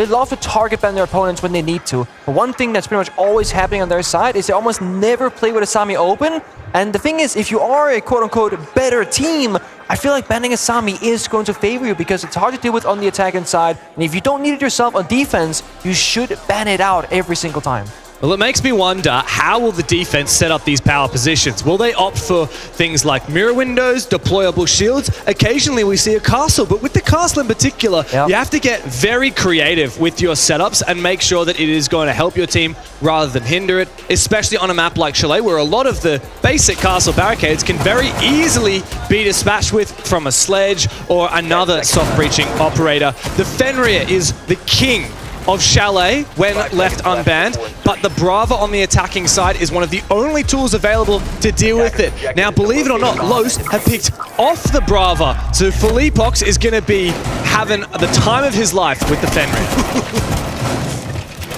love to target ban their opponents when they need to. But one thing that's pretty much always happening on their side is they almost never play with Asami open. And the thing is, if you are a quote-unquote better team, I feel like banning Asami is going to favor you because it's hard to deal with on the attacking side. And if you don't need it yourself on defense, you should ban it out every single time. Well, it makes me wonder, how will the defense set up these power positions? Will they opt for things like mirror windows, deployable shields? Occasionally we see a castle, but with the castle in particular, you have to get very creative with your setups and make sure that it is going to help your team rather than hinder it, especially on a map like Chalet, where a lot of the basic castle barricades can very easily be dispatched with from a sledge or another soft breaching operator. The Fenrir is the king of Chalet when left unbanned, but the Brava on the attacking side is one of the only tools available to deal with it. Now, believe it or not, Los have picked off the Brava, so Felipox is going to be having the time of his life with the Fenrir.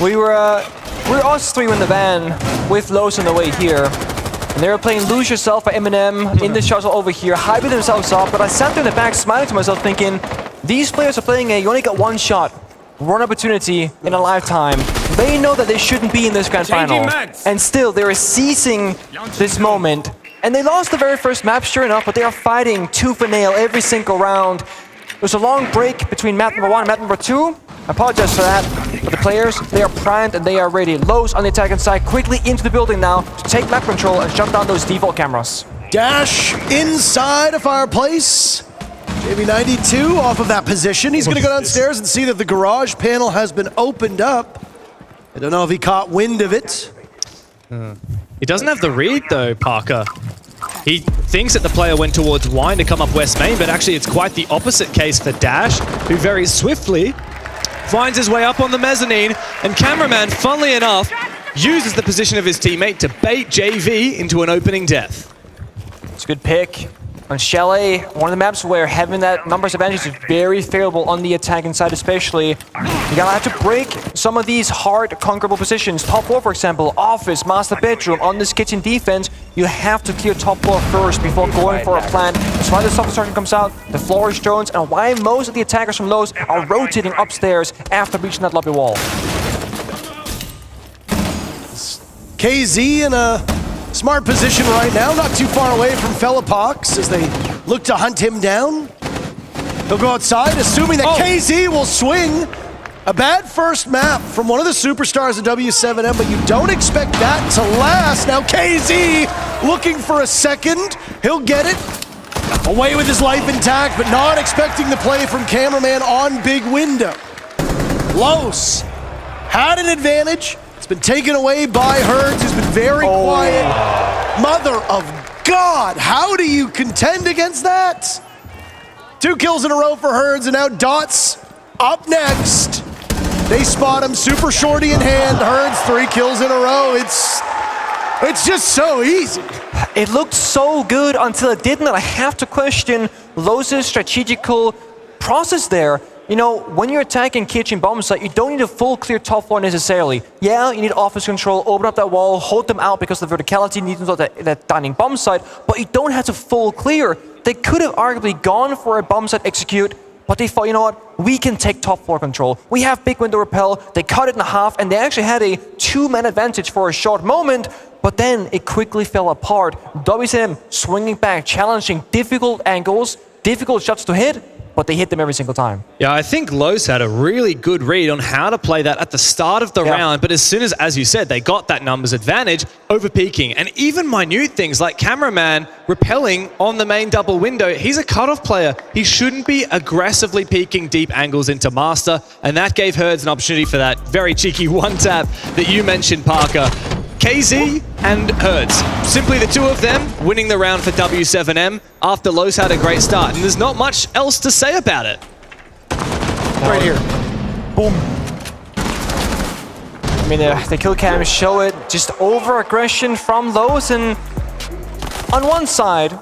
We were us three in the van with Los on the way here. And they were playing Lose Yourself by Eminem in the shuttle over here, hyping themselves up, but I sat there in the back smiling to myself thinking, these players are playing you only get one shot. One opportunity in a lifetime. They know that they shouldn't be in this grand final. And still, they are seizing this moment. And they lost the very first map, sure enough, but they are fighting tooth and nail every single round. There's a long break between map number 1 and map number 2. I apologize for that. But the players, they are primed and they are ready. Lowe's on the attacking side, quickly into the building now to take map control and shut down those default cameras. Dash inside a fireplace. JV92 off of that position. He's going to go downstairs and see that the garage panel has been opened up. I don't know if he caught wind of it. He doesn't have the read though, Parker. He thinks that the player went towards Wine to come up West Main, but actually it's quite the opposite case for Dash, who very swiftly finds his way up on the mezzanine, and Cameraman, funnily enough, uses the position of his teammate to bait JV into an opening death. It's a good pick. On Chalet, one of the maps where having that numbers advantage is very favorable on the attacking side especially. You gotta have to break some of these hard conquerable positions. Top floor, for example, office, master bedroom, on this kitchen defense, you have to clear top floor first before going for a plant. That's why the soft construction comes out, the floor is drones, and why most of the attackers from Lowe's are rotating upstairs after reaching that lobby wall. KZ in a smart position right now, not too far away from Felipox as they look to hunt him down. He'll go outside, assuming that KZ will swing. A bad first map from one of the superstars of W7M, but you don't expect that to last. Now KZ looking for a second. He'll get it. Away with his life intact, but not expecting the play from Cameraman on big window. Los had an advantage. It's been taken away by Herds, who's been very quiet. Mother of God, how do you contend against that? 2 kills in a row for Herds, and now Dots up next. They spot him, super shorty in hand. Herds 3 kills in a row. It's just so easy. It looked so good until it didn't, and I have to question Lowe's strategical process there. You know, when you're attacking kitchen bomb site, you don't need a full clear top floor necessarily. Yeah, you need office control, open up that wall, hold them out because of the verticality needs to that dining bomb site, but you don't have to full clear. They could have arguably gone for a bomb site execute, but they thought, you know what, we can take top floor control. We have big window repel, they cut it in half, and they actually had a 2-man advantage for a short moment, but then it quickly fell apart. WSM swinging back, challenging difficult angles, difficult shots to hit, but they hit them every single time. Yeah, I think Lowe's had a really good read on how to play that at the start of the round, but as soon as you said, they got that numbers advantage, over peaking, and even minute things like Cameraman repelling on the main double window. He's a cutoff player. He shouldn't be aggressively peaking deep angles into Master, and that gave Herds an opportunity for that very cheeky one-tap that you mentioned, Parker. KZ and Herds, simply the 2 of them winning the round for W7M after Lowe's had a great start, and there's not much else to say about it. Right here. Boom. I mean, the kill cams show it, just over-aggression from Lowe's, and on one side,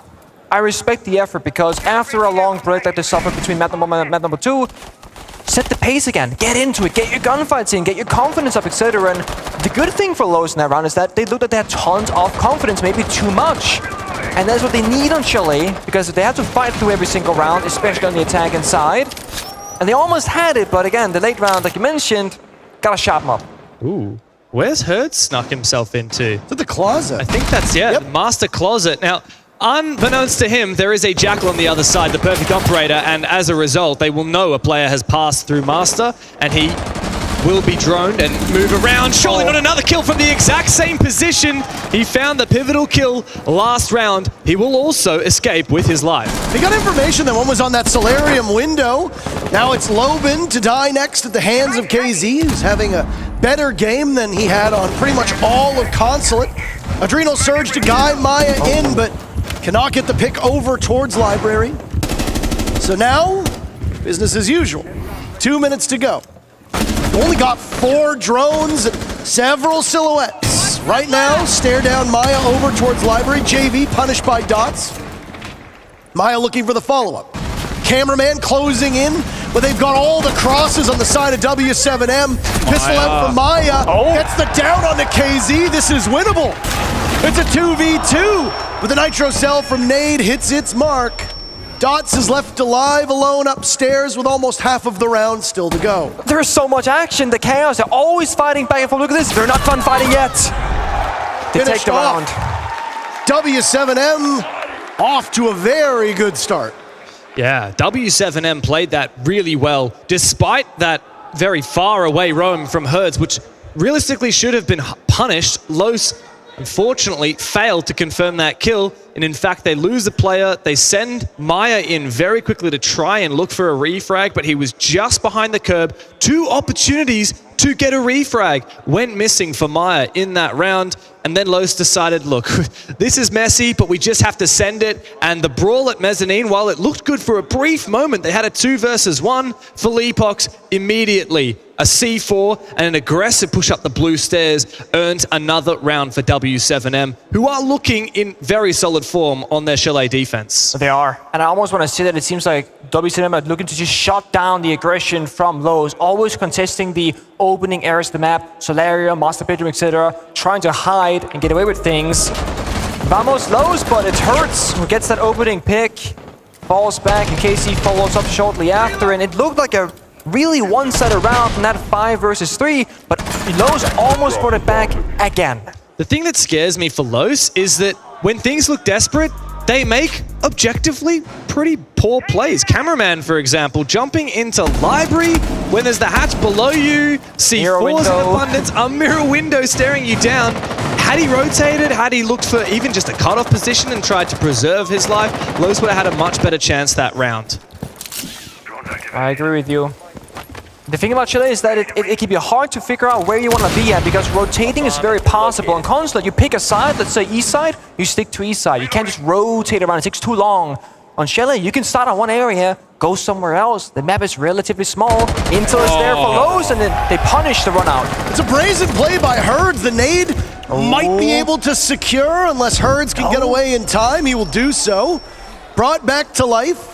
I respect the effort because after a long break like they suffered between map number 1 and map number 2, set the pace again, get into it, get your gunfights in, get your confidence up, etc. And the good thing for Lowe's in that round is that they looked like they had tons of confidence, maybe too much. And that's what they need on Chalet, because they have to fight through every single round, especially on the attacking side. And they almost had it, but again, the late round, like you mentioned, gotta shot them up. Ooh. Where's Hertz snuck himself into? To the closet. I think that's, the master closet. Now, unbeknownst to him, there is a Jackal on the other side, the perfect operator, and as a result, they will know a player has passed through Master, and he will be droned and move around. Surely not another kill from the exact same position. He found the pivotal kill last round. He will also escape with his life. They got information that one was on that solarium window. Now it's Lobin to die next at the hands of KZ, who's having a better game than he had on pretty much all of Consulate. Adrenal Surge to guide Maya in, but cannot get the pick over towards Library. So now, business as usual. 2 minutes to go. Only got 4 drones and several silhouettes. Right now, stare down Maya over towards Library. JV punished by Dots. Maya looking for the follow-up. Cameraman closing in, but they've got all the crosses on the side of W7M. Pistol out from Maya. Gets the down onto KZ. This is winnable. It's a 2v2, but the Nitro Cell from Nade hits its mark. Dots is left alive alone upstairs with almost half of the round still to go. There's so much action, the chaos, they're always fighting back and forth. Look at this, they're not done fighting yet. They take the round. W7M off to a very good start. Yeah, W7M played that really well, despite that very far away roam from Herds, which realistically should have been punished. Los, unfortunately, failed to confirm that kill, and in fact, they lose a player. They send Maya in very quickly to try and look for a refrag, but he was just behind the curb. 2 opportunities to get a refrag went missing for Maya in that round, and then Los decided, look, this is messy, but we just have to send it. And the brawl at Mezzanine, while it looked good for a brief moment, they had a 2 versus 1 for Leapox. Immediately a C4 and an aggressive push up the blue stairs earned another round for W7M, who are looking in very solid form on their Chalet defense. They are. And I almost want to say that it seems like W7M are looking to just shut down the aggression from Los, always contesting the opening areas of the map, Solarium, Master Bedroom, etc., trying to hide and get away with things. Vamos Los, but it hurts who gets that opening pick, falls back, and KC follows up shortly after, and it looked like a really one-sided round from that 5 versus 3, but Los almost brought it back again. The thing that scares me for Los is that when things look desperate, they make objectively pretty poor plays. Cameraman, for example, jumping into Library when there's the hatch below you, C4s in abundance, a mirror window staring you down. Had he rotated, had he looked for even just a cutoff position and tried to preserve his life, Los would have had a much better chance that round. I agree with you. The thing about Chalet is that it can be hard to figure out where you want to be at, because rotating is very possible. In Consulate, you pick a side, let's say east side, you stick to east side. You can't just rotate around, it takes too long. On Chalet, you can start on one area, go somewhere else. The map is relatively small. Intel is there for Los, and then they punish the run out. It's a brazen play by Herds. The nade might be able to secure unless Herds can get away in time. He will do so. Brought back to life.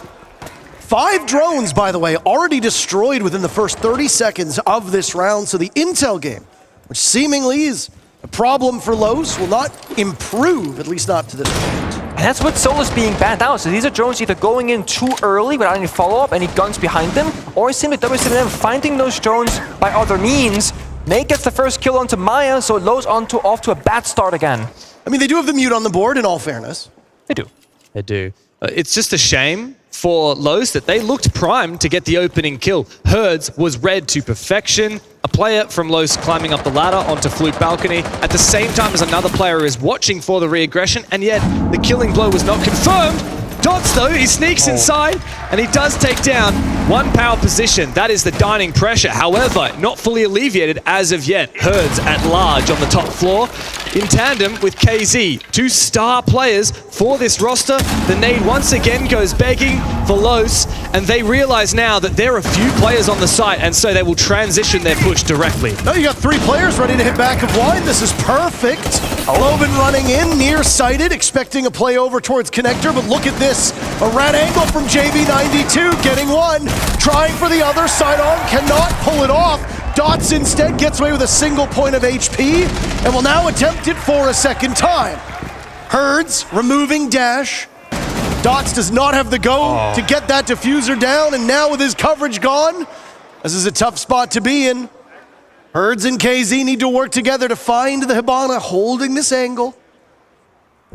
5 drones, by the way, already destroyed within the first 30 seconds of this round. So the intel game, which seemingly is a problem for Los, will not improve, at least not to this point. And that's what Solus being banned out. So these are drones either going in too early without any follow-up, any guns behind them, or simply W7M finding those drones by other means. Nate gets the first kill onto Maya, so Los off to a bad start again. I mean, they do have the mute on the board, in all fairness. They do. They do. It's just a shame for Los that they looked primed to get the opening kill. Herds was read to perfection. A player from Los climbing up the ladder onto Fluke balcony at the same time as another player is watching for the re-aggression, and yet the killing blow was not confirmed. Dots though, he sneaks inside and he does take down 1 power position. That is the dining pressure. However, not fully alleviated as of yet. Herds at large on the top floor in tandem with KZ. 2 star players for this roster. The nade once again goes begging for Los, and they realize now that there are few players on the site, and so they will transition their push directly. Oh, you got 3 players ready to hit back of wine. This is perfect. Loban running in, nearsighted, expecting a play over towards connector, but look at this. A red angle from JV92, getting 1. Trying for the other, side on, cannot pull it off. Dots instead gets away with a single point of HP, and will now attempt it for a second time. Herds removing dash. Dots does not have the go to get that diffuser down, and now with his coverage gone, this is a tough spot to be in. Herds and KZ need to work together to find the Hibana holding this angle.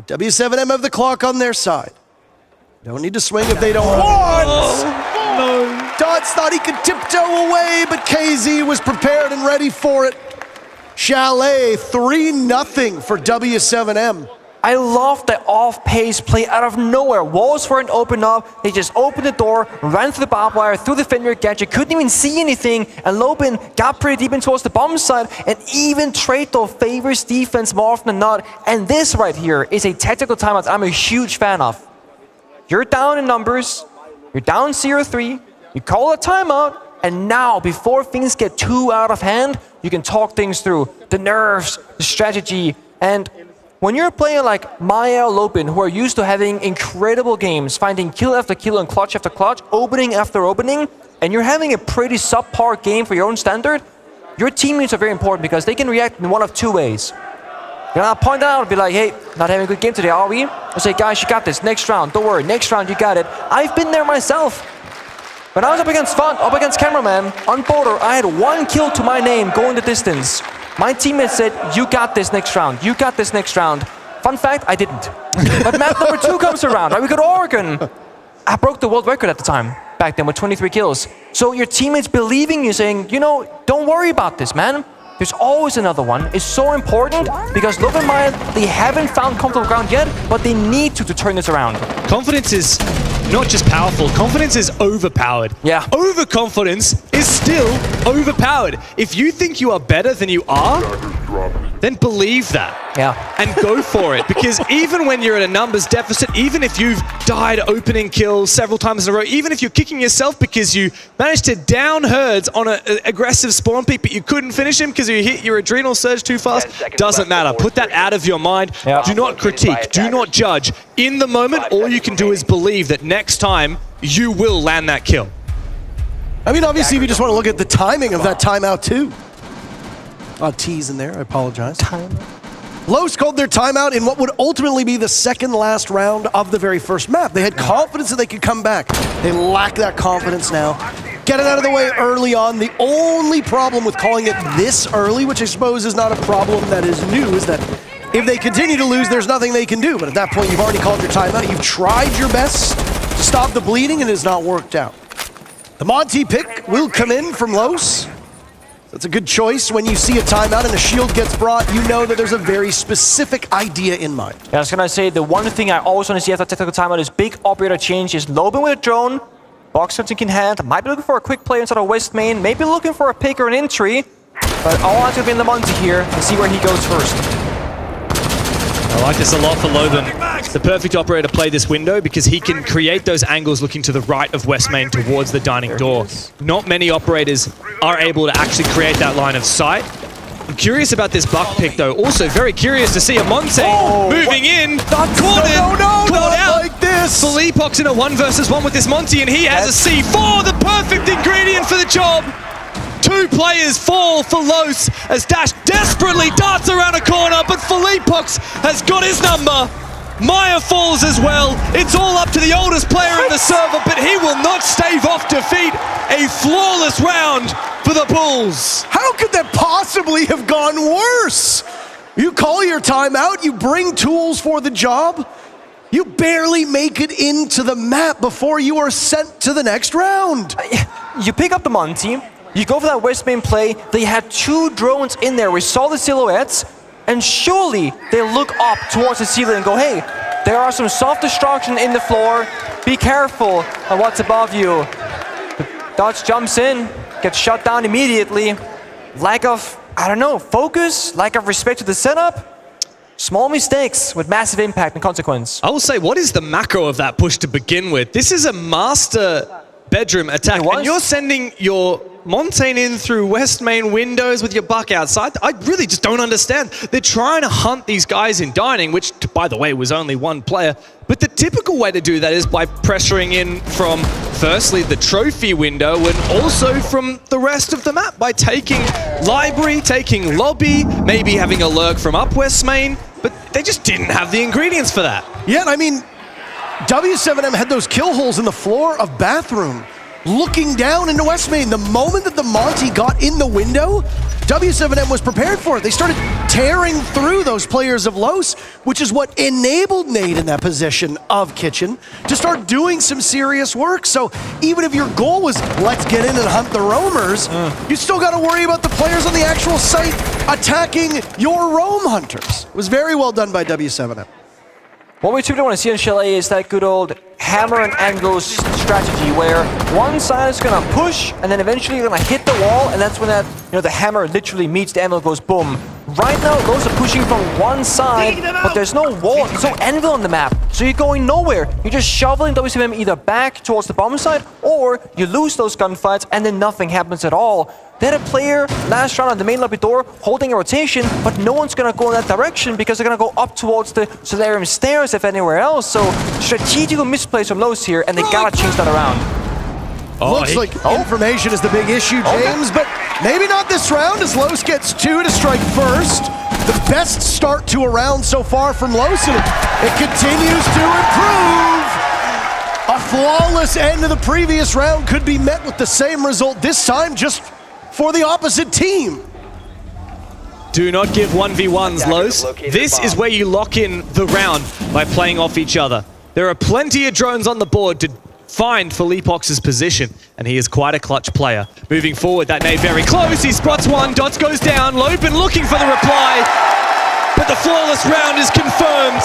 W7M have the clock on their side. Don't need to swing if they don't want. No. Dots thought he could tiptoe away, but KZ was prepared and ready for it. Chalet 3-0 for W7M. I love the off-pace play out of nowhere. Walls weren't open up. They just opened the door, ran through the barbed wire, through the Fenrir gadget, couldn't even see anything, and Loban got pretty deep in towards the bomb side, and even Trato favors defense more often than not. And this right here is a tactical timeout I'm a huge fan of. You're down in numbers, you're down 0-3, you call a timeout, and now, before things get too out of hand, you can talk things through. The nerves, the strategy, and when you're a player like Maya or Lopin, who are used to having incredible games, finding kill after kill and clutch after clutch, opening after opening, and you're having a pretty subpar game for your own standard, your teammates are very important because they can react in one of 2 ways. You're gonna point out and be like, hey, not having a good game today, are we? Or say, guys, you got this. Next round, don't worry. Next round, you got it. I've been there myself. When I was up against Font, up against Cameraman, on Border, I had 1 kill to my name going the distance. My teammates said, you got this next round. You got this next round. Fun fact, I didn't. But map number 2 comes around. Right? We got Oregon. I broke the world record at the time. back then with 23 kills. So your teammates believing you, saying, you know, don't worry about this, man. There's always another one. It's so important because look at Maya, they haven't found comfortable ground yet, but they need to turn this around. Confidence is not just powerful, confidence is overpowered. Yeah. Overconfidence is still overpowered. If you think you are better than you are, then believe that. Yeah. And go for it. Because even when you're at a numbers deficit, even if you've died opening kills several times in a row, even if you're kicking yourself because you managed to down herds on an aggressive spawn peak, but you couldn't finish him because you hit your adrenal surge too fast, doesn't matter. Put that out of your mind. Yeah. Do not critique. Do not judge. In the moment, all you can do is believe that next time you will land that kill. I mean, obviously, if you just want to look at the timing of that timeout, too. T's in there, I apologize. Los called their timeout in what would ultimately be the second last round of the very first map. They had confidence that they could come back. They lack that confidence now. Get it out of the way early on. The only problem with calling it this early, which I suppose is not a problem that is new, is that if they continue to lose, there's nothing they can do. But at that point, you've already called your timeout. You've tried your best to stop the bleeding, and it has not worked out. The Monty pick will come in from Los. That's a good choice. When you see a timeout and a shield gets brought, you know that there's a very specific idea in mind. Yeah, I was gonna say, the one thing I always want to see after technical timeout is big operator changes. Loben with a drone, box hunting in hand, might be looking for a quick play inside of West Main, maybe looking for a pick or an entry, but all eyes gonna be in the Monty here and see where he goes first. I like this a lot for Loben. It's the perfect operator to play this window because he can create those angles looking to the right of West Main towards the dining door. Not many operators are able to actually create that line of sight. I'm curious about this buck pick though. Also very curious to see a Monte moving in. Caught out. Like this. Philippok's in a 1v1 with this Monty and he has a C4, the perfect ingredient for the job. 2 players fall for Los as Dash desperately darts around a corner, but Philippox has got his number. Maya falls as well. It's all up to the oldest player in the server, but he will not stave off defeat. A flawless round for the Bulls. How could that possibly have gone worse? You call your timeout, you bring tools for the job, you barely make it into the map before you are sent to the next round. You pick up the Monty, you go for that West Main play, they had 2 drones in there, we saw the silhouettes, and surely they look up towards the ceiling and go, hey, there are some soft destruction in the floor, be careful of what's above you. Dodge jumps in, gets shut down immediately. Lack of, I don't know, focus, lack of respect to the setup. Small mistakes with massive impact and consequence. I will say, what is the macro of that push to begin with? This is a master bedroom attack, and you're sending your Montaigne in through West Main windows with your buck outside. I really just don't understand. They're trying to hunt these guys in dining, which, by the way, was only 1 player. But the typical way to do that is by pressuring in from, firstly, the trophy window, and also from the rest of the map by taking library, taking lobby, maybe having a lurk from up West Main. But they just didn't have the ingredients for that. Yeah, I mean, W7M had those kill holes in the floor of bathroom, looking down into West Main. The moment that the Monty got in the window, W7M was prepared for it. They started tearing through those players of Los, which is what enabled Nate in that position of Kitchen to start doing some serious work. So even if your goal was, let's get in and hunt the roamers, you still got to worry about the players on the actual site attacking your roam hunters. It was very well done by W7M. What we typically want to see in Chalet is that good old hammer and angle strategy where one side is going to push and then eventually you're going to hit the wall, and that's when that, the hammer literally meets the anvil, goes boom. Right now, those are pushing from one side, but there's no wall, there's no anvil on the map, so you're going nowhere. You're just shoveling WCM either back towards the bomb side, or you lose those gunfights and then nothing happens at all. They had a player last round at the main lobby door holding a rotation, but no one's going to go in that direction because they're going to go up towards the Solarium stairs if anywhere else. So strategical misplays from Los here, and they got to change that around. Looks like information is the big issue, James, but maybe not this round as Los gets 2 to strike first. The best start to a round so far from Los, and it continues to improve. A flawless end to the previous round could be met with the same result this time, just for the opposite team. Do not give 1v1s, Los. This is where you lock in the round by playing off each other. There are plenty of drones on the board to find Felipox's position, and he is quite a clutch player. Moving forward, that nade very close. He spots one. Dots goes down. Lopen looking for the reply, but the flawless round is confirmed.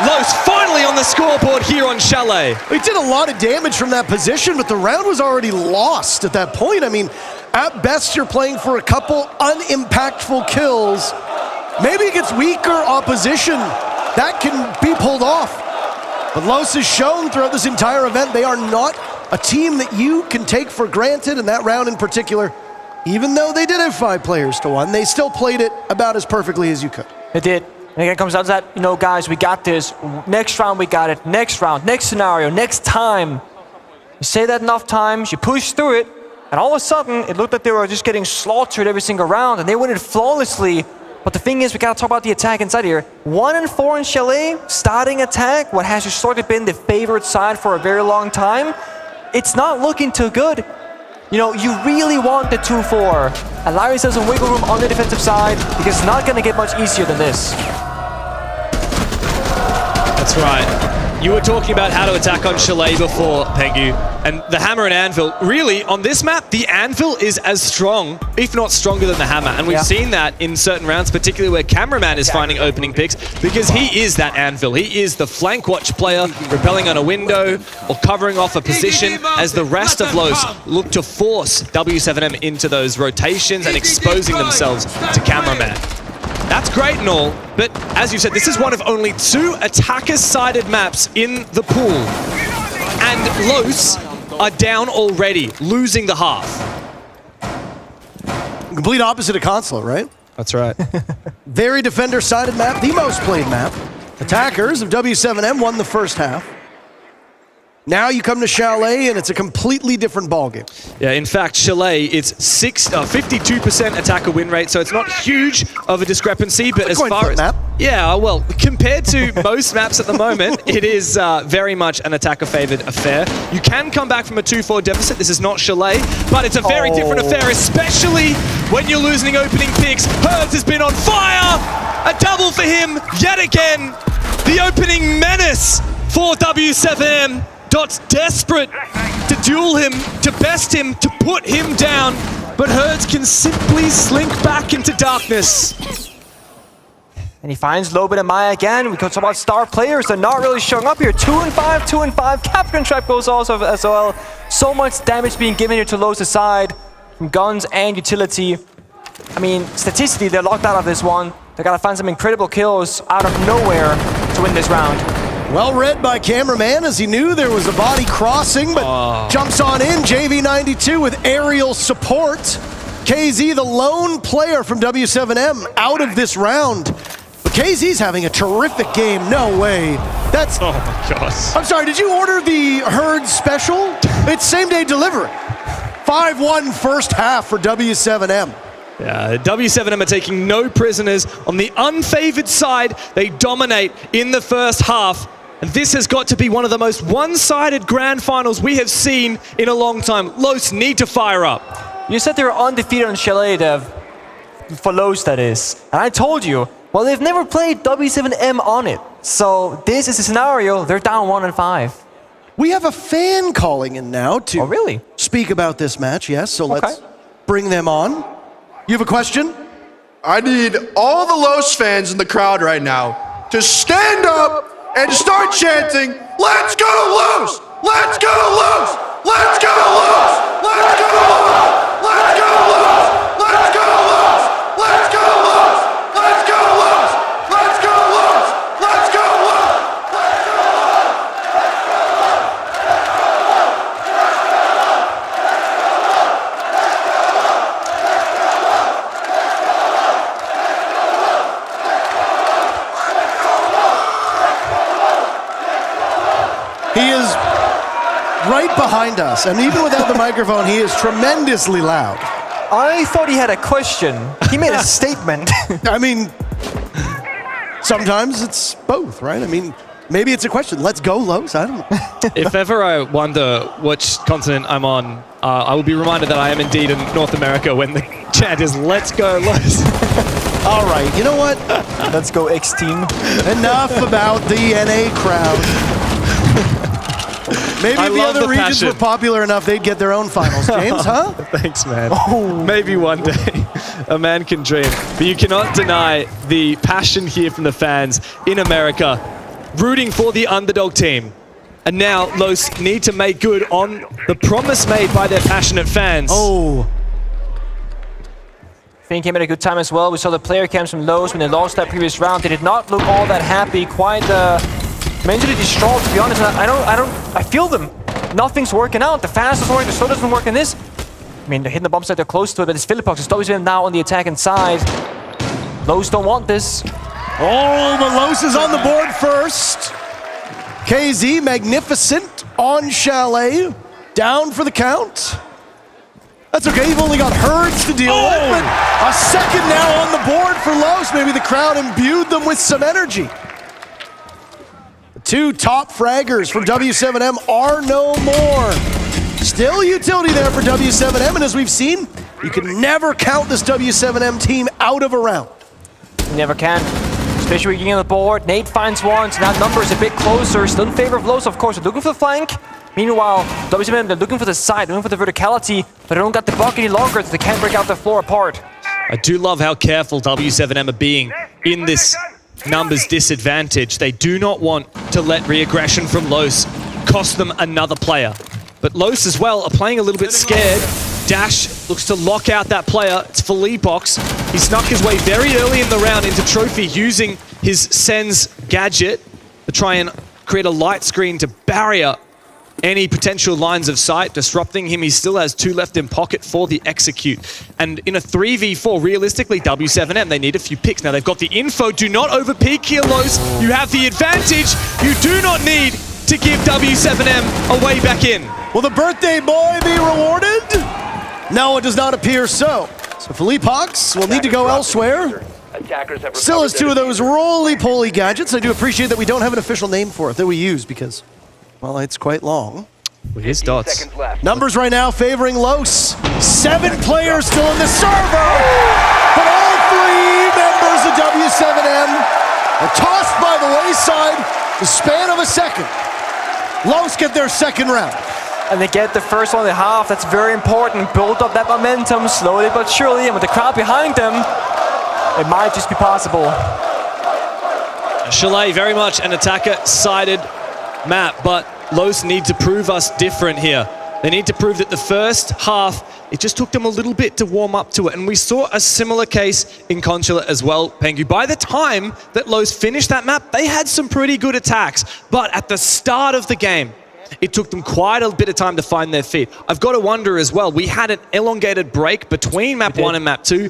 Los finally on the scoreboard here on Chalet. He did a lot of damage from that position, but the round was already lost at that point. I mean, at best, you're playing for a couple unimpactful kills. Maybe against weaker opposition, that can be pulled off. But Los has shown throughout this entire event they are not a team that you can take for granted, and that round in particular, even though they did have 5 players to 1, they still played it about as perfectly as you could. It did. And again, it comes down to that, you know, guys, we got this. Next round, we got it. Next round, next scenario, next time. You say that enough times, you push through it, and all of a sudden, it looked like they were just getting slaughtered every single round, and they win it flawlessly. But the thing is, we gotta talk about the attack inside here. 1-4 in Chalet, starting attack, what has historically been the favorite side for a very long time. It's not looking too good. You know, you really want the 2-4. Allow yourself some wiggle room on the defensive side, because it's not gonna get much easier than this. That's right. You were talking about how to attack on Chalet before, Pengu, and the hammer and anvil. Really, on this map, the anvil is as strong, if not stronger than the hammer. And we've seen that in certain rounds, particularly where Cameraman is finding opening picks, because he is that anvil. He is the flank watch player, repelling on a window or covering off a position as the rest of Los look to force W7M into those rotations and exposing themselves to Cameraman. That's great and all, but as you said, this is one of only 2 attacker-sided maps in the pool. And Los are down already, losing the half. Complete opposite of Consulate, right? That's right. Very defender-sided map, the most played map. Attackers of W7M won the first half. Now you come to Chalet, and it's a completely different ballgame. Yeah, in fact, Chalet, it's 52% attacker win rate, so it's not huge of a discrepancy, but as far as... Yeah, well, compared to most maps at the moment, it is very much an attacker-favored affair. You can come back from a 2-4 deficit. This is not Chalet, but it's a very different affair, especially when you're losing opening picks. Herds has been on fire! A double for him, yet again! The opening menace for W7M. Dot's desperate to duel him, to best him, to put him down, but Herds can simply slink back into darkness. And he finds Loben and Maya again. We can talk about star players. They're not really showing up here. 2-5, 2-5. Captain Trap goes also as well. So much damage being given here to Los' side from guns and utility. I mean, statistically, they're locked out of this one. They gotta find some incredible kills out of nowhere to win this round. Well read by Cameraman as he knew there was a body crossing, but jumps on in. JV92 with aerial support. KZ, the lone player from W7M, out of this round. But KZ's having a terrific game. No way. That's... Oh my gosh. I'm sorry, did you order the Herd special? It's same-day delivery. 5-1 first half for W7M. Yeah, W7M are taking no prisoners. On the unfavored side, they dominate in the first half. And this has got to be one of the most one-sided grand finals we have seen in a long time. Los need to fire up. You said they were undefeated on Chalet, Dev. For Los, that is. And I told you, well, they've never played W7M on it. So this is a scenario, they're down 1-5. We have a fan calling in now to speak about this match, yes. So let's bring them on. You have a question? I need all the Los fans in the crowd right now to stand up and start chanting, "Let's go Los! Let's go Los! Let's go Los! Let's go Los! Let's go Los! Let's go Los! Let's go Los! Let's go Los! Let's go Los! Let's go Los! He is right behind us, and even without the microphone, he is tremendously loud. I thought he had a question. He made a statement. I mean, sometimes it's both, right? I mean, maybe it's a question. Let's go, Los. I don't know. If ever I wonder which continent I'm on, I will be reminded that I am indeed in North America when the chant is "Let's go, Los." All right, you know what? Let's go X-Team. Enough about the NA crowd. Maybe I if the love other regions passion. were popular enough, they'd get their own finals. James, huh? Thanks, man. Maybe one day a man can dream. But you cannot deny the passion here from the fans in America, rooting for the underdog team. And now Los need to make good on the promise made by their passionate fans. Oh. Finn came at a good time as well. We saw the player cams from Los when they lost that previous round. They did not look all that happy, quite mentally distraught, to be honest. I feel them. Nothing's working out. The fast doesn't work, the slow doesn't work in this. I mean, they're hitting the bomb site, they're close to it, but it's Philippox. It's WCM now on the attacking side. Los don't want this. Oh, but Los is on the board first. KZ, magnificent on Chalet. Down for the count. That's okay, you've only got Herds to deal with, but a second now on the board for Los. Maybe the crowd imbued them with some energy. The two top fraggers from W7M are no more. Still utility there for W7M, and as we've seen, you can never count this W7M team out of a round. You never can. Especially when you're getting on the board. Nate finds one, so that number is a bit closer. Still in favor of Los, of course. They're looking for the flank. Meanwhile, WCM, they're looking for the side, they're looking for the verticality, but they don't got the buck any longer, so they can't break out the floor apart. I do love how careful W7M are being in this numbers disadvantage. They do not want to let re-aggression from Los cost them another player. But Los as well are playing a little bit scared. Dash looks to lock out that player. It's Philippox. He snuck his way very early in the round into Trophy using his Sen's gadget to try and create a light screen to barrier any potential lines of sight, disrupting him. He still has 2 left in pocket for the execute. And in a 3v4, realistically, W7M, they need a few picks. Now they've got the info. Do not overpeak here, Los. You have the advantage. You do not need to give W7M a way back in. Will the birthday boy be rewarded? No, it does not appear so. So Philippox will need to go elsewhere. Still has 2 of those roly-poly gadgets. I do appreciate that we don't have an official name for it that we use because, well, it's quite long. Well, here's Dots. Numbers right now favoring Los. 7 players still in the server, but all 3 members of W7M are tossed by the wayside the span of a second. Los get their second round. And they get the first one in half. That's very important. Build up that momentum slowly but surely, and with the crowd behind them, it might just be possible. Chalet, very much an attacker-sided map, but Los need to prove us different here. They need to prove that the first half, it just took them a little bit to warm up to it. And we saw a similar case in Consulate as well, Pengu. By the time that Los finished that map, they had some pretty good attacks. But at the start of the game, it took them quite a bit of time to find their feet. I've got to wonder as well, we had an elongated break between map 1 and map 2.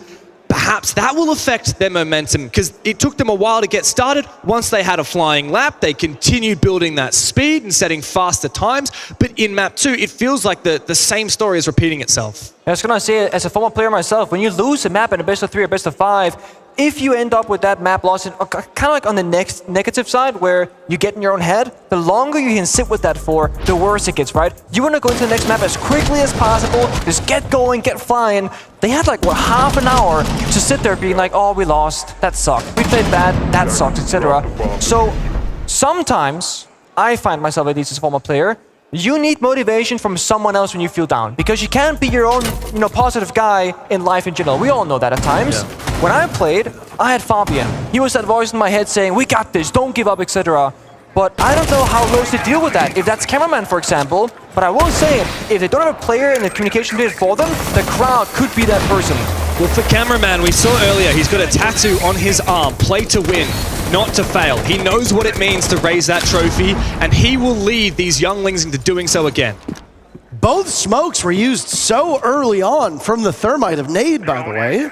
Perhaps that will affect their momentum because it took them a while to get started. Once they had a flying lap, they continued building that speed and setting faster times. But in map 2, it feels like the same story is repeating itself. I was gonna say, as a former player myself, when you lose a map in a best of 3 or best of 5, if you end up with that map loss, kind of like on the next negative side where you get in your own head, the longer you can sit with that for, the worse it gets, right? You want to go into the next map as quickly as possible, just get going, get flying. They had like, what, half an hour to sit there being like, oh, we lost, that sucked. We played bad, that sucked, etc. So sometimes, I find myself, at least as a former player, you need motivation from someone else when you feel down, because you can't be your own, positive guy in life in general. We all know that at times. Yeah. When I played, I had Fabian. He was that voice in my head saying, we got this, don't give up, etc. But I don't know how Los to deal with that. If that's cameraman, for example, but I will say, if they don't have a player in the communication bit for them, the crowd could be that person. Well, for cameraman, we saw earlier, he's got a tattoo on his arm, play to win, not to fail. He knows what it means to raise that trophy, and he will lead these younglings into doing so again. Both smokes were used so early on from the thermite of Nade, by the way.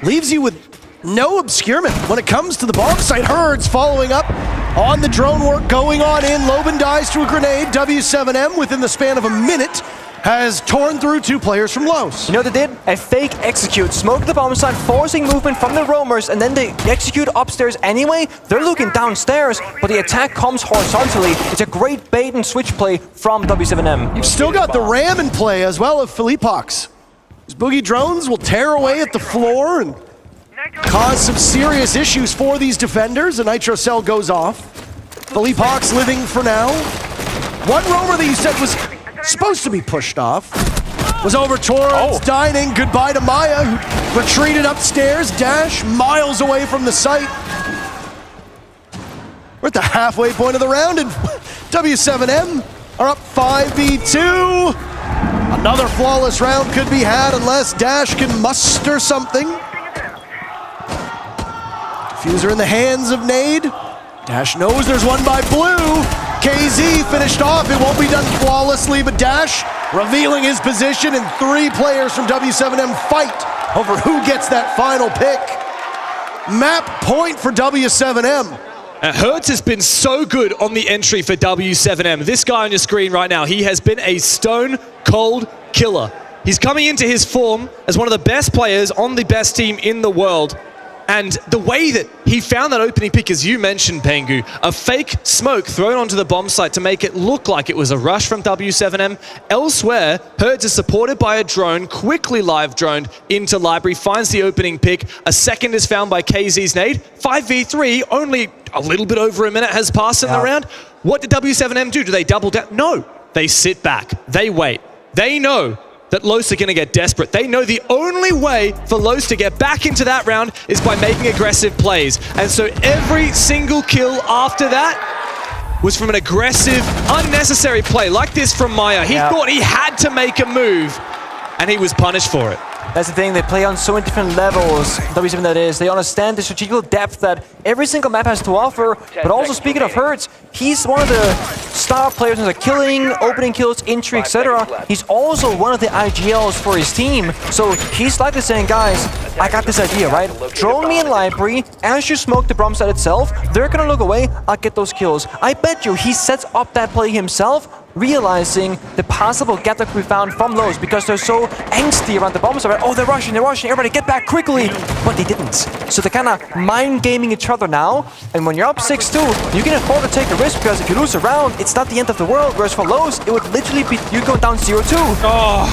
Leaves you with no obscurement when it comes to the bomb site. Herds following up on the drone work going on in. Loban dies to a grenade. W7M, within the span of a minute, has torn through 2 players from Los. You know what they did? A fake execute. Smoked the bomb site, forcing movement from the roamers, and then they execute upstairs anyway. They're looking downstairs, but the attack comes horizontally. It's a great bait and switch play from W7M. You've still got the ram in play as well of Philippox. These boogie drones will tear away at the floor and cause some serious issues for these defenders. A nitro cell goes off. Philippox living for now. One roamer that you said was supposed to be pushed off was over towards Dining. Goodbye to Maya, who retreated upstairs. Dash miles away from the site. We're at the halfway point of the round, and W7M are up 5v2. Another flawless round could be had unless Dash can muster something. Diffuser in the hands of Nade. Dash knows there's one by Blue. KZ finished off. It won't be done flawlessly, but Dash revealing his position, and 3 players from W7M fight over who gets that final pick. Map point for W7M. Hertz has been so good on the entry for W7M. This guy on your screen right now, he has been a stone-cold killer. He's coming into his form as one of the best players on the best team in the world. And the way that he found that opening pick, as you mentioned, Pengu, a fake smoke thrown onto the bomb site to make it look like it was a rush from W7M. Elsewhere, Hertz is supported by a drone, quickly live droned into library, finds the opening pick. A second is found by KZ's Nade. 5v3, only a little bit over a minute has passed in the round. What did W7M do? Do they double down? No, they sit back, they wait. They know that Los are going to get desperate. They know the only way for Los to get back into that round is by making aggressive plays. And so every single kill after that was from an aggressive, unnecessary play, like this from Maya. He thought he had to make a move, and he was punished for it. That's the thing, they play on so many different levels, W7 that is. They understand the strategical depth that every single map has to offer, but also speaking of Hertz, he's one of the star players in the killing, opening kills, entry, etc. He's also one of the IGLs for his team, so he's likely saying, guys, I got this idea, right? Drone me in library, as you smoke the bomb site itself, they're gonna look away, I'll get those kills. I bet you he sets up that play himself, realizing the possible gap that could be found from Los because they're so angsty around the bomb site. Oh, they're rushing, everybody get back quickly! But they didn't. So they're kind of mind-gaming each other now, and when you're up 6-2, you can afford to take a risk because if you lose a round, it's not the end of the world, whereas for Los, it would literally be you going down 0-2. Oh.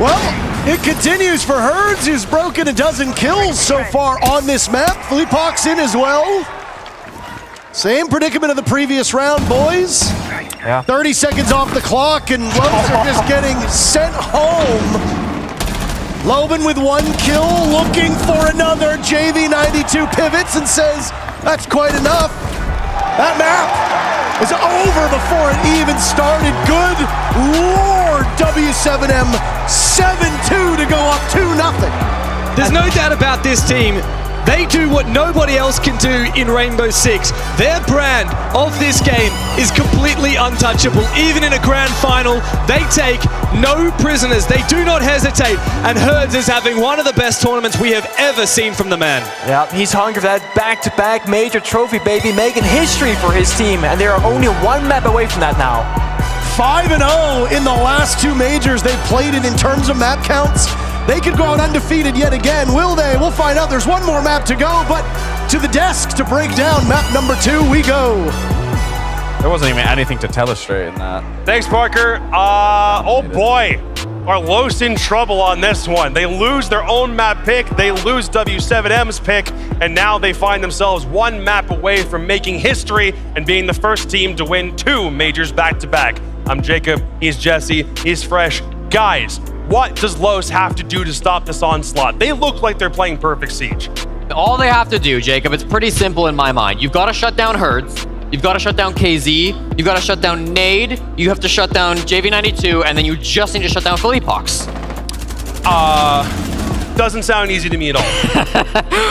Well, it continues for Hertz, who's broken a dozen kills so far on this map. Fleepok's in as well. Same predicament of the previous round, boys. 30 seconds off the clock, and Los are just getting sent home. Loban with 1 kill, looking for another. JV92 pivots and says, that's quite enough. That map is over before it even started. Good Lord, W7M 7-2 to go up 2-0. There's no doubt about this team. They do what nobody else can do in Rainbow Six. Their brand of this game is completely untouchable. Even in a grand final, they take no prisoners. They do not hesitate. And Hertz is having one of the best tournaments we have ever seen from the man. Yeah, he's hungry for that back-to-back major trophy, baby, making history for his team. And they are only 1 map away from that now. 5-0 in the last 2 majors they've played in terms of map counts. They could go out undefeated yet again. Will they? We'll find out. There's 1 more map to go, but to the desk to break down map number 2 we go. There wasn't even anything to illustrate in that. Thanks, Parker. Oh boy, are Los in trouble on this one. They lose their own map pick, they lose W7M's pick, and now they find themselves 1 map away from making history and being the first team to win 2 majors back-to-back. I'm Jacob, he's Jesse, he's Fresh. Guys, what does Los have to do to stop this onslaught? They look like they're playing Perfect Siege. All they have to do, Jacob, it's pretty simple in my mind. You've got to shut down Hertz, you've got to shut down KZ, you've got to shut down Nade, you have to shut down JV92, and then you just need to shut down Fleepox. Doesn't sound easy to me at all.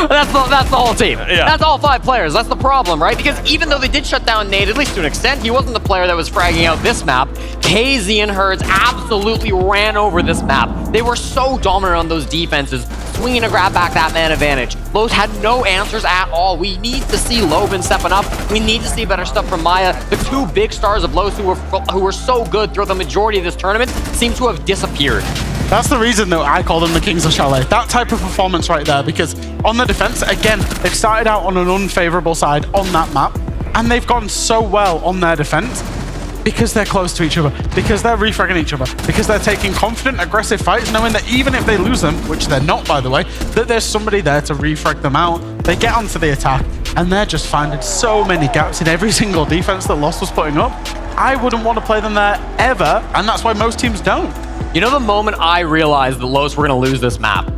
That's the whole team. Yeah. That's all 5 players. That's the problem, right? Because even though they did shut down Nade, at least to an extent, he wasn't the player that was fragging out this map. KZ and Hertz absolutely ran over this map. They were so dominant on those defenses, swinging to grab back that man advantage. Los had no answers at all. We need to see Loban stepping up. We need to see better stuff from Maya. The 2 big stars of Los who were so good throughout the majority of this tournament seem to have disappeared. That's the reason that I call them the Kings of Chalet. That type of performance right there, because on the defense, again, they've started out on an unfavorable side on that map, and they've gone so well on their defense because they're close to each other, because they're refragging each other, because they're taking confident, aggressive fights, knowing that even if they lose them, which they're not, by the way, that there's somebody there to refrag them out. They get onto the attack, and they're just finding so many gaps in every single defense that Los was putting up. I wouldn't want to play them there ever, and that's why most teams don't. You know the moment I realized that Los were going to lose this map?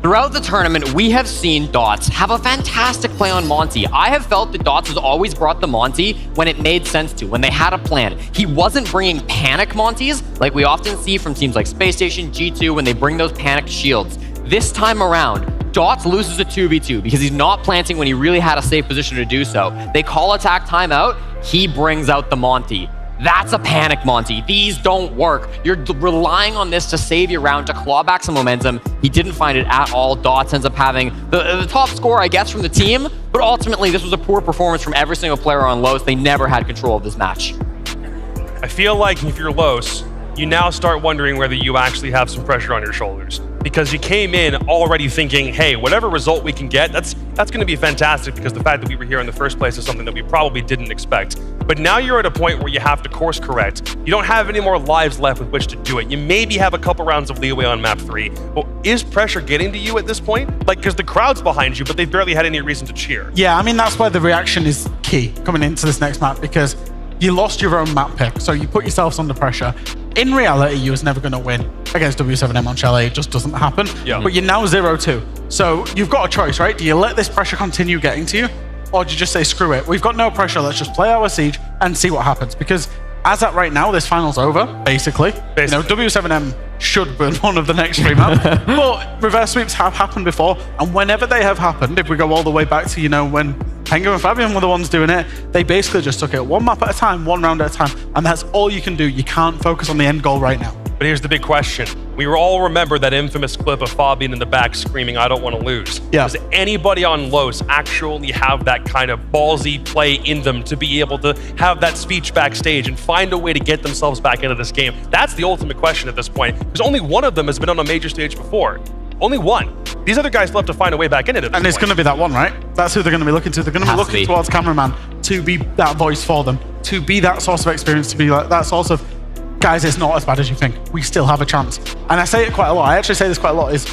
Throughout the tournament, we have seen Dots have a fantastic play on Monty. I have felt that Dots has always brought the Monty when it made sense to, when they had a plan. He wasn't bringing panic Monties like we often see from teams like Space Station, G2, when they bring those panicked shields. This time around, Dots loses a 2v2 because he's not planting when he really had a safe position to do so. They call attack timeout, he brings out the Monty. That's a panic Monty. These don't work. You're relying on this to save your round, to claw back some momentum. He didn't find it at all. Dots ends up having the top score, I guess, from the team, but ultimately this was a poor performance from every single player on Los. They never had control of this match. I feel like if you're Los, you now start wondering whether you actually have some pressure on your shoulders, because you came in already thinking, hey, whatever result we can get, that's going to be fantastic, because the fact that we were here in the first place is something that we probably didn't expect. But now you're at a point where you have to course correct. You don't have any more lives left with which to do it. You maybe have a couple rounds of leeway on map 3. But is pressure getting to you at this point? Like, because the crowd's behind you, but they've barely had any reason to cheer. Yeah, I mean, that's why the reaction is key coming into this next map, because you lost your own map pick, so you put yourselves under pressure. In reality, you was never going to win against W7M on Chalet. It just doesn't happen. Yeah. But you're now 0-2. So you've got a choice, right? Do you let this pressure continue getting to you? Or do you just say, screw it, we've got no pressure, let's just play our siege and see what happens? Because as at right now, this final's over, basically. You know, W7M should win one of the next 3 maps. But reverse sweeps have happened before, and whenever they have happened, if we go all the way back to, you know, when Penguin and Fabian were the ones doing it, they basically just took it 1 map at a time, 1 round at a time, and that's all you can do. You can't focus on the end goal right now. But here's the big question. We all remember that infamous clip of Fabian in the back screaming, I don't want to lose. Yeah. Does anybody on Los actually have that kind of ballsy play in them to be able to have that speech backstage and find a way to get themselves back into this game? That's the ultimate question at this point, because only one of them has been on a major stage before. Only one. These other guys still have to find a way back into it. And it's going to be that one, right? That's who they're going to be looking to. They're going to be looking towards cameraman to be that voice for them, to be that source of experience, to be like that source of, guys, it's not as bad as you think. We still have a chance. And I say it quite a lot. I actually say this quite a lot, is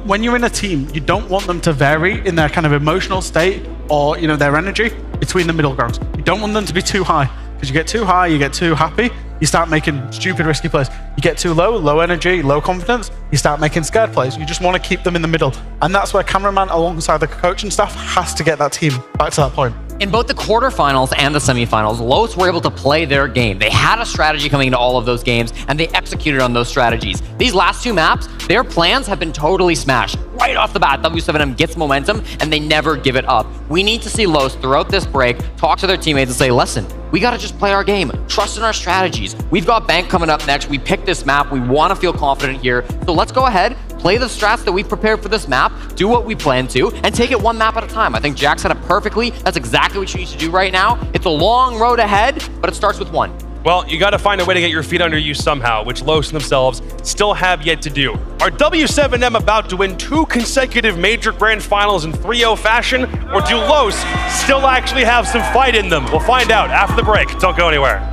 when you're in a team, you don't want them to vary in their kind of emotional state or, you know, their energy between the middle grounds. You don't want them to be too high, because you get too high, you get too happy, you start making stupid, risky plays. You get too low, low energy, low confidence, you start making scared plays. You just want to keep them in the middle. And that's where cameraman, alongside the coaching staff, has to get that team back to that point. In both the quarterfinals and the semifinals, Los were able to play their game. They had a strategy coming into all of those games, and they executed on those strategies. These last 2 maps, their plans have been totally smashed. Right off the bat, W7M gets momentum, and they never give it up. We need to see Los, throughout this break, talk to their teammates and say, listen, we got to just play our game. Trust in our strategies. We've got Bank coming up next. We picked this map. We want to feel confident here. So let's go ahead, play the strats that we've prepared for this map, do what we plan to, and take it 1 map at a time. I think Jack said it perfectly. That's exactly what you need to do right now. It's a long road ahead, but it starts with 1. Well, you got to find a way to get your feet under you somehow, which Los themselves still have yet to do. Are W7M about to win 2 consecutive major grand finals in 3-0 fashion, or do Los still actually have some fight in them? We'll find out after the break. Don't go anywhere.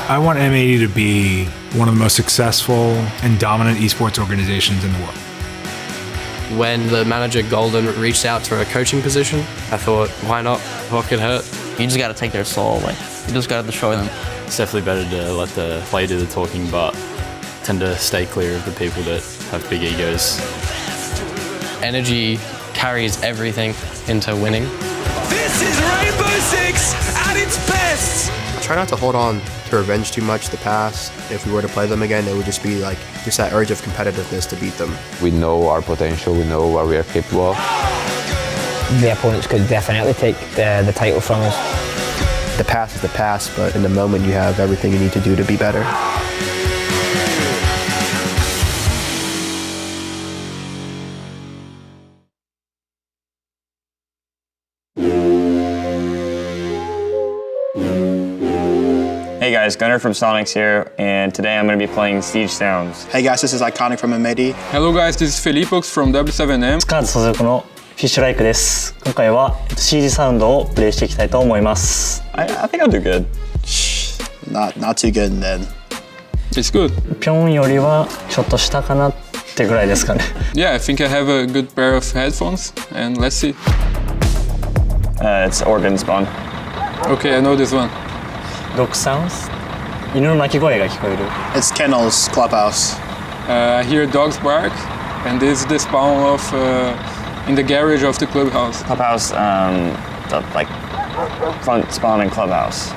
I want M80 to be one of the most successful and dominant esports organizations in the world. When the manager Golden reached out for a coaching position, I thought, why not? What could hurt? You just got to take their soul away. You just got to destroy them. It's definitely better to let the play do the talking, but tend to stay clear of the people that have big egos. Energy carries everything into winning. This is Rainbow Six at its best! Try not to hold on to revenge too much the past. If we were to play them again, it would just be like just that urge of competitiveness to beat them. We know our potential, we know what we are capable of. The opponents could definitely take the title from us. The past is the past, but in the moment you have everything you need to do to be better. Hey guys, Gunnar from Sonics here, and today I'm going to be playing Siege Sounds. Hey guys, this is Iconic from M80. Hello guys, this is Felipox from W7M. スカーズ所属のフィッシュライクです。今回はCGサウンドをプレイしていきたいと思います。I think I'll do good. Not too good in dead. It's good. ピョンよりはちょっと下かなってぐらいですかね。Yeah, I think I have a good pair of headphones, and let's see. It's organ spawn. Okay, I know this one. Dog sounds? 犬の鳴き声が聞こえる。It's Kennel's clubhouse. I hear dogs bark, and this is the spawn of in the garage of the clubhouse. Clubhouse, the like front spawn in clubhouse.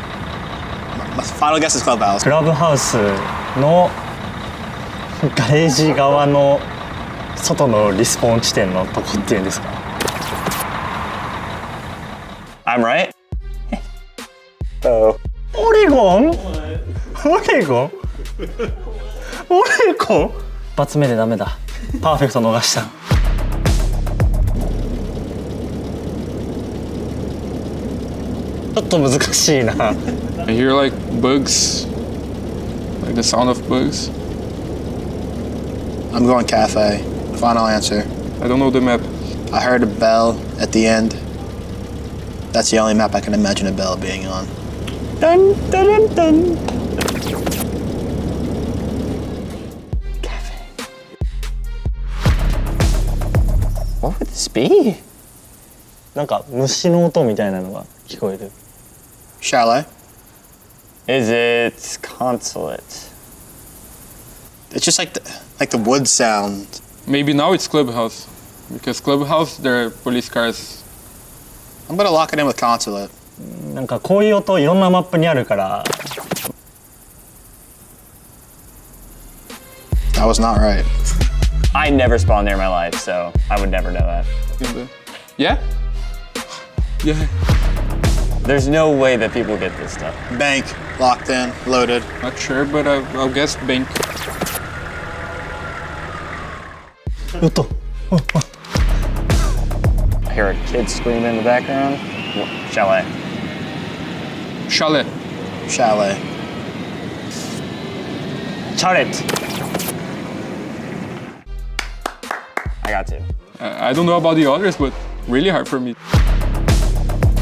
My final guess is clubhouse. クラブハウスのガレージ側の外のリスポーン地点のとこっていうんですか。I'm right? オレゴン？オレゴン？オレゴン？一発目でダメだ。パーフェクト逃した。ちょっと難しいな。I hear like bugs, like the sound of bugs. I'm going Kafe. Final answer. I don't know the map. I heard a bell at the end. That's the only map I can imagine a bell being on. Dun dun dun dun. What would this be? なんか虫の音みたいなのが聞こえる。Chalet? Is it Consulate? It's just like the wood sound. Maybe now it's clubhouse, because clubhouse there are police cars. I'm gonna lock it in with Consulate. なんかこういう音いろんなマップにあるから。I was not right. I never spawned there in my life, so I would never know that. Yeah? Yeah. There's no way that people get this stuff. Bank, locked in, loaded. Not sure, but I'll guess bank. I hear a kid scream in the background. Chalet. Chalet. Chalet. Chalet. I got two. I don't know about the others, but really hard for me.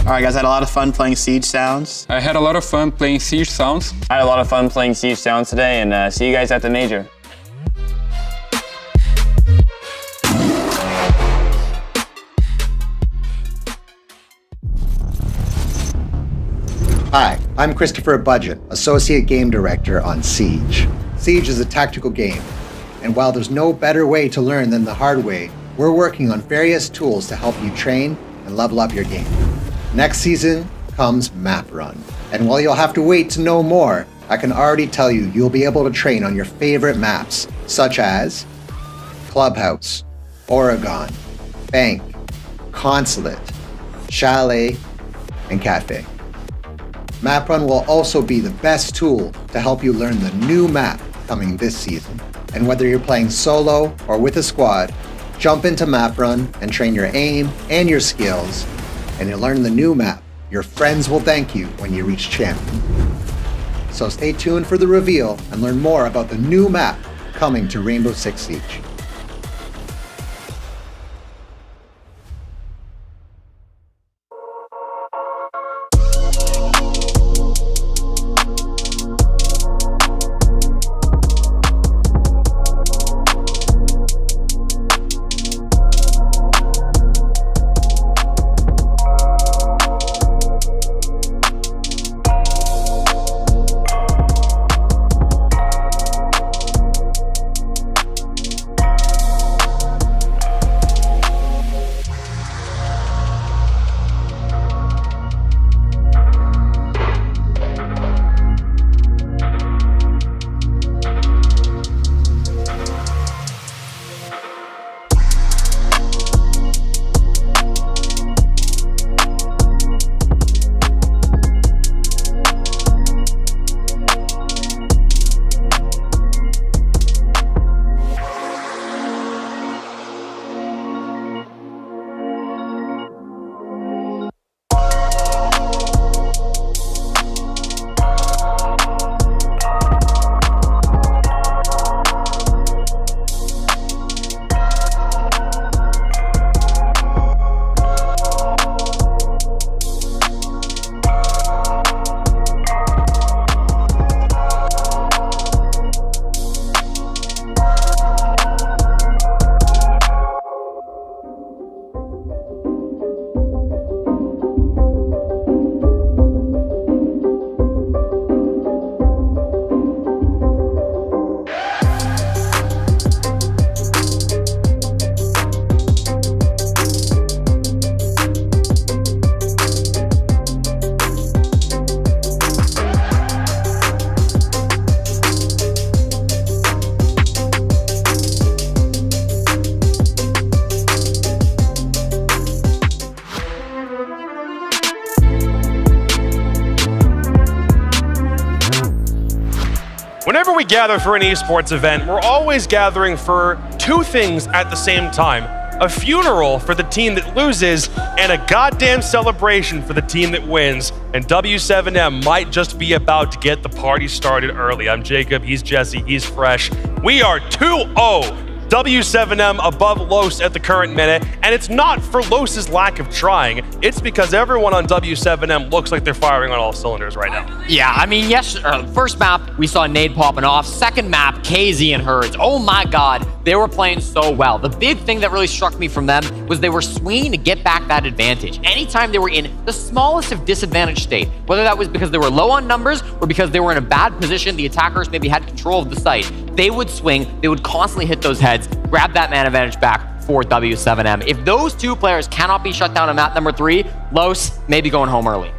All right, guys, I had a lot of fun playing Siege Sounds. I had a lot of fun playing Siege Sounds. I had a lot of fun playing Siege Sounds today, and see you guys at the major. Hi, I'm Christopher Budget, Associate Game Director on Siege. Siege is a tactical game, and while there's no better way to learn than the hard way, we're working on various tools to help you train and level up your game. Next season comes Map Run, and while you'll have to wait to know more, I can already tell you you'll be able to train on your favorite maps, such as Clubhouse, Oregon, Bank, Consulate, Chalet, and Kafe. Map Run will also be the best tool to help you learn the new map coming this season. And whether you're playing solo or with a squad, jump into Map Run and train your aim and your skills, and you'll learn the new map. Your friends will thank you when you reach champion. So stay tuned for the reveal and learn more about the new map coming to Rainbow Six Siege. Whenever we gather for an esports event, we're always gathering for two things at the same time. A funeral for the team that loses, and a goddamn celebration for the team that wins. And W7M might just be about to get the party started early. I'm Jacob, he's Jesse, he's fresh. We are 2-0. W7M above Los at the current minute, and it's not for Los's lack of trying. It's because everyone on W7M looks like they're firing on all cylinders right now. Yeah, I mean, yes, first map, we saw Nade popping off. Second map, KZ and Herds. Oh my God, they were playing so well. The big thing that really struck me from them was they were swinging to get back that advantage. Anytime they were in the smallest of disadvantaged state, whether that was because they were low on numbers or because they were in a bad position, the attackers maybe had control of the site, they would swing, they would constantly hit those heads, grab that man advantage back for W7M. If those two players cannot be shut down on map number 3, Los may be going home early.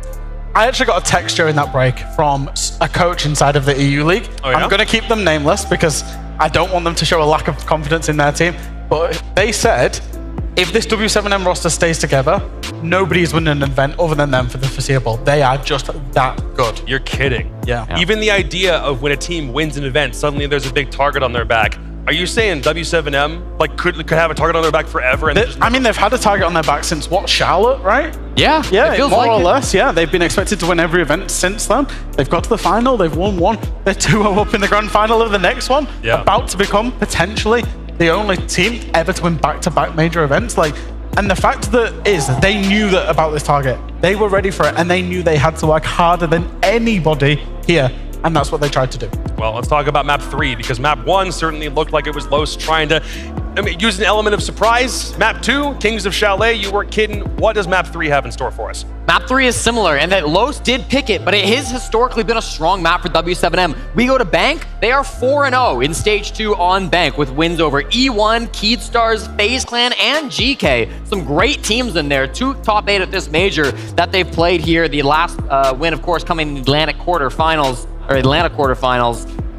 I actually got a text during that break from a coach inside of the EU League. Oh, yeah? I'm going to keep them nameless because I don't want them to show a lack of confidence in their team. But they said, if this W7M roster stays together, nobody's winning an event other than them for the foreseeable. They are just that good. You're kidding. Yeah. Even the idea of when a team wins an event, suddenly there's a big target on their back. Are you saying W7M like could have a target on their back forever? And I mean, they've had a target on their back since what, Charlotte, right? Yeah, yeah, it feels more like or it. less. Yeah, they've been expected to win every event since then. They've got to the final. They've won one. They're 2-0 up in the grand final of the next one. Yeah. About to become potentially the only team ever to win back-to-back major events. Like, and the fact that is they knew that about this target. They were ready for it, and they knew they had to work harder than anybody here. And that's what they tried to do. Well, let's talk about map 3, because map 1 certainly looked like it was Los trying to use an element of surprise. Map 2, Kings of Chalet, you weren't kidding. What does map 3 have in store for us? Map 3 is similar in that Los did pick it, but it has historically been a strong map for W7M. We go to Bank, they are 4-0 in Stage 2 on Bank with wins over E1, Keedstars, FaZe Clan, and GK. Some great teams in there, 2 top 8 at this major that they've played here. The last win, of course, coming in the Atlanta quarterfinals.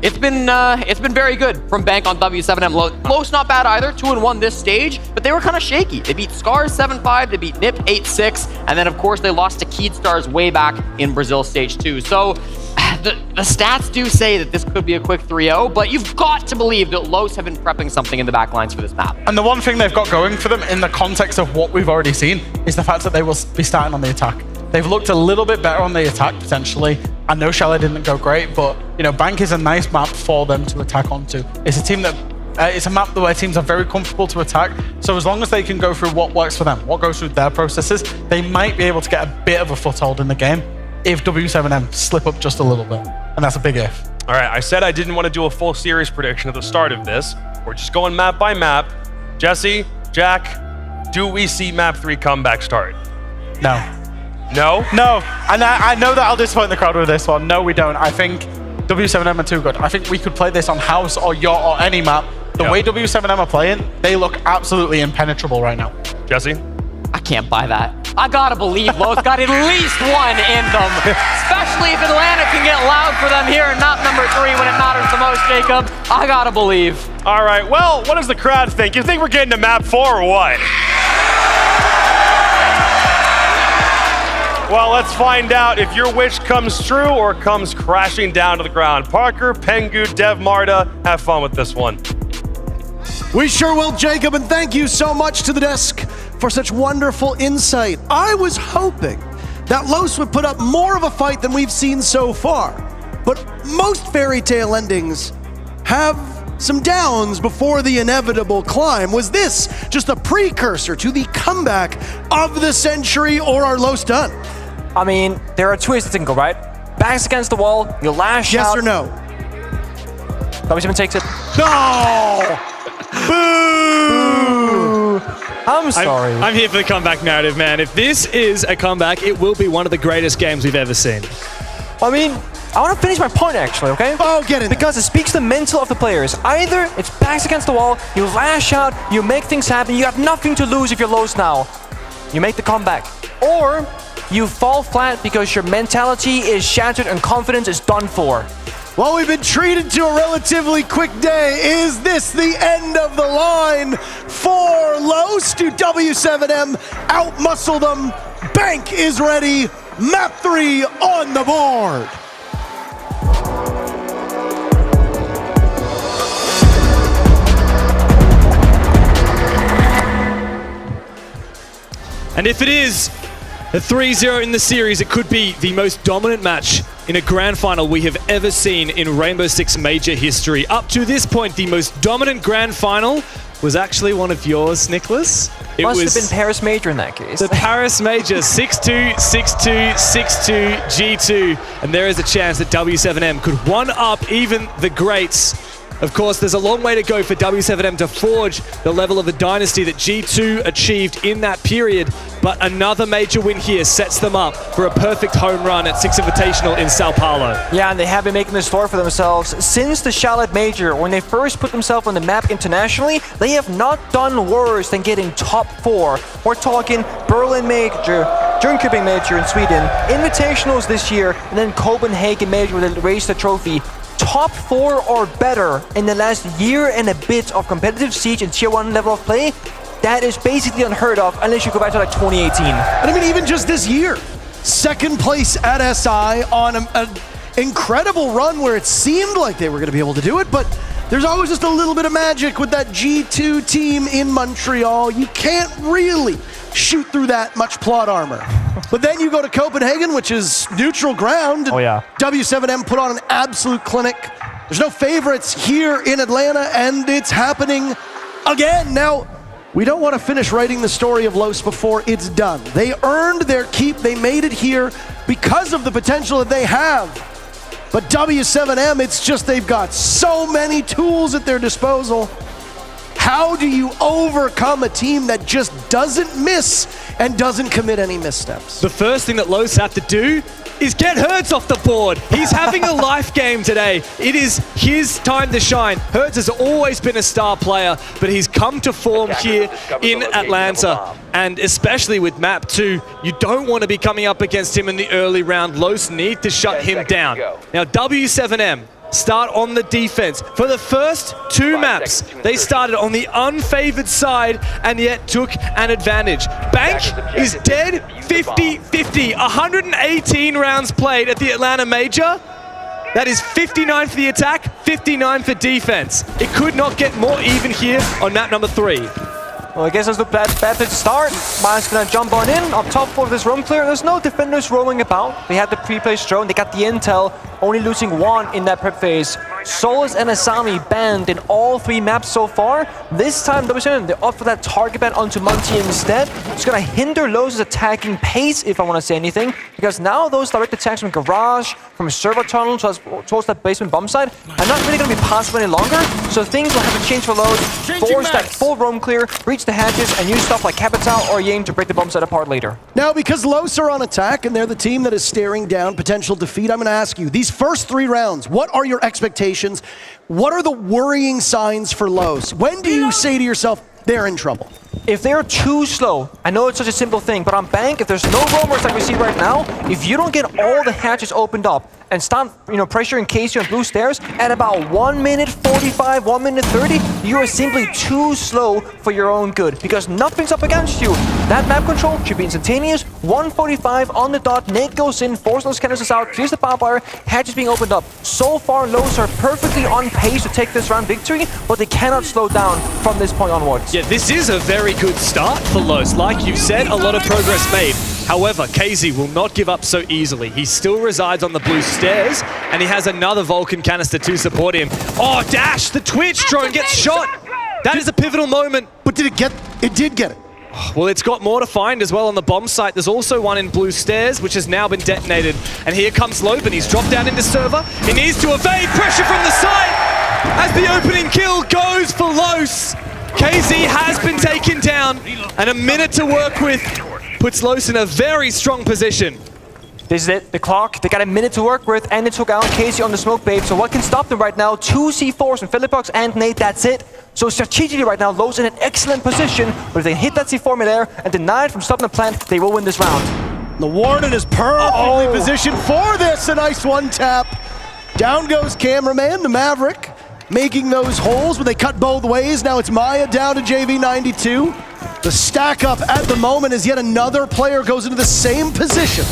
It's been very good from Bank on W7M. Los not bad either, 2-1 this stage, but they were kind of shaky. They beat Scars 7-5, they beat NiP 8-6, and then of course they lost to Keedstars way back in Brazil Stage 2. So the stats do say that this could be a quick 3-0, but you've got to believe that Los have been prepping something in the backlines for this map. And the one thing they've got going for them in the context of what we've already seen is the fact that they will be starting on the attack. They've looked a little bit better on the attack, potentially. I know Chalet didn't go great, but you know, Bank is a nice map for them to attack onto. It's a team that, it's a map where teams are very comfortable to attack. So as long as they can go through what works for them, what goes through their processes, they might be able to get a bit of a foothold in the game if W7M slip up just a little bit. And that's a big if. All right, I said I didn't want to do a full series prediction at the start of this. We're just going map by map. Jesse, Jack, do we see map 3 comeback start? No. No? No, and I know that I'll disappoint the crowd with this one. No, we don't. I think W7M are too good. I think we could play this on House or Yacht or any map. The way W7M are playing, they look absolutely impenetrable right now. Jesse? I can't buy that. I gotta believe Los got at least one in them, especially if Atlanta can get loud for them here in map number 3 when it matters the most, Jacob. I gotta believe. All right, well, what does the crowd think? You think we're getting to map 4 or what? Well, let's find out if your wish comes true or comes crashing down to the ground. Parker, Pengu, Dev, Marta, have fun with this one. We sure will, Jacob, and thank you so much to the desk for such wonderful insight. I was hoping that Los would put up more of a fight than we've seen so far, but most fairy tale endings have some downs before the inevitable climb. Was this just a precursor to the comeback of the century, or are Los done? I mean, there are 2 ways to think, right? Backs against the wall, you lash out. Yes or no? W7 takes it. No! Boo! I'm sorry. I'm here for the comeback narrative, man. If this is a comeback, it will be one of the greatest games we've ever seen. I mean, I want to finish my point actually, okay? Oh, get it. Because it speaks to the mental of the players. Either it's backs against the wall, you lash out, you make things happen, you have nothing to lose if you're Los now. You make the comeback. Or you fall flat because your mentality is shattered and confidence is done for. Well, we've been treated to a relatively quick day. Is this the end of the line for Los? Do W7M outmuscle them? Bank is ready. Map 3 on the board. And if it is a 3-0 in the series, it could be the most dominant match in a grand final we have ever seen in Rainbow Six Major history. Up to this point, the most dominant grand final was actually one of yours, Nicholas. It Must was have been Paris Major in that case. the Paris Major, 6-2, 6-2, 6-2, G2. And there is a chance that W7M could one-up even the greats. Of course, there's a long way to go for W7M to forge the level of a dynasty that G2 achieved in that period, but another major win here sets them up for a perfect home run at Six Invitational in Sao Paulo. Yeah, and they have been making this story for themselves since the Chalet Major. When they first put themselves on the map internationally, they have not done worse than getting top 4. We're talking Berlin Major, Jönköping Major in Sweden, Invitationals this year, and then Copenhagen Major where they raised the trophy. Top 4 or better in the last year and a bit of competitive Siege and Tier 1 level of play, that is basically unheard of unless you go back to like 2018. And I mean, even just this year, second place at SI on an incredible run where it seemed like they were going to be able to do it, but there's always just a little bit of magic with that G2 team in Montreal. You can't really shoot through that much plot armor. But then you go to Copenhagen, which is neutral ground. Oh yeah. W7M put on an absolute clinic. There's no favorites here in Atlanta, and it's happening again. Now, we don't want to finish writing the story of Los before it's done. They earned their keep. They made it here because of the potential that they have. But W7M, it's just they've got so many tools at their disposal. How do you overcome a team that just doesn't miss and doesn't commit any missteps? The first thing that Los have to do is get Hertz off the board. He's having a life game today. It is his time to shine. Hertz has always been a star player, but he's come to form here in Atlanta. And especially with map 2, you don't want to be coming up against him in the early round. Los need to shut him down. Now W7M start on the defense. For the first 2 maps, they started on the unfavored side and yet took an advantage. Bank is dead 50-50. 118 rounds played at the Atlanta Major. That is 59 for the attack, 59 for defense. It could not get more even here on map number 3. Well, I guess that's the bad to start. Mine's gonna jump on in, up top for this roam clear. There's no defenders roaming about. They had the pre-placed drone, they got the intel, only losing 1 in that prep phase. Solus and Asami banned in all 3 maps so far. This time, W7, they opt for that target ban onto Monty instead. It's gonna hinder Los' attacking pace, if I wanna say anything, because now those direct attacks from Garage, from Server Tunnel towards that basement bomb side are not really gonna be possible any longer, so things will have to change for Los. Force that full roam clear, reach the hatches, and use stuff like Capital or Yame to break the bomb site apart later. Now, because Los are on attack and they're the team that is staring down potential defeat, I'm going to ask you, these first 3 rounds, what are your expectations? What are the worrying signs for Los? When do you say to yourself, they're in trouble? If they're too slow, I know it's such a simple thing, but on Bank, if there's no roamers like we see right now, if you don't get all the hatches opened up and start, pressuring Casey on blue stairs at about 1 minute 45, 1 minute 30, you are simply too slow for your own good because nothing's up against you. That map control should be instantaneous. 1:45 on the dot. Nate goes in, forces those canisters out, clears the power bar, hatches being opened up. So far, Los are perfectly on pace to take this round victory, but they cannot slow down from this point onwards. Yeah, this is a very good start for Los. Like you said, a lot of progress made. However, KZ will not give up so easily. He still resides on the blue stairs, and he has another Vulcan canister to support him. Oh, Dash! The Twitch drone gets shot! That is a pivotal moment. But did it get... It did get it. Well, it's got more to find as well on the bomb site. There's also one in blue stairs, which has now been detonated. And here comes Loban. He's dropped down into server. He needs to evade pressure from the side as the opening kill goes for Los. KZ has been taken down, and a minute to work with puts Los in a very strong position. This is it, the clock. They got a minute to work with, and they took out Casey on the smoke babe. So what can stop them right now? 2 C4s from Philipbox and Nate, that's it. So strategically right now, Los in an excellent position, but if they hit that C4 midair and deny it from stopping the plant, they will win this round. The Warden is perfectly positioned for this. A nice 1-tap. Down goes Cameraman, the Maverick, making those holes, but they cut both ways. Now it's Maya down to JV92. The stack up at the moment as yet another player goes into the same position.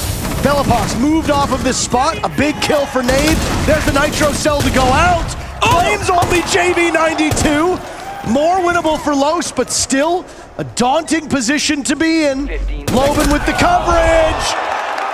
Philipbox moved off of this spot. A big kill for Nade. There's the Nitro cell to go out. Flames only JV92. More winnable for Los, but still A daunting position to be in. Loban with the coverage.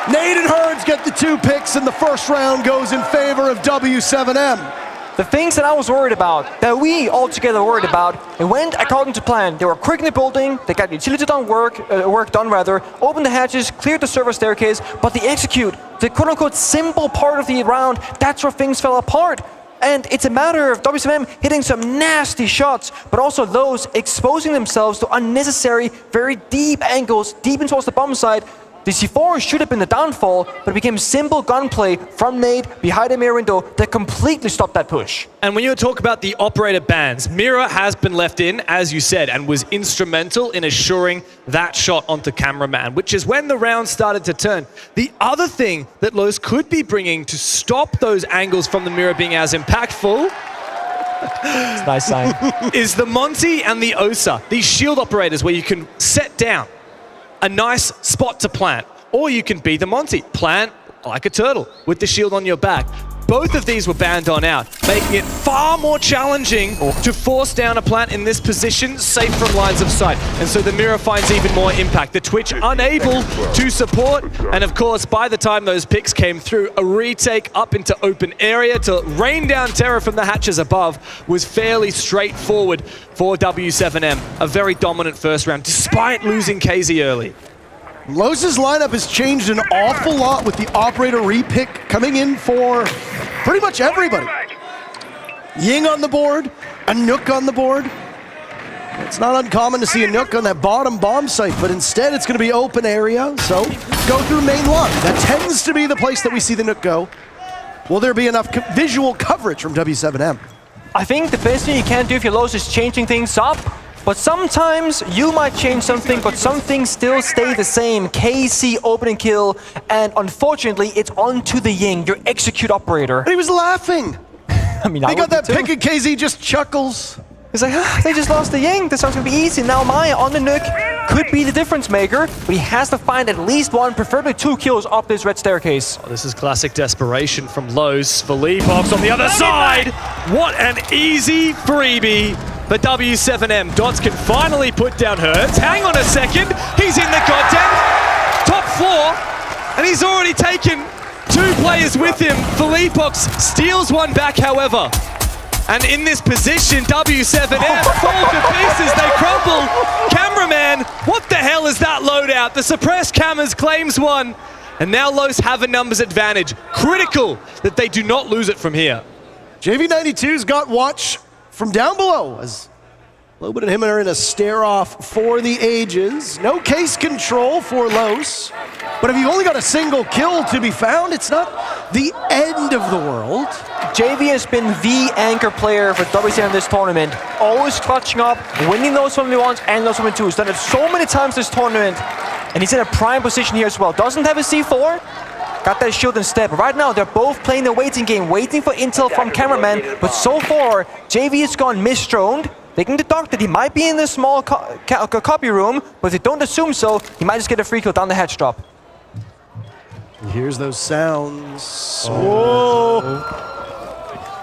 Nate and Herds get the 2 picks, and the first round goes in favor of W7M. The things that I was worried about, that we all together worried about, it went according to plan. They were quick in the building, they got the utility work done rather, opened the hatches, cleared the server staircase, but the execute, the quote-unquote simple part of the round, that's where things fell apart. And it's a matter of W7M hitting some nasty shots, but also those exposing themselves to unnecessary, very deep angles, deep in towards the bomb side. The C4 should have been the downfall, but it became simple gunplay from Nate behind a mirror window that completely stopped that push. And when you talk about the operator bans, Mira has been left in, as you said, and was instrumental in assuring that shot onto cameraman, which is when the round started to turn. The other thing that Los could be bringing to stop those angles from the Mira being as impactful it's a nice sign. is the Monty and the Osa, these shield operators where you can set down a nice spot to plant, or you can be the Monty, plant like a turtle with the shield on your back. Both of these were banned on out, making it far more challenging to force down a plant in this position, safe from lines of sight. And so the Mira finds even more impact. The Twitch unable to support, and of course, by the time those picks came through, a retake up into open area to rain down terror from the hatches above was fairly straightforward for W7M. A very dominant first round, despite losing KZ early. Los's lineup has changed an awful lot with the operator repick coming in for pretty much everybody. Ying on the board, a Nook on the board. It's not uncommon to see a Nook on that bottom bomb site, but instead it's going to be open area, so go through main lobby. That tends to be the place that we see the Nook go. Will there be enough visual coverage from W7M? I think the best thing you can do if you're Los is changing things up. But sometimes you might change something, but some things still stay the same. KC opening kill, and unfortunately, it's onto the Ying, your execute operator. But he was laughing. I mean, they got that pick and KZ just chuckles. He's like, they just lost the Ying. This sounds gonna be easy. Now Maya on the Nook could be the difference maker, but he has to find at least 1, preferably 2 kills up this red staircase. Oh, this is classic desperation from Los. Philippox on the other side. What an easy freebie. But W7M, Dots can finally put down Hertz. Hang on a second, he's in the goddamn top floor, and he's already taken 2 players with him. Philippox steals one back, however. And in this position, W7M fall to pieces, they crumble. Cameraman, what the hell is that loadout? The suppressed cameras claims one, and now Los have a numbers advantage. Critical that they do not lose it from here. JV92's got watch from down below, as Loban and him are in a stare-off for the ages. No case control for Los, but if you've only got a single kill to be found, it's not the end of the world. JV has been the anchor player for WCM in this tournament, always clutching up, winning those 1v1s and those 1v2s. He's done it so many times this tournament, and he's in a prime position here as well. Doesn't have a C4, got that shield instead. But right now, they're both playing the waiting game, waiting for intel from cameraman. But so far, JV has gone misdroned. They can deduct that he might be in this small copy room, but if they don't assume so, he might just get a free kill down the hatch drop. Here's those sounds. Whoa!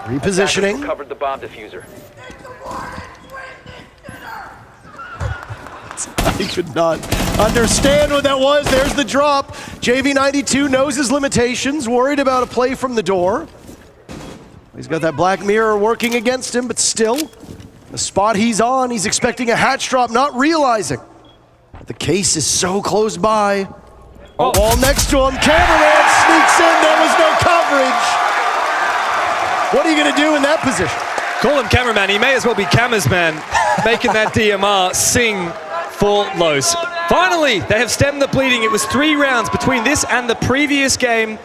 Repositioning. Recovered the bomb diffuser. I could not understand what that was. There's the drop. JV92 knows his limitations, worried about a play from the door. He's got that black mirror working against him, but still, the spot he's on, he's expecting a hatch drop, not realizing that the case is so close by. A wall next to him. Cameraman sneaks in. There was no coverage. What are you going to do in that position? Call him cameraman. He may as well be Camera's man, making that DMR sing for Los. Finally, they have stemmed the bleeding. It was 3 rounds between this and the previous game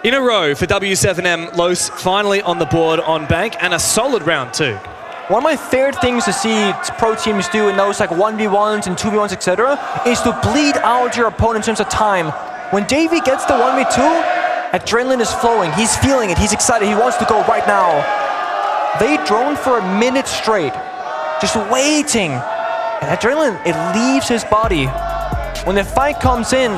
in a row for W7M. Los finally on the board on Bank, and a solid round too. One of my favorite things to see pro teams do in those like 1v1s and 2v1s, etc., is to bleed out your opponent in terms of time. When JV gets the 1v2, adrenaline is flowing. He's feeling it. He's excited. He wants to go right now. They drone for a minute straight, just waiting. And adrenaline, it leaves his body. When the fight comes in,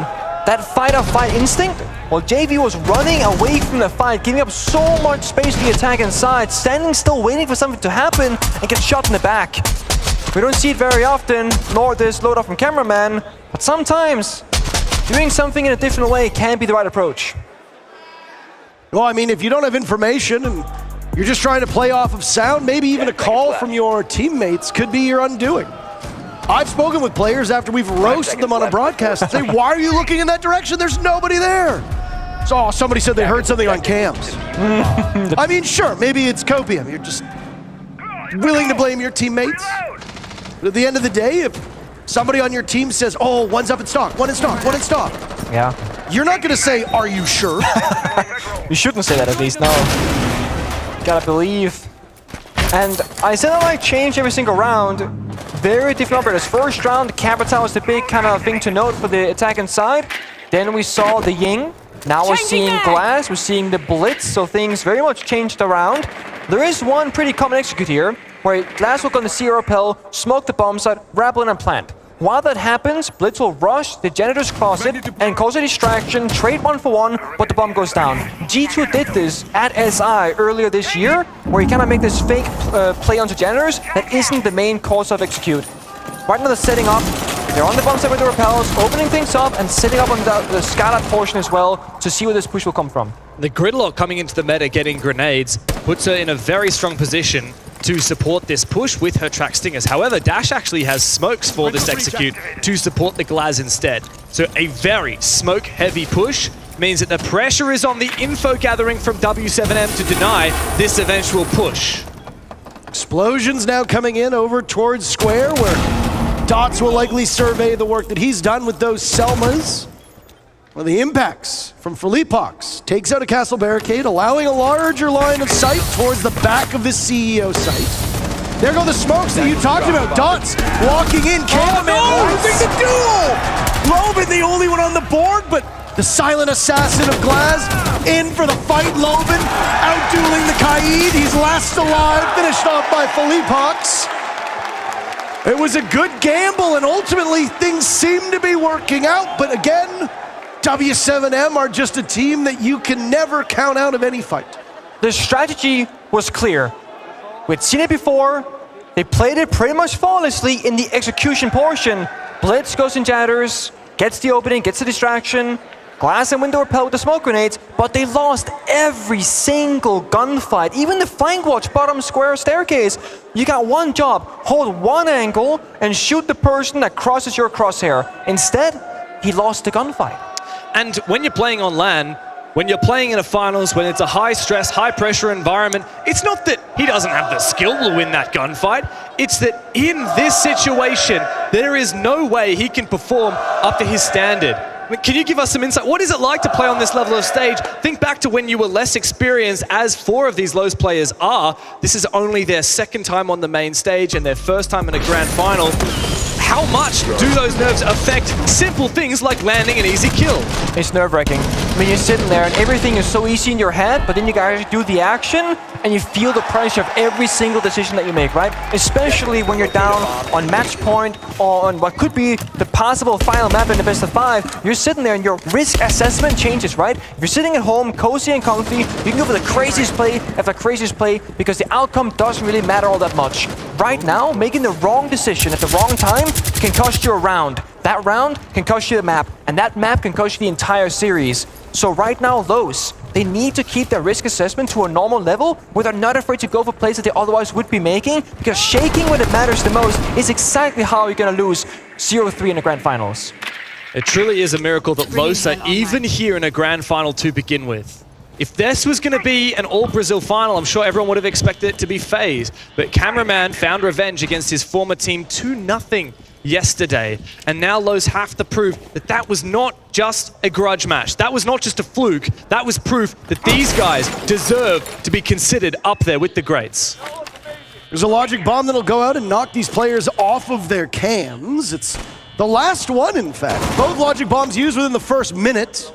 that fight-or-flight instinct, well, JV was running away from the fight, giving up so much space for the attack inside, standing still waiting for something to happen, and gets shot in the back. We don't see it very often, nor this load off from cameraman, but sometimes doing something in a different way can be the right approach. Well, I mean, if you don't have information and you're just trying to play off of sound, maybe even a call from your teammates could be your undoing. I've spoken with players after we've roasted them on a broadcast and say, why are you looking in that direction? There's nobody there. So somebody said they heard something on cams. I mean, sure, maybe it's copium. You're just willing to blame your teammates. But at the end of the day, if somebody on your team says, oh, one's up in stock, one in stock, one in stock. Yeah. You're not going to say, are you sure? You shouldn't say that at least, no. Gotta believe. And I said I like change every single round. Very different operators. First round, Capital was the big kind of thing to note for the attack inside. Then we saw the Ying. Now we're seeing Glass, we're seeing the Blitz, so things very much changed around. There is one pretty common execute here, where Glass will go on the C rappel, smoke the bomb site, rappel in and plant. While that happens, Blitz will rush the Janitor's Closet and cause a distraction, trade 1-for-1, but the bomb goes down. G2 did this at SI earlier this year, where you kind of make this fake play onto Janitors that isn't the main cause of execute. Right now they're setting up, they're on the bomb side with the repels, opening things up and setting up on the skylight portion as well to see where this push will come from. The Gridlock coming into the meta getting grenades puts her in a very strong position to support this push with her track stingers. However, Dash actually has smokes for this execute to support the Glaz instead. So a very smoke-heavy push means that the pressure is on the info gathering from W7M to deny this eventual push. Explosions now coming in over towards Square, where Dots will likely survey the work that he's done with those Selmas. Well, the impacts from Felipox takes out a castle barricade, allowing a larger line of sight towards the back of the CEO site. There go the smokes that you talked about. Dots walking in, cameraman losing the duel! Loban the only one on the board, but the silent assassin of Glaz in for the fight. Loban out-dueling the Kaid. He's last alive, finished off by Felipox. It was a good gamble, and ultimately things seem to be working out, but again, W7M are just a team that you can never count out of any fight. The strategy was clear. We'd seen it before. They played it pretty much flawlessly in the execution portion. Blitz goes in Jatters, gets the opening, gets the distraction. Glass and window repel with the smoke grenades, but they lost every single gunfight. Even the flank watch bottom square staircase. You got one job, hold one angle and shoot the person that crosses your crosshair. Instead, he lost the gunfight. And when you're playing on LAN, when you're playing in a finals, when it's a high-stress, high-pressure environment, it's not that he doesn't have the skill to win that gunfight. It's that in this situation, there is no way he can perform up to his standard. I mean, can you give us some insight? What is it like to play on this level of stage? Think back to when you were less experienced, as 4 of these Lowe's players are. This is only their second time on the main stage and their first time in a grand final. How much do those nerves affect simple things like landing an easy kill? It's nerve-wracking. I mean, you're sitting there and everything is so easy in your head, but then you guys do the action and you feel the pressure of every single decision that you make, right? Especially when you're down on match point, on what could be the possible final map in the best of 5. You're sitting there and your risk assessment changes, right? If you're sitting at home, cozy and comfy, you can go for the craziest play after craziest play because the outcome doesn't really matter all that much. Right now, making the wrong decision at the wrong time can cost you a round. That round can cost you the map, and that map can cost you the entire series. So right now, Lowe's, they need to keep their risk assessment to a normal level where they're not afraid to go for plays that they otherwise would be making, because shaking when it matters the most is exactly how you're going to lose 0-3 in the grand finals. It truly is a miracle that Lowe's are even here in a grand final to begin with. If this was going to be an all-Brazil final, I'm sure everyone would have expected it to be FaZe. But Cameraman found revenge against his former team 2-0 yesterday. And now Lowe's have to prove that that was not just a grudge match. That was not just a fluke. That was proof that these guys deserve to be considered up there with the greats. There's a logic bomb that'll go out and knock these players off of their cams. It's the last one, in fact. Both logic bombs used within the first minute.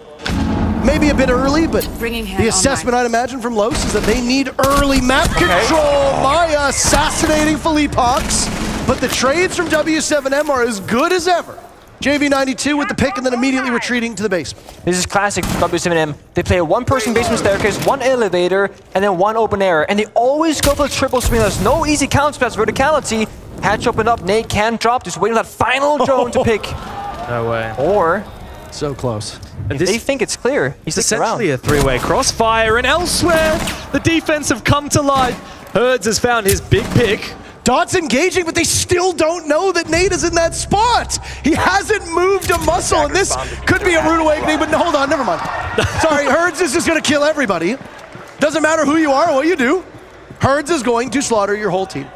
Maybe a bit early, but the assessment I'd imagine from Los is that they need early map control. Maya assassinating Felipox, but the trades from W7M are as good as ever. JV92 with the pick and then immediately retreating to the basement. This is classic from W7M. They play a one-person basement staircase, one elevator, and then one open air. And they always go for the triple swing. There's no easy counter to verticality. Hatch opened up, Nate can drop, just waiting for that final drone to pick. No way. Or so close. If they think it's clear, he's essentially a three-way crossfire, and elsewhere, the defense have come to life. Herds has found his big pick. Dot's engaging, but they still don't know that Nate is in that spot. He hasn't moved a muscle, and this could be a rude awakening, but no, hold on, never mind. Sorry, Herds is just gonna kill everybody. Doesn't matter who you are or what you do. Herds is going to slaughter your whole team.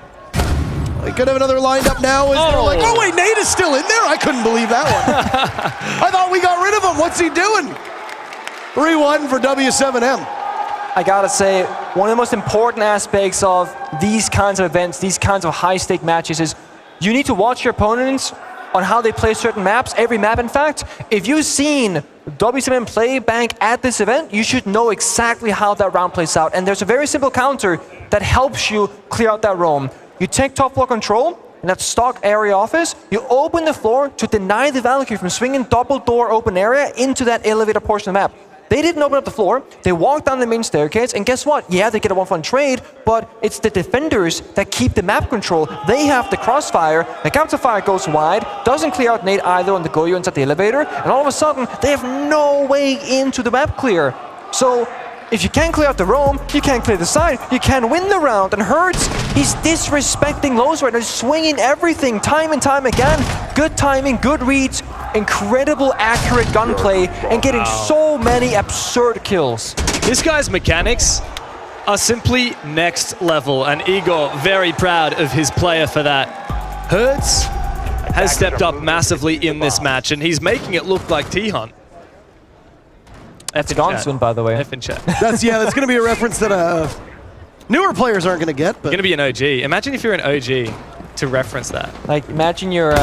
They could have another lined up now. They're like, oh wait, Nate is still in there? I couldn't believe that one. I thought we got rid of him. What's he doing? 3-1 for W7M. I gotta say, one of the most important aspects of these kinds of events, these kinds of high-stake matches is you need to watch your opponents on how they play certain maps, every map in fact. If you've seen W7M play Bank at this event, you should know exactly how that round plays out. And there's a very simple counter that helps you clear out that roam. You take top floor control, in that stock area office, you open the floor to deny the Valkyrie from swinging double door open area into that elevator portion of the map. They didn't open up the floor, they walked down the main staircase, and guess what? Yeah, they get a 1-for-1 trade, but it's the defenders that keep the map control. They have the crossfire, the counter fire goes wide, doesn't clear out Nate either on the Goyo inside the elevator, and all of a sudden, they have no way into the map clear. So, if you can't clear out the roam, you can't clear the side, you can't win the round, and Hertz, he's disrespecting Lowe's right now, he's swinging everything time and time again. Good timing, good reads, incredible accurate gunplay, and getting so many absurd kills. This guy's mechanics are simply next level, and Igor very proud of his player for that. Hertz has stepped up massively in this match, and he's making it look like T-Hunt. That's Donson, by the way. F in chat. That's going to be a reference that newer players aren't going to get. But Going to be an OG. Imagine if you're an OG to reference that. Like, imagine your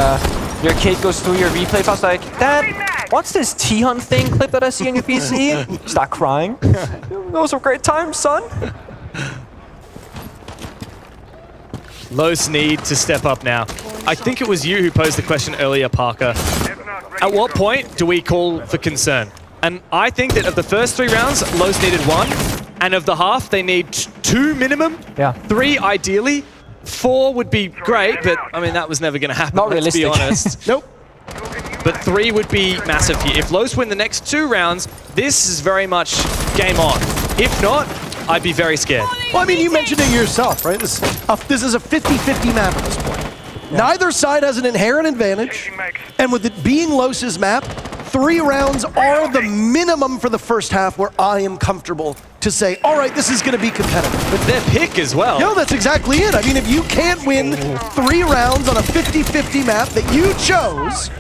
kid goes through your replay files like, Dad, what's this T-Hunt thing clip that I see on your PC? Start crying. Those were great times, son. Los need to step up now. I think it was you who posed the question earlier, Parker. At what point do we call for concern? And I think that of the first 3 rounds, Los needed 1. And of the half, they need 2 minimum. Yeah. 3 ideally. 4 would be great, but I mean, that was never going to happen, Not let's be realistic. honest. Nope. But 3 would be massive here. If Los win the next 2 rounds, this is very much game on. If not, I'd be very scared. Well, I mean, you mentioned it yourself, right? This is a 50-50 map at this point. Yeah. Neither side has an inherent advantage, and with it being Los's map, 3 rounds are the minimum for the first half where I am comfortable to say, all right, this is going to be competitive. But their pick as well. No, that's exactly it. I mean, if you can't win 3 rounds on a 50-50 map that you chose,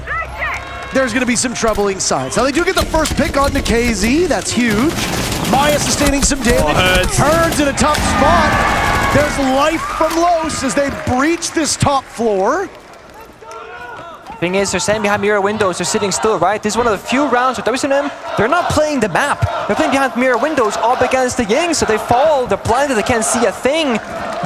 there's going to be some troubling signs. Now, they do get the first pick onto KZ. That's huge. Maya sustaining some damage. Herds in a tough spot. There's life from Los as they breach this top floor. Thing is, they're standing behind mirror windows, they're sitting still, right? This is one of the few rounds with W7M, they're not playing the map. They're playing behind mirror windows up against the Ying, so they fall, they're blinded, they can't see a thing.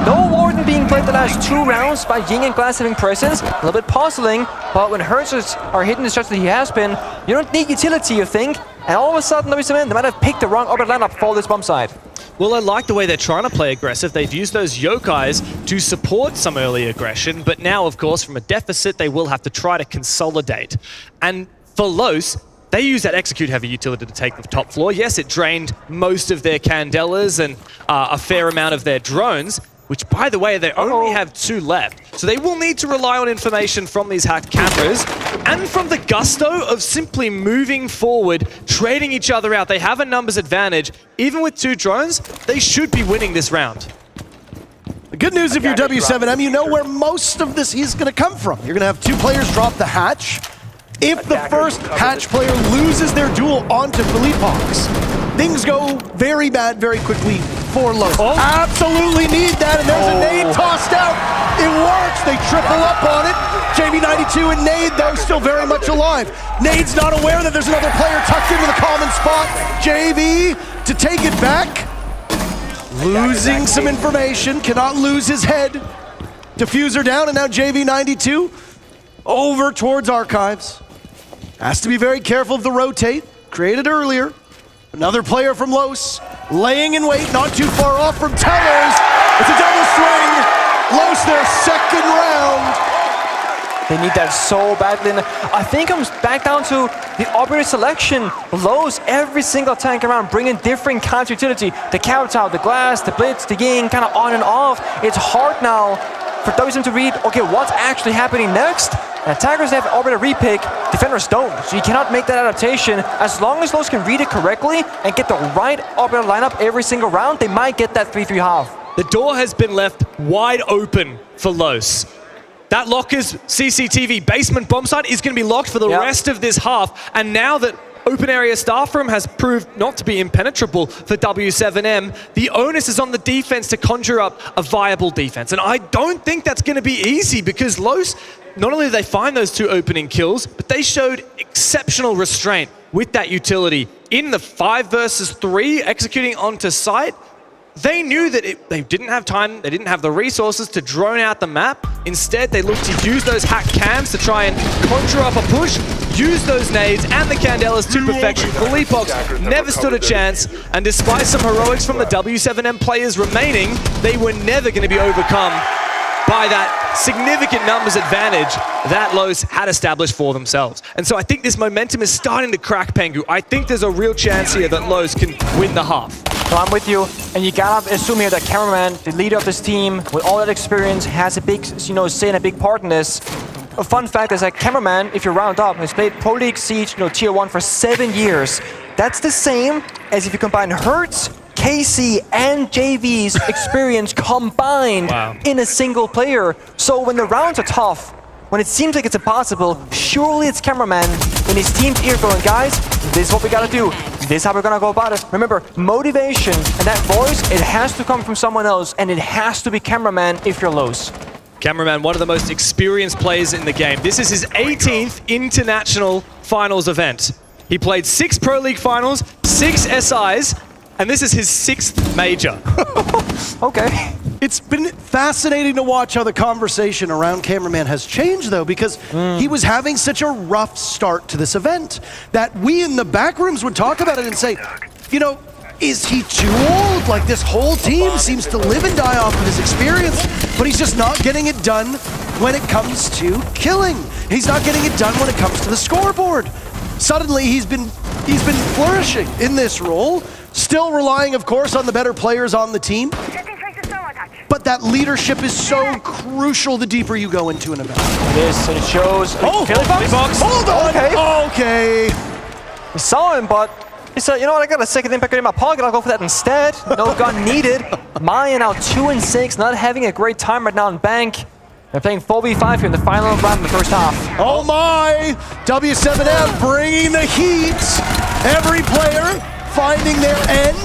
No Warden being played the last 2 rounds by Ying and Glass having presence. A little bit puzzling, but when Hertz are hitting the stretch that he has been, you don't need utility, you think. And all of a sudden, W7M, they might have picked the wrong orbit lineup for this bump side. Well, I like the way they're trying to play aggressive. They've used those yokais to support some early aggression, but now, of course, from a deficit, they will have to try to consolidate. And for Los, they use that execute-heavy utility to take the top floor. Yes, it drained most of their Candelas and a fair amount of their drones, which, by the way, they only have 2 left. So they will need to rely on information from these hacked cameras and from the gusto of simply moving forward, trading each other out. They have a numbers advantage. Even with 2 drones, they should be winning this round. The good news if you're W7M, you know where most of this is going to come from. You're going to have 2 players drop the hatch. If the first hatch player loses their duel onto Philippox, things go very bad very quickly for Los. Absolutely need that, and there's a nade tossed out. It works, they triple up on it. JV92 and Nade, though, still very much alive. Nade's not aware that there's another player tucked into the common spot. JV to take it back. Losing some information, cannot lose his head. Diffuser down, and now JV92 over towards Archives. Has to be very careful of the rotate, created earlier. Another player from Los, laying in wait, not too far off from Tellers. It's a double swing. Lost their second round. They need that so badly. And I think I'm back down to the operator selection. Lowe's every single tank around, bringing different counter utility. The Kowtow, the Glass, the Blitz, the Ying, kind of on and off. It's hard now for WSM to read, okay, what's actually happening next? And attackers have operator repick, defenders don't. So you cannot make that adaptation. As long as Lowe's can read it correctly and get the right operator lineup every single round, they might get that 3-3 half. The door has been left wide open for Lowe's. That locker's CCTV basement bomb site is going to be locked for the rest of this half. And now that open area staff room has proved not to be impenetrable for W7M, the onus is on the defense to conjure up a viable defense. And I don't think that's going to be easy because Lowe's, not only did they find those 2 opening kills, but they showed exceptional restraint with that utility. In the 5 versus 3 executing onto site, they knew that they didn't have time, they didn't have the resources to drone out the map. Instead, they looked to use those hack cams to try and conjure up a push, use those nades and the Candelas to perfection. Felipox never stood a chance, and despite some heroics from the W7M players remaining, they were never going to be overcome by that significant numbers advantage that Lowe's had established for themselves. And so I think this momentum is starting to crack Pengu. I think there's a real chance here that Lowe's can win the half. Well, I'm with you, and you gotta assume here that Cameraman, the leader of this team, with all that experience, has a big, say and a big part in this. A fun fact is that Cameraman, if you round up, has played Pro League Siege, Tier 1 for 7 years. That's the same as if you combine Hertz, KC, and JV's experience combined in a single player. So when the rounds are tough, when it seems like it's impossible, surely it's Cameraman in his team's ear going, guys, this is what we gotta do. This is how we're gonna go about it. Remember, motivation and that voice, it has to come from someone else, and it has to be Cameraman if you're Lowe's. Cameraman, one of the most experienced players in the game. This is his 18th international finals event. He played 6 Pro League finals, 6 SIs, and this is his 6th major. Okay. It's been fascinating to watch how the conversation around Cameraman has changed, though, because he was having such a rough start to this event that we in the back rooms would talk about it and say, is he too old? Like, this whole team seems to live and die off of his experience, but he's just not getting it done when it comes to killing. He's not getting it done when it comes to the scoreboard. Suddenly, he's been flourishing in this role, still relying, of course, on the better players on the team. But that leadership is so crucial the deeper you go into an event. It is, and it shows. Box. Hold on. Okay. He saw him, but he said, you know what, I got a second impact in my pocket, I'll go for that instead. No gun needed. Maya now 2-6, not having a great time right now in Bank. They're playing 4v5 here in the final round of the first half. Oh my! W7M bringing the heat. Every player finding their end.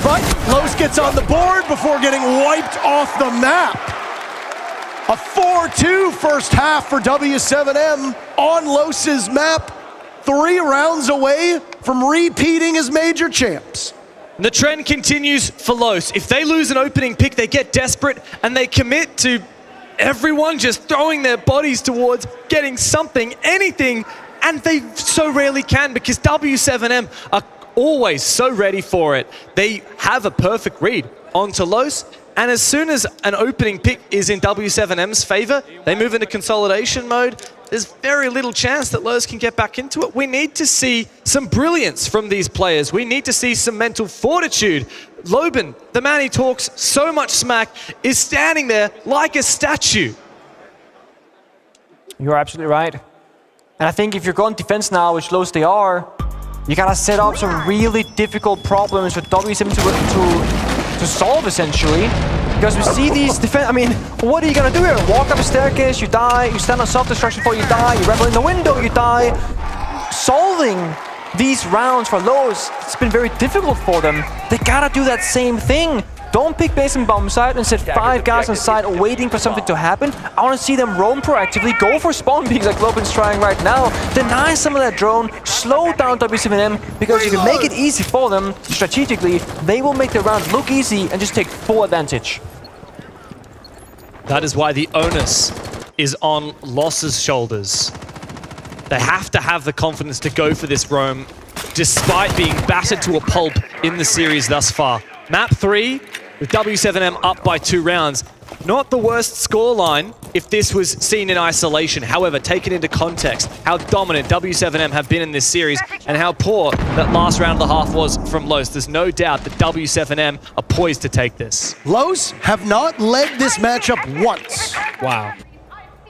But Lowe's gets on the board before getting wiped off the map. A 4-2 first half for W7M on Lowe's map. 3 rounds away from repeating as major champs. The trend continues for Lowe's. If they lose an opening pick, they get desperate and they commit to everyone just throwing their bodies towards getting something, anything, and they so rarely can because W7M are always so ready for it. They have a perfect read onto Lowe's, and as soon as an opening pick is in W7M's favor, they move into consolidation mode. There's very little chance that Lowe's can get back into it. We need to see some brilliance from these players. We need to see some mental fortitude. Loban, the man he talks so much smack, is standing there like a statue. You're absolutely right. And I think if you're going defense now, which Lowe's they are, you gotta set up some really difficult problems for W7 to solve, essentially. Because we see these defense. I mean, what are you gonna do here? Walk up a staircase, you die. You stand on self-destruction before you die. You rebel in the window, you die. Solving these rounds for Lowe's, it's been very difficult for them. They gotta do that same thing. Don't pick base and bomb site and set 5 guys on site waiting for something to happen. I want to see them roam proactively, go for spawn peaks like Loban's trying right now, deny some of that drone, slow down W7M, because if you make it easy for them strategically, they will make the round look easy and just take full advantage. That is why the onus is on Loss's shoulders. They have to have the confidence to go for this roam, despite being battered to a pulp in the series thus far. Map 3, with W7M up by 2 rounds, Not the worst scoreline if this was seen in isolation. However, taken into context, how dominant W7M have been in this series and how poor that last round of the half was from Los, there's no doubt that W7M are poised to take this. Los have not led this matchup once. Wow.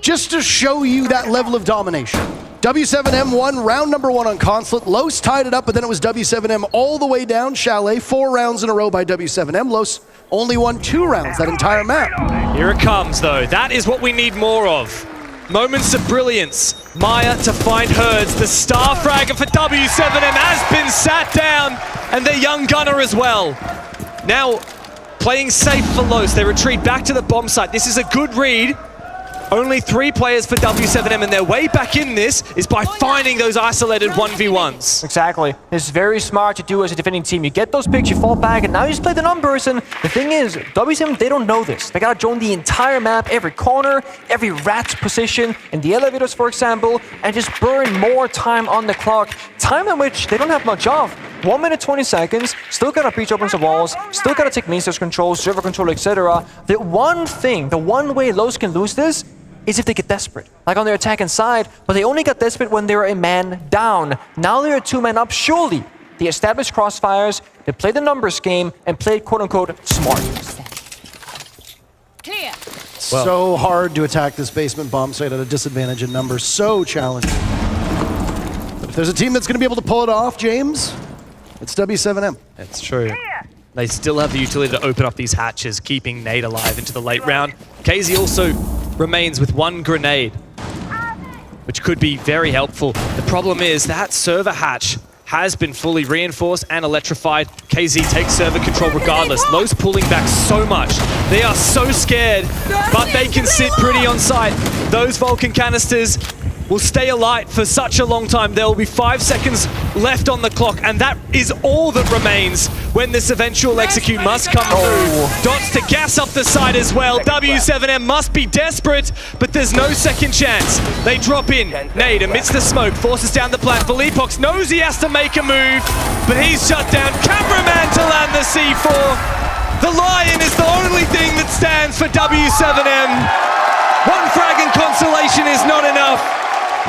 Just to show you that level of domination. W7M won round number 1 on Consulate. Los tied it up, but then it was W7M all the way down Chalet. 4 rounds in a row by W7M. Los only won 2 rounds that entire map. Here it comes, though. That is what we need more of. Moments of brilliance. Maya to find Herds. The star fragger for W7M has been sat down, and their young gunner as well. Now, playing safe for Los. They retreat back to the bomb site. This is a good read. Only 3 players for W7M, and their way back in this is by finding those isolated 1v1s. Exactly. It's very smart to do as a defending team. You get those picks, you fall back, and now you just play the numbers. And the thing is, W7M, they don't know this. They gotta drone the entire map, every corner, every rat position, in the elevators, for example, and just burn more time on the clock. Time in which they don't have much of. 1 minute 20 seconds, still gotta breach open some walls, still gotta take means control, server control, etc. The one thing, the one way Los can lose this is if they get desperate, like on their attacking side, but they only got desperate when they were a man down. Now they're a 2-man up. Surely they established crossfires, they played the numbers game, and played quote-unquote smart. So hard to attack this basement bomb site at a disadvantage in numbers. So challenging. But if there's a team that's going to be able to pull it off, James, it's W7M. That's true. They still have the utility to open up these hatches, keeping Nate alive into the late round. KZ also remains with 1 grenade, which could be very helpful. The problem is that server hatch has been fully reinforced and electrified. KZ takes server control regardless. Los pulling back so much. They are so scared, but they can sit pretty on site. Those Vulcan canisters will stay alight for such a long time. There will be 5 seconds left on the clock, and that is all that remains when this eventual execute must come through. Dots to gas up the side as well. W7M must be desperate, but there's no second chance. They drop in. Nade amidst the smoke forces down the plant. Felipox knows he has to make a move, but he's shut down. Cameraman to land the C4. The Lion is the only thing that stands for W7M. 1 frag and consolation is not enough.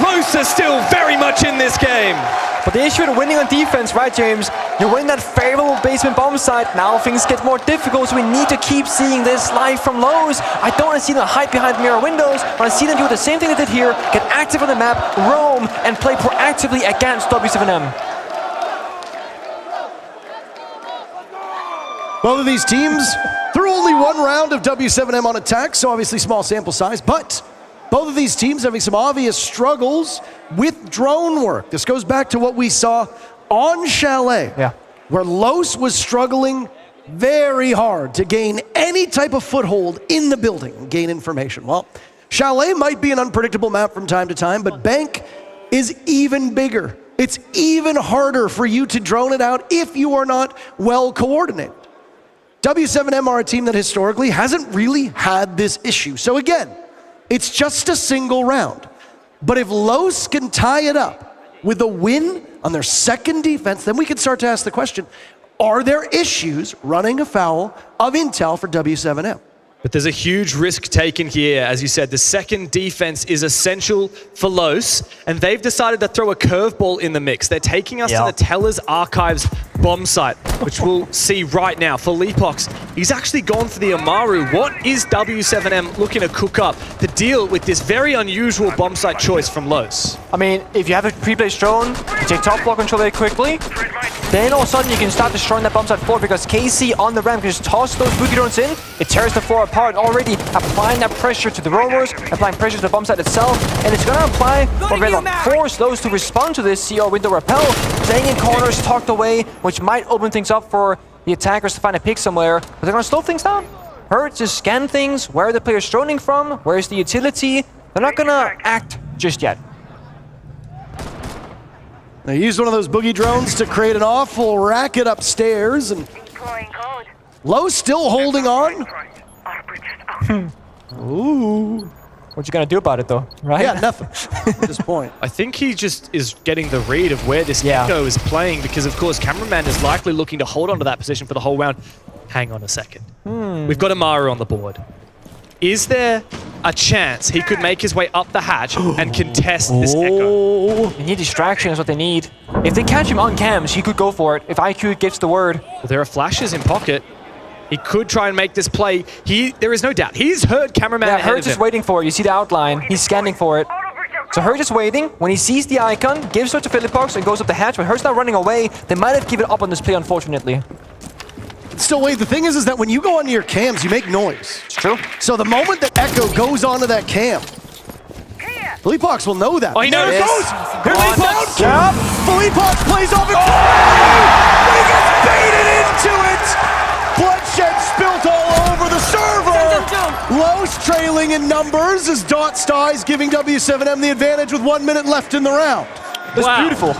Los are still very much in this game. But the issue with winning on defense, right, James? You win that favorable basement bomb site, now things get more difficult, so we need to keep seeing this live from Los. I don't want to see them hide behind mirror windows, but I see them do the same thing they did here, get active on the map, roam, and play proactively against W7M. Both of these teams threw only 1 round of W7M on attack, so obviously small sample size, but both of these teams having some obvious struggles with drone work. This goes back to what we saw on Chalet, where Los was struggling very hard to gain any type of foothold in the building and gain information. Well, Chalet might be an unpredictable map from time to time, but Bank is even bigger. It's even harder for you to drone it out if you are not well coordinated. W7M are a team that historically hasn't really had this issue. So again, it's just a single round. But if Los can tie it up with a win on their second defense, then we can start to ask the question, are there issues running afoul of intel for W7M? But there's a huge risk taken here. As you said, the second defense is essential for Los, and they've decided to throw a curveball in the mix. They're taking us to the Teller's Archives bomb site, which we'll see right now. For Leapox, he's actually gone for the Amaru. What is W7M looking to cook up to deal with this very unusual bomb site choice from Los? I mean, if you have a pre-placed drone, you take top block control very quickly, then all of a sudden you can start destroying that bomb site floor because KC on the ramp can just toss those boogie drones in, it tears the floor apart, already applying that pressure to the roamers, applying pressure to the bomb site itself, and it's gonna apply, or rather force those to respond to this CR window repel, playing in corners, tucked away, which might open things up for the attackers to find a pick somewhere, but they're gonna slow things down. Hurt to scan things, where are the players droning from, where's the utility, they're not gonna act just yet. They used one of those boogie drones to create an awful racket upstairs, and Los still holding on. Ooh. What you gonna do about it though, right? Yeah, nothing at this point. I think he just is getting the read of where this Echo is playing because, of course, Cameraman is likely looking to hold on to that position for the whole round. Hang on a second. We've got Amaru on the board. Is there a chance he could make his way up the hatch and contest this Echo? They need distraction is what they need. If they catch him on cams, he could go for it. If IQ gives the word. Well, there are flashes in pocket. He could try and make this play. There is no doubt. He's heard cameraman ahead Hertz of is him. waiting for it. You see the outline. He's scanning for it. So Hertz is waiting. When he sees the icon, gives it to Philippox and goes up the hatch. But Hertz not running away. They might have given up on this play, unfortunately. Still, wait, the thing is that when you go onto your cams, you make noise. It's true. So the moment that Echo goes onto that cam, Philippox will know that. Oh, he knows. There it goes. Here Philippox. Yep. Philippox plays off it. He gets baited into it. Bloodshed spilt all over the server. Los trailing in numbers as Dostoyevsky is giving W7M the advantage with 1 minute left in the round. That's beautiful.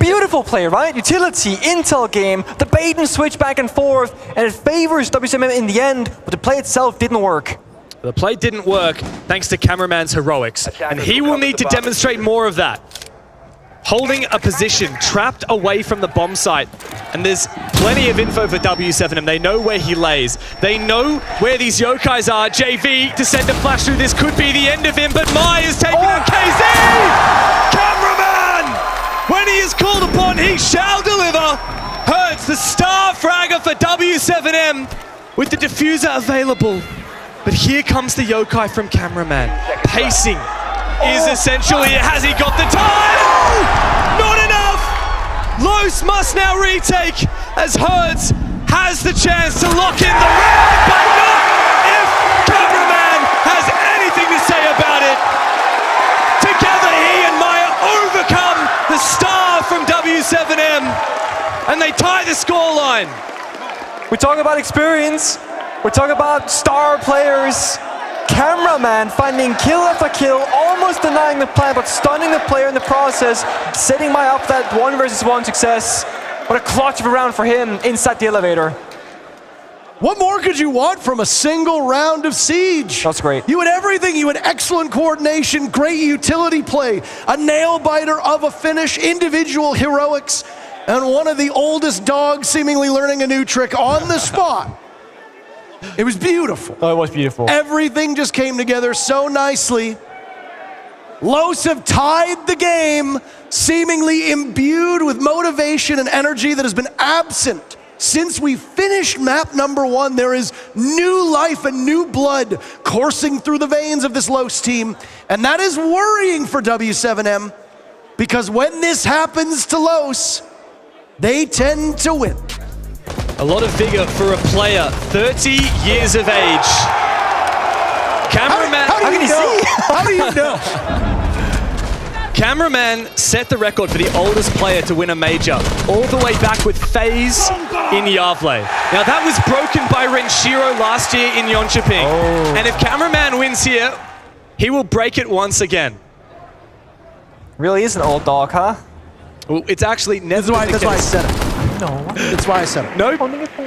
Beautiful play, right? Utility, intel game, the bait and switch back and forth, and it favors W7M in the end, but the play itself didn't work. The play didn't work thanks to cameraman's heroics, and he will need to demonstrate more of that. Holding a position, trapped away from the bomb site, and there's plenty of info for W7M. They know where he lays. They know where these yokais are. JV to send a flash through. This could be the end of him, but Mai is taking on KZ! Cameraman! When he is called upon, he shall deliver. Hertz, the star fragger for W7M, with the diffuser available. But here comes the yokai from cameraman. Pacing is essentially, has he got the time? Not enough! Los must now retake as Hertz has the chance to lock in the round, but not if cameraman has anything to say about it. Together he and Maya overcome the star from W7M, and they tie the scoreline. We talk about experience. We talk about star players. Cameraman finding kill after kill, almost denying the plan, but stunning the player in the process, setting Maya up that 1 versus 1 success. What a clutch of a round for him inside the elevator. What more could you want from a single round of Siege? That's great. You had everything. You had excellent coordination, great utility play, a nail-biter of a finish, individual heroics, and one of the oldest dogs seemingly learning a new trick on the spot. It was beautiful. Oh, it was beautiful. Everything just came together so nicely. Los have tied the game, seemingly imbued with motivation and energy that has been absent since we finished map number 1. There is new life and new blood coursing through the veins of this Los team, and that is worrying for W7M, because when this happens to Los, they tend to win. A lot of vigor for a player, 30 years of age. Cameraman, how do you know? How do you know? Cameraman set the record for the oldest player to win a major, all the way back with FaZe in Yavle. Now that was broken by Renshiro last year in Jönköping. And if Cameraman wins here, he will break it once again. Really is an old dog, huh? Well, it's actually never That's why I said it. No. That's why I said it. No?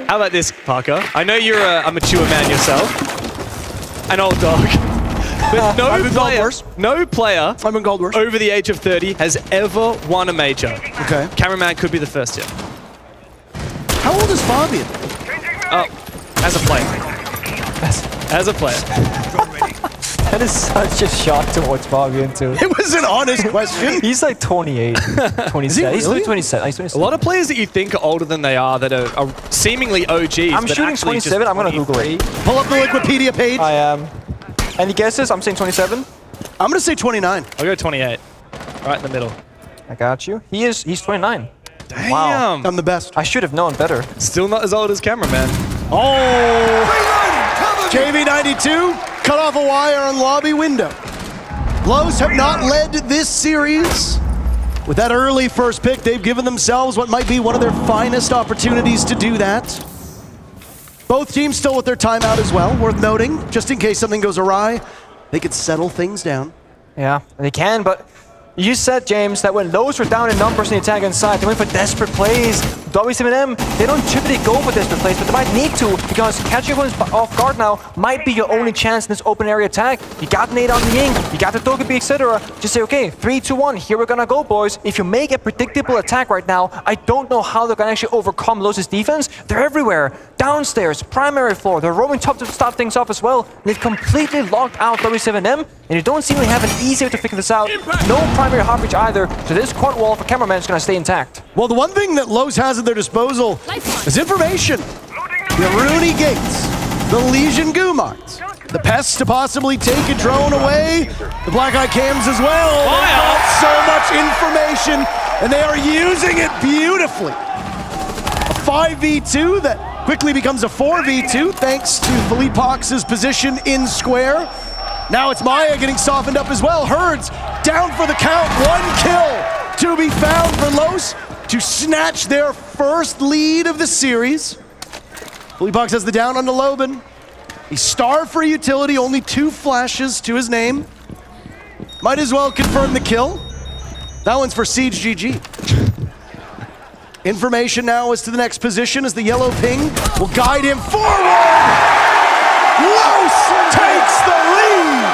How about this, Parker? I know you're a mature man yourself. An old dog. But no player I've been called worse. over the age of 30 has ever won a major. Okay. Cameraman could be the first here. How old is Fabian? As a player. As a player. That is such a shock to watch Fabian too. It was an honest question. He's like 28, 27. Is he really? He's 27. He's 27. A lot of players that you think are older than they are that are seemingly OGs. I'm but shooting actually 27. I'm going to Google it. Pull up the Wikipedia page. I am. Any guesses? I'm saying 27. I'm going to say 29. I'll go 28. Right in the middle. I got you. He's 29. Damn. Wow. I'm the best. I should have known better. Still not as old as Cameraman. Oh! JV92 cut off a wire on lobby window. Los have not led this series. With that early first pick, they've given themselves what might be one of their finest opportunities to do that. Both teams still with their timeout as well, worth noting, just in case something goes awry, they could settle things down. Yeah, they can, but you said, James, that when Los were down in numbers in the attack inside, they went for desperate plays. W7M, they don't typically go for this place, but they might need to, because catching opponents off guard now might be your only chance in this open area attack. You got Nate on the Ying, you got the Togepi, etc. Just say, okay, 3, 2, 1, here we're gonna go, boys. If you make a predictable attack right now, I don't know how they're gonna actually overcome Los's defense. They're everywhere. Downstairs, primary floor, they're roaming top to start things off as well. They've completely locked out W7M, and you don't seem to have an easy way to figure this out. No primary hard reach either, so this quad wall for cameraman is gonna stay intact. Well, the one thing that Los has at their disposal is information. The Rooney Gates, the Legion Gumards, the Pests to possibly take a drone away, the Black Eye Cams as well. They've got so much information, and they are using it beautifully. A 5v2 that quickly becomes a 4v2 thanks to Philippe Pox's position in square. Now it's Maya getting softened up as well. Herds down for the count. 1 kill to be found for Los to snatch their first lead of the series. Philippe Pox has the down onto Loban. He's starved for utility, only 2 flashes to his name. Might as well confirm the kill. That one's for Siege GG. Information now as to the next position as the yellow ping will guide him forward. Los takes the lead.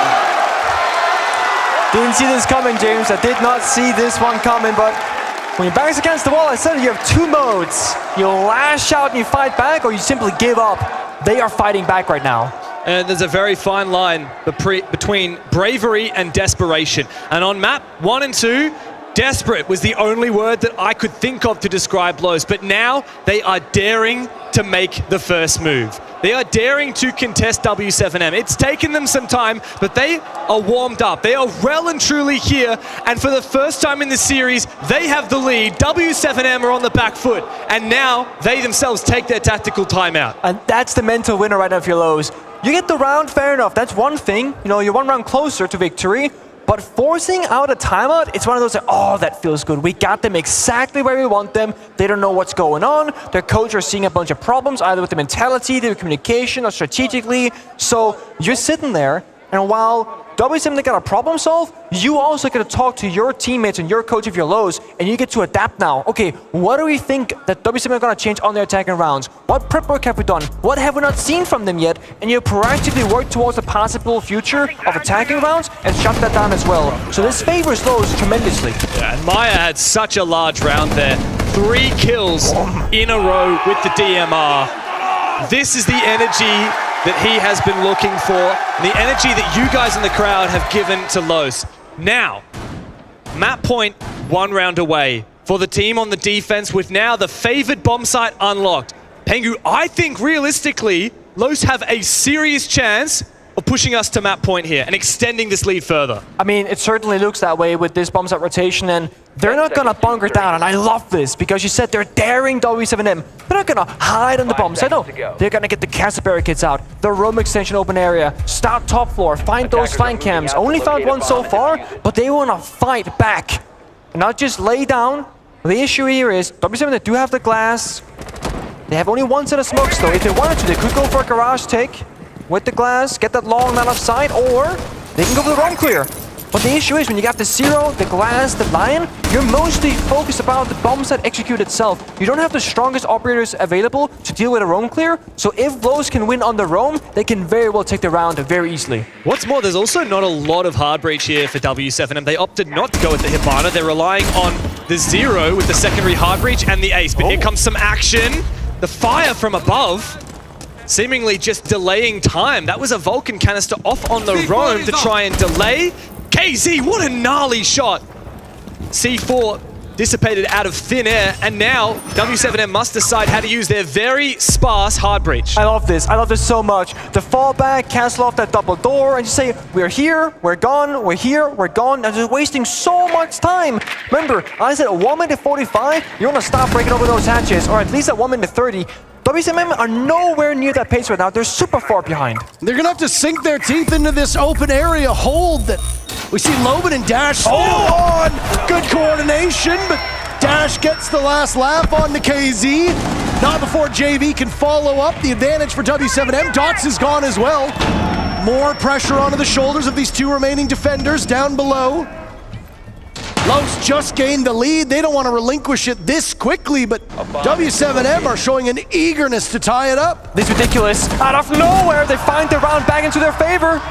Didn't see this coming, James. I did not see this one coming, but when your back's against the wall, I said you have 2 modes. You lash out and you fight back, or you simply give up. They are fighting back right now. And there's a very fine line between bravery and desperation. And on map 1 and 2, desperate was the only word that I could think of to describe Los, but now they are daring to make the first move. They are daring to contest W7M. It's taken them some time, but they are warmed up. They are well and truly here, and for the first time in the series, they have the lead. W7M are on the back foot, and now they themselves take their tactical timeout. And that's the mental winner right now for your Los. You get the round, fair enough, that's one thing. You know, you're 1 round closer to victory. But forcing out a timeout, it's one of those, oh, that feels good. We got them exactly where we want them. They don't know what's going on. Their coach are seeing a bunch of problems, either with the mentality, their communication, or strategically. So you're sitting there, and while W7 got a problem solve, you also get to talk to your teammates and your coach of your Los, and you get to adapt now. Okay, what do we think that W7 are going to change on their attacking rounds? What prep work have we done? What have we not seen from them yet? And you proactively work towards the possible future of attacking rounds and shut that down as well. So this favors Los tremendously. Yeah, and Maya had such a large round there. 3 kills in a row with the DMR. This is the energy that he has been looking for, and the energy that you guys in the crowd have given to Los. Now, map point 1 round away for the team on the defense with now the favored bomb site unlocked. Pengu, I think realistically, Los have a serious chance of pushing us to map point here and extending this lead further. I mean, it certainly looks that way with this bomb site rotation, and they're not gonna bunker down, and I love this because you said they're daring W7M. They're not gonna hide on the bomb site, no. They're gonna get the castle barricades out, the roam extension open area, start top floor, find those flank cams. Only found 1 so far, but they wanna fight back, not just lay down. The issue here is W7, they do have the glass. They have only 1 set of smokes though. If they wanted to, they could go for a garage take with the glass, get that long line of sight, or they can go for the roam clear. But the issue is when you got the Zero, the glass, the Lion, you're mostly focused about the bomb set execute itself. You don't have the strongest operators available to deal with a roam clear, so if Los can win on the roam, they can very well take the round very easily. What's more, there's also not a lot of hard breach here for W7M. They opted not to go with the Hibana. They're relying on the Zero with the secondary hard breach and the Ace. But here comes some action. The fire from above, seemingly just delaying time. That was a Vulcan canister off on the roam to try and delay. KZ, what a gnarly shot. C4 dissipated out of thin air, and now W7M must decide how to use their very sparse hard breach. I love this so much. The fallback, cancel off that double door, and just say, we're here, we're gone, we're here, we're gone, and just wasting so much time. Remember, I said at 1 minute 45, you want to stop breaking over those hatches, or at least at 1 minute 30. W7M are nowhere near that pace right now. They're super far behind. They're going to have to sink their teeth into this open area hold that we see Loban and Dash still on. Good coordination, but Dash gets the last laugh on the KZ. Not before JV can follow up. The advantage for W7M. Dots is gone as well. More pressure onto the shoulders of these 2 remaining defenders down below. Los just gained the lead. They don't want to relinquish it this quickly, but W7M are showing an eagerness to tie it up. This is ridiculous. Out of nowhere, they find the round back into their favor.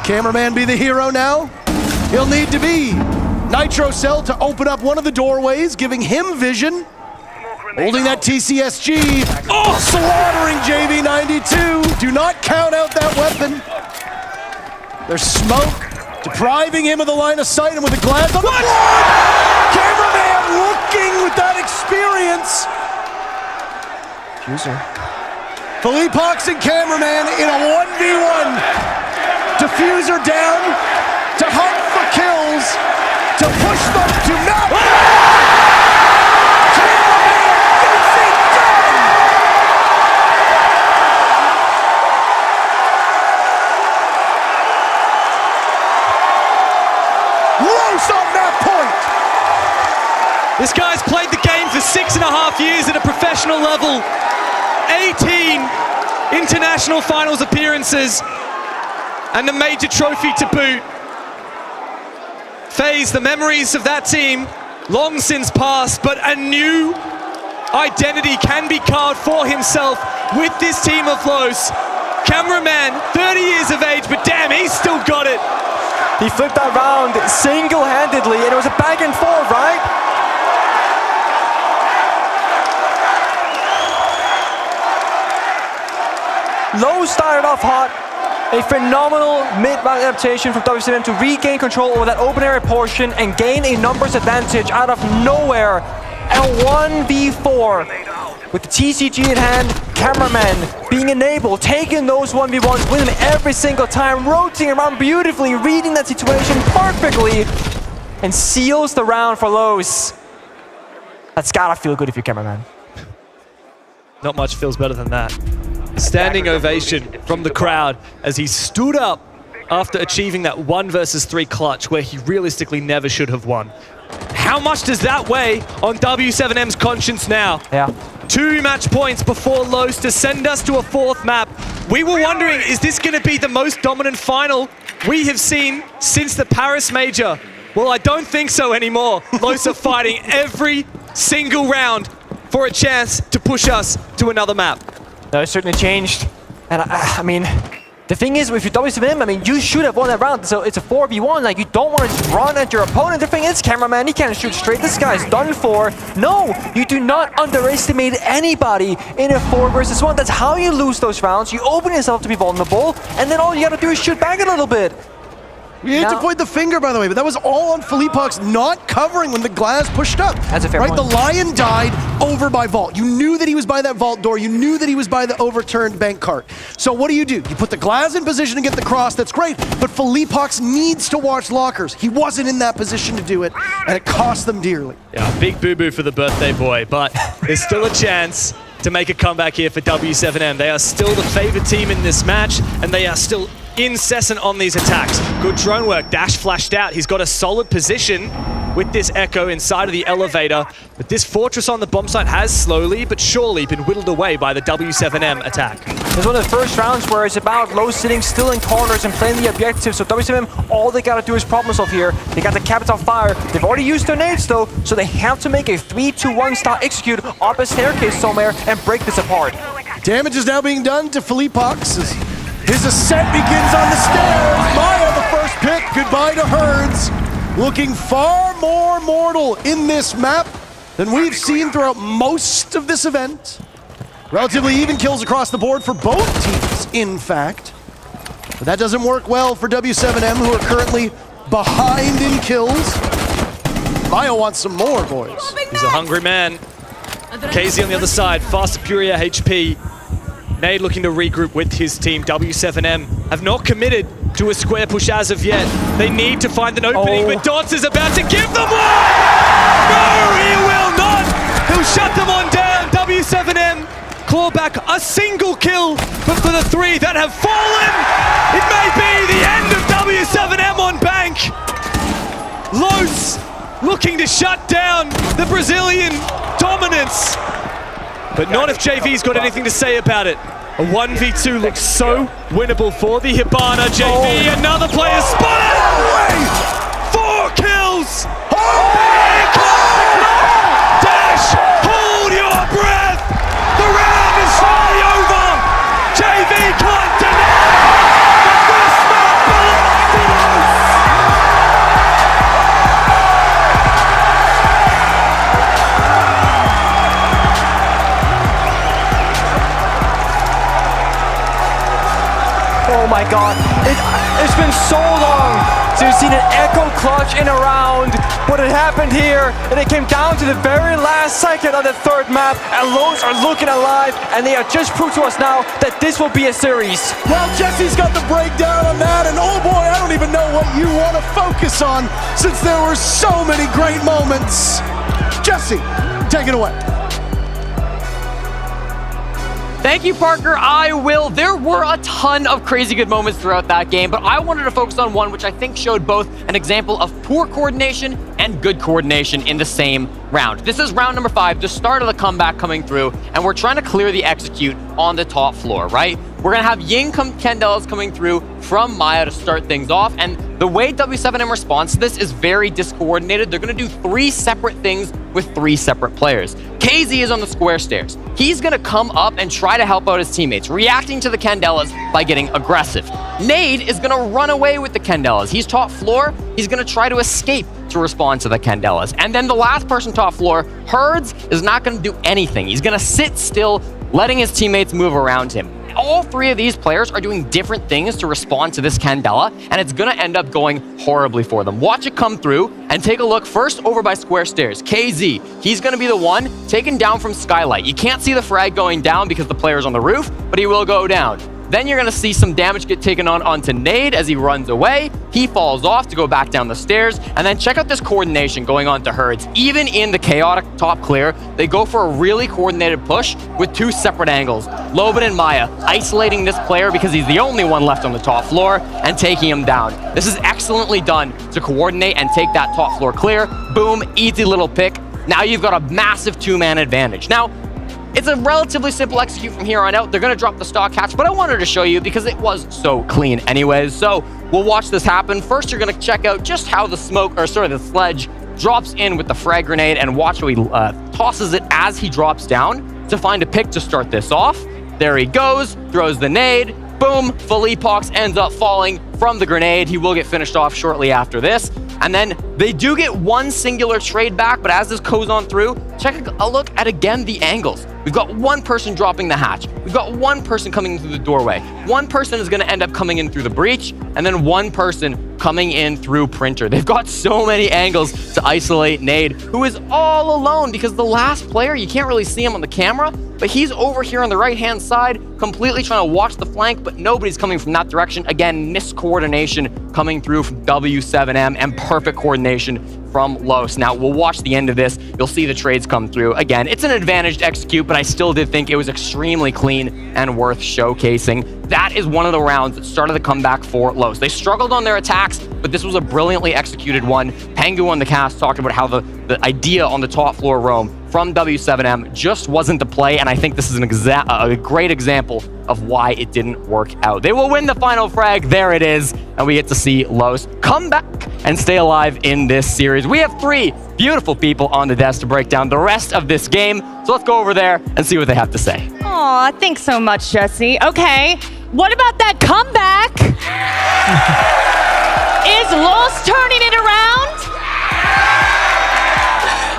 Cameraman be the hero now? He'll need to be. Nitro Cell to open up one of the doorways, giving him vision. Holding that TCSG. Oh, slaughtering JV92. Do not count out that weapon. There's smoke, depriving him of the line of sight, and with a glass on the board, Cameraman looking with that experience. User. Philippox and Cameraman in a 1v1. Diffuser down to hunt for kills, to push them to not. Cameraman gets it done! Los on that point! This guy's played the game for 6.5 years at a professional level. 18 international finals appearances and a major trophy to boot. FaZe, the memories of that team long since passed, but a new identity can be carved for himself with this team of Los. Cameraman, 30 years of age, but damn, he's still got it. He flipped that round single-handedly, and it was a back and forth, right? Low started off hot. A phenomenal mid-round adaptation from W7M to regain control over that open area portion and gain a numbers advantage out of nowhere. And 1v4 with the TCG in hand, Cameraman being enabled, taking those 1v1s with him every single time, rotating around beautifully, reading that situation perfectly, and seals the round for Los. That's gotta feel good if you're Cameraman. Not much feels better than that. Standing ovation from the crowd as he stood up after achieving that 1 versus 3 clutch where he realistically never should have won. How much does that weigh on W7M's conscience now? Yeah. 2 match points before Los to send us to a 4th map. We were wondering, is this going to be the most dominant final we have seen since the Paris Major? Well, I don't think so anymore. Los are fighting every single round for a chance to push us to another map. No, it's certainly changed. And I mean, the thing is, if you're W7M, I mean, you should have won that round. So it's a 4v1. Like, you don't want to just run at your opponent. The thing is, Cameraman, he can't shoot straight. This guy's done for. No, you do not underestimate anybody in a 4 versus 1. That's how you lose those rounds. You open yourself to be vulnerable, and then all you gotta do is shoot back a little bit. We hate to point the finger, by the way, but that was all on Philippox not covering when the glass pushed up. That's a fair point. The Lion died over by vault. You knew that he was by that vault door. You knew that he was by the overturned bank cart. So what do? You put the glass in position to get the cross. That's great, but Philippox needs to watch lockers. He wasn't in that position to do it, and it cost them dearly. Yeah, big boo-boo for the birthday boy, but there's still a chance to make a comeback here for W7M. They are still the favored team in this match, and they are still incessant on these attacks. Good drone work. Dash flashed out. He's got a solid position with this Echo inside of the elevator. But this fortress on the bomb site has slowly but surely been whittled away by the W7M attack. It's one of the first rounds where it's about Los sitting still in corners and playing the objective. So W7M, all they gotta do is problem solve here. They got the capital fire. They've already used their nades though, so they have to make a 3-2-1 style execute up a staircase somewhere and break this apart. Damage is now being done to Philippox. His ascent begins on the stairs. Maya, the first pick. Goodbye to Herds. Looking far more mortal in this map than we've seen throughout most of this event. Relatively even kills across the board for both teams, in fact. But that doesn't work well for W7M, who are currently behind in kills. Maya wants some more, boys. He's a hungry man. KZ on the other side, far superior HP. Nade looking to regroup with his team. W7M have not committed to a square push as of yet. They need to find an opening, but Dots is about to give them one! No, he will not! He'll shut them on down. W7M claw back a single kill, but for the 3 that have fallen, it may be the end of W7M on bank. Los looking to shut down the Brazilian dominance. But not if JV's got anything to say about it. A 1v2 looks so winnable for the Hibana. JV, another player spotted! For kills! Dash! Hold your breath! The round is finally over! JV can't deny! This map belongs to us! Oh my god, it's been so long since we've seen an echo clutch in a round, but it happened here, and it came down to the very last second of the third map, and Los are looking alive, and they have just proved to us now that this will be a series. Well, Jesse's got the breakdown on that, and oh boy, I don't even know what you want to focus on, since there were so many great moments. Jesse, take it away. Thank you, Parker. I will. There were a ton of crazy good moments throughout that game, but I wanted to focus on one which I think showed both an example of poor coordination and good coordination in the same round. This is round number 5, the start of the comeback coming through, and we're trying to clear the execute on the top floor, right? We're going to have Ying Candelas coming through from Maya to start things off, and the way W7M responds to this is very discoordinated. They're going to do 3 separate things with 3 separate players. KZ is on the square stairs. He's going to come up and try to help out his teammates, reacting to the Candelas by getting aggressive. Nade is going to run away with the Candelas. He's top floor. He's going to try to escape to respond to the Candelas. And then the last person top floor, Herds, is not going to do anything. He's going to sit still, letting his teammates move around him. All 3 of these players are doing different things to respond to this Candela, and it's going to end up going horribly for them. Watch it come through, and take a look first over by square stairs. KZ, he's going to be the one taken down from Skylight. You can't see the frag going down because the player's on the roof, but he will go down. Then you're going to see some damage get taken onto Nade as he runs away. He falls off to go back down the stairs. And then check out this coordination going on to Herds. Even in the chaotic top clear, they go for a really coordinated push with 2 separate angles. Loban and Maya isolating this player because he's the only one left on the top floor and taking him down. This is excellently done to coordinate and take that top floor clear. Boom, easy little pick. Now you've got a massive 2-man advantage. Now, it's a relatively simple execute from here on out. They're going to drop the stock hatch, but I wanted to show you because it was so clean anyways. So we'll watch this happen. First, you're going to check out just how the the sledge drops in with the frag grenade, and watch how he tosses it as he drops down to find a pick to start this off. There he goes, throws the nade. Boom, full epox ends up falling from the grenade. He will get finished off shortly after this. And then they do get 1 singular trade back, but as this goes on through, check a look at, again, the angles. We've got 1 person dropping the hatch. We've got 1 person coming in through the doorway. 1 person is going to end up coming in through the breach, and then 1 person coming in through printer. They've got so many angles to isolate Nade, who is all alone because the last player, you can't really see him on the camera, but he's over here on the right-hand side, completely trying to watch the flank, but nobody's coming from that direction. Again, miscoordination coming through from W7M and perfect coordination from Los. Now, we'll watch the end of this. You'll see the trades come through. Again, it's an advantage to execute, but I still did think it was extremely clean and worth showcasing. That is one of the rounds that started the comeback for Los. They struggled on their attacks, but this was a brilliantly executed one. Pangu on the cast talked about how the idea on the top floor roam from W7M just wasn't the play, and I think this is a great example of why it didn't work out. They will win the final frag. There it is, and we get to see Los come back and stay alive in this series. We have 3 beautiful people on the desk to break down the rest of this game, so let's go over there and see what they have to say. Aw, thanks so much, Jesse. Okay, what about that comeback? Is Los turning it around?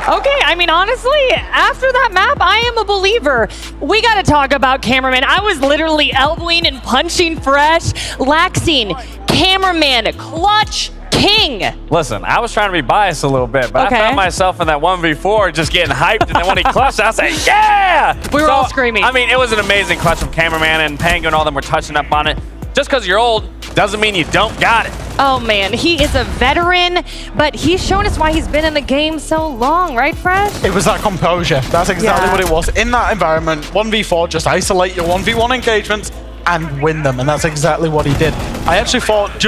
Okay, I mean, honestly, after that map, I am a believer. We gotta talk about cameraman. I was literally elbowing and punching fresh. Laxing, cameraman, clutch, king. Listen, I was trying to be biased a little bit, but I found myself in that 1v4 just getting hyped, and then when he clutched, I was like, yeah! We were all screaming. I mean, it was an amazing clutch from cameraman, and Pangu and all them were touching up on it. Just because you're old doesn't mean you don't got it. Oh man, he is a veteran, but he's shown us why he's been in the game so long, right, Fresh? It was that composure. That's exactly what it was. In that environment, 1v4, just isolate your 1v1 engagements and win them, and that's exactly what he did. I actually thought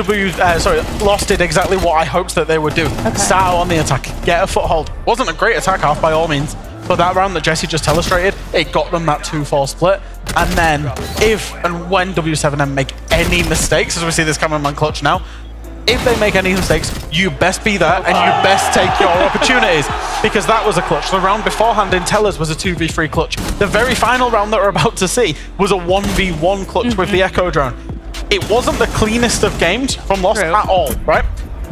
Los did exactly what I hoped that they would do. Start out on the attack, get a foothold. Wasn't a great attack half by all means, but that round that Jesse just illustrated, it got them that 2-4 split. And then if and when W7M make any mistakes, as we see this cameraman clutch now, if they make any mistakes, you best be there and you best take your opportunities, because that was a clutch. The round beforehand in Tellers was a 2v3 clutch. The very final round that we're about to see was a 1v1 clutch with the Echo Drone. It wasn't the cleanest of games from Lost at all, right?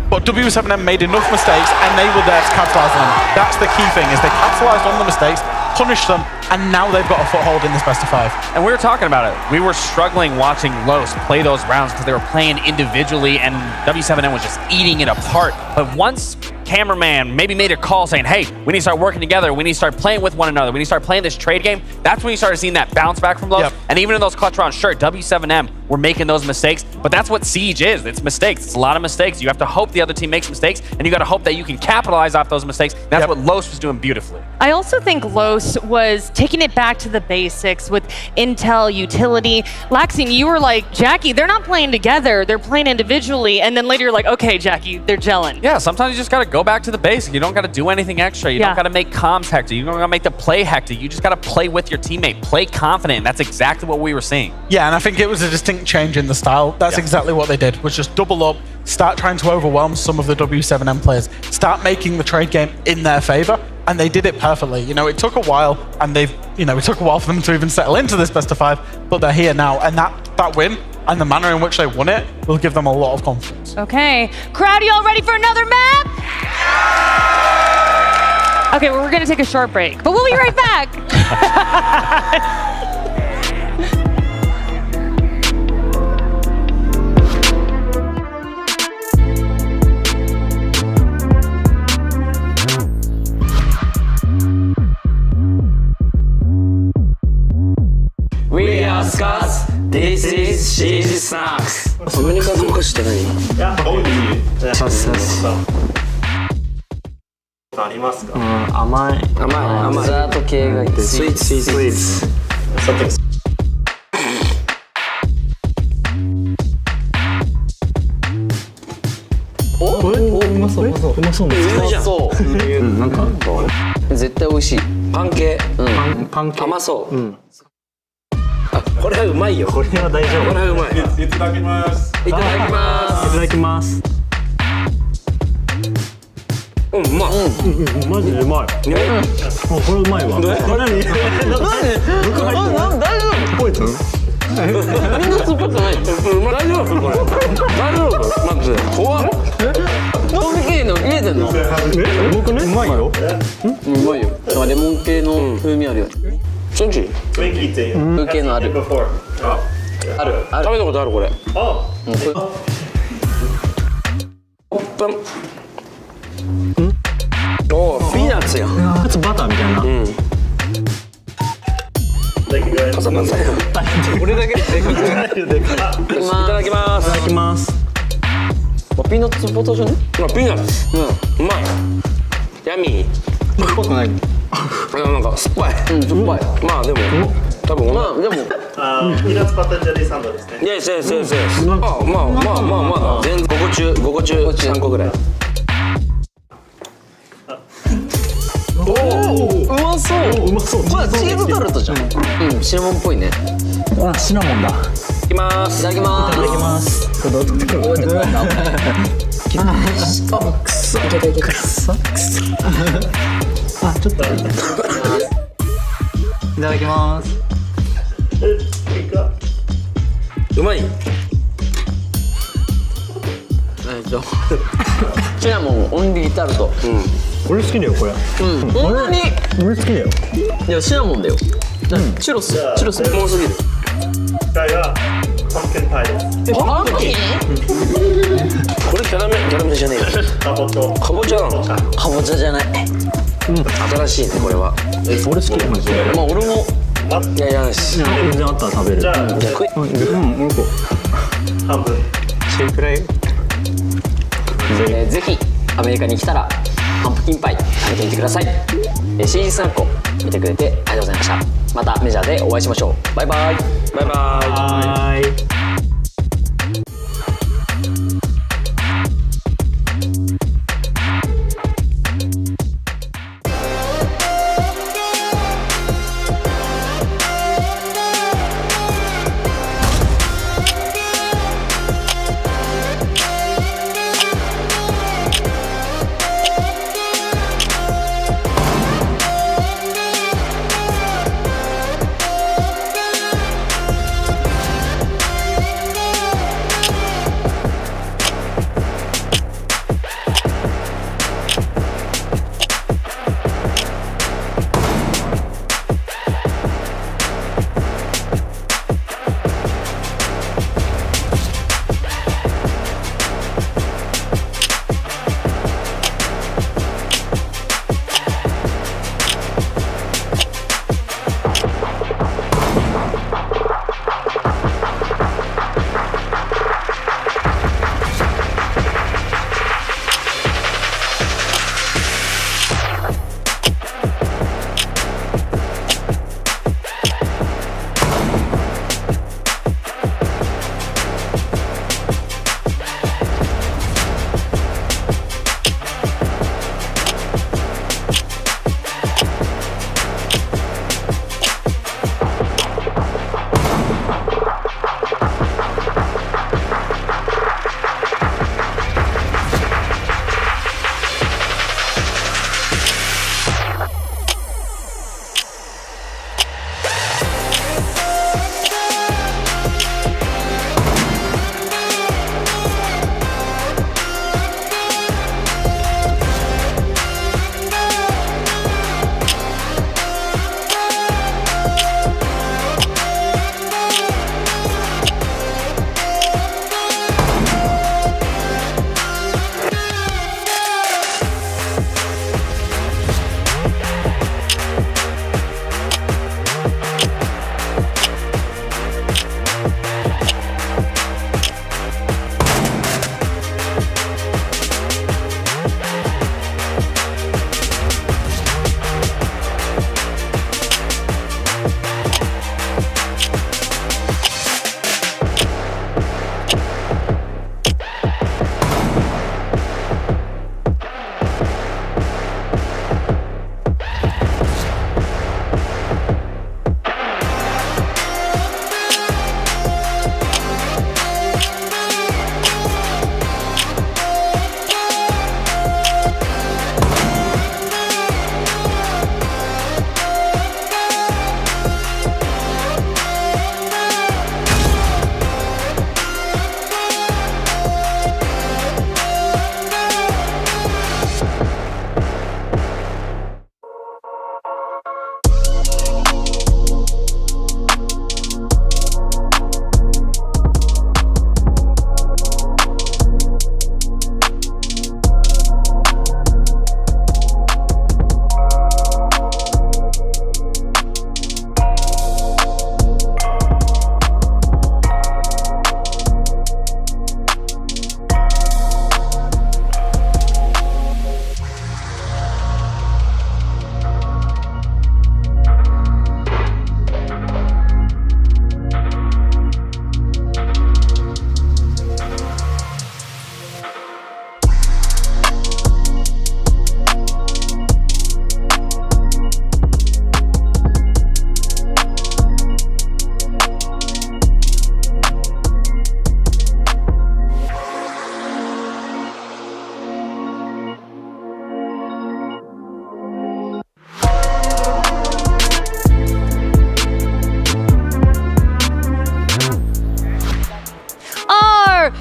But W7M made enough mistakes and they were there to capitalize on them. That's the key thing, is they capitalized on the mistakes, punished them, and now they've got a foothold in this best of 5. And we were talking about it. We were struggling watching Los play those rounds because they were playing individually and W7M was just eating it apart. But once cameraman maybe made a call saying, hey, we need to start working together, we need to start playing with one another, we need to start playing this trade game, that's when you started seeing that bounce back from Los. Yep. And even in those clutch rounds, sure, W7M were making those mistakes, but that's what Siege is. It's mistakes. It's a lot of mistakes. You have to hope the other team makes mistakes, and you got to hope that you can capitalize off those mistakes. That's what Los was doing beautifully. I also think Los was taking it back to the basics with intel, utility. Laxine, you were like, Jackie, they're not playing together, they're playing individually, and then later you're like, okay, Jackie, they're gelling. Yeah, sometimes you just got to go back to the basics. You don't got to do anything extra. You don't got to make comms hectic. You don't got to make the play hectic. You just got to play with your teammate, play confident, and that's exactly what we were seeing. Yeah, and I think it was a distinct change in the style. That's exactly what they did, was just double up, start trying to overwhelm some of the W7M players, start making the trade game in their favor, and they did it perfectly. You know, it took a while, and it took a while for them to even settle into this best of 5, but they're here now, and that win and the manner in which they won it will give them a lot of confidence. Okay, crowd, y'all ready for another map? Okay, well, we're gonna take a short break, but we'll be right back. We are Scots, this is Siege Snacks. アメリカのお菓子って何？いや、多いありますか？甘い。デザート系がいい。スイーツ。お、うまそう。なんか絶対美味しい。パン系。パン系。甘そう。これはうまいよ。これは大丈夫。これはうまい。いただきます。いただきます。うまい。マジでうまい。これうまいわ。何？大丈夫？みんな酸っぱくない。大丈夫これ。大丈夫？マジで。怖っ。どう見えてんの？僕ね。うまいよ。うまいよ。レモン系の風味あるよ。真摯？風景のある。ある。食べたことあるこれ。おー、ピーナッツやん。普通バターみたいな。パサパサやん。俺だけででかくない。いただきます。いただきます。ピーナッツバターじゃね？ピーナッツ。うまい。ヤミー。酸っぱくない。なんか酸っぱい。酸っぱい。まあでも多分まあでもピーナッツバタージェリーサンドですね。Yes。あ、まあ全然5個中3個ぐらい。おお、うまそう。これチーズタルトじゃん。シナモンっぽいね。あ、シナモンだ。いただきます。いただきます。これどうやって食うの？くそ。あ、ちょっといただきます。うまい。シナモンオンリータルト。俺好きだよこれ。本当に。俺好きだよ。いやシナモンだよ。チュロス多すぎる。これがパンケンパイです。パンケン？これキャラメルじゃねえよ。かぼちゃなの？かぼちゃじゃない。新しいねこれは。俺好きだマジで。まあ俺も。いやし。全然あったら食べる。じゃあ食い。俺こう。半分。シェイクライ。ぜひアメリカに来たらパンプキンパイ食べてみてください。シーズン3個見てくれてありがとうございました。またメジャーでお会いしましょう。バイバイ。バイバイ。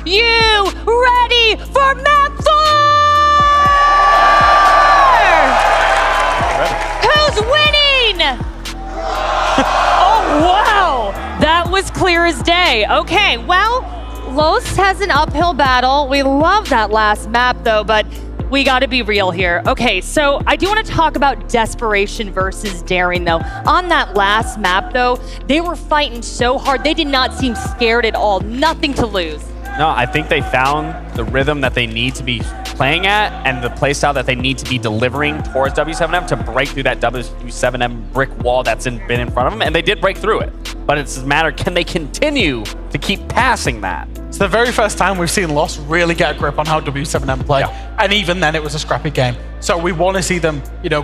you ready for map 4? Who's winning? Oh, wow. That was clear as day. Okay, well, Los has an uphill battle. We love that last map, though, but we got to be real here. Okay, so I do want to talk about desperation versus daring, though. On that last map, though, they were fighting so hard. They did not seem scared at all. Nothing to lose. No, I think they found the rhythm that they need to be playing at and the playstyle that they need to be delivering towards W7M to break through that W7M brick wall that's been in front of them, and they did break through it. But it's a matter, can they continue to keep passing that? It's the very first time we've seen Lost really get a grip on how W7M play, and even then it was a scrappy game. So we want to see them, you know,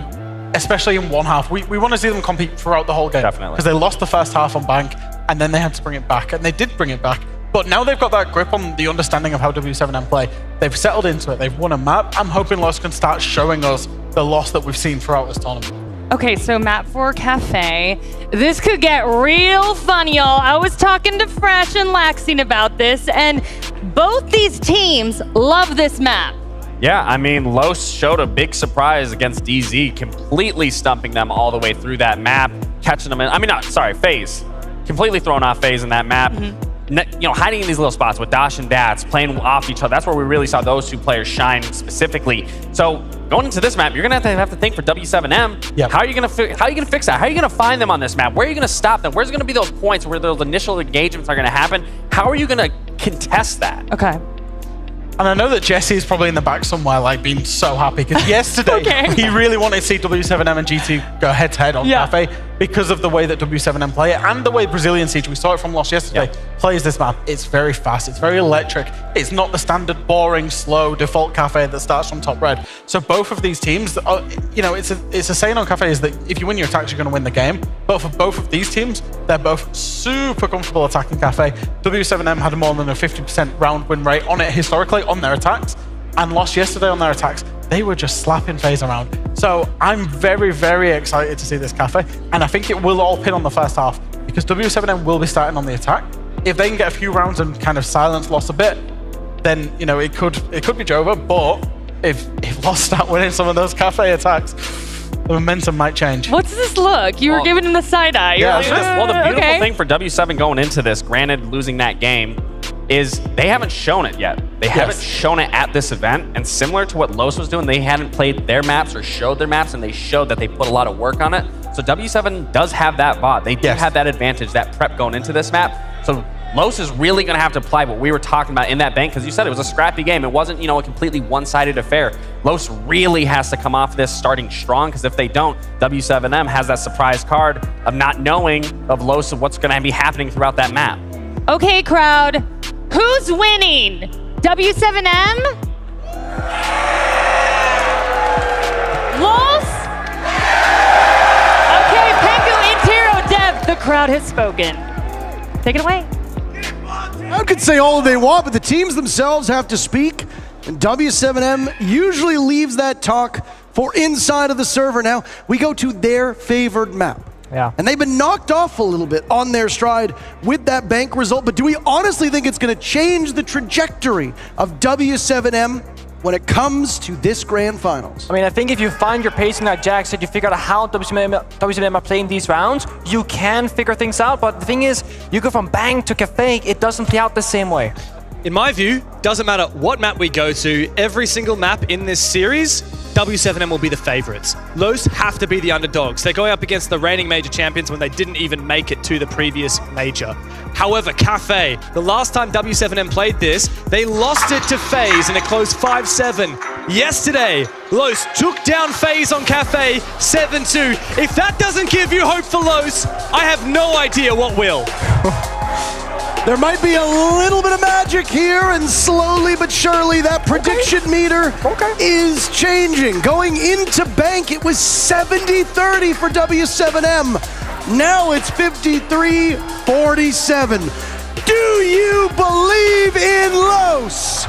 especially in one half, we want to see them compete throughout the whole game. Definitely. Because they lost the first half on Bank, and then they had to bring it back, and they did bring it back. But now they've got that grip on the understanding of how W7M play. They've settled into it. They've won a map. I'm hoping Lost can start showing us the loss that we've seen throughout this tournament. Okay, so map 4 Cafe. This could get real fun, y'all. I was talking to Fresh and Laxing about this, and both these teams love this map. Yeah, I mean, Los showed a big surprise against DZ, completely stumping them all the way through that map, catching them in, FaZe. Completely throwing off FaZe in that map. You know, hiding in these little spots with Dash and Dats, playing off each other. That's where we really saw those two players shine specifically. So going into this map, you're gonna have to think for W7M. Yep. How are you gonna fix that? How are you gonna find them on this map? Where are you gonna stop them? Where's gonna be those points where those initial engagements are gonna happen? How are you gonna contest that? Okay. And I know that Jesse is probably in the back somewhere, like, being so happy, because yesterday he really wanted to see W7M and GT go head-to-head on Cafe because of the way that W7M play it and the way Brazilian Siege, we saw it from Lost yesterday, plays this map. It's very fast, it's very electric. It's not the standard boring, slow, default Cafe that starts from top red. So both of these teams, you know, it's a saying on Cafe is that if you win your attacks, you're going to win the game. But for both of these teams, they're both super comfortable attacking Cafe. W7M had more than a 50% round win rate on it historically, on their attacks, and Lost yesterday on their attacks. They were just slapping FaZe around. So I'm very, very excited to see this Cafe, and I think it will all pin on the first half because W7M will be starting on the attack. If they can get a few rounds and kind of silence Lost a bit, then, you know, it could be Jova. But if Lost start winning some of those Cafe attacks, the momentum might change. What's this look? You were giving him the side eye. Yeah, well, the beautiful thing for W7 going into this, granted losing that game, is they haven't shown it yet. They haven't shown it at this event, and similar to what Los was doing, they hadn't played their maps or showed their maps, and they showed that they put a lot of work on it. So W7 does have that VOD. They do have that advantage, that prep going into this map. So Los is really going to have to apply what we were talking about in that bank, because you said it was a scrappy game. It wasn't, you know, a completely one-sided affair. Los really has to come off this starting strong, because if they don't, W7M has that surprise card of not knowing of Los of what's going to be happening throughout that map. Okay, crowd. Who's winning? W7M? Los? Okay, Pengu Intero Dev, the crowd has spoken. Take it away. I could say all they want, but the teams themselves have to speak, and W7M usually leaves that talk for inside of the server. Now, we go to their favored map. Yeah. And they've been knocked off a little bit on their stride with that bank result, but do we honestly think it's going to change the trajectory of W7M when it comes to this grand finals? I mean, I think if you find your pacing like Jack said, you figure out how W7M are playing these rounds, you can figure things out, but the thing is, you go from Bang to Cafe, it doesn't play out the same way. In my view, doesn't matter what map we go to, every single map in this series, W7M will be the favorites. Los have to be the underdogs. They're going up against the reigning major champions when they didn't even make it to the previous major. However, Cafe, the last time W7M played this, they lost it to FaZe in a close 5-7. Yesterday, Los took down FaZe on Cafe 7-2. If that doesn't give you hope for Los, I have no idea what will. There might be a little bit of magic here, and slowly but surely that prediction meter is changing. Going into Bank, it was 70-30 for W7M. Now it's 53-47. Do you believe in Los?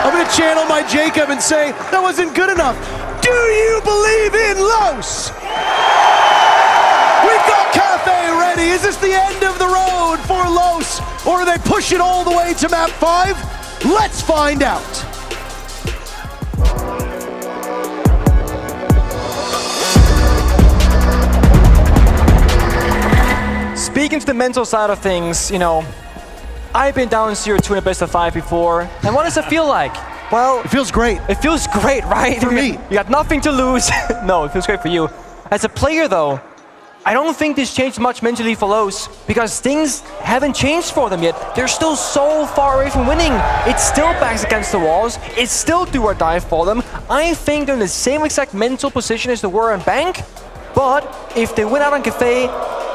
I'm gonna channel my Jacob and say, that wasn't good enough. Do you believe in Los? We've got Cafe ready. Is this the end of the road for Los? close, or they push it all the way to map 5? Let's find out. Speaking to the mental side of things, you know, I've been down 0-2 in a best of 5 before, and what does it feel like? Well, it feels great. It feels great, right? For me. You got nothing to lose. No, it feels great for you. As a player, though, I don't think this changed much mentally for Lowe's, because things haven't changed for them yet. They're still so far away from winning. It's still backs against the walls. It's still do or die for them. I think they're in the same exact mental position as they were on Bank, but if they win out on Kafe,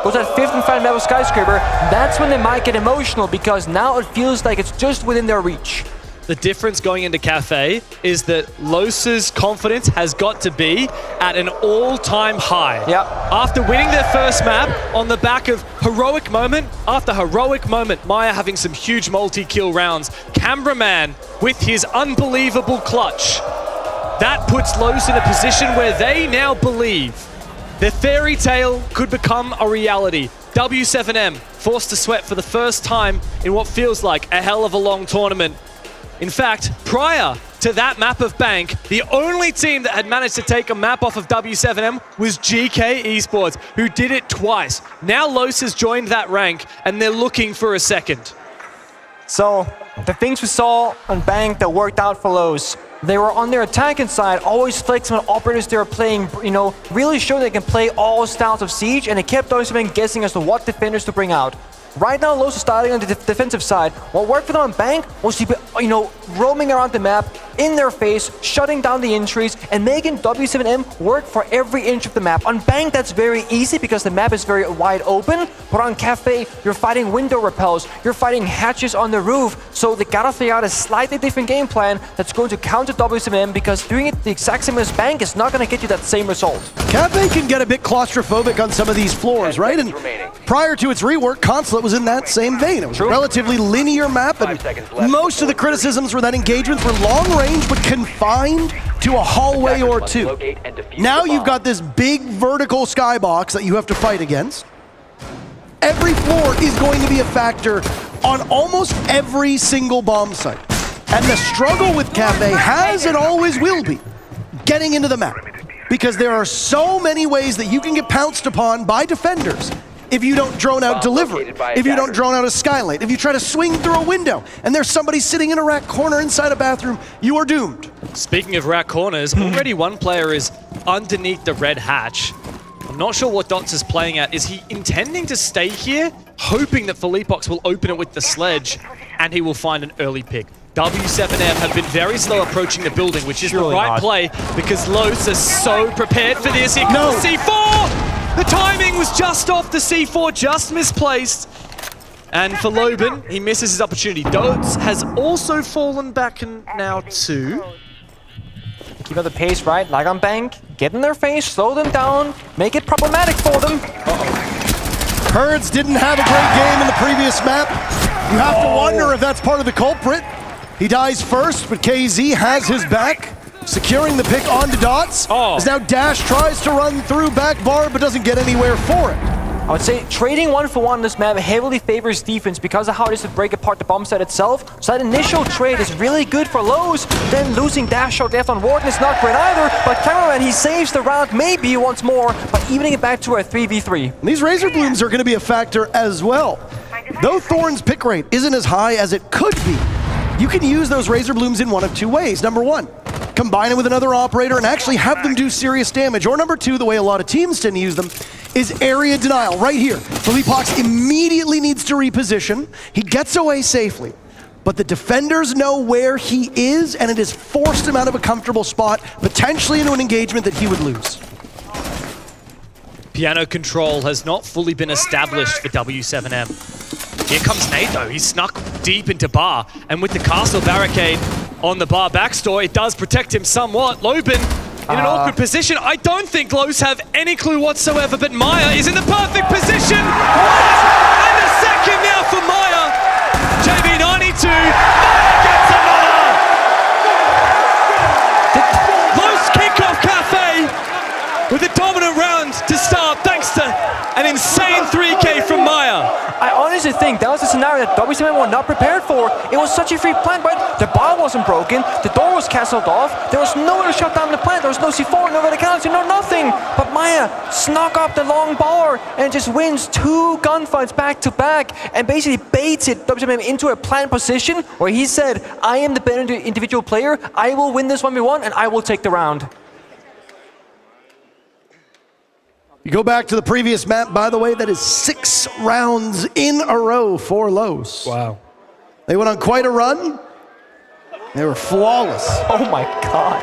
goes at 5th and final map of Skyscraper, that's when they might get emotional, because now it feels like it's just within their reach. The difference going into Kafe is that Lowe's confidence has got to be at an all-time high. Yep. After winning their first map on the back of heroic moment after heroic moment, Maya having some huge multi-kill rounds, Cameraman with his unbelievable clutch. That puts Lowe's in a position where they now believe their fairy tale could become a reality. W7M forced to sweat for the first time in what feels like a hell of a long tournament. In fact, prior to that map of Bank, the only team that had managed to take a map off of W7M was GK Esports, who did it twice. Now Los has joined that rank, and they're looking for a second. So, the things we saw on Bank that worked out for Lowe's, they were on their attacking side, always flexing on operators they were playing, you know, really showing they can play all styles of Siege, and they kept W7M guessing as to what defenders to bring out. Right now, Lowe's is starting on the defensive side. What worked for them on Bank was, you know, roaming around the map, in their face, shutting down the entries, and making W7M work for every inch of the map. On Bank, that's very easy because the map is very wide open, but on Kafe, you're fighting window repels, you're fighting hatches on the roof, so they gotta figure out a slightly different game plan that's going to counter W7M, because doing it the exact same as Bank is not gonna get you that same result. Kafe can get a bit claustrophobic on some of these floors, right? And prior to its rework, Consulate was in that same vein. It was a relatively linear map, and most of the criticisms were that engagements were long range but confined to a hallway or two. Now you've got this big vertical skybox that you have to fight against. Every floor is going to be a factor on almost every single bomb site. And the struggle with Kafe has and always will be getting into the map, because there are so many ways that you can get pounced upon by defenders if you don't drone out delivery, if you don't drone out a skylight, if you try to swing through a window and there's somebody sitting in a rack corner inside a bathroom, you are doomed. Speaking of rack corners, already one player is underneath the red hatch. I'm not sure what Dots is playing at. Is he intending to stay here, hoping that Felipox will open it with the sledge and he will find an early pick? W7M have been very slow approaching the building, which is the right play, because Los are so prepared for this. Here comes C4! The timing was just off the C4, just misplaced. And for Loban, he misses his opportunity. Dots has also fallen back and now too. Keep up the pace, right? Like on Bank, get in their face, slow them down, make it problematic for them. Herds didn't have a great game in the previous map. You have to wonder if that's part of the culprit. He dies first, but KZ has his back, securing the pick onto Dots. As now Dash tries to run through back bar, but doesn't get anywhere for it. I would say trading 1-for-1 on this map heavily favors defense because of how it is to break apart the bomb set itself. So that initial trade is really good for Lowe's. Then losing Dash shot left on Warden is not great either, but Cameraman, he saves the round maybe once more, but evening it back to a 3v3. And these Razor Blooms are going to be a factor as well. Though Thorn's pick rate isn't as high as it could be, you can use those Razor Blooms in one of two ways. Number one, combine it with another operator and actually have them do serious damage. Or number two, the way a lot of teams tend to use them, is area denial right here. Felipox immediately needs to reposition. He gets away safely, but the defenders know where he is, and it has forced him out of a comfortable spot, potentially into an engagement that he would lose. Piano control has not fully been established for W7M. Here comes Nate though, he's snuck deep into bar, and with the castle barricade on the bar backstore, it does protect him somewhat. Loban in an awkward position. I don't think Los have any clue whatsoever, but Maya is in the perfect position. And a second now for Maya. JB92, Maya gets another. Los kickoff Kafe with a dominant round to start, thanks to an insane 3K from Maya. I honestly think think that was a scenario that WCM were not prepared for. It was such a free plant, right? The bomb wasn't broken, the door was cancelled off, there was nowhere to shut down the plant, there was no C4, no verticality, no nothing. But Maya snuck up the long bar and just wins 2 gunfights back to back and basically baited WCM into a plant position where he said, I am the better individual player, I will win this 1v1 and I will take the round. You go back to the previous map, by the way, that is 6 rounds in a row for Los. Wow. They went on quite a run. They were flawless. Oh my God.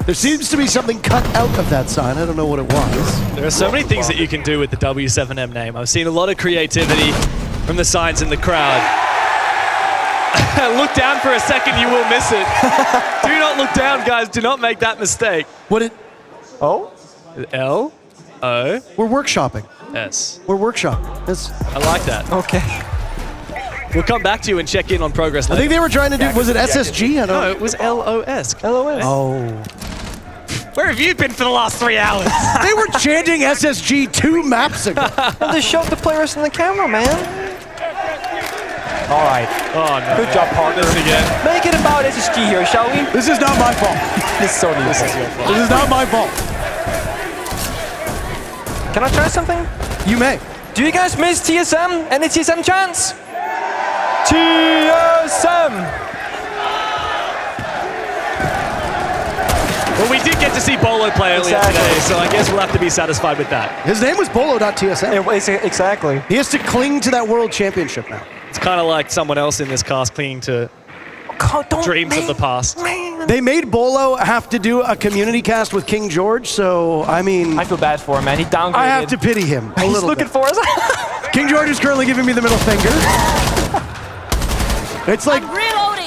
There seems to be something cut out of that sign. I don't know what it was. There are so many things that you can do with the W7M name. I've seen a lot of creativity from the signs in the crowd. Look down for a second, you will miss it. Do not look down, guys. Do not make that mistake. What it? Oh? L? O? We're workshopping. S. We're workshopping. Yes. I like that. Okay. We'll come back to you and check in on progress later. I think they were trying to do, was it SSG? I don't know. No, it was LOS. LOS. Oh. Where have you been for the last 3 hours? They were chanting SSG 2 maps ago. And they shoved the players in the camera, man. All right. Oh, no. Good job, partner. This again. Make it about SSG here, shall we? This is not my fault. This is so This is your fault. This is not my fault. Can I try something? You may. Do you guys miss TSM? Any TSM chance? TSM! Well, we did get to see Bolo play earlier today, so I guess we'll have to be satisfied with that. His name was Bolo.tsm. Exactly. He has to cling to that world championship now. It's kind of like someone else in this cast clinging to dreams of the past. They made Bolo have to do a community cast with King George, so, I mean... I feel bad for him, man. He downgraded. I have to pity him a He's little looking bit. for us. King George is currently giving me the middle finger. It's like...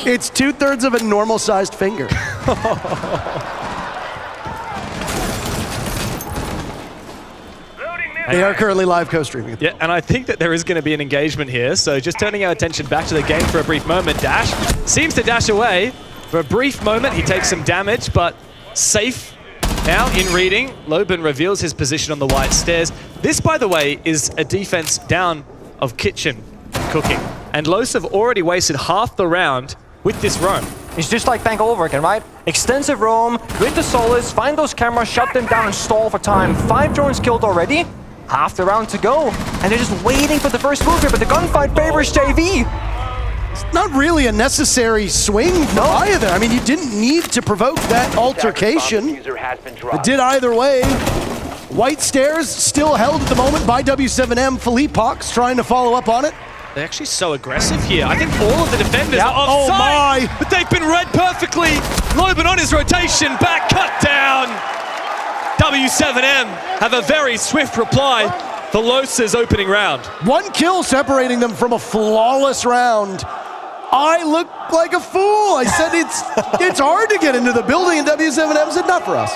It's 2/3 of a normal-sized finger. They are currently live co-streaming. Yeah, and I think that there is going to be an engagement here, so just turning our attention back to the game for a brief moment. Dash seems to dash away. For a brief moment, he takes some damage, but safe now in reading. Loban reveals his position on the white stairs. This, by the way, is a defense down of kitchen cooking. And Los have already wasted half the round with this roam. It's just like Bank all over again, right? Extensive roam, with the Solace, find those cameras, shut them down and stall for time. 5 drones killed already. Half the round to go, and they're just waiting for the first move here, but the gunfight favors JV. It's not really a necessary swing for either. I mean, you didn't need to provoke that altercation. It did either way. White stairs still held at the moment by W7M. Philippe Hawks trying to follow up on it. They're actually so aggressive here. I think all of the defenders are offside, oh my. But they've been read perfectly. Loban on his rotation, back cut down. W7M have a very swift reply for Los's opening round. 1 kill separating them from a flawless round. I look like a fool. I said it's hard to get into the building, and W7M said not for us.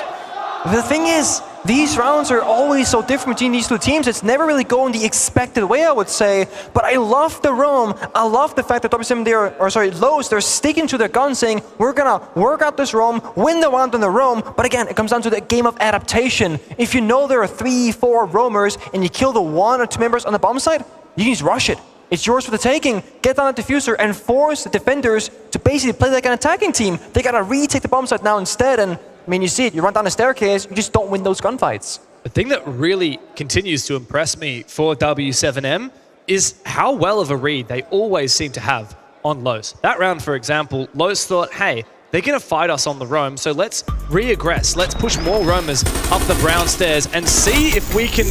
The thing is, these rounds are always so different between these 2 teams. It's never really going the expected way, I would say. But I love the roam. I love the fact that W7M, Los, they're sticking to their gun, saying, we're gonna work out this roam, win the round on the roam. But again, it comes down to the game of adaptation. If you know there are 3-4 roamers and you kill the 1 or 2 members on the bomb side, you can just rush it. It's yours for the taking. Get down the diffuser and force the defenders to basically play like an attacking team. They gotta retake the bomb site now instead, and I mean, you see it, you run down the staircase, you just don't win those gunfights. The thing that really continues to impress me for W7M is how well of a read they always seem to have on Los. That round, for example, Los thought, hey, they're going to fight us on the roam, so let's re-aggress. Let's push more roamers up the brown stairs and see if we can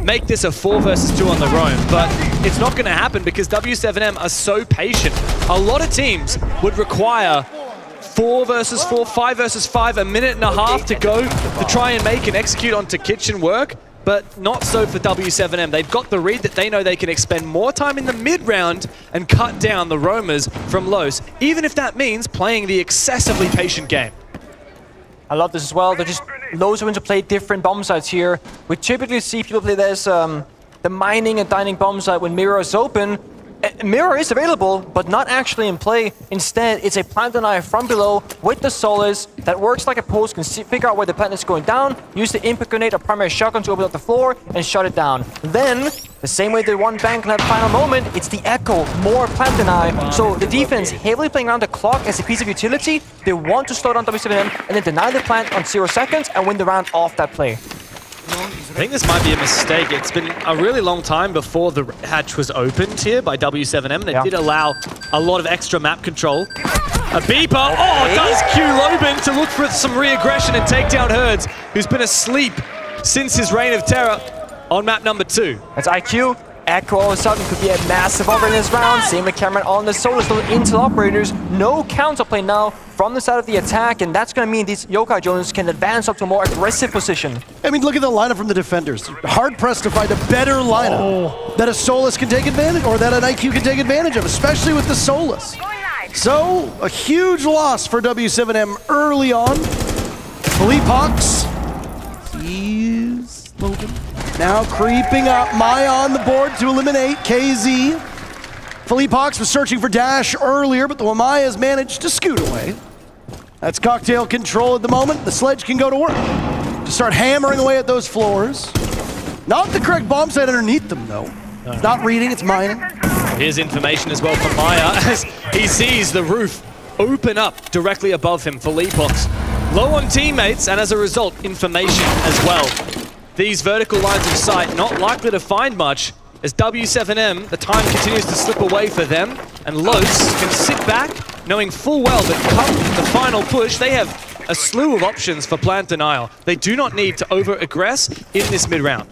make this a 4 versus 2 on the roam. But it's not going to happen because W7M are so patient. A lot of teams would require 4 versus 4, 5 versus 5, a minute and a half to go to try and make and execute onto kitchen work, but not so for W7M. They've got the read that they know they can expend more time in the mid-round and cut down the roamers from Los, even if that means playing the excessively patient game. I love this as well. They're just Los are going to play different bomb sites here. We typically see people play this, the mining and dining bomb site when Mirror is open. Mirror is available, but not actually in play. Instead, it's a plant denier from below with the Solace that works like a post, can figure out where the plant is going down, use the impact grenade or primary shotgun to open up the floor and shut it down. Then, The same way they won bank in that final moment, it's the Echo, more plant than I. So the defense heavily playing around the clock as a piece of utility. They want to slow down W7M and then deny the plant on 0 seconds and win the round off that play. I think this might be a mistake. It's been a really long time before the hatch was opened here by W7M, and it did allow a lot of extra map control. A beeper, does cue Loban to look for some re-aggression and take down Herds, who's been asleep since his reign of terror on map number 2. That's IQ. Echo all of a sudden could be a massive over in this round. Same with Cameron on the solo, still into the operators. No counterplay now from the side of the attack, and that's going to mean these Yokai Jones can advance up to a more aggressive position. I mean, look at the lineup from the defenders. Hard-pressed to find a better lineup that a Solus can take advantage, or that an IQ can take advantage of, especially with the Solus. So, a huge loss for W7M early on. Philippe Hawks. He's Logan. Now creeping up, Maya on the board to eliminate KZ. Philippe Hawks was searching for Dash earlier, but the Wamayas managed to scoot away. That's cocktail control at the moment. The sledge can go to work to start hammering away at those floors. Not the correct bomb site underneath them, though. It's not reading, it's mining. Here's information as well from Maya as he sees the roof open up directly above him for Leapox. Low on teammates, and as a result, information as well. These vertical lines of sight not likely to find much as W7M, the time continues to slip away for them, and Los can sit back knowing full well that come the final push, they have a slew of options for plant denial. They do not need to over-aggress in this mid-round.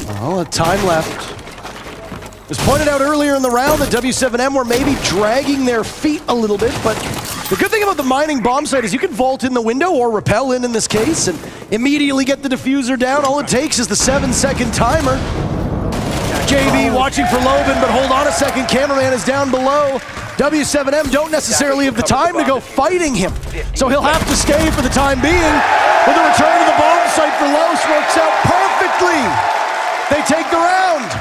Well, time left. It was pointed out earlier in the round that W7M were maybe dragging their feet a little bit, but the good thing about the mining bomb site is you can vault in the window or rappel in this case and immediately get the diffuser down. All it takes is the 7-second timer. JB watching for Loban, but hold on a second, cameraman is down below. W7M don't necessarily have the time to go fighting him, so he'll have to stay for the time being. But the return to the bomb site for Los works out perfectly. They take the round.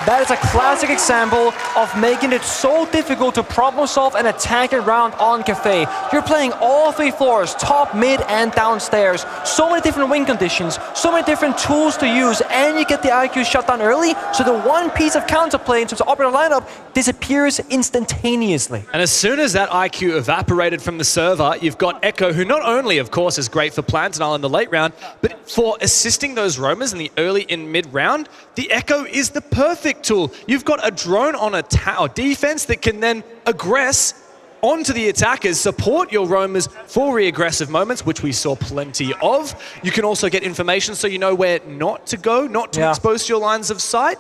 That is a classic example of making it so difficult to problem solve and attack a round on Kafe. You're playing all 3 floors, top, mid, and downstairs. So many different win conditions, so many different tools to use, and you get the IQ shut down early, so the one piece of counterplay in terms of operator lineup disappears instantaneously. And as soon as that IQ evaporated from the server, you've got Echo, who not only, of course, is great for plant denial in the late round, but for assisting those roamers in the early and mid round, the Echo is the perfect tool. You've got a drone on a defense that can then aggress onto the attackers, support your roamers for re-aggressive moments, which we saw plenty of. You can also get information so you know where not to go, not to expose your lines of sight.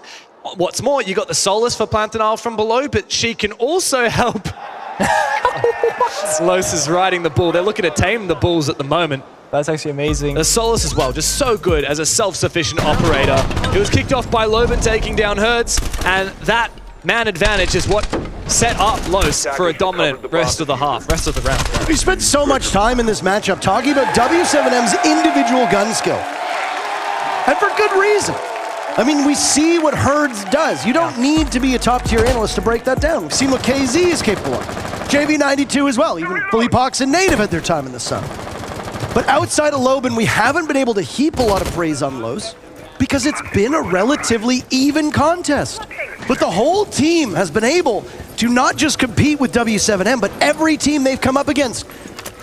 What's more, you got the Solus for plant denial from below, but she can also help. Los is riding the bull. They're looking to tame the bulls at the moment. That's actually amazing. The Solus as well, just so good as a self-sufficient operator. It was kicked off by Loban taking down Hertz, and that man advantage is what set up Los for a dominant rest of the round. We spent so much time in this matchup talking about W7M's individual gun skill. And for good reason. I mean, we see what Herds does. You don't need to be a top-tier analyst to break that down. We've seen what KZ is capable of. JV92 as well. Even Philippe Hawks and Native had their time in the sun. But outside of Loban, we haven't been able to heap a lot of praise on Los because it's been a relatively even contest. But the whole team has been able to not just compete with W7M, but every team they've come up against.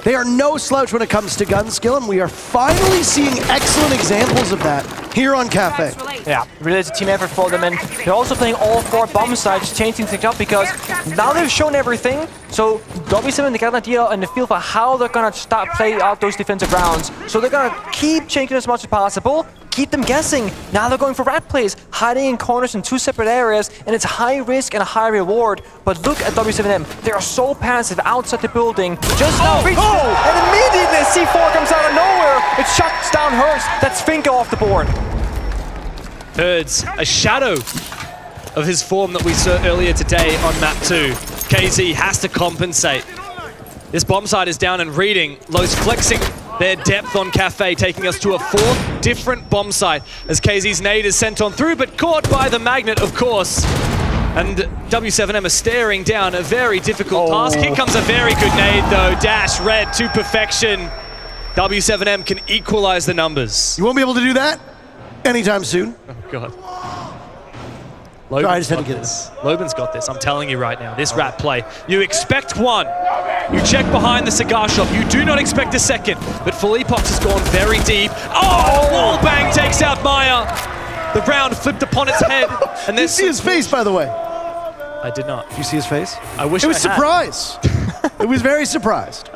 They are no slouch when it comes to gun skill, and we are finally seeing excellent examples of that here on Kafe. Yeah, really it's a team effort for them, and they're also playing all 4 bomb sites, changing things up because now they've shown everything. So W7, they got an idea and the feel for how they're gonna start playing out those defensive rounds. So they're gonna keep changing as much as possible, keep them guessing. Now they're going for rat plays, hiding in corners in 2 separate areas, and it's high risk and high reward. But look at W7M, they are so passive outside the building. Just now reached it, and immediately C4 comes out of nowhere. It shuts down Hertz. That's Finka off the board. Herds, a shadow of his form that we saw earlier today on map 2. KZ has to compensate. This bomb site is down and reading. Los flexing their depth on Kafe, taking us to a 4th different bomb site as KZ's nade is sent on through, but caught by the magnet, of course. And W7M are staring down a very difficult task. Here comes a very good nade, though. Dash red to perfection. W7M can equalize the numbers. You won't be able to do that? anytime soon. Oh, God. I just had to get this. Loban's got this. I'm telling you right now. This rat play. You expect one. You check behind the cigar shop. You do not expect a second. But Philippox has gone very deep. Oh, wall bang takes out Maya. The round flipped upon its head. And you see his face, by the way. I did not. Did you see his face? I wish it was I had. surprise. It was very surprised.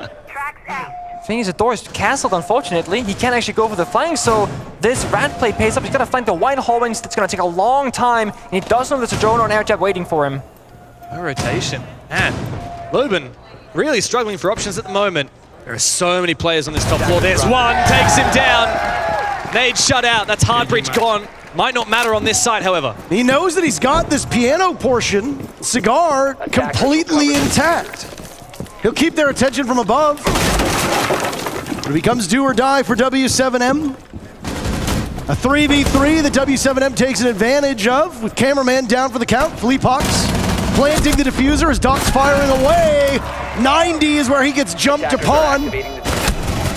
Thing is, the door is cancelled, unfortunately. He can't actually go for the flank, so this rat play pays up. He's got to flank the white hallwings. It's going to take a long time, and he doesn't know there's a drone or an air jab waiting for him. No rotation. And Loban really struggling for options at the moment. There are so many players on this top floor. There's one, takes him down. Nade shut out. That's hard breach gone. Might not matter on this side, however. He knows that he's got this piano portion, cigar, completely intact. He'll keep their attention from above. But it becomes do or die for W7M. A 3v3 that W7M takes an advantage of with cameraman down for the count. Philippox planting the diffuser as Doc's firing away. 90 is where he gets jumped upon.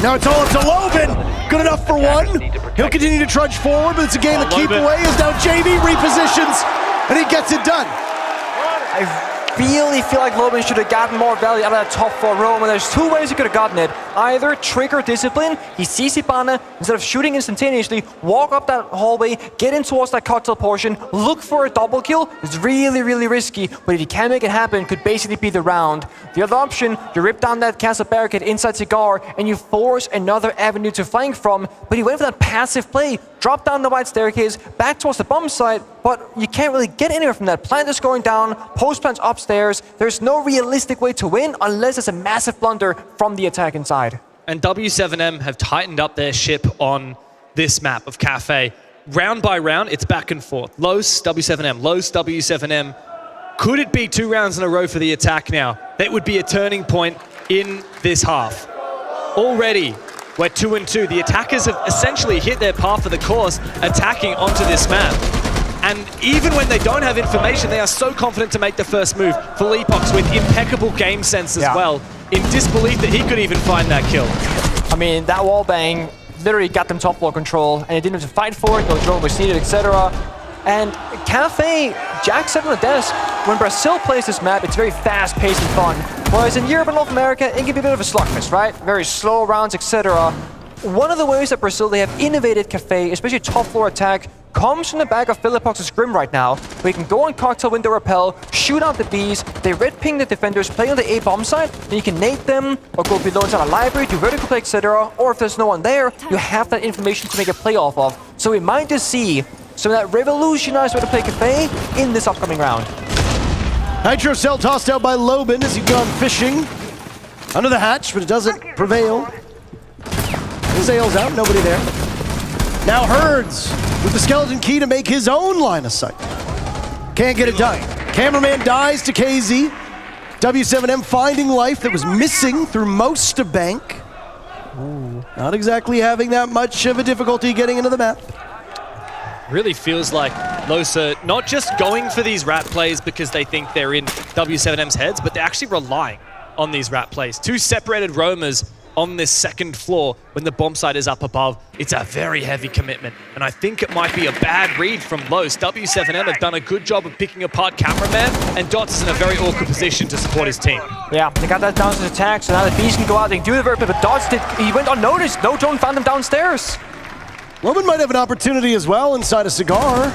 Now it's all up to Loban. Good enough for one. He'll continue to trudge forward, but it's a game of keep away as now JV repositions and he gets it done. I really feel like Loban should have gotten more value out of that top floor roam, and there's two ways he could have gotten it. Either trigger discipline, he sees Hibana, instead of shooting instantaneously, walk up that hallway, get in towards that cocktail portion, look for a double kill. It's really, really risky, but if he can make it happen, could basically be the round. The other option, you rip down that castle barricade inside Cigar, and you force another avenue to flank from, but he went for that passive play, dropped down the wide staircase, back towards the bomb site, but you can't really get anywhere from that. Plant is going down, post plant's upstairs. There's no realistic way to win unless it's a massive blunder from the attack inside. And W7M have tightened up their ship on this map of Kafe. Round by round, it's back and forth. Los, W7M, Los, W7M. Could it be 2 rounds in a row for the attack now? That would be a turning point in this half. Already, we're 2-2. The attackers have essentially hit their path of the course, attacking onto this map. And even when they don't have information, they are so confident to make the first move. Philippox with impeccable game sense as well, in disbelief that he could even find that kill. I mean, that wall bang literally got them top floor control, and they didn't have to fight for it, no drone was needed, etc. And Kafe, Jack said on the desk, when Brazil plays this map, it's very fast-paced and fun. Whereas in Europe and North America, it can be a bit of a slugfest, right? Very slow rounds, etc. One of the ways that Brazil, they have innovated Kafe, especially top floor attack, comes from the back of Philippox's Grim right now, where you can go on cocktail window rappel, shoot out the Bs, they red ping the defenders, play on the A bomb site, and you can nade them, or go below inside a library, do vertical play, etc. Or if there's no one there, you have that information to make a play off of. So we might just see some of that revolutionized way to play Kafe in this upcoming round. Nitro cell tossed out by Loban as he'd gone fishing under the hatch, but it doesn't prevail. Sails out, nobody there. Now Herds with the skeleton key to make his own line of sight. Can't get it done. Cameraman dies to KZ. W7M finding life that was missing through most of Bank. Ooh. Not exactly having that much of a difficulty getting into the map. Really feels like Losa not just going for these rat plays because they think they're in W7M's heads, but they're actually relying on these rat plays. 2 separated roamers on this second floor when the bomb site is up above. It's a very heavy commitment, and I think it might be a bad read from Los. W7M have done a good job of picking apart cameraman, and Dots is in a very awkward position to support his team. Yeah, they got that down to the attack, so now the Beast can go out, they can do the very bit, but Dots he went unnoticed. No drone found him downstairs. Loban might have an opportunity as well inside a Cigar.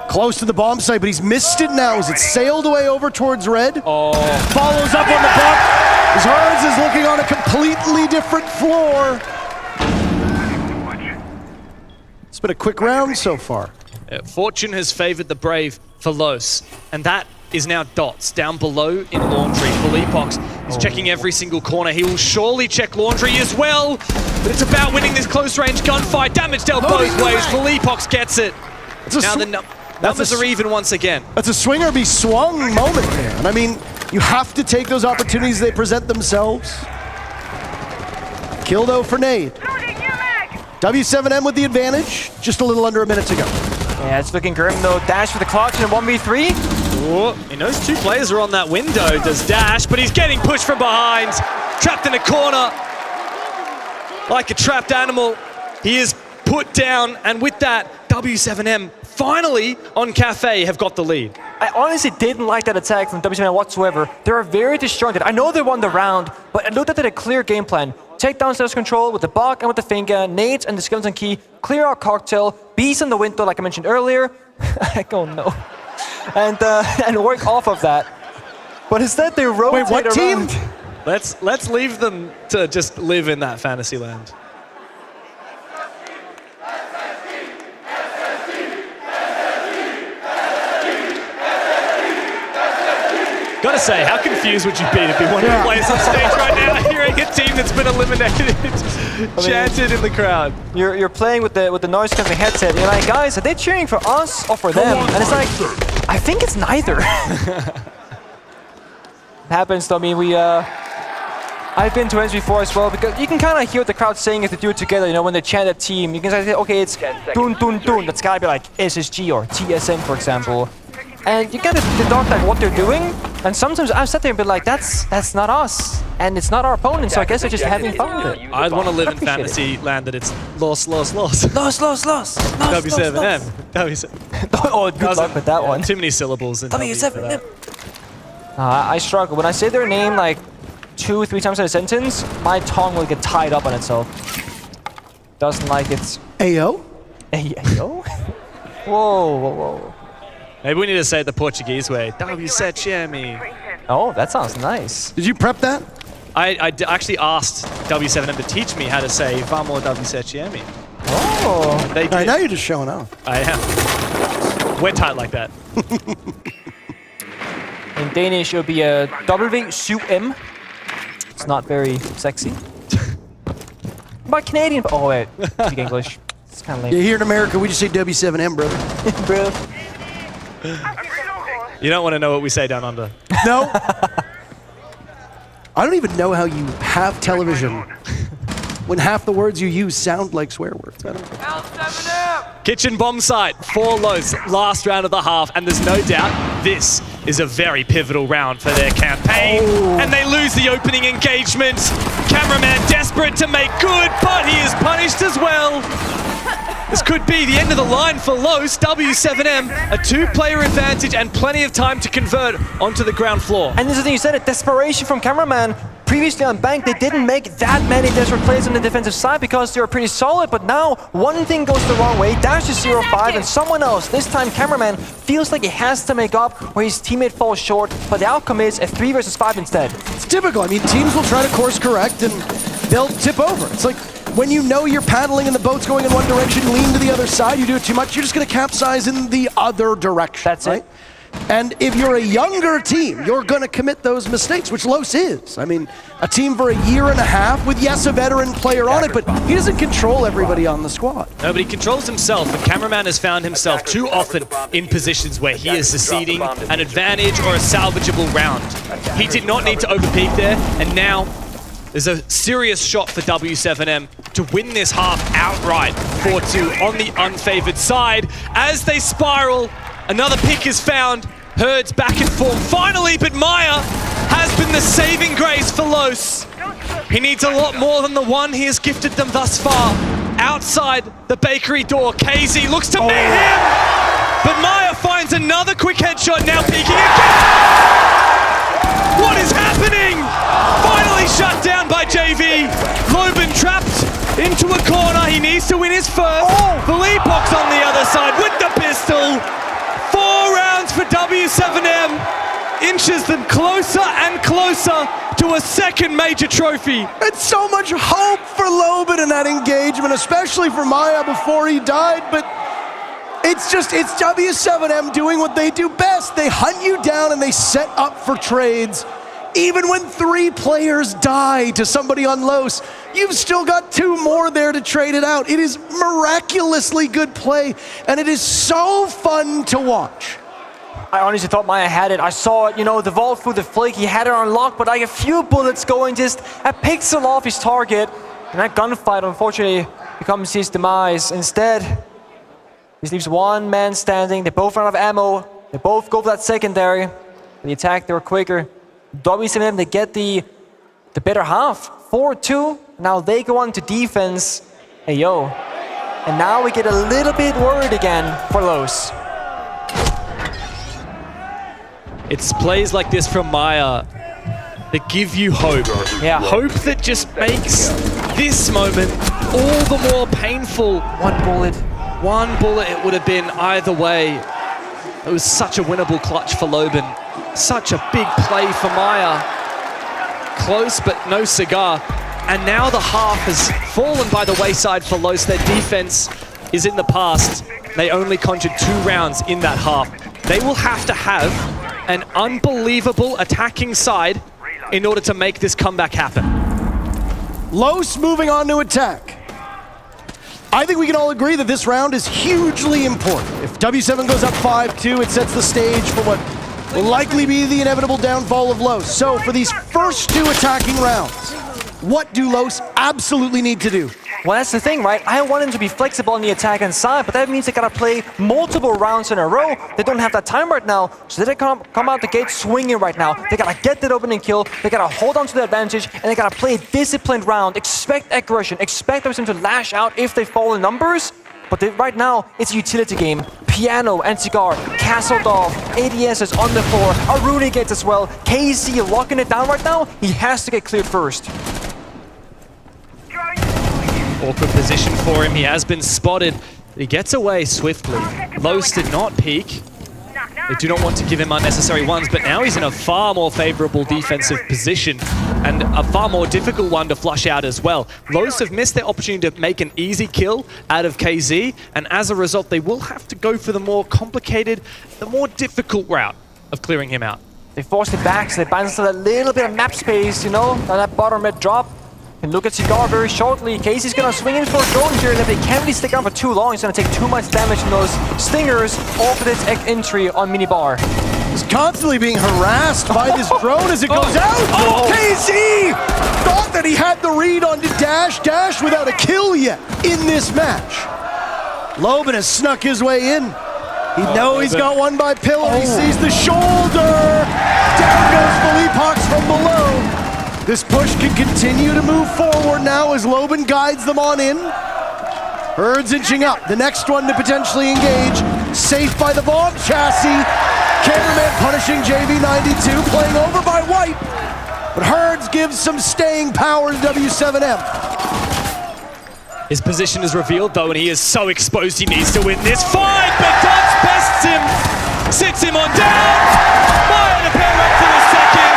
Close to the bomb site, but he's missed it now as it sailed away over towards red. Oh. Follows up on the buck. As Herds is looking on a completely different floor. It's been a quick round so far. Fortune has favored the brave for Los, and that is now Dots down below in Laundry. Philippox is checking every single corner. He will surely check Laundry as well, but it's about winning this close-range gunfight. Damage dealt both ways. Philippox gets it. Now the numbers are even once again. That's a swing or be swung moment there. And I mean, you have to take those opportunities they present themselves. Kill though for Nade. W7M with the advantage. Just a little under a minute to go. Yeah, it's looking grim though. Dash for the clutch in a 1v3. Oh, he knows 2 players are on that window. Does Dash, but he's getting pushed from behind. Trapped in a corner. Like a trapped animal. He is put down, and with that, W7M finally on Kafe have got the lead. I honestly didn't like that attack from W7M whatsoever. They were very disjointed. I know they won the round, but I looked at it a clear game plan. Take down Stealth Control with the Bug and with the finger, nades and the Skeleton Key, clear out Cocktail, beast in the window like I mentioned earlier. Oh no. And work off of that. But instead they rotate Wait, what around. team? Let's leave them to just live in that fantasy land. Gotta say, how confused would you be to be one of the players on stage right now, hearing a team that's been eliminated chanted in the crowd? You're playing with the noise cancelling headset. You're like, guys, are they cheering for us or for them? And it's like, I think it's neither. It happens though. I mean, I've been to events before as well, because you can kind of hear what the crowd saying if they do it together. You know, when they chant a team, you can say, okay, it's dun dun dun. That's gotta be like SSG or TSM, for example. And you gotta deduct like what they're doing. And sometimes I've sat there and been like, that's not us, and it's not our opponent. So I guess they're just having fun with it. I'd want to live in fantasy land that it's loss. W7M. Oh, good luck with that one. Too many syllables. In W7M. I struggle. When I say their name like 2-3 times in a sentence, my tongue will get tied up on itself. Doesn't like it. Ayo? Ayo? Whoa. Maybe we need to say it the Portuguese way. W7M. Oh, that sounds nice. Did you prep that? I actually asked W7M to teach me how to say Vamos W7M. Oh. They did. I know you're just showing off. I am. We're tight like that. In Danish, it would be a W7M. It's not very sexy. But Canadian. Oh, wait. Speak English. It's kind of lame. Yeah, here in America, we just say W7M, brother. Bro. You don't want to know what we say down under. No. I don't even know how you have television when half the words you use sound like swear words. I don't know. Kitchen bomb site, 4 lows, last round of the half, and there's no doubt this is a very pivotal round for their campaign. And they lose the opening engagement. Cameraman desperate to make good, but he is punished as well. This could be the end of the line for Los. W7M, a 2-player advantage and plenty of time to convert onto the ground floor. And this is the thing you said, it, desperation from Cameraman. Previously on Bank, they didn't make that many desperate plays on the defensive side because they were pretty solid, but now one thing goes the wrong way, dash to 0-5, and someone else, this time Cameraman, feels like he has to make up where his teammate falls short, but the outcome is a 3 versus 5 instead. It's typical. I mean, teams will try to course correct and they'll tip over. It's like when you know you're paddling and the boat's going in one direction, lean to the other side, you do it too much, you're just going to capsize in the other direction. That's right. And if you're a younger team, you're going to commit those mistakes, which Los is. I mean, a team for a year and a half with, yes, a veteran player on it, but he doesn't control everybody on the squad. No, but he controls himself, and Cameraman has found himself too often in positions where he is succeeding an advantage or a salvageable round. He did not need to overpeak there, and now there's a serious shot for W7M to win this half outright. 4-2 on the unfavored side. As they spiral, another pick is found. Herd's back in form finally, but Maya has been the saving grace for Los. He needs a lot more than the one he has gifted them thus far. Outside the bakery door, KZ looks to meet him, but Maya finds another quick headshot, now peeking again. What is happening? Finally shut down by JV. Loban trapped into a corner. He needs to win his first. Filipok's on the other side with the pistol. 4 rounds for W7M. Inches them closer and closer to a second major trophy. It's so much hope for Loban in that engagement, especially for Maya before he died, but it's W7M doing what they do best. They hunt you down and they set up for trades. Even when 3 players die to somebody on Los, you've still got 2 more there to trade it out. It is miraculously good play, and it is so fun to watch. I honestly thought Maya had it. I saw it, you know, the vault through the flick. He had it on lock, but like a few bullets going just a pixel off his target. And that gunfight, unfortunately, becomes his demise. Instead, he leaves one man standing. They both run out of ammo. They both go for that secondary. The attack, they were quicker. W7M, they get the better half. 4-2. Now they go on to defense. Hey, yo. And now we get a little bit worried again for Los. It's plays like this from Maya that give you hope. Yeah. Hope that just makes this moment all the more painful. One bullet, it would have been either way. It was such a winnable clutch for Loban. Such a big play for Maya. Close, but no cigar. And now the half has fallen by the wayside for Los. Their defense is in the past. They only conjured 2 rounds in that half. They will have to have an unbelievable attacking side in order to make this comeback happen. Los moving on to attack. I think we can all agree that this round is hugely important. If W7 goes up 5-2, it sets the stage for what will likely be the inevitable downfall of Los. So for these first 2 attacking rounds, what do Los absolutely need to do? Well, that's the thing, right? I want them to be flexible on the attacking side, but that means they gotta play multiple rounds in a row. They don't have that time right now, so they come out the gate swinging right now. They gotta get that opening kill, they gotta hold on to the advantage, and they gotta play a disciplined round. Expect aggression, expect them to lash out if they fall in numbers. But right now, it's a utility game. Piano and Cigar, Casseldorf, ADS is on the floor, Aruni gets as well. KZ locking it down right now, he has to get cleared first. Awkward position for him. He has been spotted. He gets away swiftly. Los did not peek. They do not want to give him unnecessary ones, but now he's in a far more favorable defensive position and a far more difficult one to flush out as well. Los have missed their opportunity to make an easy kill out of KZ, and as a result, they will have to go for the more complicated, the more difficult route of clearing him out. They forced it back, so they bind a little bit of map space, you know, on that bottom mid drop. And look at Cigar very shortly. Casey's gonna swing in for a drone here, and if they can't really stick around for too long, he's gonna take too much damage from those stingers off of its entry on minibar. He's constantly being harassed by this drone as it goes out. Oh, KZ thought that he had the read onto Dash without a kill yet in this match. Loban has snuck his way in. He knows he's got one by Pillar. He sees the shoulder. Down goes Philippe from below. This push can continue to move forward now as Loban guides them on in. Herds inching up. The next one to potentially engage. Safe by the bomb chassis. Cameraman punishing JV92, playing over by White. But Herds gives some staying power to W7M. His position is revealed though, and he is so exposed he needs to win this fight, but Dutch bests him, sits him on down. Maya to pair up for the second.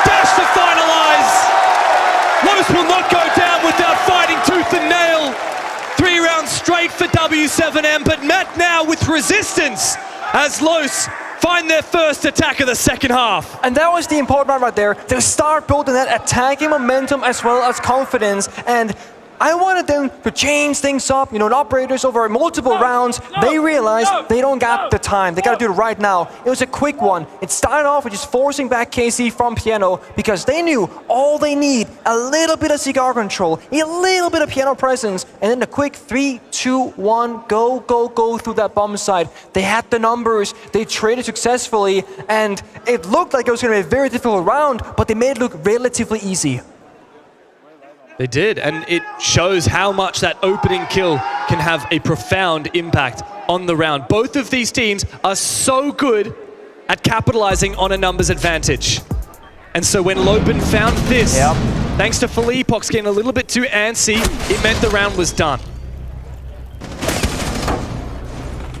Dash to finalize. Los will not go down without fighting tooth and nail. 3 rounds straight for W7M, but Matt now with resistance as Los find their first attack of the second half. And that was the important part right there, to start building that attacking momentum as well as confidence. And I wanted them to change things up, you know, the operators over multiple rounds. They realized they don't got the time. They got to do it right now. It was a quick one. It started off with just forcing back KC from Piano because they knew all they need, a little bit of cigar control, a little bit of Piano presence, and then the quick 3, 2, 1, go, go, go through that bomb side. They had the numbers, they traded successfully, and it looked like it was going to be a very difficult round, but they made it look relatively easy. They did, and it shows how much that opening kill can have a profound impact on the round. Both of these teams are so good at capitalizing on a numbers advantage. And so when Loban found this, thanks to Philippox getting a little bit too antsy, it meant the round was done.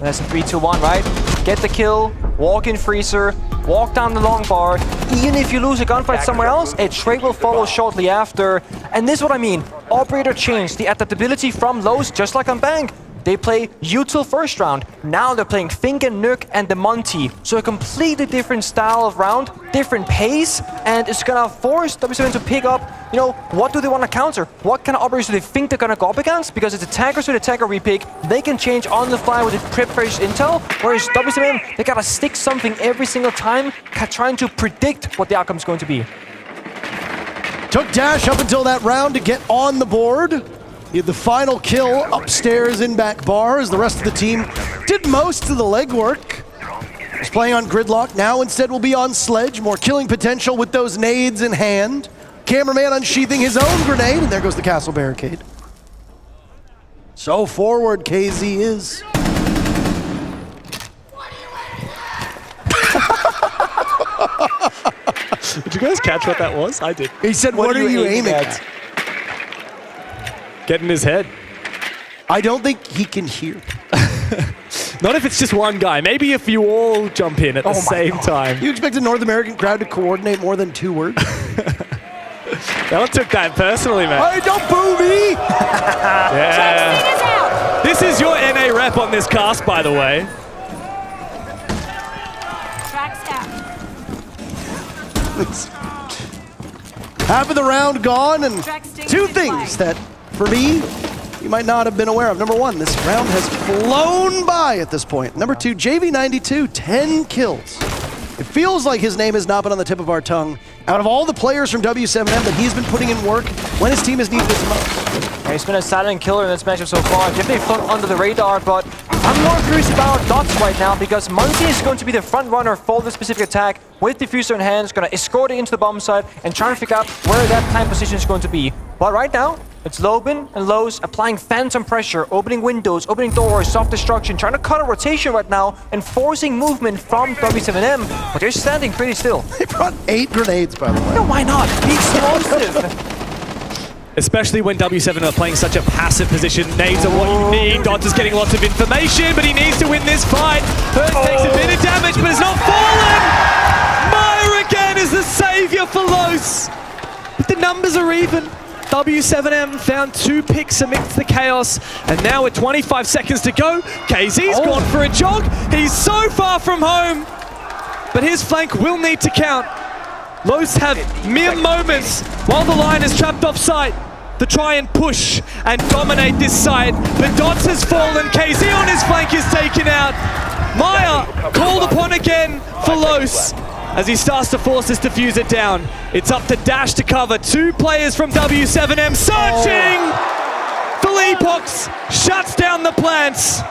That's a 3, 2, 1, right? Get the kill, walk in freezer, walk down the long bar. Even if you lose a gunfight somewhere else, a trade will follow shortly after. And this is what I mean. Operator changed the adaptability from Los, just like on Bank. They play util first round. Now they're playing Fink and Nook and the Monty. So a completely different style of round, different pace, and it's gonna force W7 to pick up, you know, what do they want to counter? What kind of operators do they think they're gonna go up against? Because it's attackers with attacker repick, they can change on the fly with the preparation intel, whereas W7, they gotta stick something every single time, trying to predict what the outcome is going to be. Took Dash up until that round to get on the board. He had the final kill upstairs in back bar as the rest of the team did most of the legwork. He's playing on Gridlock, now instead will be on Sledge, more killing potential with those nades in hand. Cameraman unsheathing his own grenade, and there goes the castle barricade. So forward KZ is. Did you guys catch what that was? I did. He said, what are you aiming at? Get in his head. I don't think he can hear. Not if it's just one guy. Maybe if you all jump in at the same time. You expect a North American crowd to coordinate more than 2 words? That one took that personally, man. Hey, don't boo me! Yeah. This is your NA rep on this cast, by the way. Half of the round gone, and 2 things that, for me, you might not have been aware of. Number 1, this round has flown by at this point. Number 2, JV92, 10 kills. It feels like his name has not been on the tip of our tongue. Out of all the players from W7M that he's been putting in work when his team has needed it most. Yeah, he's been a silent killer in this matchup so far. Definitely flown under the radar, but I'm more curious about Dots right now because Muncie is going to be the front runner for this specific attack with Diffuser in hand. He's going to escort it into the bomb site and try to figure out where that plant position is going to be. But right now, it's Lobin and Lowe's applying phantom pressure, opening windows, opening doors, soft destruction, trying to cut a rotation right now and forcing movement from W7M, but they're standing pretty still. They brought 8 grenades, by the way. No, why not? Be explosive. Especially when W7 are playing such a passive position. Nades are what you need. Dot is getting lots of information, but he needs to win this fight. Hurst takes a bit of damage, but it's not fallen! Meyer again is the savior for Los. But the numbers are even. W7M found 2 picks amidst the chaos, and now with 25 seconds to go, KZ's gone for a jog. He's so far from home, but his flank will need to count. Los have mere moments while the line is trapped off site to try and push and dominate this site, but Dots has fallen. KZ on his flank is taken out. Meyer called upon again for Los as he starts to force this diffuser down. It's up to Dash to cover. 2 players from W7M searching! Philippox shuts down the plants.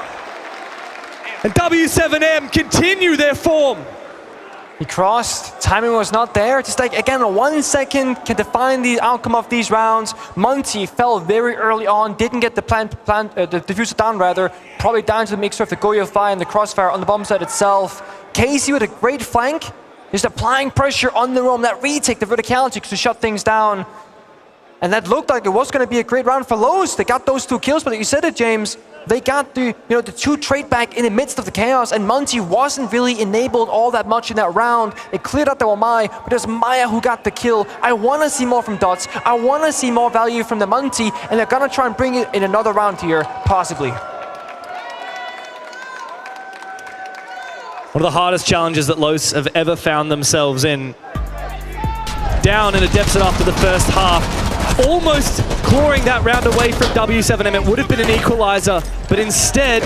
And W7M continue their form. He crossed, timing was not there. Just like, again, 1 second can define the outcome of these rounds. Monty fell very early on, didn't get the the diffuser down rather, probably down to the mixture of the Goyo Fire and the Crossfire on the bomb site itself. Casey with a great flank, just applying pressure on the roam, that retake, the verticality to shut things down. And that looked like it was going to be a great round for Lowe's. They got those 2 kills, but you said it, James. They got the 2 trade back in the midst of the chaos, and Monty wasn't really enabled all that much in that round. It cleared out the Wamai, but it was Maya who got the kill. I want to see more from Dots. I want to see more value from the Monty, and they're going to try and bring it in another round here, possibly. One of the hardest challenges that Los have ever found themselves in. Down in a deficit after the first half. Almost clawing that round away from W7M. It would have been an equalizer, but instead,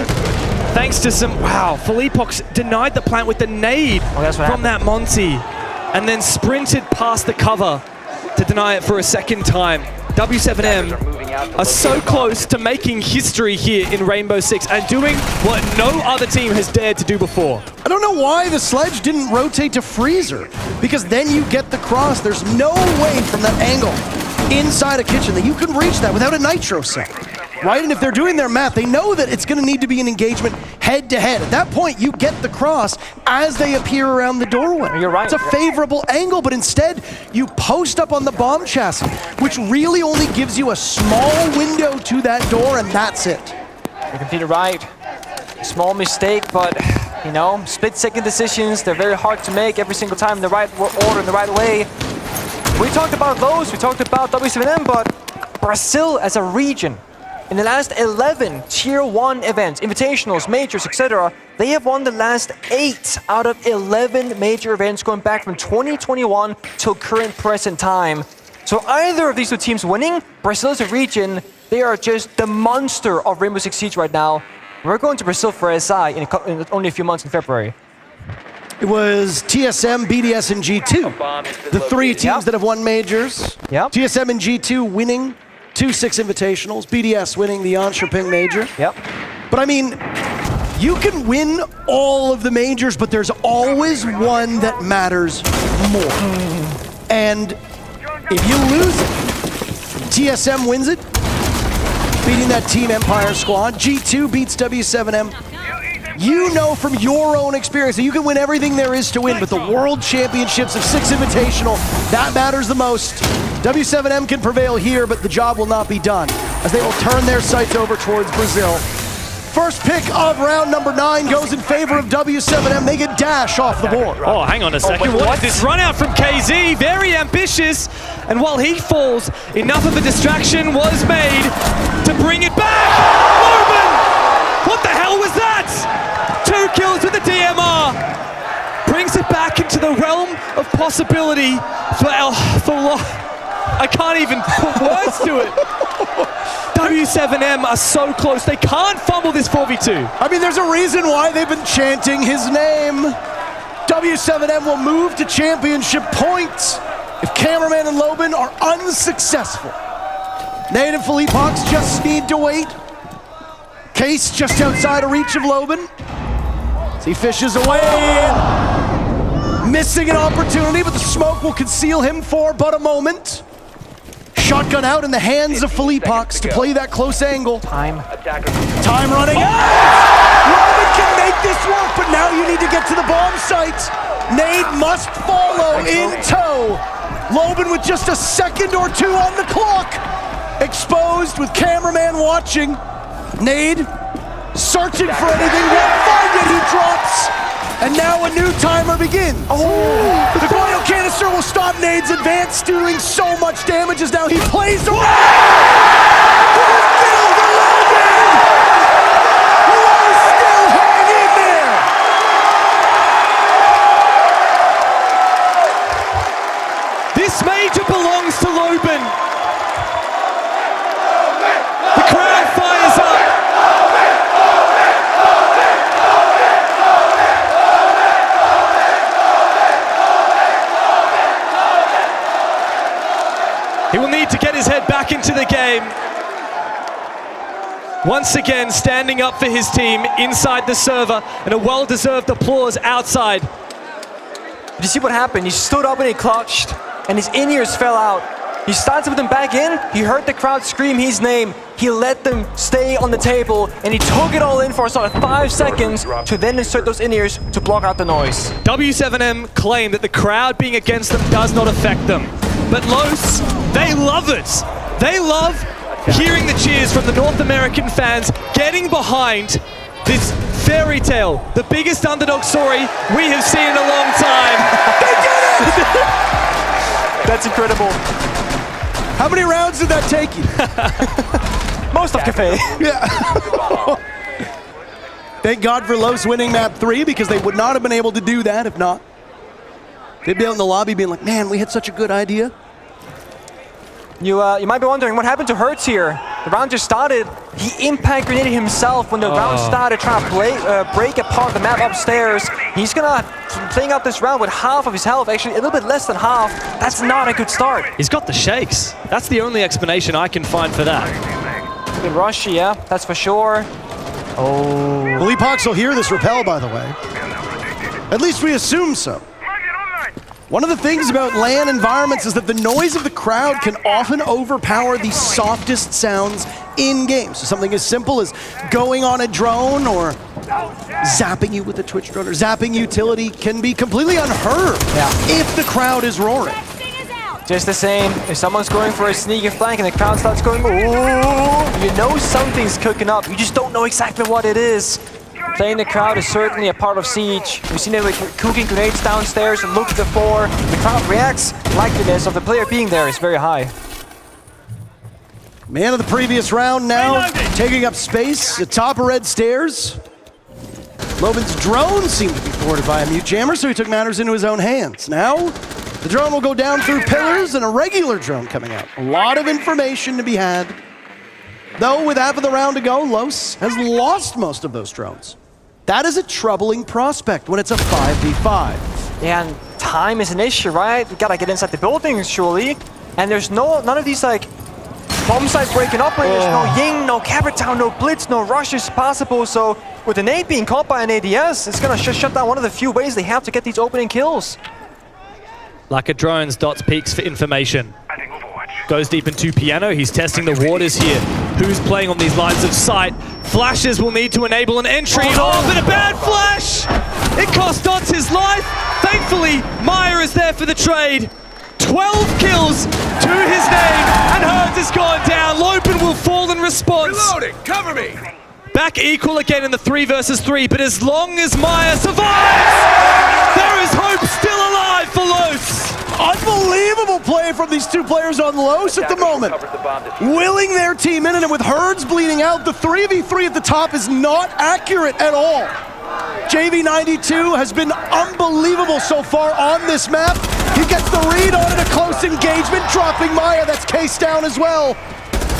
thanks to some... Wow, Philippox denied the plant with the nade from that Monty, and then sprinted past the cover to deny it for a second time. W7M are so close to making history here in Rainbow Six and doing what no other team has dared to do before. I don't know why the sledge didn't rotate to Freezer, because then you get the cross. There's no way from that angle inside a kitchen that you can reach that without a nitro set, right? And if they're doing their math, they know that it's going to need to be an engagement head-to-head. At that point, you get the cross as they appear around the doorway. You're right. It's a favorable angle, but instead, you post up on the bomb chassis, which really only gives you a small window to that door, and that's it. You're completely right. Small mistake, but, split-second decisions, they're very hard to make every single time in the right order, in the right way. We talked about those, we talked about W7M, but Brazil as a region, in the last 11 Tier 1 events, invitationals, majors, etc., they have won the last 8 out of 11 major events going back from 2021 till current present time. So either of these 2 teams winning, Brazil as a region, they are just the monster of Rainbow Six Siege right now. We're going to Brazil for SI in only a few months in February. It was TSM, BDS, and G2. The 3 teams that have won majors. Yep. TSM and G2 winning 2-6 invitationals. BDS winning the Anshaping major. Yep. But I mean, you can win all of the majors, but there's always one that matters more. And if you lose it, TSM wins it, beating that Team Empire squad. G2 beats W7M. You know from your own experience that you can win everything there is to win, but the World Championships of 6 Invitational, that matters the most. W7M can prevail here, but the job will not be done, as they will turn their sights over towards Brazil. First pick of round number 9 goes in favor of W7M. They get Dash off the board. Oh, hang on a second. What is this run out from KZ? Very ambitious. And while he falls, enough of a distraction was made to bring it back. Loban! What the hell was that? 2 kills with the DMR. Brings it back into the realm of possibility for I can't even put words to it. W7M are so close. They can't fumble this 4v2. I mean, there's a reason why they've been chanting his name. W7M will move to championship points if Cameraman and Loban are unsuccessful. Nate and Philippe Hawks just need to wait. Case just outside of reach of Loban. As he fishes away, missing an opportunity, but the smoke will conceal him for but a moment. Shotgun out in the hands of Philippe Hawks to play that close angle. Time running out! Loban can make this work, but now you need to get to the bomb site. Nade must follow in tow. Loban with just a second or 2 on the clock. Exposed with Cameraman watching. Nade searching for anything, won't find it, he drops. And now a new timer begins. Oh, the Goyle canister will stop Nade's advance, doing so much damage as now he plays away. Still hanging there. This major belongs to Loban. The crowd fires up. He will need to get his head back into the game. Once again, standing up for his team inside the server, and a well-deserved applause outside. Did you see what happened? He stood up and he clutched, and his in-ears fell out. He started with them back in, he heard the crowd scream his name, he let them stay on the table, and he took it all in for a sort of 5 seconds to then insert those in-ears to block out the noise. W7M claim that the crowd being against them does not affect them. But Los, they love it. They love hearing the cheers from the North American fans, getting behind this fairy tale, the biggest underdog story we have seen in a long time. They did it! That's incredible. How many rounds did that take you? Most of Kafe. Yeah. Thank God for Los winning map 3, because they would not have been able to do that if not. They'd be out in the lobby being like, man, we had such a good idea. You might be wondering what happened to Hertz here. The round just started. He impact grenaded himself when the round started, trying to break apart the map upstairs. He's gonna playing out this round with half of his health, actually a little bit less than half. That's not a good start. He's got the shakes. That's the only explanation I can find for that. A bit rushy, yeah, that's for sure. Oh. Philippe Hawks will hear this repel, by the way. At least we assume so. One of the things about LAN environments is that the noise of the crowd can often overpower the softest sounds in games. So something as simple as going on a drone or zapping you with a Twitch drone or zapping utility can be completely unheard if the crowd is roaring. Just the same, if someone's going for a sneaky flank and the crowd starts going, ooh, you know something's cooking up. You just don't know exactly what it is. Playing the crowd is certainly a part of Siege. We've seen it with cooking grenades downstairs and look before. The crowd reacts. Likeliness of the player being there is very high. Man of the previous round now taking up space atop of red stairs. Loban's drone seemed to be thwarted by a mute jammer, so he took matters into his own hands. Now, the drone will go down through pillars and a regular drone coming out. A lot of information to be had. Though, with half of the round to go, Los has lost most of those drones. That is a troubling prospect when it's a 5v5. Yeah, and time is an issue, right? We gotta get inside the building, surely. And there's none of these, like, bomb site breaking operators, no Ying, no Capital, no Blitz, no rushes possible. So, with an 8 being caught by an ADS, it's gonna shut down one of the few ways they have to get these opening kills. Like a drones, dots, peaks for information. Goes deep into Piano. He's testing the waters here. Who's playing on these lines of sight? Flashes will need to enable an entry. Oh, but a bad flash! It cost Dots his life. Thankfully, Maya is there for the trade. 12 kills to his name, and Herds has gone down. Lopen will fall in response. Reloading, cover me! Back equal again in the 3 versus 3, but as long as Maya survives, there is hope still alive for Los. Unbelievable play from these two players on Los at the moment. Willing their team in, and with Herds bleeding out, the 3v3 at the top is not accurate at all. JV92 has been unbelievable so far on this map. He gets the read on it, a close engagement, dropping Maya. That's case down as well.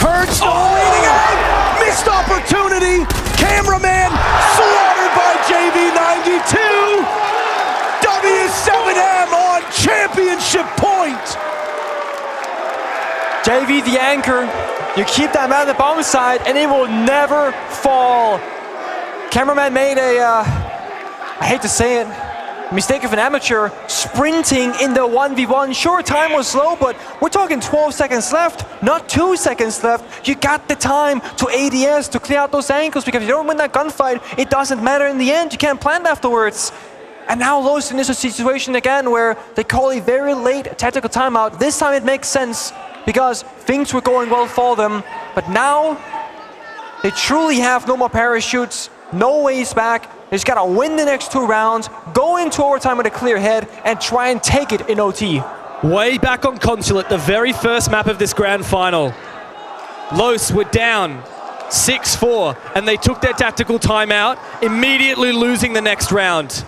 Herds still leading out. Missed opportunity. Cameraman slaughtered by JV92. W7M on championship point. JV the anchor. You keep that man on the bottom side and it will never fall. Cameraman made a, I hate to say it, mistake of an amateur, sprinting in the 1v1. Sure, time was slow, but we're talking 12 seconds left, not 2 seconds left. You got the time to ADS to clear out those ankles, because if you don't win that gunfight, it doesn't matter in the end. You can't plan afterwards. And now Los in is a situation again where they call a very late tactical timeout. This time it makes sense because things were going well for them, but now they truly have no more parachutes, no ways back. They just gotta win the next 2 rounds, go into overtime with a clear head, and try and take it in OT. Way back on Consulate, the very first map of this grand final. Los were down 6-4, and they took their tactical timeout, immediately losing the next round.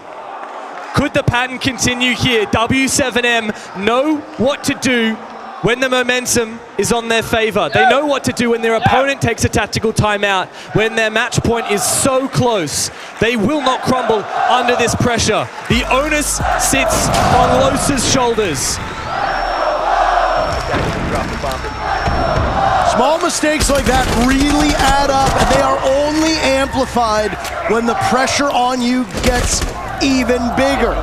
Could the pattern continue here? W7M know what to do when the momentum is on their favor. They know what to do when their opponent takes a tactical timeout, when their match point is so close. They will not crumble under this pressure. The onus sits on Los's shoulders. Small mistakes like that really add up, and they are only amplified when the pressure on you gets even bigger.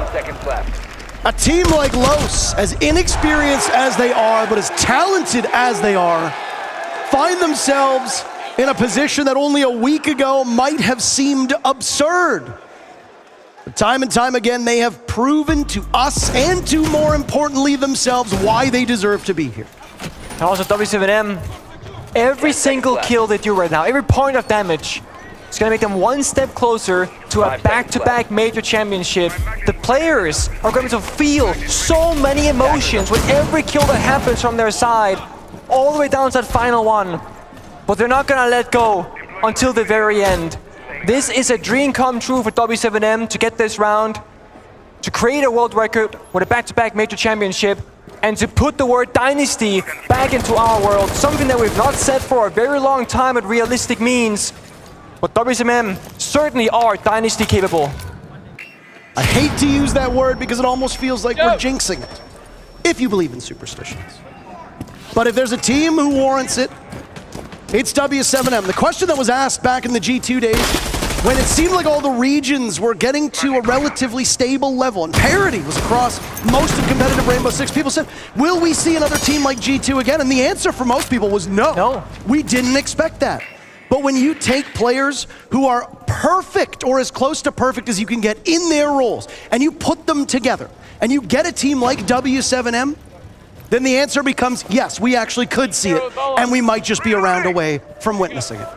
A team like Los, as inexperienced as they are, but as talented as they are, find themselves in a position that only a week ago might have seemed absurd. But time and time again, they have proven to us, and to more importantly themselves, why they deserve to be here. And also W7M, every single kill they do right now, every point of damage, it's gonna make them one step closer to a back-to-back major championship. The players are going to feel so many emotions with every kill that happens from their side, all the way down to that final one. But they're not gonna let go until the very end. This is a dream come true for W7M to get this round, to create a world record with a back-to-back major championship, and to put the word Dynasty back into our world, something that we've not said for a very long time what realistic means. But W7M certainly are Dynasty capable. I hate to use that word because it almost feels like we're jinxing it, if you believe in superstitions. But if there's a team who warrants it, it's W7M. The question that was asked back in the G2 days, when it seemed like all the regions were getting to a relatively stable level and parity was across most of competitive Rainbow Six, people said, will we see another team like G2 again? And the answer for most people was no. We didn't expect that. But when you take players who are perfect or as close to perfect as you can get in their roles, and you put them together, and you get a team like W7M, then the answer becomes, yes, we actually could see it, and we might just be a round away from witnessing it.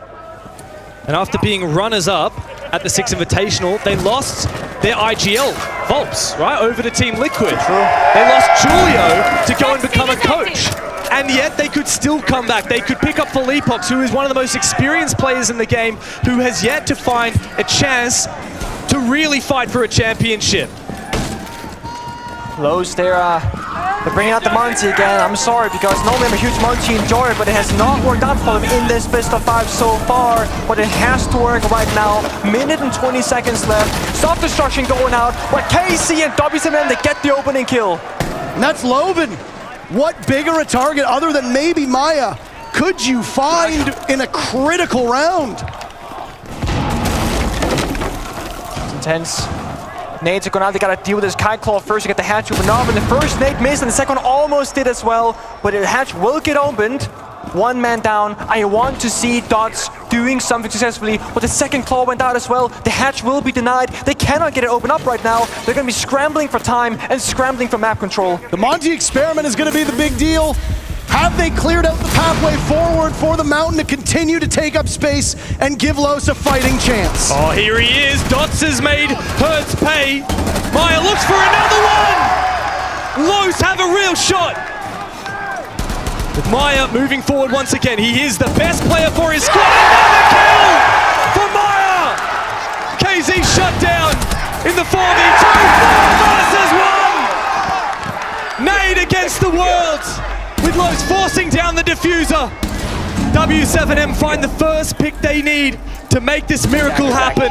And after being runners-up at the Six Invitational, they lost their IGL Volps, right, over to Team Liquid. True. They lost Julio to go and become a coach. And yet they could still come back. They could pick up Felipox, who is one of the most experienced players in the game, who has yet to find a chance to really fight for a championship. Los, they're bringing out the Monty again. I'm sorry, because normally I'm a huge Monty enjoyer, but it has not worked out for them in this best of 5 so far. But it has to work right now. Minute and 20 seconds left. Self-destruction going out. But KC and W7M, they get the opening kill. And that's Loven. What bigger a target other than maybe Maya could you find in a critical round? It's intense. Nades are going out. They got to deal with this Kite Claw first to get the hatch open up. And the first nade missed, and the second one almost did as well. But the hatch will get opened. One man down. I want to see Dots doing something successfully. But the second claw went out as well. The hatch will be denied. They cannot get it open up right now. They're going to be scrambling for time and scrambling for map control. The Monty experiment is going to be the big deal. Have they cleared out the pathway forward for the Mountain to continue to take up space and give Los a fighting chance? Oh, here he is. Dots has made Hertz pay. Maya looks for another one. Los have a real shot. With Maya moving forward once again. He is the best player for his squad. Another kill for Maya. KZ shut down in the 4v2. 4 versus 1. Nade against the world. With Los forcing down the diffuser. W7M find the first pick they need to make this miracle happen.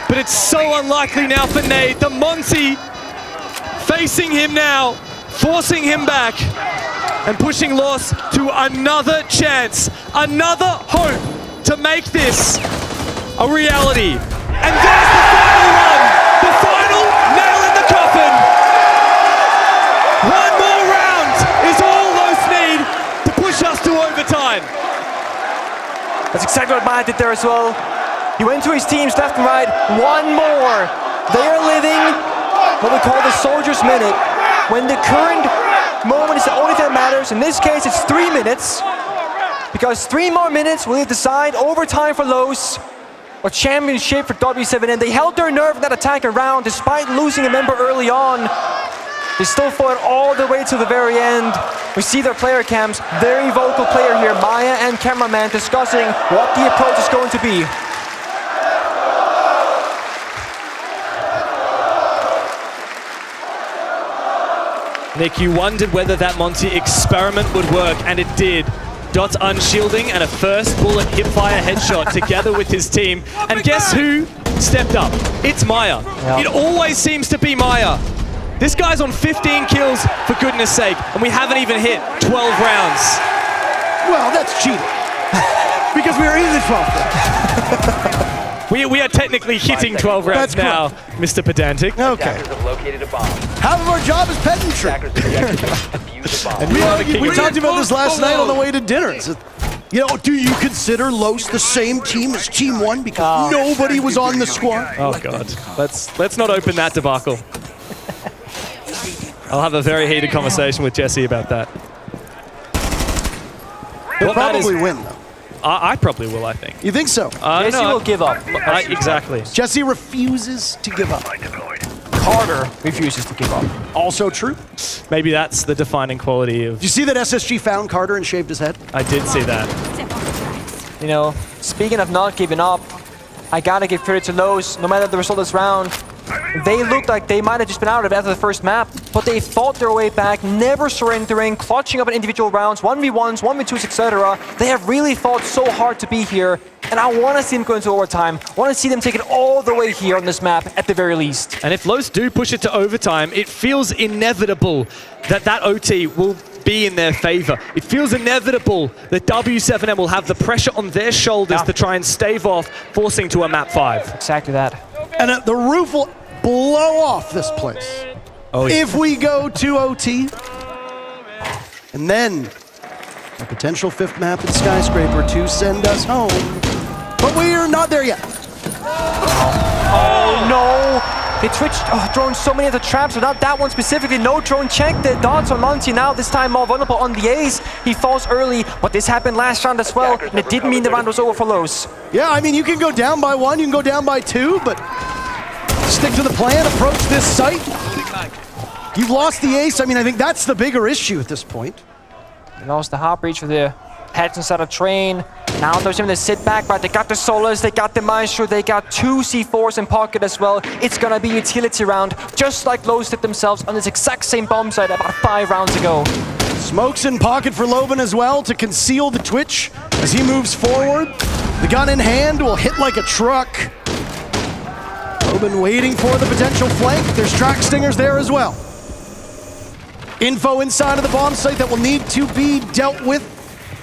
But it's so unlikely now for Nade. The Monty facing him now, forcing him back and pushing Los to another chance, another hope to make this a reality. And there's the final one, the final nail in the coffin. One more round is all Los need to push us to overtime. That's exactly what Maya did there as well. He went to his teams left and right. One more. They are living what we call the soldier's minute. When the current moment is the only thing that matters. In this case, it's 3 minutes. Because 3 more minutes will decide overtime for Los or championship for W7M. They held their nerve in that attack around despite losing a member early on. They still fought all the way to the very end. We see their player cams, very vocal player here, Maya and cameraman discussing what the approach is going to be. Nick, you wondered whether that Monty experiment would work, and it did. Dots unshielding and a first bullet hipfire headshot together with his team. And guess who stepped up? It's Maya. It always seems to be Maya. This guy's on 15 kills, for goodness sake, and we haven't even hit 12 rounds. Well, that's cheating. Because we are in the 12th round. We are technically hitting 12 rounds now, Mr. Pedantic. Okay. Half of our job is pedantry. We talked about this last night on the way to dinner. You know, do you consider Los the same team as Team 1 because nobody was on the squad? Oh God, let's not open that debacle. I'll have a very heated conversation with Jesse about that. He'll probably win, though. I probably will, I think. You think so? Jesse will give up. Exactly. Jesse refuses to give up. Carter refuses to give up. Also true. Maybe that's the defining quality of... Did you see that SSG found Carter and shaved his head? I did see that. You know, speaking of not giving up, I gotta give credit to Los. No matter the result of this round, they looked like they might have just been out of it after the first map, but they fought their way back, never surrendering, clutching up in individual rounds, 1v1s, 1v2s, etc. They have really fought so hard to be here, and I want to see them go into overtime. I want to see them take it all the way here on this map, at the very least. And if Los do push it to overtime, it feels inevitable that that OT will be in their favor. It feels inevitable that W7M will have the pressure on their shoulders to try and stave off forcing to a map 5. Exactly that. And the roof will blow off this place if we go to OT. And then a potential 5th map in Skyscraper to send us home. But we are not there yet. Oh no! They switched, thrown so many of the traps, but not that one specifically. No drone check. The Dots on Monty now, this time more vulnerable on the ace. He falls early, but this happened last round as well, and it didn't mean the round was over for Los. Yeah, I mean, you can go down by 1, you can go down by 2, but stick to the plan, approach this site. You've lost the ace. I mean, I think that's the bigger issue at this point. They lost the hop breach for the heads inside a train. Now there's even the sit back, but they got the Solas, they got the Maestro, they got 2 C4s in pocket as well. It's gonna be a utility round, just like Los did themselves on this exact same bomb site about 5 rounds ago. Smokes in pocket for Loban as well to conceal the Twitch as he moves forward. The gun in hand will hit like a truck. Loban waiting for the potential flank. There's track stingers there as well. Info inside of the bomb site that will need to be dealt with,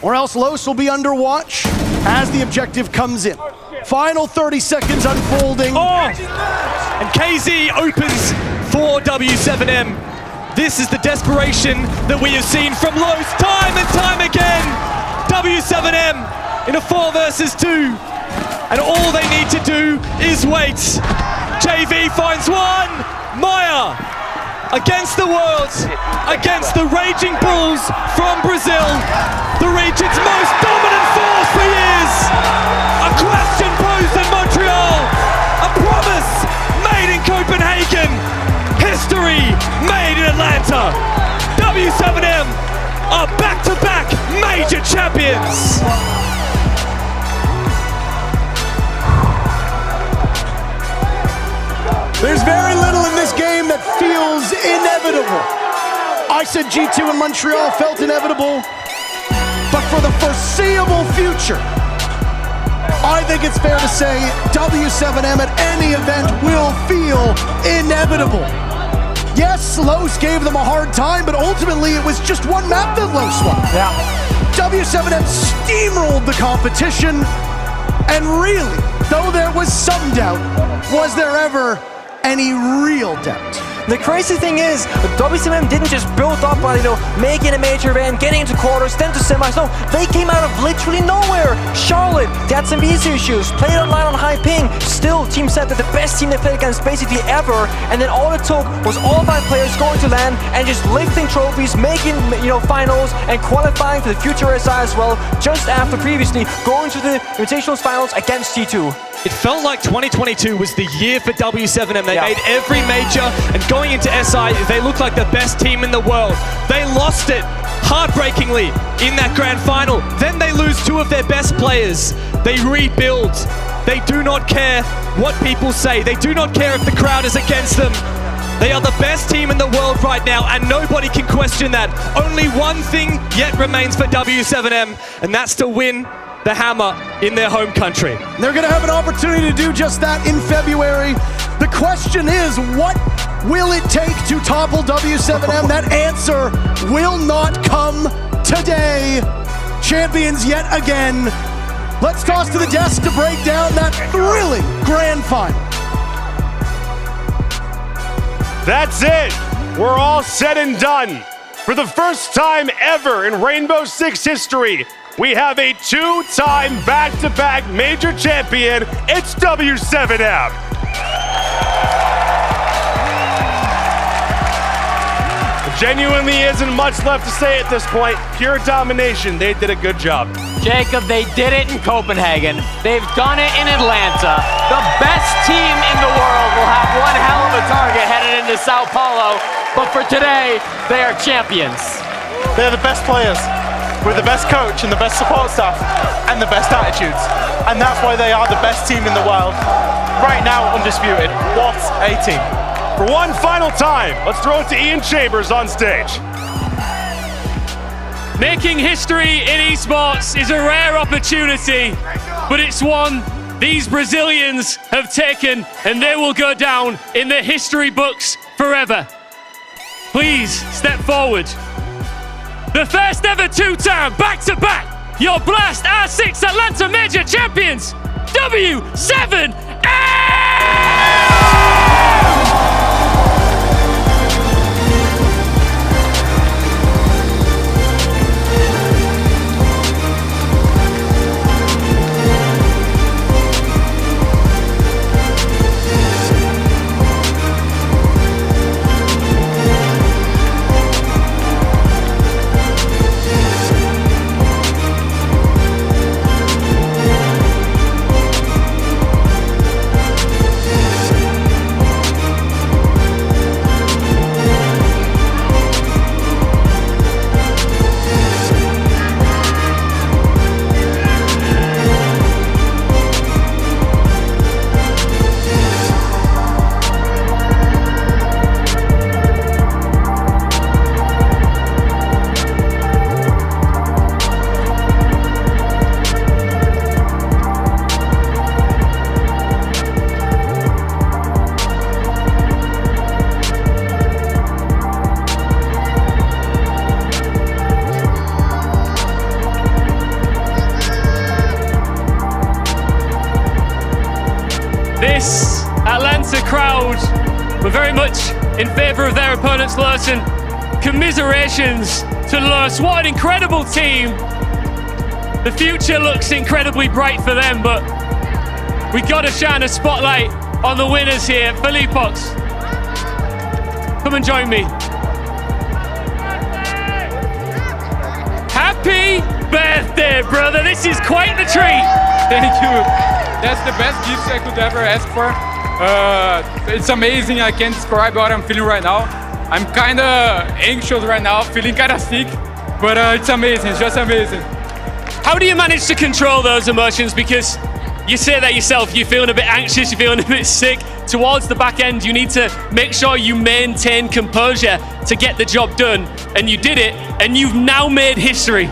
or else Los will be under watch as the objective comes in. Final 30 seconds unfolding. and KZ opens for W7M. This is the desperation that we have seen from Los time and time again. W7M in a 4 versus 2. And all they need to do is wait. JV finds one. Maya against the world, against the Raging Bulls from Brazil. The region's most dominant force for years. A question posed in Montreal. A promise made in Copenhagen. History made in Atlanta. W7M are back-to-back major champions. There's very little in this game that feels inevitable. I said G2 in Montreal felt inevitable, but for the foreseeable future, I think it's fair to say W7M at any event will feel inevitable. Yes, Los gave them a hard time, but ultimately it was just one map that Los won. Yeah. W7M steamrolled the competition, and really, though there was some doubt, was there ever any real doubt? The crazy thing is, W7M didn't just build up by, making a major event, getting into quarters, then to semis. No, they came out of literally nowhere. Charlotte, they had some easy issues, played online on high ping. Still, Team said that the best team they played against basically ever. And then all it took was all 5 players going to LAN and just lifting trophies, making, finals, and qualifying for the future SI as well, just after previously going to the Invitationals finals against G2. It felt like 2022 was the year for W7M. They made every major, and going into SI, they looked like the best team in the world. They lost it heartbreakingly in that grand final. Then they lose 2 of their best players. They rebuild. They do not care what people say. They do not care if the crowd is against them. They are the best team in the world right now, and nobody can question that. Only one thing yet remains for W7M, and that's to win the Hammer in their home country. They're gonna have an opportunity to do just that in February. The question is, what will it take to topple W7M? That answer will not come today. Champions yet again. Let's toss to the desk to break down that thrilling grand final. That's it. We're all said and done. For the first time ever in Rainbow Six history, we have a 2-time back-to-back major champion. It's W7M. There genuinely isn't much left to say at this point. Pure domination. They did a good job. Jacob, they did it in Copenhagen. They've done it in Atlanta. The best team in the world will have one hell of a target headed into Sao Paulo. But for today, they are champions. They're the best players, with the best coach and the best support staff and the best attitudes. And that's why they are the best team in the world. Right now, undisputed. What a team. For one final time, let's throw it to Ian Chambers on stage. Making history in esports is a rare opportunity, but it's one these Brazilians have taken, and they will go down in the history books forever. Please step forward. The first ever 2-time back-to-back, your Blast R6 Atlanta Major Champions, W7M! crowd were very much in favor of their opponents, Lursen. Commiserations to Lurs. What an incredible team. The future looks incredibly bright for them, but we gotta shine a spotlight on the winners here. Filipox, come and join me. Happy birthday, brother. This is quite the treat. Thank you. That's the best gift I could ever ask for. It's amazing. I can't describe what I'm feeling right now. I'm kind of anxious right now, feeling kind of sick, but it's amazing. It's just amazing. How do you manage to control those emotions? Because you say that yourself, you're feeling a bit anxious, you're feeling a bit sick. Towards the back end, you need to make sure you maintain composure to get the job done. And you did it, and you've now made history.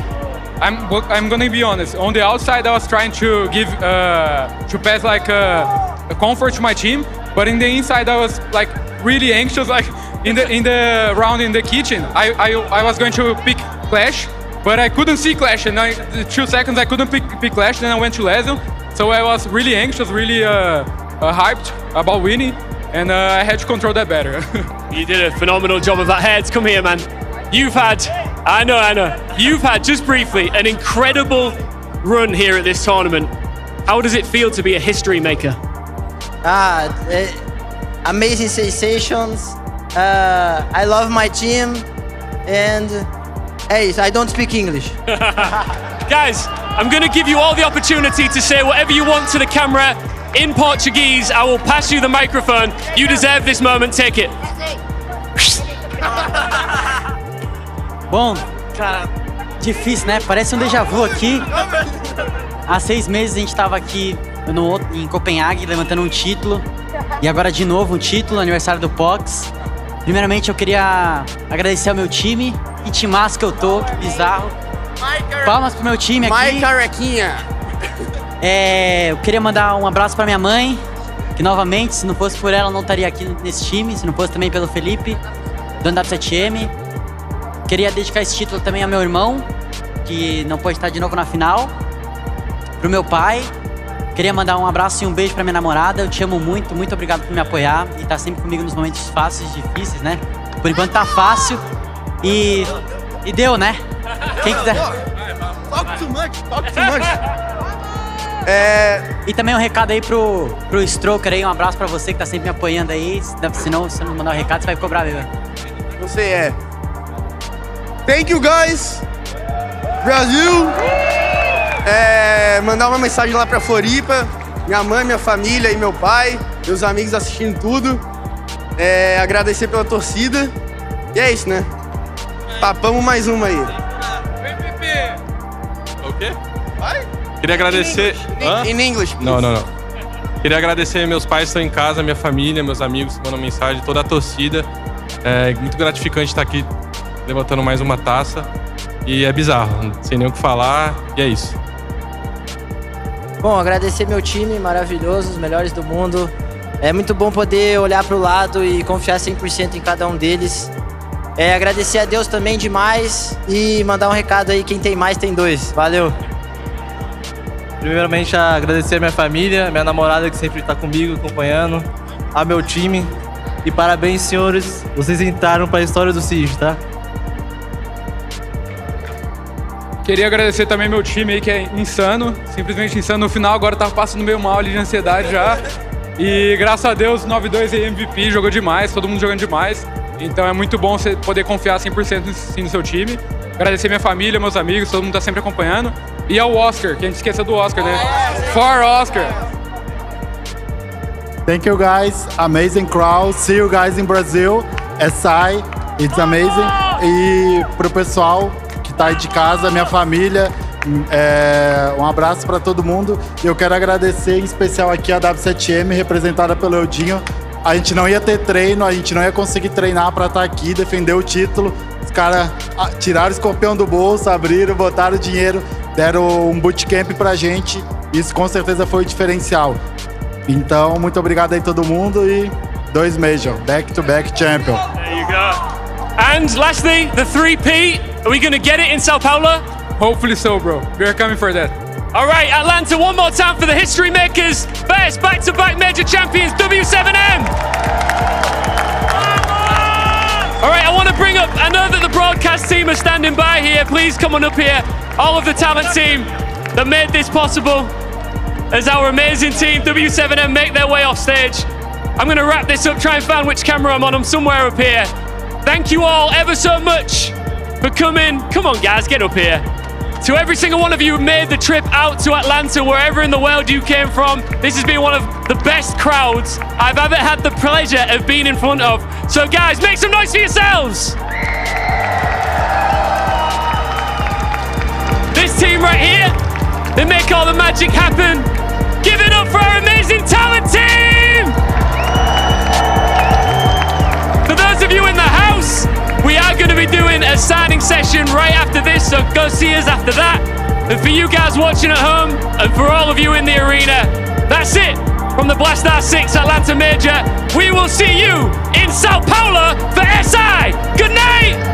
I'm gonna be honest. On the outside, I was trying to give to pass like a comfort to my team, but in the inside, I was like really anxious. Like in the round in the kitchen, I was going to pick Clash, but I couldn't see Clash, and in 2 seconds I couldn't pick Clash. Then I went to Lesion, so I was really anxious, really hyped about winning, and I had to control that better. You did a phenomenal job of that. Heads, come here, man. You've had, I know. You've had, just briefly, an incredible run here at this tournament. How does it feel to be a history maker? Amazing sensations. I love my team, and hey, I don't speak English. Guys, I'm going to give you all the opportunity to say whatever you want to the camera in Portuguese. I will pass you the microphone. You deserve this moment. Take it. Bom, cara, difícil, né? Parece um déjà vu aqui. Há 6 meses a gente estava aqui em Copenhague levantando um título. E agora de novo um título, aniversário do POX. Primeiramente eu queria agradecer ao meu time. Que timaço que eu tô, que bizarro. Palmas pro meu time aqui. Mai Carequinha. Eu queria mandar um abraço pra minha mãe. Que novamente, se não fosse por ela, eu não estaria aqui nesse time. Se não fosse também pelo Felipe, do W7M. Queria dedicar esse título também ao meu irmão, que não pôde estar de novo na final. Pro meu pai. Queria mandar um abraço e um beijo pra minha namorada. Eu te amo muito, muito obrigado por me apoiar e tá sempre comigo nos momentos fáceis e difíceis, né? Por enquanto tá fácil e deu, né? Quem quiser. Talk too much. E também um recado aí pro Stroker aí, um abraço pra você que tá sempre me apoiando aí. Senão, se não mandar um recado, você vai cobrar, meu. Você Thank you, guys. Brasil. Mandar uma mensagem lá pra Floripa, minha mãe, minha família e meu pai, meus amigos assistindo tudo. Agradecer pela torcida. E é isso, né? Papamos mais uma aí. O quê? Queria agradecer... In English. Não. Queria agradecer meus pais que estão em casa, minha família, meus amigos que mandam mensagem, toda a torcida. É muito gratificante estar aqui levantando mais uma taça. E é bizarro, não sei nem o que falar, e é isso. Bom, agradecer meu time maravilhoso, os melhores do mundo. É muito bom poder olhar pro lado e confiar 100% em cada um deles. Agradecer a Deus também demais e mandar um recado aí, quem tem mais tem 2. Valeu! Primeiramente, agradecer a minha família, minha namorada que sempre está comigo, acompanhando, a meu time. E parabéns, senhores, vocês entraram para a história do Siege, tá? Queria agradecer também meu time aí, que é insano, simplesmente insano. No final agora tava passando meio mal ali de ansiedade já. E graças a Deus, 9-2 aí MVP, jogou demais, todo mundo jogando demais. Então é muito bom você poder confiar 100% no seu time. Agradecer minha família, meus amigos, todo mundo tá sempre acompanhando. E ao Oscar, que a gente esqueceu do Oscar, né? For Oscar! Thank you guys, amazing crowd, see you guys in Brazil, SI, it's amazing. E pro pessoal que tá aí de casa, minha família, um abraço para todo mundo. E eu quero agradecer em especial aqui a W7M, representada pelo Eudinho. A gente não ia ter treino, a gente não ia conseguir treinar para estar aqui, defender o título. Os caras tiraram o escorpião do bolso, abriram, botaram o dinheiro, deram um bootcamp pra gente. Isso com certeza foi o diferencial. Então, muito obrigado aí todo mundo e 2 Major, back-to-back champion. There you go. And lastly, the 3P. Are we going to get it in Sao Paulo? Hopefully so, bro. We are coming for that. All right, Atlanta, one more time for the history makers. First, back-to-back major champions, W7M. All right, I want to bring up, I know that the broadcast team are standing by here. Please come on up here. All of the talent team that made this possible. As our amazing team, W7M, make their way off stage. I'm going to wrap this up, try and find which camera I'm on. I'm somewhere up here. Thank you all ever so much for coming. Come on, guys, get up here. To every single one of you who made the trip out to Atlanta, wherever in the world you came from, this has been one of the best crowds I've ever had the pleasure of being in front of. So guys, make some noise for yourselves. This team right here, they make all the magic happen. Give it up for our amazing talent team. For those of you in the house, we are going to be doing a signing session right after this, so go see us after that. And for you guys watching at home, and for all of you in the arena, that's it from the Blast R6 Atlanta Major. We will see you in Sao Paulo for SI. Good night!